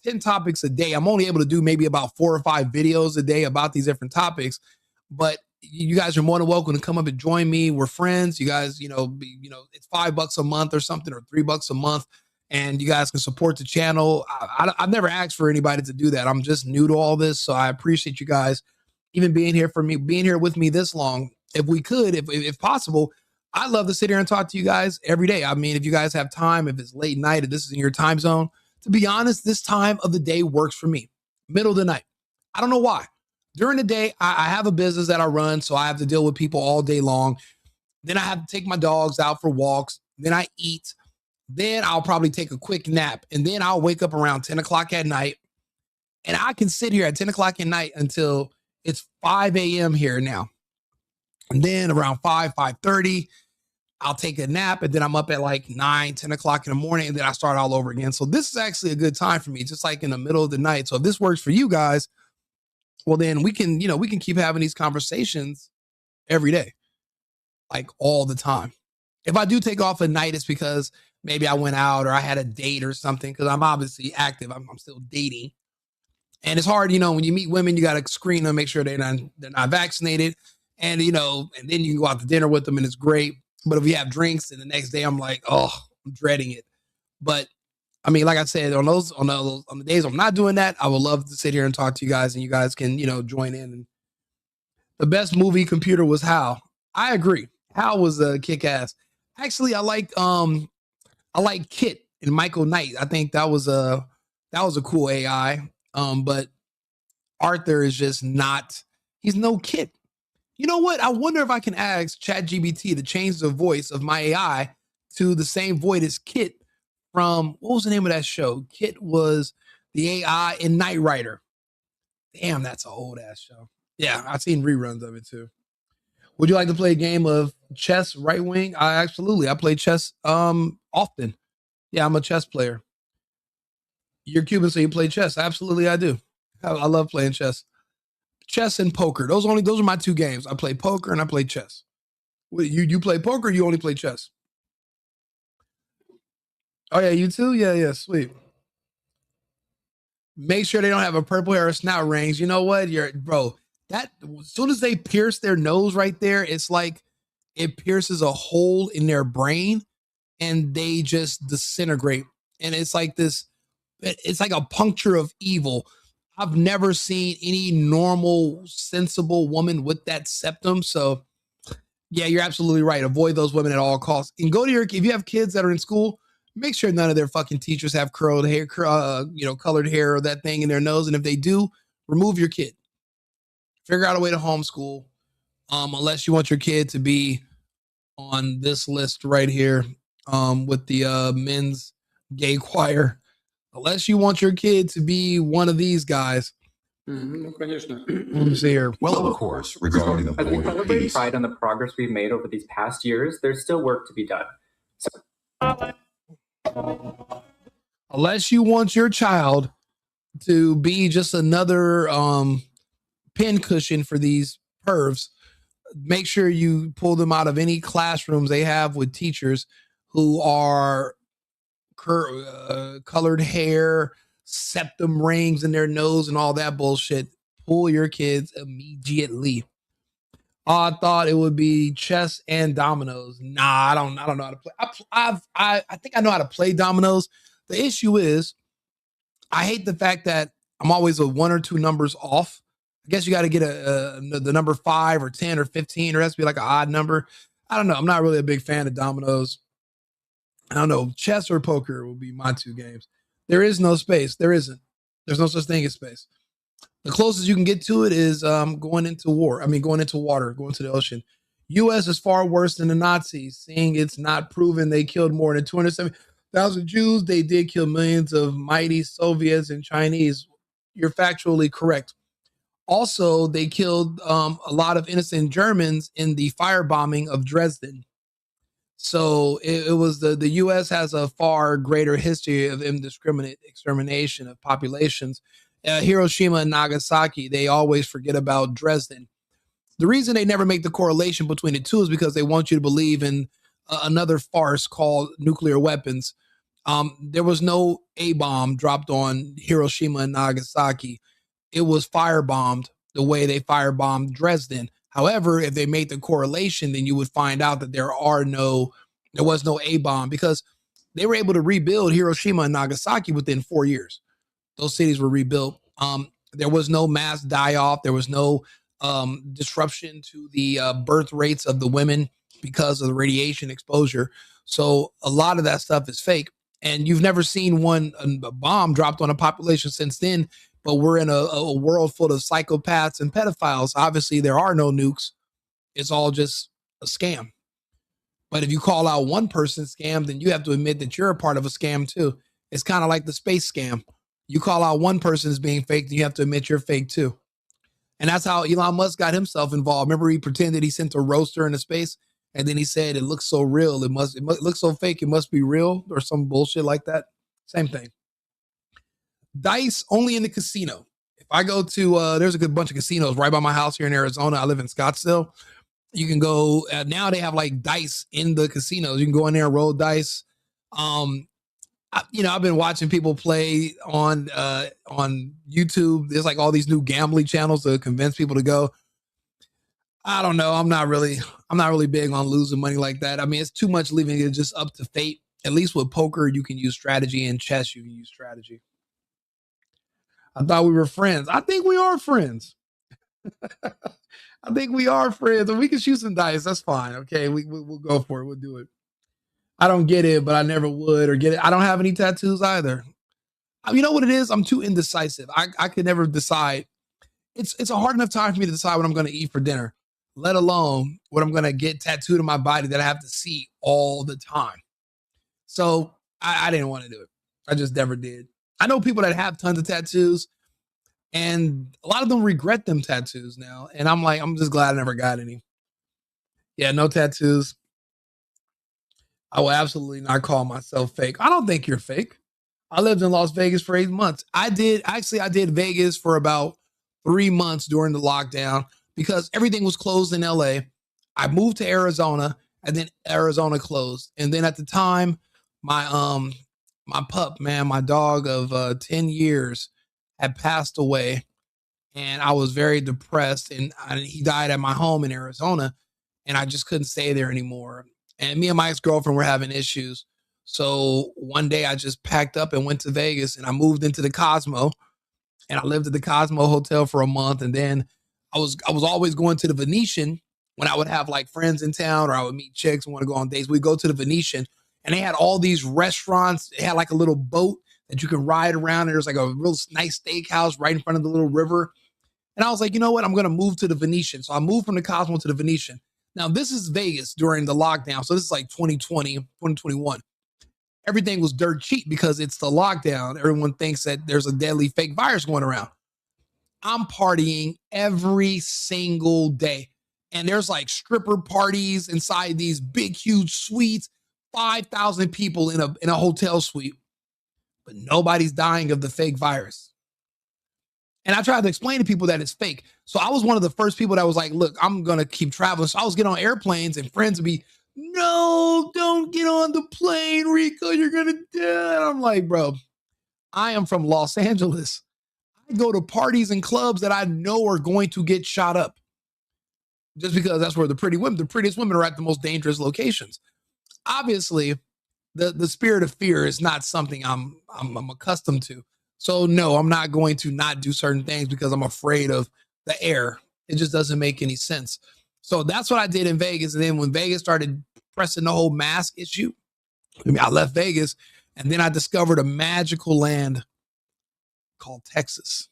Speaker 3: 10 topics a day. I'm only able to do maybe about 4 or 5 videos a day about these different topics, but you guys are more than welcome to come up and join me. We're friends. You guys, it's $5 a month or something, or $3 a month, and you guys can support the channel. I've never asked for anybody to do that. I'm just new to all this, so I appreciate you guys even being here with me this long. If we could, if possible, I'd love to sit here and talk to you guys every day. I mean, if you guys have time, if it's late night, if this is in your time zone, to be honest, this time of the day works for me. Middle of the night. I don't know why. During the day, I have a business that I run, so I have to deal with people all day long. Then I have to take my dogs out for walks. Then I eat. Then I'll probably take a quick nap. And then I'll wake up around 10 o'clock at night. And I can sit here at 10 o'clock at night until it's 5 a.m. here now. And then around 5:30, I'll take a nap, and then I'm up at like 9, 10 o'clock in the morning, and then I start all over again. So this is actually a good time for me, just like in the middle of the night. So if this works for you guys, well, then we can keep having these conversations every day, like all the time. If I do take off a night, it's because maybe I went out or I had a date or something, because I'm obviously active. I'm still dating. And it's hard, when you meet women, you got to screen them, make sure they're not vaccinated. And, and then you can go out to dinner with them, and it's great. But if we have drinks and the next day I'm like, oh, I'm dreading it. But I mean, like I said, on the days I'm not doing that, I would love to sit here and talk to you guys, and you guys can, join in. And the best movie computer was Hal. I agree. Hal was a kick-ass. Actually, I like Kit and Michael Knight. I think that was a cool AI. But Arthur is just not, he's no Kit. You know what? I wonder if I can ask ChatGPT to change the voice of my AI to the same voice as Kit from, what was the name of that show? Kit was the AI in Knight Rider. Damn, that's an old ass show. Yeah, I've seen reruns of it too. Would you like to play a game of chess, right wing? Absolutely. I play chess often. Yeah, I'm a chess player. You're Cuban, so you play chess. Absolutely, I do. I love playing chess. Chess and poker. Those are my 2 games. I play poker and I play chess. You play poker, or you only play chess? Oh yeah, you too? Yeah, sweet. Make sure they don't have a purple hair or snout rings. You know what? That as soon as they pierce their nose right there, it's like it pierces a hole in their brain and they just disintegrate. And it's like it's like a puncture of evil. I've never seen any normal, sensible woman with that septum. So yeah, you're absolutely right. Avoid those women at all costs. And if you have kids that are in school, make sure none of their fucking teachers have curled hair, colored hair or that thing in their nose. And if they do, remove your kid. Figure out a way to homeschool. Unless you want your kid to be on this list right here with the men's gay choir. Unless you want your kid to be one of these guys. Let me see here.
Speaker 15: Well, of course, regarding the
Speaker 17: As we celebrate Pride and the progress we've made over these past years, there's still work to be done.
Speaker 3: Unless you want your child to be just another pincushion for these pervs, make sure you pull them out of any classrooms they have with teachers who are colored hair, septum rings in their nose, and all that bullshit. Pull your kids immediately. I thought it would be chess and dominoes. Nah, I don't know how to play. I think I know how to play dominoes. The issue is, I hate the fact that I'm always a 1 or 2 numbers off. I guess you got to get the number 5 or 10 or 15, or it has to be like an odd number. I don't know. I'm not really a big fan of dominoes. I don't know. Chess or poker will be my 2 games. There is no space. There isn't. There's no such thing as space. The closest you can get to it is going into war. I mean, going into water, going to the ocean. U.S. is far worse than the Nazis, seeing it's not proven they killed more than 270,000 Jews. They did kill millions of mighty Soviets and Chinese. You're factually correct. Also, they killed a lot of innocent Germans in the firebombing of Dresden. So it was the U.S. has a far greater history of indiscriminate extermination of populations. Hiroshima and Nagasaki, they always forget about Dresden. The reason they never make the correlation between the two is because they want you to believe in another farce called nuclear weapons. There was no A-bomb dropped on Hiroshima and Nagasaki. It was firebombed the way they firebombed Dresden. However, if they made the correlation, then you would find out that there was no A-bomb, because they were able to rebuild Hiroshima and Nagasaki within 4 years. Those cities were rebuilt. There was no mass die-off. There was no disruption to the birth rates of the women because of the radiation exposure. So a lot of that stuff is fake. And you've never seen a bomb dropped on a population since then, but we're in a world full of psychopaths and pedophiles. Obviously, there are no nukes. It's all just a scam. But if you call out one person scam, then you have to admit that you're a part of a scam too. It's kind of like the space scam. You call out one person as being fake, then you have to admit you're fake too. And that's how Elon Musk got himself involved. Remember, he pretended he sent a roaster into space, and then he said it looks so real. It looks so fake. It must be real, or some bullshit like that. Same thing. Dice only in the casino. If I go to, there's a good bunch of casinos right by my house here in Arizona. I live in Scottsdale. You can go, now they have like dice in the casinos. You can go in there and roll dice. I've been watching people play on YouTube. There's like all these new gambling channels to convince people to go. I don't know. I'm not really big on losing money like that. I mean, it's too much leaving it just up to fate. At least with poker, you can use strategy, and chess, you can use strategy. I thought we were friends. I think we are friends. I think we are friends, and we can shoot some dice. That's fine. Okay, we'll go for it. We'll do it. I don't get it, but I never would or get it. I don't have any tattoos either. You know what it is? I'm too indecisive. I could never decide. It's a hard enough time for me to decide what I'm going to eat for dinner, let alone what I'm going to get tattooed on my body that I have to see all the time. So I didn't want to do it. I just never did. I know people that have tons of tattoos, and a lot of them regret them tattoos now. And I'm just glad I never got any. Yeah, no tattoos. I will absolutely not call myself fake. I don't think you're fake. I lived in Las Vegas for 8 months. I did Vegas for about 3 months during the lockdown because everything was closed in LA. I moved to Arizona, and then Arizona closed. And then at the time, my pup, man, my dog of 10 years had passed away, and I was very depressed, and he died at my home in Arizona, and I just couldn't stay there anymore. And me and my ex-girlfriend were having issues. So one day I just packed up and went to Vegas, and I moved into the Cosmo, and I lived at the Cosmo Hotel for a month. And then I was always going to the Venetian when I would have like friends in town, or I would meet chicks and want to go on dates. We'd go to the Venetian, and they had all these restaurants. They had like a little boat that you could ride around. And there was like a real nice steakhouse right in front of the little river. And I was like, you know what? I'm going to move to the Venetian. So I moved from the Cosmo to the Venetian. Now, this is Vegas during the lockdown. So this is like 2020, 2021. Everything was dirt cheap because it's the lockdown. Everyone thinks that there's a deadly fake virus going around. I'm partying every single day. And there's like stripper parties inside these big, huge suites, 5,000 people in a hotel suite. But nobody's dying of the fake virus. And I tried to explain to people that it's fake. So I was one of the first people that was like, look, I'm going to keep traveling. So I was getting on airplanes and friends would be, no, don't get on the plane, Rico. You're going to die. And I'm like, bro, I am from Los Angeles. I go to parties and clubs that I know are going to get shot up just because that's where the prettiest women are at the most dangerous locations. Obviously, the spirit of fear is not something I'm accustomed to. So no, I'm not going to not do certain things because I'm afraid of the air. It just doesn't make any sense. So that's what I did in Vegas. And then when Vegas started pressing the whole mask issue, I left Vegas and then I discovered a magical land called Texas.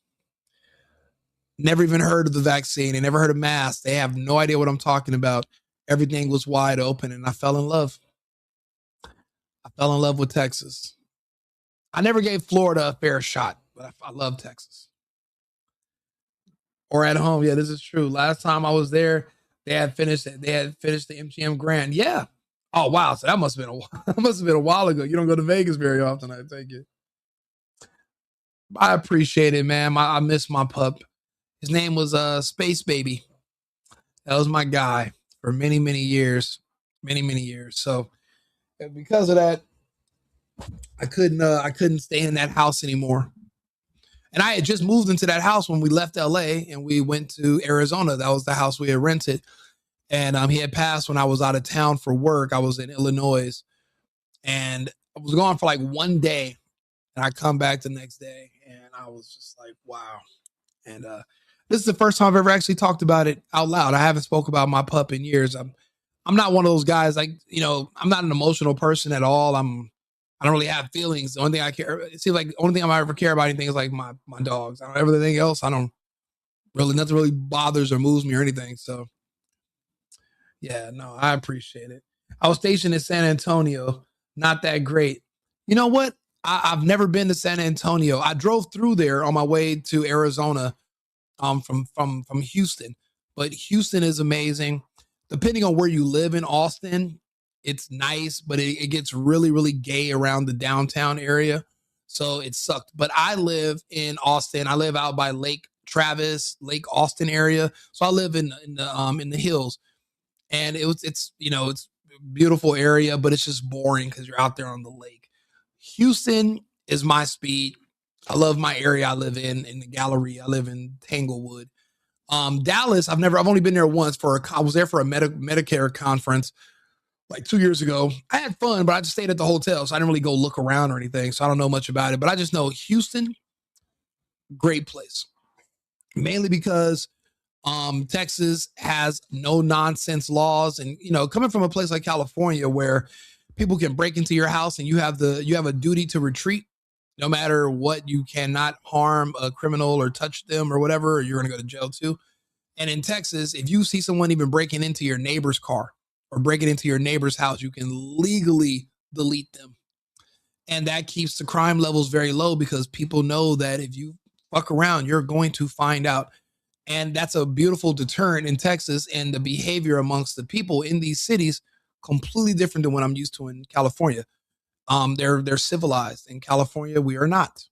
Speaker 3: Never even heard of the vaccine. They never heard of masks. They have no idea what I'm talking about. Everything was wide open and I fell in love. I fell in love with Texas. I never gave Florida a fair shot, but I love Texas. Or at home. Yeah, this is true. Last time I was there, they had finished the MGM Grand. Yeah. Oh, wow. So that must have been a while ago. You don't go to Vegas very often, I take it. I appreciate it, man. I miss my pup. His name was Space Baby. That was my guy for many, many years. Many, many years. So because of that, I couldn't stay in that house anymore. And I had just moved into that house when we left LA and we went to Arizona. That was the house we had rented. And he had passed when I was out of town for work. I was in Illinois and I was gone for like one day and I come back the next day and I was just like, wow. And this is the first time I've ever actually talked about it out loud. I haven't spoke about my pup in years. I'm not one of those guys like, I'm not an emotional person at all. I don't really have feelings. The only thing I care, it seems like the only thing I ever care about anything is like my dogs. I don't everything else. Nothing really bothers or moves me or anything. So yeah, no, I appreciate it. I was stationed in San Antonio. Not that great. You know what? I've never been to San Antonio. I drove through there on my way to Arizona from Houston, but Houston is amazing. Depending on where you live in Austin, it's nice, but it gets really, really gay around the downtown area. So it sucked. But I live in Austin. I live out by Lake Travis, Lake Austin area. So I live in the hills. And it's a beautiful area, but it's just boring because you're out there on the lake. Houston is my speed. I love my area I live in the Galleria. I live in Tanglewood. Dallas, I've only been there once I was there for a Medicare conference like 2 years ago. I had fun, but I just stayed at the hotel. So I didn't really go look around or anything. So I don't know much about it, but I just know Houston, great place. Mainly because Texas has no nonsense laws. And, coming from a place like California where people can break into your house and you have a duty to retreat no matter what, you cannot harm a criminal or touch them or whatever, or you're going to go to jail too. And in Texas, if you see someone even breaking into your neighbor's car, or breaking into your neighbor's house, you can legally delete them. And that keeps the crime levels very low because people know that if you fuck around, you're going to find out. And that's a beautiful deterrent in Texas, and the behavior amongst the people in these cities completely different than what I'm used to in California. They're civilized. In California, we are not.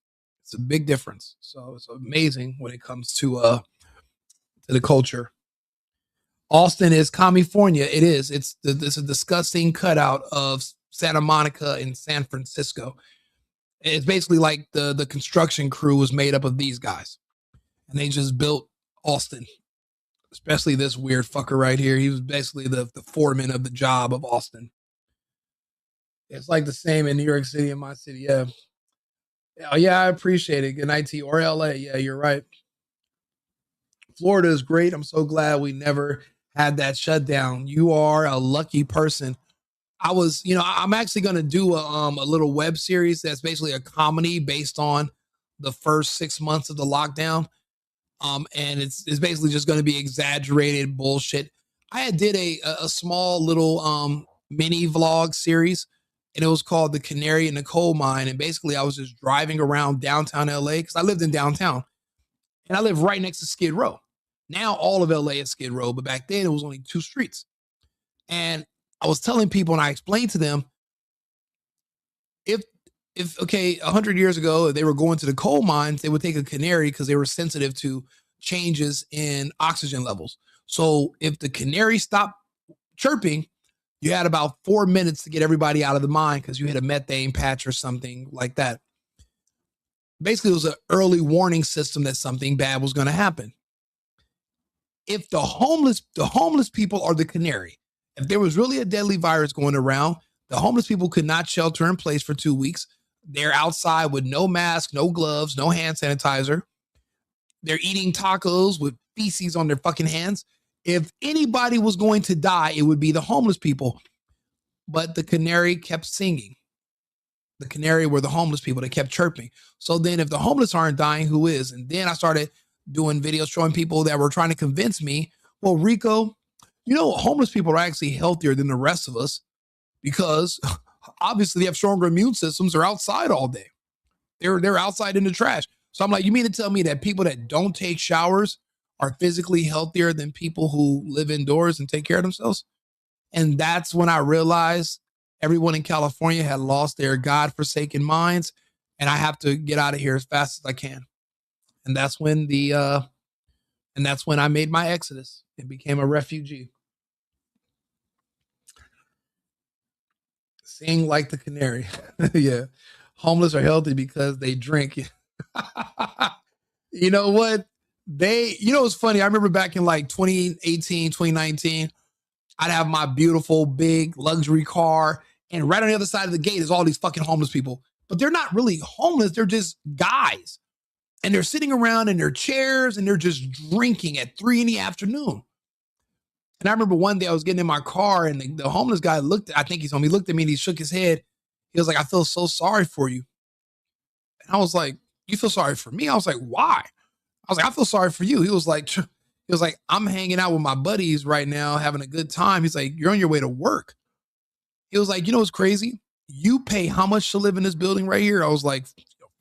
Speaker 3: It's a big difference. So it's amazing when it comes to the culture. Austin is California. It is. It's a disgusting cutout of Santa Monica and San Francisco. It's basically like the construction crew was made up of these guys, and they just built Austin. Especially this weird fucker right here. He was basically the foreman of the job of Austin. It's like the same in New York City and my city. Yeah. Oh, yeah, I appreciate it. Good night to you. Or LA. Yeah, you're right. Florida is great. I'm so glad we never had that shutdown. You are a lucky person. I'm actually going to do a little web series that's basically a comedy based on the first 6 months of the lockdown. And it's basically just going to be exaggerated bullshit. I did a small little mini vlog series, and it was called The Canary in the Coal Mine. And basically I was just driving around downtown LA because I lived in downtown and I live right next to Skid Row. Now all of LA is Skid Row, but back then it was only 2 streets. And I was telling people, and I explained to them, if if, okay, 100 years ago, if they were going to the coal mines, they would take a canary because they were sensitive to changes in oxygen levels. So if the canary stopped chirping, you had about 4 minutes to get everybody out of the mine because you hit a methane patch or something like that. Basically, it was an early warning system that something bad was going to happen. If the homeless people are the canary, if there was really a deadly virus going around, the homeless people could not shelter in place for 2 weeks. They're outside with no mask, no gloves, no hand sanitizer. They're eating tacos with feces on their fucking hands. If anybody was going to die, it would be the homeless people. But the canary kept singing. The canary were the homeless people. They kept chirping. So then if the homeless aren't dying, who is? And then I started doing videos showing people that were trying to convince me, well, Rico, you know, homeless people are actually healthier than the rest of us because obviously they have stronger immune systems. They're outside all day. They're outside in the trash. So I'm like, you mean to tell me that people that don't take showers are physically healthier than people who live indoors and take care of themselves? And that's when I realized everyone in California had lost their godforsaken minds, and I have to get out of here as fast as I can. And that's when I made my exodus and became a refugee. Sing like the canary. Yeah. Homeless are healthy because they drink. You know what? It's funny. I remember back in like 2018, 2019, I'd have my beautiful big luxury car, and right on the other side of the gate is all these fucking homeless people. But they're not really homeless. They're just guys. And they're sitting around in their chairs and they're just drinking at 3 p.m. And I remember one day I was getting in my car and the homeless guy looked at me and he shook his head. He was like, I feel so sorry for you. And I was like, you feel sorry for me? I was like, why? I was like, I feel sorry for you. He was like, I'm hanging out with my buddies right now, having a good time. He's like, you're on your way to work. He was like, you know what's crazy? You pay how much to live in this building right here? I was like,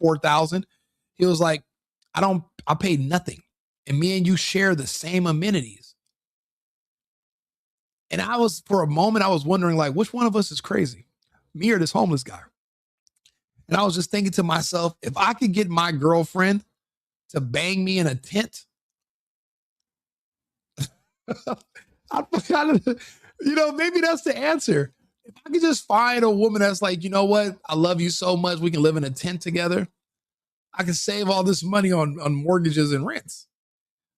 Speaker 3: $4,000. He was like, I paid nothing. And me and you share the same amenities. And for a moment, I was wondering, like, which one of us is crazy? Me or this homeless guy? And I was just thinking to myself, if I could get my girlfriend to bang me in a tent, maybe that's the answer. If I could just find a woman that's like, you know what? I love you so much. We can live in a tent together. I can save all this money on mortgages and rents.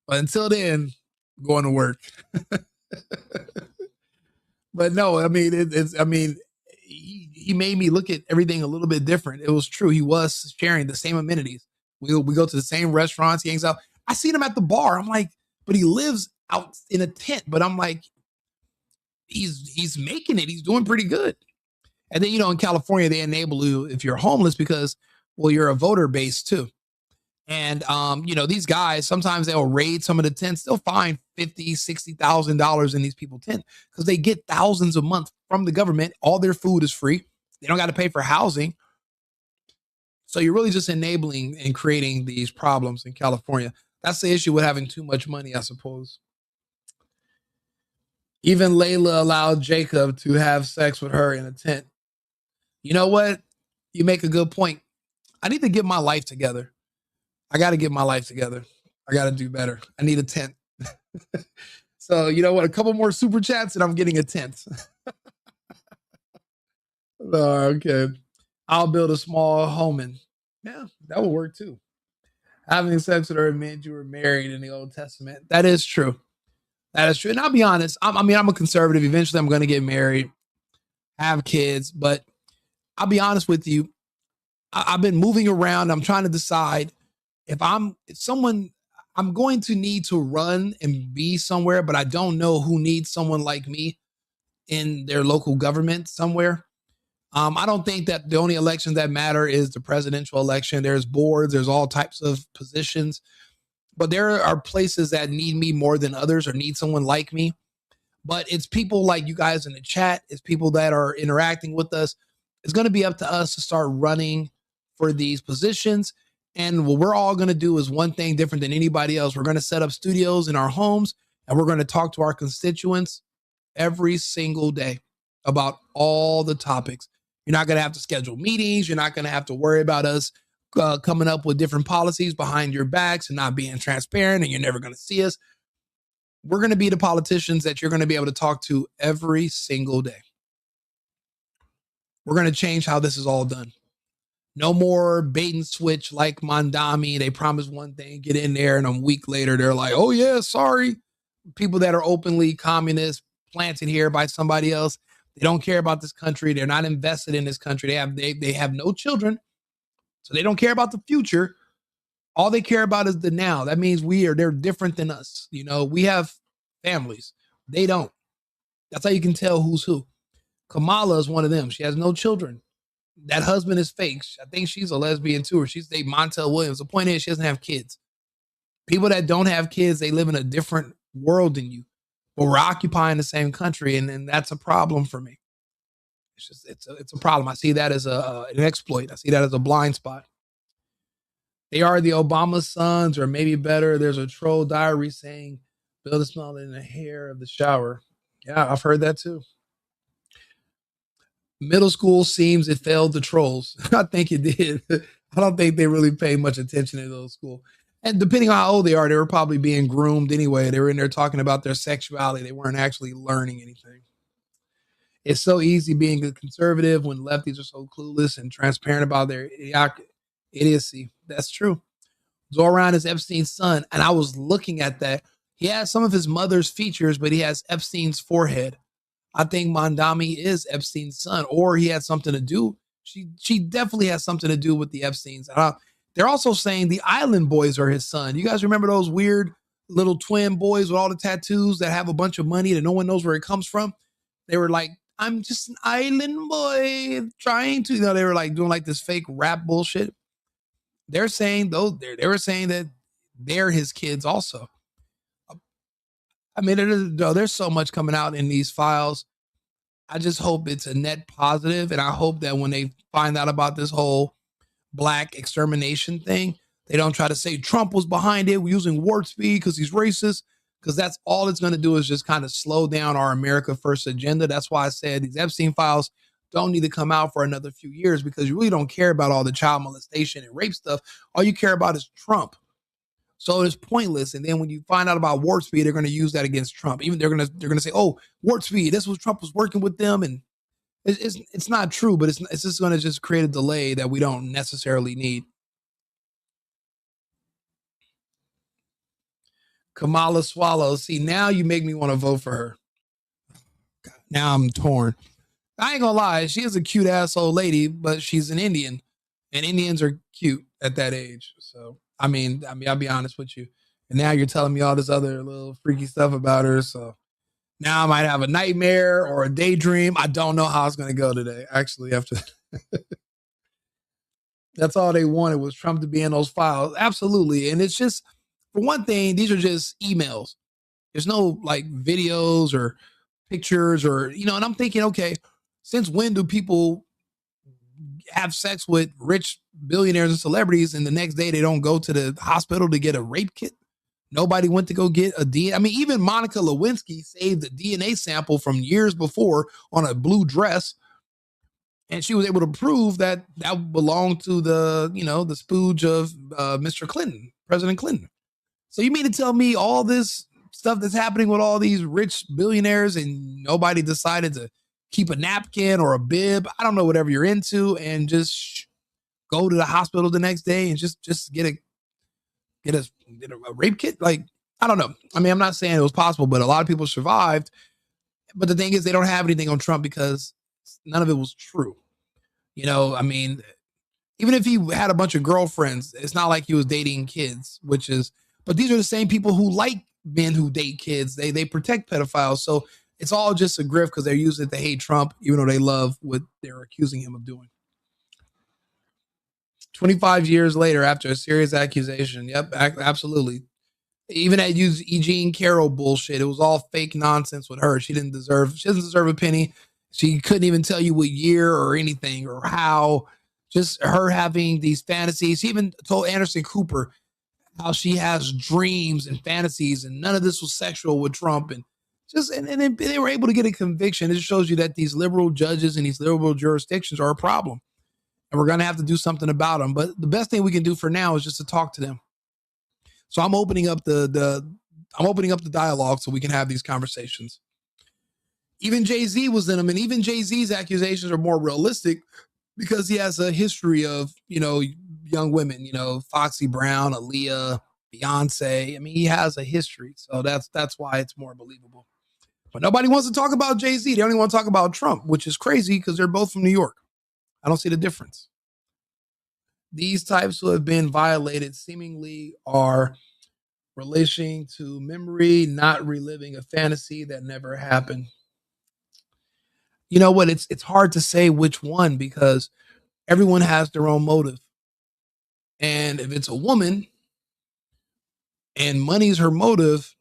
Speaker 3: But until then, I'm going to work. But no, I mean, he made me look at everything a little bit different. It was true. He was sharing the same amenities. We go to the same restaurants. He hangs out. I seen him at the bar. I'm like, but he lives out in a tent. But I'm like, he's making it. He's doing pretty good. And then, in California, they enable you if you're homeless because, well, you're a voter base too. And, these guys, sometimes they'll raid some of the tents. They'll find $50,000, $60,000 in these people's tent because they get thousands a month from the government. All their food is free. They don't got to pay for housing. So you're really just enabling and creating these problems in California. That's the issue with having too much money, I suppose. Even Layla allowed Jacob to have sex with her in a tent. You know what? You make a good point. I need to get my life together. I got to get my life together. I got to do better. I need a tent. So, you know what? A couple more super chats and I'm getting a tent. Okay. I'll build a small home and yeah, that will work too. Having sex with her meant you were married in the Old Testament. That is true. That is true. And I'll be honest. I'm a conservative. Eventually I'm going to get married, have kids, but I'll be honest with you. I've been moving around. I'm trying to decide if I'm going to need to run and be somewhere, but I don't know who needs someone like me in their local government somewhere. I don't think that the only elections that matter is the presidential election. There's boards, there's all types of positions, but there are places that need me more than others or need someone like me. But it's people like you guys in the chat. It's people that are interacting with us. It's going to be up to us to start running for these positions. And what we're all going to do is one thing different than anybody else. We're going to set up studios in our homes and we're going to talk to our constituents every single day about all the topics. You're not going to have to schedule meetings. You're not going to have to worry about us coming up with different policies behind your backs and not being transparent, and you're never going to see us. We're going to be the politicians that you're going to be able to talk to every single day. We're going to change how this is all done. No more bait and switch like Mondami. They promise one thing, get in there, and a week later, they're like, oh, yeah, sorry. People that are openly communist, planted here by somebody else. They don't care about this country. They're not invested in this country. They have no children, so they don't care about the future. All they care about is the now. That means they're different than us. You know, we have families. They don't. That's how you can tell who's who. Kamala is one of them. She has no children. That husband is fake. I think she's a lesbian too, or she's dating Montel Williams. The point is she doesn't have kids. People that don't have kids, they live in a different world than you. But we're occupying the same country, and that's a problem for me. It's a problem. I see that as an exploit. I see that as a blind spot. They are the Obama sons, or maybe better. There's a troll diary saying, "Build a smell in the hair of the shower." Yeah, I've heard that too. Middle school seems it failed the trolls. I think it did. I don't think they really paid much attention in those schools. And depending on how old they are, they were probably being groomed anyway. They were in there talking about their sexuality. They weren't actually learning anything. It's so easy being a conservative when lefties are so clueless and transparent about their idiocy. That's true. Zoran is Epstein's son, and I was looking at that. He has some of his mother's features, but he has Epstein's forehead. I think Mondami is Epstein's son, or he had something to do. She definitely has something to do with the Epsteins. They're also saying the Island Boys are his son. You guys remember those weird little twin boys with all the tattoos that have a bunch of money that no one knows where it comes from? They were like, I'm just an island boy trying to, they were like doing like this fake rap bullshit. They're saying they were saying that they're his kids also. I mean, there's so much coming out in these files. I just hope it's a net positive, and I hope that when they find out about this whole black extermination thing, they don't try to say Trump was behind it using warp speed because he's racist, because that's all it's going to do is just kind of slow down our America First agenda. That's why I said these Epstein files don't need to come out for another few years, because you really don't care about all the child molestation and rape stuff. All you care about is Trump. So it's pointless. And then when you find out about warp speed, they're going to use that against Trump. Even they're going to say, "Oh, warp speed. This was Trump was working with them," and it's not true. But it's just going to just create a delay that we don't necessarily need. Kamala Swallows. See, now you make me want to vote for her. God, now I'm torn. I ain't gonna lie. She is a cute ass old lady, but she's an Indian, and Indians are cute at that age. So. I mean, I'll be honest with you. And now you're telling me all this other little freaky stuff about her. So now I might have a nightmare or a daydream. I don't know how it's going to go today. Actually, after that's all they wanted was Trump to be in those files. Absolutely. And it's just, for one thing, these are just emails. There's no like videos or pictures or, and I'm thinking, okay, since when do people have sex with rich billionaires and celebrities, and the next day they don't go to the hospital to get a rape kit? Nobody went to go get a DNA. I mean, even Monica Lewinsky saved a DNA sample from years before on a blue dress, and she was able to prove that that belonged to the, the spooge of Mr. Clinton, President Clinton. So you mean to tell me all this stuff that's happening with all these rich billionaires and nobody decided to keep a napkin or a bib, I don't know, whatever you're into, and just go to the hospital the next day and just get a rape kit? Like, I don't know. I mean, I'm not saying it was possible, but a lot of people survived. But the thing is, they don't have anything on Trump because none of it was true. I mean, even if he had a bunch of girlfriends, it's not like he was dating kids, but these are the same people who like men who date kids. They protect pedophiles. So it's all just a grift because they're using it to hate Trump, even though they love what they're accusing him of doing. 25 years later, after a serious accusation. Yep, absolutely. Even that E. Jean Carroll bullshit, it was all fake nonsense with her. She doesn't deserve a penny. She couldn't even tell you what year or anything or how. Just her having these fantasies. She even told Anderson Cooper how she has dreams and fantasies, and none of this was sexual with Trump. And And they were able to get a conviction. It just shows you that these liberal judges and these liberal jurisdictions are a problem. And we're going to have to do something about them. But the best thing we can do for now is just to talk to them. So I'm opening up the dialogue so we can have these conversations. Even Jay-Z was in them, and even Jay-Z's accusations are more realistic because he has a history of, young women, Foxy Brown, Aaliyah, Beyonce. I mean, he has a history. So that's why it's more believable. But nobody wants to talk about Jay-Z. They only want to talk about Trump, which is crazy because they're both from New York. I don't see the difference. These types who have been violated seemingly are relishing to memory, not reliving a fantasy that never happened. You know what? It's hard to say which one because everyone has their own motive. And if it's a woman and money's her motive,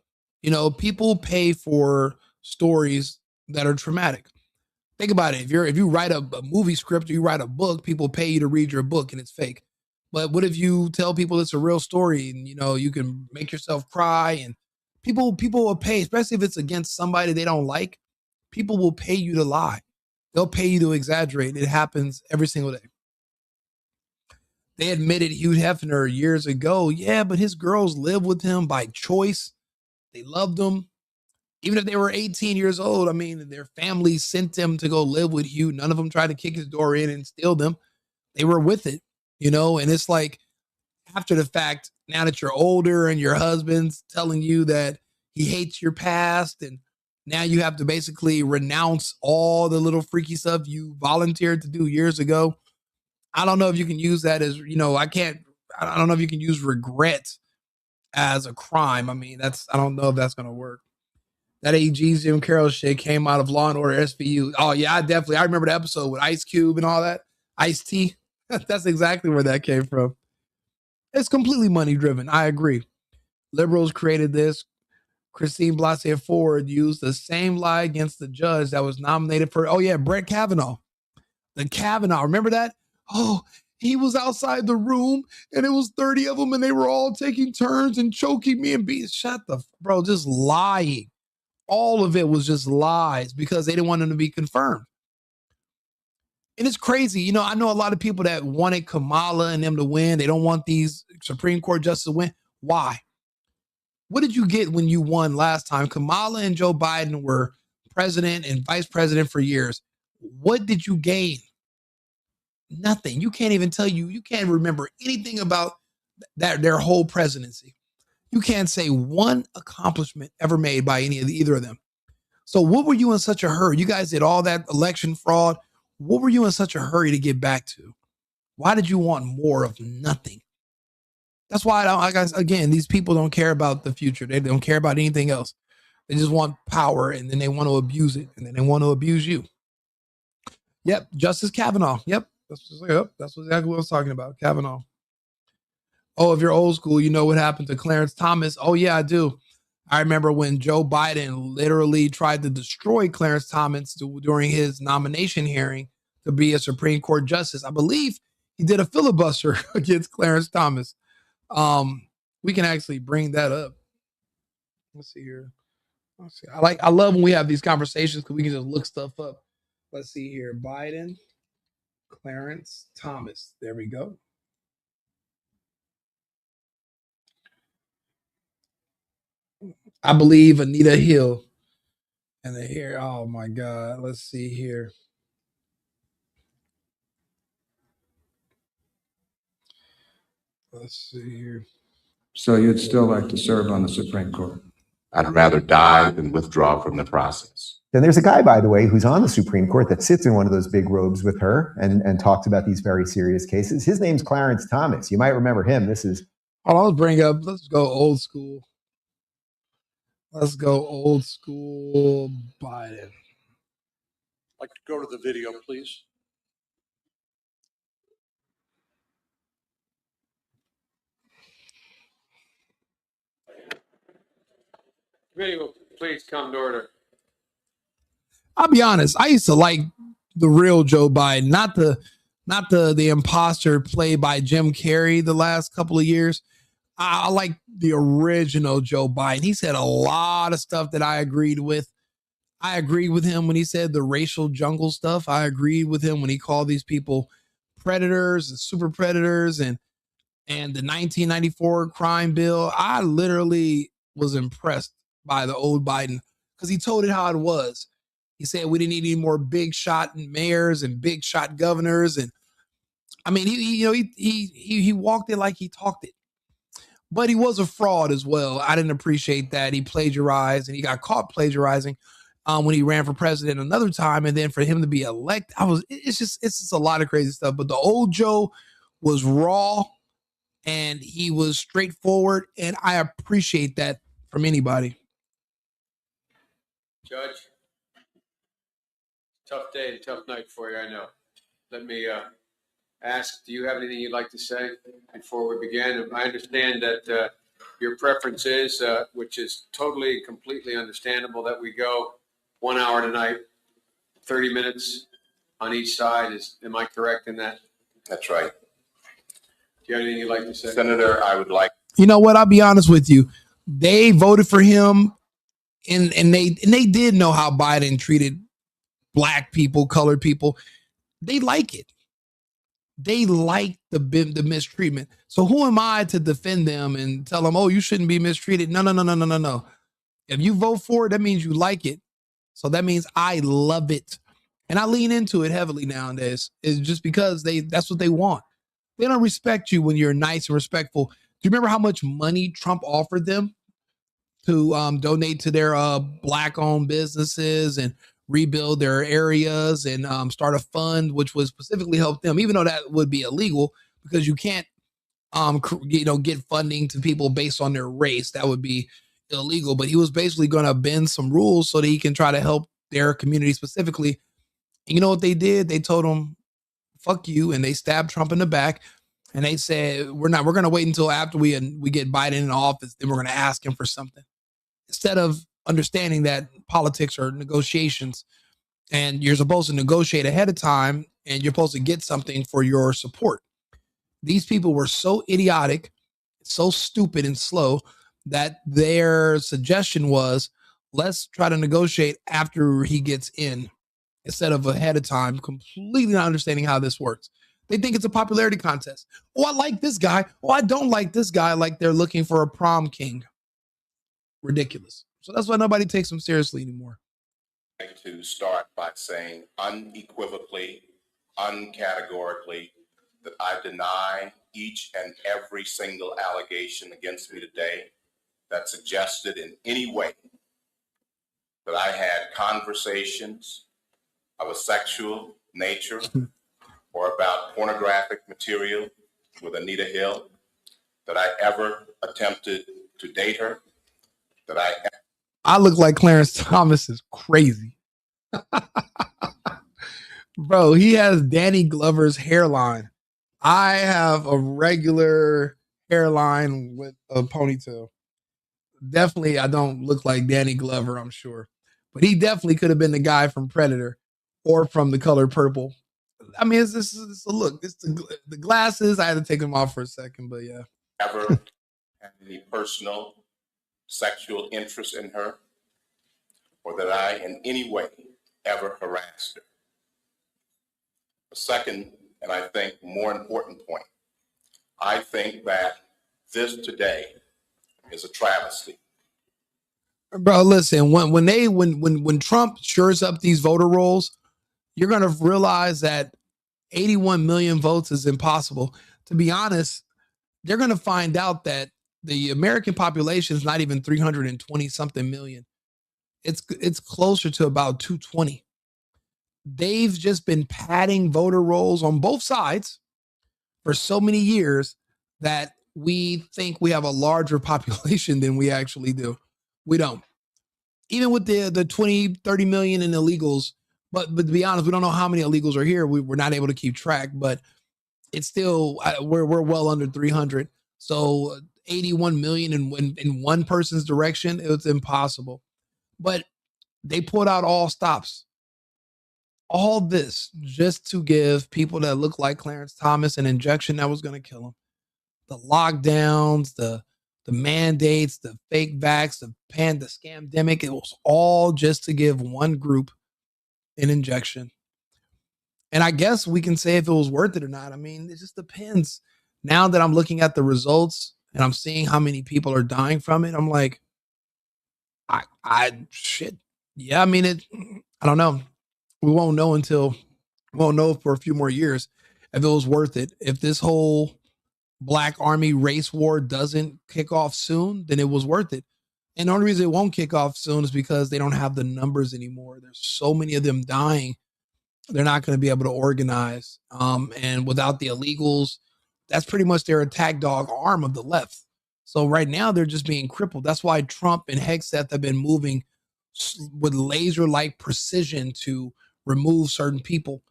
Speaker 3: people pay for stories that are traumatic. Think about it. If you write a movie script or you write a book, people pay you to read your book and it's fake. But what if you tell people it's a real story and, you can make yourself cry and people will pay, especially if it's against somebody they don't like, people will pay you to lie. They'll pay you to exaggerate. It happens every single day. They admitted Hugh Hefner years ago. Yeah, but his girls lived with him by choice. They loved him. Even if they were 18 years old, I mean, their families sent them to go live with Hugh. None of them tried to kick his door in and steal them. They were with it, and it's like after the fact, now that you're older and your husband's telling you that he hates your past and now you have to basically renounce all the little freaky stuff you volunteered to do years ago. I don't know if you can use that as, I don't know if you can use regret as a crime. I mean, I don't know if that's going to work. That AG Jim Carroll shit came out of Law and Order SVU. Oh yeah, I remember the episode with Ice Cube and all that. Ice-T. That's exactly where that came from. It's completely money driven. I agree. Liberals created this. Christine Blasey Ford used the same lie against the judge that was nominated for, Brett Kavanaugh. The Kavanaugh, remember that? Oh, he was outside the room and it was 30 of them and they were all taking turns and choking me and being, just lying. All of it was just lies because they didn't want him to be confirmed. And it's crazy. I know a lot of people that wanted Kamala and them to win. They don't want these Supreme Court justices to win. Why? What did you get when you won last time? Kamala and Joe Biden were president and vice president for years. What did you gain? Nothing. You can't even you can't remember anything about their whole presidency. You can't say one accomplishment ever made by either of them. So what were you in such a hurry? You guys did all that election fraud. What were you in such a hurry to get back to? Why did you want more of nothing? That's why again, these people don't care about the future. They don't care about anything else. They just want power and then they want to abuse it and then they want to abuse you. Yep. Justice Kavanaugh. Yep. That's exactly what I was talking about. Kavanaugh. Oh, if you're old school, you know what happened to Clarence Thomas. Oh yeah, I do. I remember when Joe Biden literally tried to destroy Clarence Thomas during his nomination hearing to be a Supreme Court justice. I believe he did a filibuster against Clarence Thomas. We can actually bring that up. Let's see here. I love when we have these conversations because we can just look stuff up. Let's see here. Biden, Clarence Thomas. There we go. I believe Anita Hill. And then here, oh my God. Let's see here. Let's see here.
Speaker 15: So you'd still like to serve on the Supreme Court?
Speaker 18: I'd rather die than withdraw from the process.
Speaker 19: Then there's a guy, by the way, who's on the Supreme Court that sits in one of those big robes with her and talks about these very serious cases. His name's Clarence Thomas. You might remember him. Let's
Speaker 3: go old school. Let's go old school Biden.
Speaker 24: I'd like to go to the video, please.
Speaker 25: Video, please come to order.
Speaker 3: I'll be honest. I used to like the real Joe Biden, not the imposter played by Jim Carrey the last couple of years. I like the original Joe Biden. He said a lot of stuff that I agreed with. I agree with him when he said the racial jungle stuff. I agreed with him when he called these people predators and super predators and the 1994 crime bill. I literally was impressed by the old Biden because he told it how it was. He said we didn't need any more big shot mayors and big shot governors. And I mean, he walked it like he talked it. But he was a fraud as well. I didn't appreciate that. He plagiarized and he got caught plagiarizing when he ran for president another time. And then for him to be elected, it's just a lot of crazy stuff. But the old Joe was raw and he was straightforward. And I appreciate that from anybody.
Speaker 25: Judge, tough day and tough night for you, I know. Let me ask, do you have anything you'd like to say before we begin? I understand that your preference is, which is totally and completely understandable, that we go 1 hour tonight, 30 minutes on each side. Am I correct in that?
Speaker 18: That's right.
Speaker 25: Do you have anything you'd like to say?
Speaker 18: Senator, I would like.
Speaker 3: You know what? I'll be honest with you. They voted for him and they did know how Biden treated black people, colored people. They like it. They like the mistreatment. So who am I to defend them and tell them, oh, you shouldn't be mistreated? No. If you vote for it, that means you like it. So that means I love it. And I lean into it heavily nowadays. It's just because that's what they want. They don't respect you when you're nice and respectful. Do you remember how much money Trump offered them to donate to their black-owned businesses and rebuild their areas and start a fund which would specifically help them, even though that would be illegal because you can't get funding to people based on their race. That would be illegal. But he was basically going to bend some rules so that he can try to help their community specifically. And you know what they did? They told him, fuck you, and they stabbed Trump in the back. And they said, we're going to wait until after we get Biden in office, then we're going to ask him for something. Instead of understanding that politics are negotiations and you're supposed to negotiate ahead of time and you're supposed to get something for your support. These people were so idiotic, so stupid and slow that their suggestion was, let's try to negotiate after he gets in instead of ahead of time, completely not understanding how this works. They think it's a popularity contest. Oh, I like this guy. Oh, I don't like this guy. Like they're looking for a prom king. Ridiculous. So that's why nobody takes them seriously anymore.
Speaker 18: I'd like to start by saying unequivocally, uncategorically, that I deny each and every single allegation against me today that suggested in any way that I had conversations of a sexual nature or about pornographic material with Anita Hill, that I ever attempted to date her, that
Speaker 3: I look like Clarence Thomas is crazy. Bro, he has Danny Glover's hairline. I have a regular hairline with a ponytail. Definitely, I don't look like Danny Glover, I'm sure. But he definitely could have been the guy from Predator or from The Color Purple. I mean, it's a look. It's the glasses. I had to take them off for a second, but yeah.
Speaker 18: ever had any personal sexual interest in her, or that I in any way ever harassed her. The second, and I think more important point, I think that this today is a travesty.
Speaker 3: Bro, listen, when Trump shores up these voter rolls, you're gonna realize that 81 million votes is impossible. To be honest, they're gonna find out that the American population is not even 320 something million. It's closer to about 220. They've just been padding voter rolls on both sides for so many years that we think we have a larger population than we actually do. We don't. Even with the 20, 30 million in illegals, but to be honest, we don't know how many illegals are here. We're not able to keep track, but it's still, we're well under 300. So 81 million in one person's direction, it's impossible. But they put out all stops. All this just to give people that look like Clarence Thomas an injection that was going to kill them. The lockdowns, the the mandates, the fake vax, the scamdemic. It was all just to give one group an injection. And I guess we can say if it was worth it or not. I mean, it just depends. Now that I'm looking at the results and I'm seeing how many people are dying from it, I'm like, shit. Yeah, I mean, I don't know. We won't know for a few more years if it was worth it. If this whole Black Army race war doesn't kick off soon, then it was worth it. And the only reason it won't kick off soon is because they don't have the numbers anymore. There's so many of them dying. They're not going to be able to organize. And without the illegals, that's pretty much their attack dog arm of the left. So right now they're just being crippled. That's why Trump and Hegseth have been moving with laser-like precision to remove certain people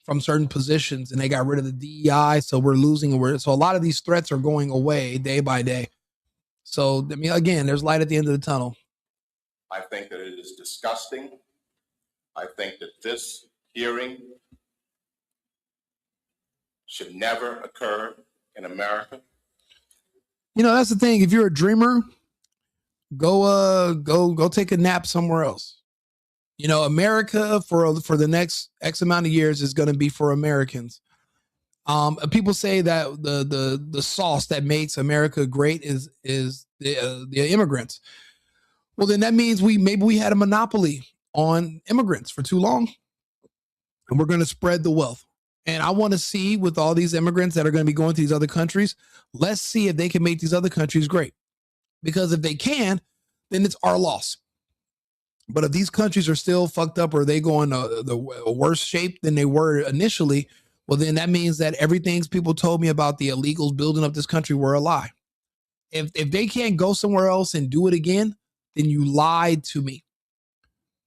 Speaker 3: from certain positions, and they got rid of the DEI. So we're losing. So a lot of these threats are going away day by day. So I mean, again, there's light at the end of the tunnel.
Speaker 18: I think that it is disgusting. I think that this hearing should never occur in America.
Speaker 3: You know, that's the thing. If you're a dreamer, go take a nap somewhere else. You know, America for the next X amount of years is going to be for Americans. People say that the sauce that makes America great is the immigrants. Well, then that means maybe we had a monopoly on immigrants for too long, and we're going to spread the wealth. And I want to see, with all these immigrants that are going to be going to these other countries, let's see if they can make these other countries great. Because if they can, then it's our loss. But if these countries are still fucked up, or they go in the worse shape than they were initially, well, then that means that everything people told me about the illegals building up this country were a lie. If they can't go somewhere else and do it again, then you lied to me.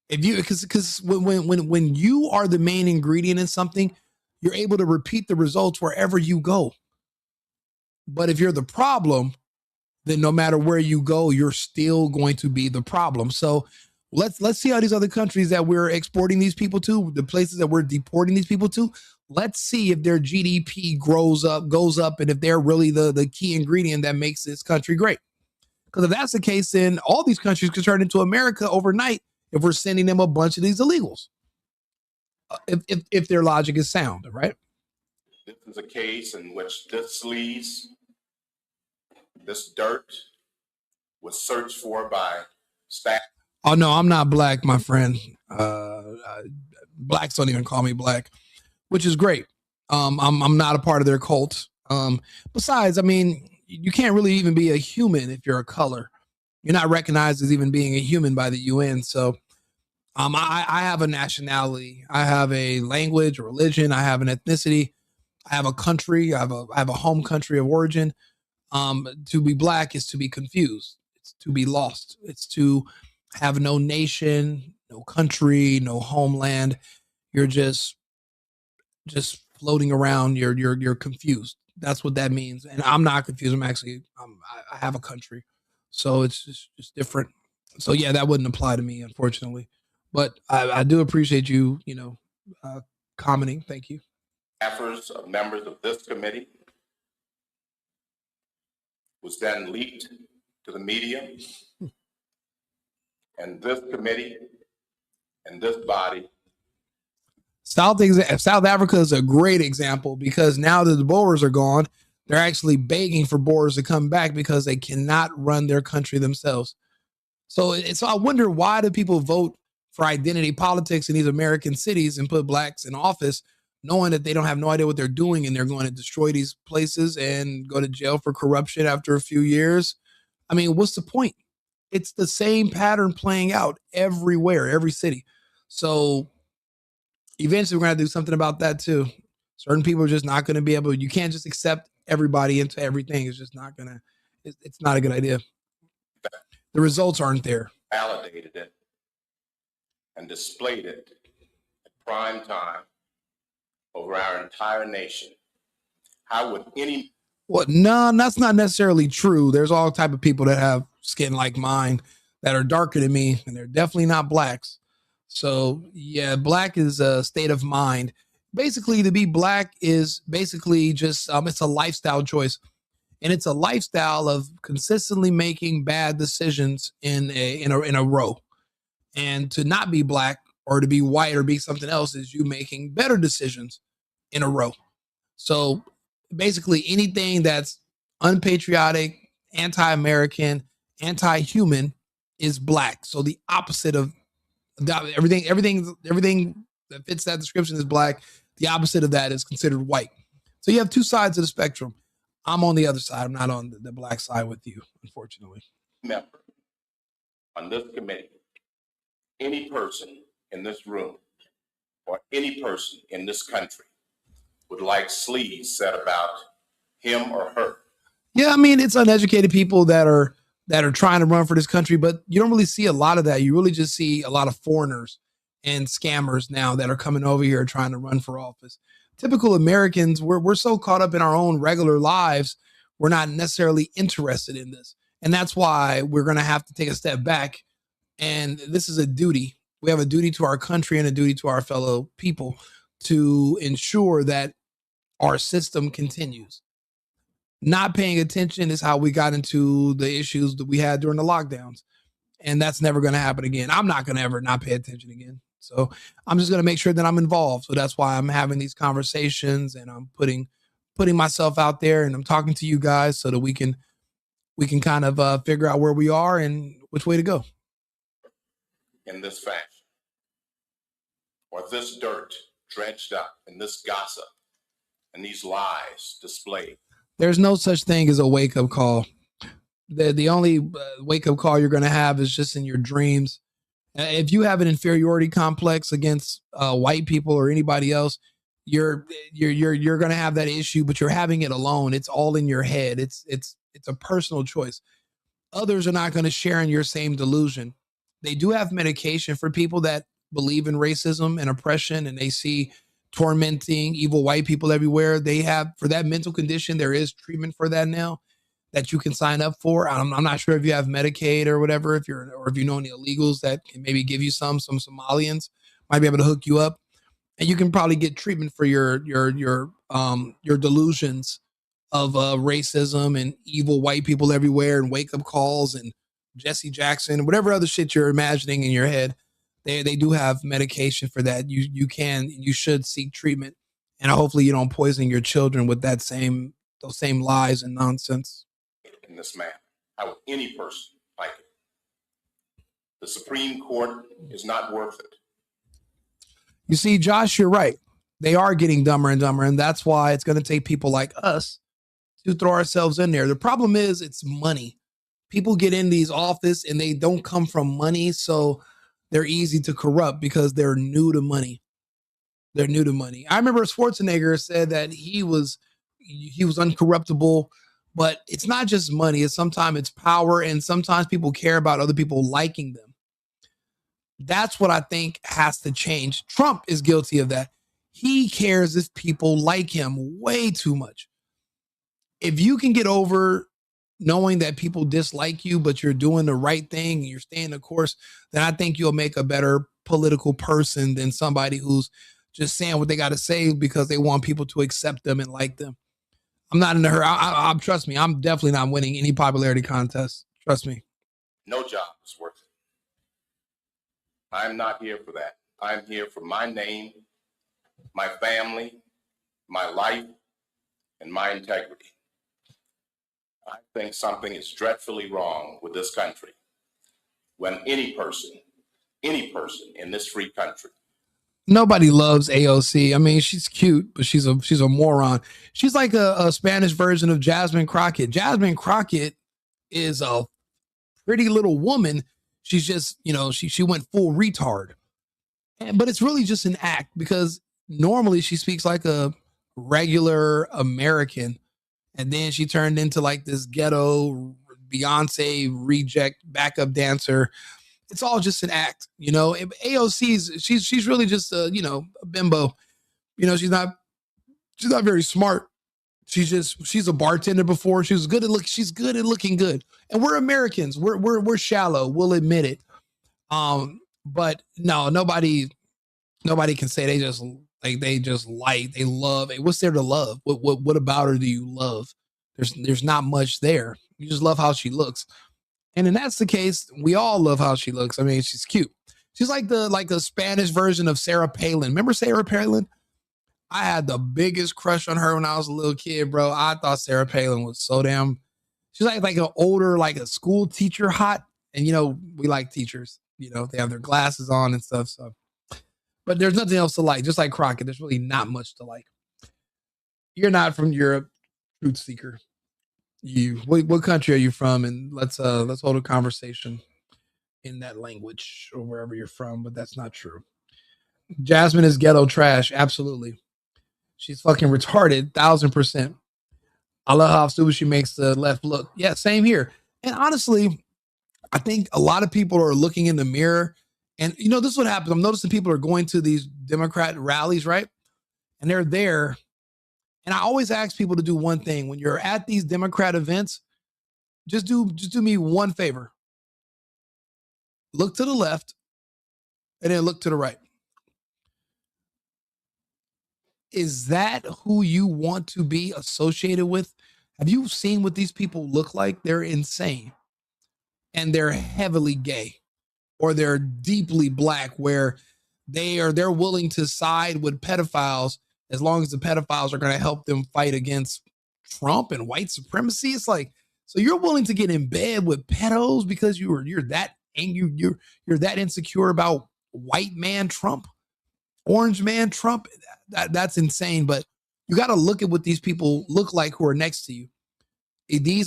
Speaker 3: If you, because when you are the main ingredient in something, you're able to repeat the results wherever you go. But if you're the problem, then no matter where you go, you're still going to be the problem. So let's see how these other countries that we're exporting these people to, the places that we're deporting these people to, let's see if their GDP goes up, and if they're really the key ingredient that makes this country great. Because if that's the case, then all these countries could turn into America overnight if we're sending them a bunch of these illegals. If their logic is sound, right?
Speaker 18: This is a case in which this sleaze, this dirt, was searched for by staff.
Speaker 3: Oh no, I'm not black, my friend. Blacks don't even call me black, which is great. I'm not a part of their cult. Besides, I mean, you can't really even be a human if you're a color. You're not recognized as even being a human by the UN. So I have a nationality. I have a language, a religion. I have an ethnicity. I have a country. I have a home country of origin. To be black is to be confused. It's to be lost. It's to have no nation, no country, no homeland. You're just floating around. You're confused. That's what that means. And I'm not confused. I have a country, so it's just different. So yeah, that wouldn't apply to me, unfortunately. But I do appreciate you, commenting. Thank you.
Speaker 18: Staffers of members of this committee was then leaked to the media, and this committee and this body.
Speaker 3: South Africa is a great example, because now that the Boers are gone, they're actually begging for Boers to come back because they cannot run their country themselves. So I wonder, why do people vote for identity politics in these American cities and put blacks in office, knowing that they don't have no idea what they're doing, and they're going to destroy these places and go to jail for corruption after a few years? I mean, what's the point? It's the same pattern playing out everywhere, every city. So eventually we're going to do something about that too. Certain people are just not going to be able, you can't just accept everybody into everything. It's just not going to, it's not a good idea. The results aren't there.
Speaker 18: Validated it and displayed it at prime time over our entire nation. How would any...
Speaker 3: Well, no, that's not necessarily true. There's all type of people that have skin like mine that are darker than me, and they're definitely not blacks. So yeah, black is a state of mind. Basically, to be black is basically just, it's a lifestyle choice. And it's a lifestyle of consistently making bad decisions in a row. And to not be black or to be white or be something else is you making better decisions in a row. So basically anything that's unpatriotic, anti-American, anti-human is black. So the opposite of everything that fits that description is black. The opposite of that is considered white. So you have two sides of the spectrum. I'm on the other side. I'm not on the black side with you, unfortunately.
Speaker 18: Member on this committee, any person in this room or any person in this country would like sleaze said about him or her.
Speaker 3: Yeah, I mean, it's uneducated people that are trying to run for this country, but you don't really see a lot of that. You really just see a lot of foreigners and scammers now that are coming over here trying to run for office. Typical Americans, we're so caught up in our own regular lives, we're not necessarily interested in this. And that's why we're going to have to take a step back. And this is a duty. We have a duty to our country and a duty to our fellow people to ensure that our system continues. Not paying attention is how we got into the issues that we had during the lockdowns. And that's never going to happen again. I'm not going to ever not pay attention again. So I'm just going to make sure that I'm involved. So that's why I'm having these conversations and I'm putting myself out there and I'm talking to you guys so that we can kind of figure out where we are and which way to go.
Speaker 18: In this fashion, or this dirt dredged up, and this gossip, and these lies displayed.
Speaker 3: There's no such thing as a wake-up call. The only wake-up call you're going to have is just in your dreams. If you have an inferiority complex against white people or anybody else, you're going to have that issue, but you're having it alone. It's all in your head. It's a personal choice. Others are not going to share in your same delusion. They do have medication for people that believe in racism and oppression, and they see tormenting evil white people everywhere. They have, for that mental condition, there is treatment for that now that you can sign up for. I'm not sure if you have Medicaid or whatever, if you know any illegals that can maybe give you some Somalians might be able to hook you up, and you can probably get treatment for your delusions of racism and evil white people everywhere and wake up calls and Jesse Jackson, whatever other shit you're imagining in your head. They do have medication for that. You should seek treatment, and hopefully you don't poison your children with those same lies and nonsense.
Speaker 18: In this manner, how would any person like it? The Supreme Court is not worth it.
Speaker 3: You see, Josh, you're right. They are getting dumber and dumber, and that's why it's going to take people like us to throw ourselves in there. The problem is it's money. People get in these office and they don't come from money, so they're easy to corrupt because they're new to money. They're new to money. I remember Schwarzenegger said that he was uncorruptible, but it's not just money. Sometimes it's power, and sometimes people care about other people liking them. That's what I think has to change. Trump is guilty of that. He cares if people like him way too much. If you can get over knowing that people dislike you, but you're doing the right thing and you're staying the course, then I think you'll make a better political person than somebody who's just saying what they got to say because they want people to accept them and like them. I'm not in a hurry. Trust me, I'm definitely not winning any popularity contest. Trust me.
Speaker 18: No job is worth it. I'm not here for that. I'm here for my name, my family, my life, and my integrity. I think something is dreadfully wrong with this country when any person in this free country.
Speaker 3: Nobody loves AOC. I mean, she's cute, but she's a moron. She's like a Spanish version of Jasmine Crockett. Jasmine Crockett is a pretty little woman. She's just, she went full retard. But it's really just an act because normally she speaks like a regular American. And then she turned into like this ghetto Beyonce reject backup dancer. It's all just an act, AOC's she's really just a bimbo. She's not very smart. She's a bartender before. She's good at looking good. And we're Americans. We're shallow. We'll admit it. But no, nobody can say they love. What's there to love? What about her do you love? There's not much there. You just love how she looks. And then that's the case. We all love how she looks. I mean, she's cute. She's like the Spanish version of Sarah Palin. Remember Sarah Palin? I had the biggest crush on her when I was a little kid, bro. I thought Sarah Palin was so damn. She's like an older, like a school teacher hot. And we like teachers. They have their glasses on and stuff. So, but there's nothing else to like. Just like Crockett, there's really not much to like. You're not from Europe, truth seeker. What country are you from? And let's hold a conversation in that language or wherever you're from. But that's not true. Jasmine is ghetto trash. Absolutely. She's fucking retarded, 1,000%. I love how stupid she makes the left look. Yeah, same here. And honestly, I think a lot of people are looking in the mirror. And this is what happens. I'm noticing people are going to these Democrat rallies, right? And they're there. And I always ask people to do one thing. When you're at these Democrat events, just do me one favor. Look to the left and then look to the right. Is that who you want to be associated with? Have you seen what these people look like? They're insane. And they're heavily gay, or they're deeply black, where they're willing to side with pedophiles as long as the pedophiles are going to help them fight against Trump and white supremacy. It's like, so you're willing to get in bed with pedos because you're that angry, you're that insecure about white man Trump, orange man Trump. That's insane. But you got to look at what these people look like who are next to you.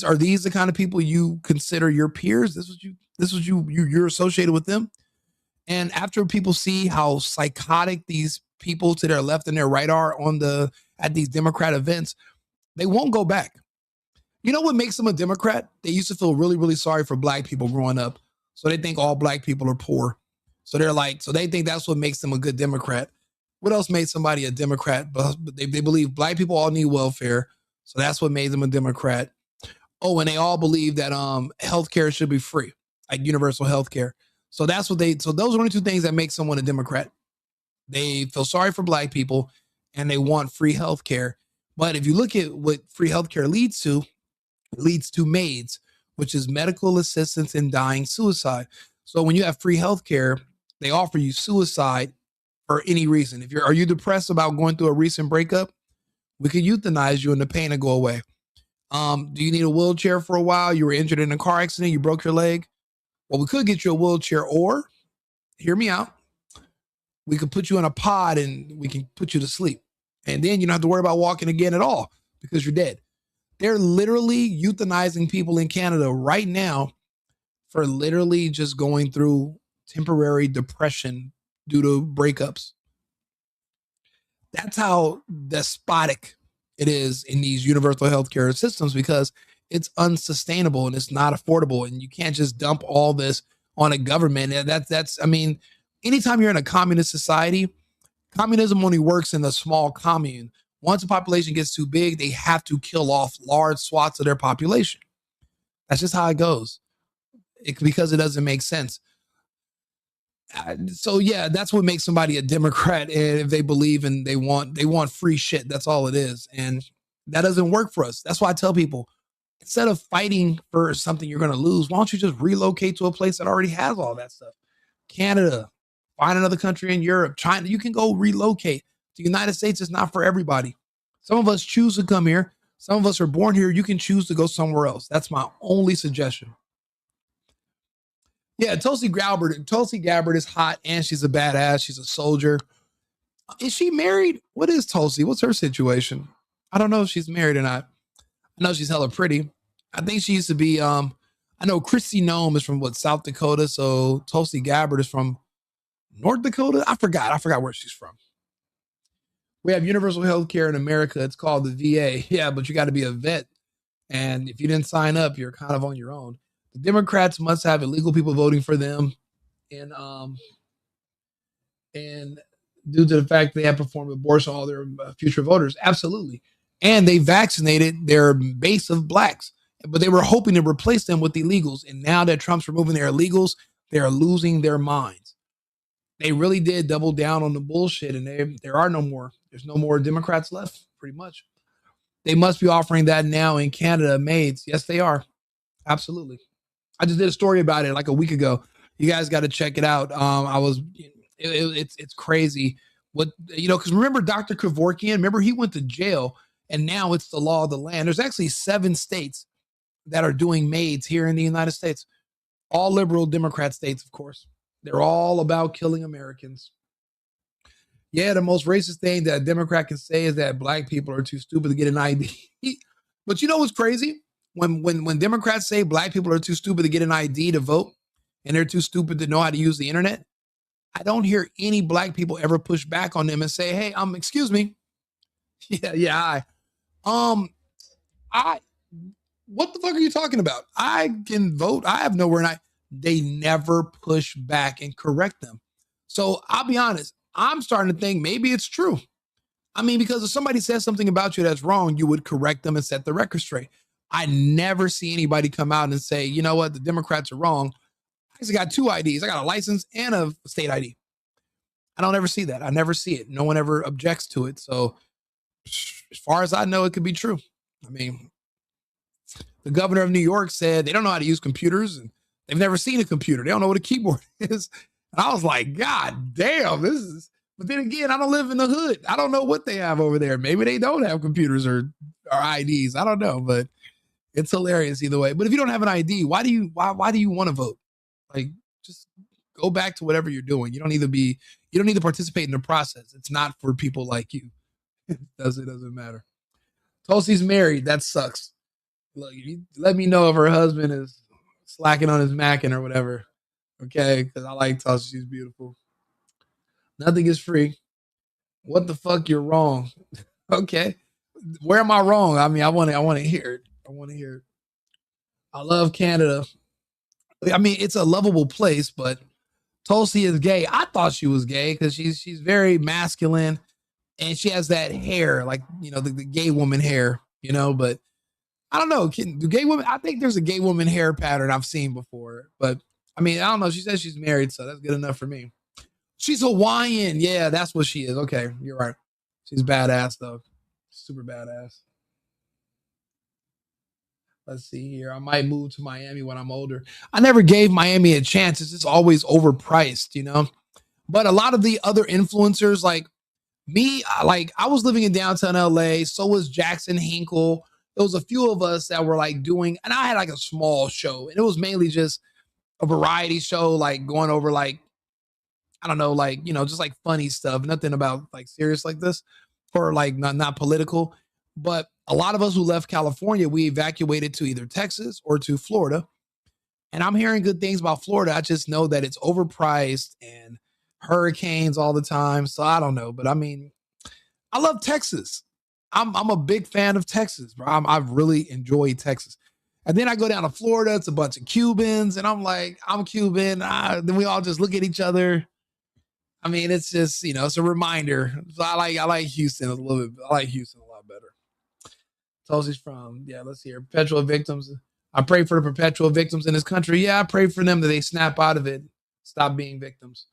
Speaker 3: Are these the kind of people you consider your peers? This was you're associated with them. And after people see how psychotic these people to their left and their right are at these Democrat events, they won't go back. You know what makes them a Democrat? They used to feel really, really sorry for black people growing up. So they think all black people are poor. So they think that's what makes them a good Democrat. What else made somebody a Democrat? But they believe black people all need welfare. So that's what made them a Democrat. Oh, and they all believe that healthcare should be free, like universal healthcare. So those are only two things that make someone a Democrat. They feel sorry for black people and they want free healthcare. But if you look at what free healthcare leads to, it leads to MAIDs, which is medical assistance in dying suicide. So when you have free healthcare, they offer you suicide for any reason. Are you depressed about going through a recent breakup? We could euthanize you and the pain will go away. Do you need a wheelchair for a while? You were injured in a car accident, you broke your leg. Well, we could get you a wheelchair, or hear me out. We could put you in a pod and we can put you to sleep. And then you don't have to worry about walking again at all because you're dead. They're literally euthanizing people in Canada right now for literally just going through temporary depression due to breakups. That's how despotic it is in these universal healthcare systems, because it's unsustainable and it's not affordable. And you can't just dump all this on a government. And anytime you're in a communist society, communism only works in a small commune. Once a population gets too big, they have to kill off large swaths of their population. That's just how it goes. Because it doesn't make sense. So yeah, that's what makes somebody a Democrat. And if they believe and they want free shit, that's all it is. And that doesn't work for us. That's why I tell people, instead of fighting for something you're going to lose, why don't you just relocate to a place that already has all that stuff? Canada, find another country in Europe, China, you can go relocate. The United States is not for everybody. Some of us choose to come here. Some of us are born here. You can choose to go somewhere else. That's my only suggestion. Yeah, Tulsi Gabbard is hot and she's a badass. She's a soldier. Is she married? What is Tulsi? What's her situation? I don't know if she's married or not. I know she's hella pretty. I think she used to be, I know Kristi Noem is from South Dakota. So Tulsi Gabbard is from North Dakota. I forgot where she's from. We have universal health care in America. It's called the VA. Yeah, but you got to be a vet. And if you didn't sign up, you're kind of on your own. The Democrats must have illegal people voting for them. And due to the fact they have performed abortion all their future voters. Absolutely. And they vaccinated their base of blacks, but they were hoping to replace them with illegals. And now that Trump's removing their illegals, they're losing their minds. They really did double down on the bullshit, and there's no more Democrats left, pretty much. They must be offering that now in Canada, maids. Yes, they are. Absolutely. I just did a story about it like a week ago. You guys got to check it out. It's crazy. What, because remember Dr. Kevorkian, remember he went to jail and now it's the law of the land. There's actually 7 states that are doing maids here in the United States. All liberal Democrat states, of course. They're all about killing Americans. Yeah, the most racist thing that a Democrat can say is that black people are too stupid to get an ID. But you know what's crazy? When Democrats say black people are too stupid to get an ID to vote and they're too stupid to know how to use the internet, I don't hear any black people ever push back on them and say, hey, excuse me. Yeah, what the fuck are you talking about? I can vote. I have nowhere. They never push back and correct them. So I'll be honest. I'm starting to think maybe it's true. I mean, because if somebody says something about you that's wrong, you would correct them and set the record straight. I never see anybody come out and say, you know what, the Democrats are wrong. I actually got 2 IDs. I got a license and a state ID. I don't ever see that. I never see it. No one ever objects to it. So as far as I know, it could be true. I mean, the governor of New York said they don't know how to use computers and they've never seen a computer. They don't know what a keyboard is. And I was like, God damn, but then again, I don't live in the hood. I don't know what they have over there. Maybe they don't have computers or IDs. I don't know, but it's hilarious either way. But if you don't have an ID, why do you want to vote? Like, just go back to whatever you're doing. You don't need to participate in the process. It's not for people like you. It doesn't matter. Tulsi's married. That sucks. Look, let me know if her husband is slacking on his macking or whatever. Okay, because I like Tulsi. She's beautiful. Nothing is free. What the fuck? You're wrong. Okay, where am I wrong? I mean, I want to hear it. I want to hear it. I love Canada. I mean, it's a lovable place, but Tulsi is gay. I thought she was gay because she's very masculine and she has that hair, like, the gay woman hair, but I don't know. Do gay women? I think there's a gay woman hair pattern I've seen before, but I mean, I don't know. She says she's married, so that's good enough for me. She's Hawaiian. Yeah, that's what she is. Okay, you're right. She's badass though. Super badass. Let's see here. I might move to Miami when I'm older. I never gave Miami a chance. It's just always overpriced, But a lot of the other influencers, like me, I was living in downtown LA. So was Jackson Hinkle. There was a few of us that were like doing, and I had like a small show, and it was mainly just a variety show, like going over like, I don't know, like, just like funny stuff, nothing about like serious like this, or like not political. But a lot of us who left California, we evacuated to either Texas or to Florida. And I'm hearing good things about Florida. I just know that it's overpriced and hurricanes all the time. So I don't know. But I mean, I love Texas. I'm a big fan of Texas, bro. I've really enjoyed Texas. And then I go down to Florida. It's a bunch of Cubans. And I'm like, I'm Cuban. Then we all just look at each other. I mean, it's just, it's a reminder. So I like Houston a little bit. I like Houston a lot better. Tulsi's from, let's see here. Perpetual victims. I pray for the perpetual victims in this country. Yeah, I pray for them that they snap out of it. Stop being victims.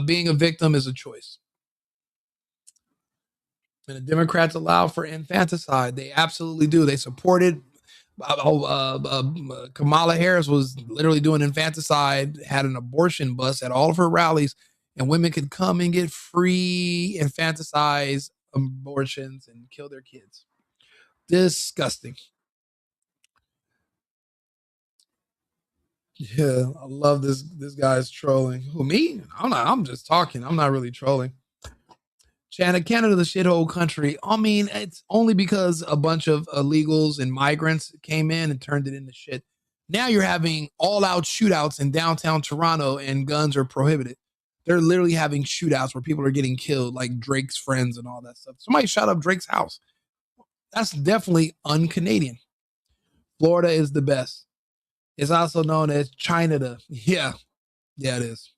Speaker 3: Being a victim is a choice. And the Democrats allow for infanticide. They absolutely do. They supported. Kamala Harris was literally doing infanticide, had an abortion bus at all of her rallies, and women could come and get free infanticide abortions and kill their kids. Disgusting. Yeah, I love this guy's trolling. Who, me? I'm just talking. I'm not really trolling. Canada, the shithole country. I mean, it's only because a bunch of illegals and migrants came in and turned it into shit. Now you're having all-out shootouts in downtown Toronto and guns are prohibited. They're literally having shootouts where people are getting killed, like Drake's friends and all that stuff. Somebody shot up Drake's house. That's definitely un-Canadian. Florida is the best. It's also known as China. Yeah, it is.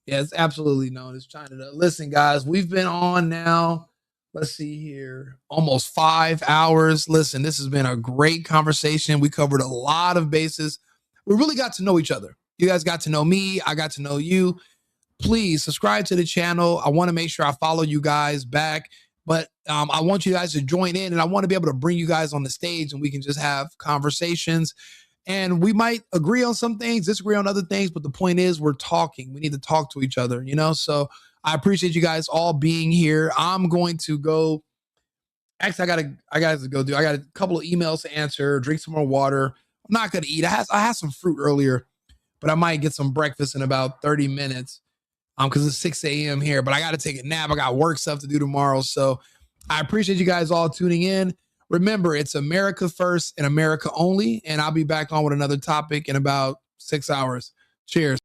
Speaker 3: Yeah, it's absolutely known as China. Listen, guys, we've been on now. Let's see here. Almost 5 hours. Listen, this has been a great conversation. We covered a lot of bases. We really got to know each other. You guys got to know me. I got to know you. Please subscribe to the channel. I want to make sure I follow you guys back. But I want you guys to join in, and I want to be able to bring you guys on the stage and we can just have conversations. And we might agree on some things, disagree on other things, but the point is we're talking. We need to talk to each other, you know? So I appreciate you guys all being here. I'm going to go. Actually, I got to go do. I got a couple of emails to answer, drink some more water. I'm not going to eat. I had some fruit earlier, but I might get some breakfast in about 30 minutes because it's 6 a.m. here. But I got to take a nap. I got work stuff to do tomorrow. So I appreciate you guys all tuning in. Remember, it's America first and America only. And I'll be back on with another topic in about 6 hours. Cheers.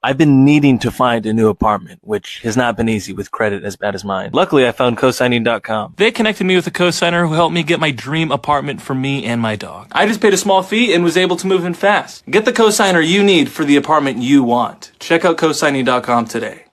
Speaker 1: I've been needing to find a new apartment, which has not been easy with credit as bad as mine. Luckily, I found cosigning.com. They connected me with a cosigner who helped me get my dream apartment for me and my dog. I just paid a small fee and was able to move in fast. Get the cosigner you need for the apartment you want. Check out cosigning.com today.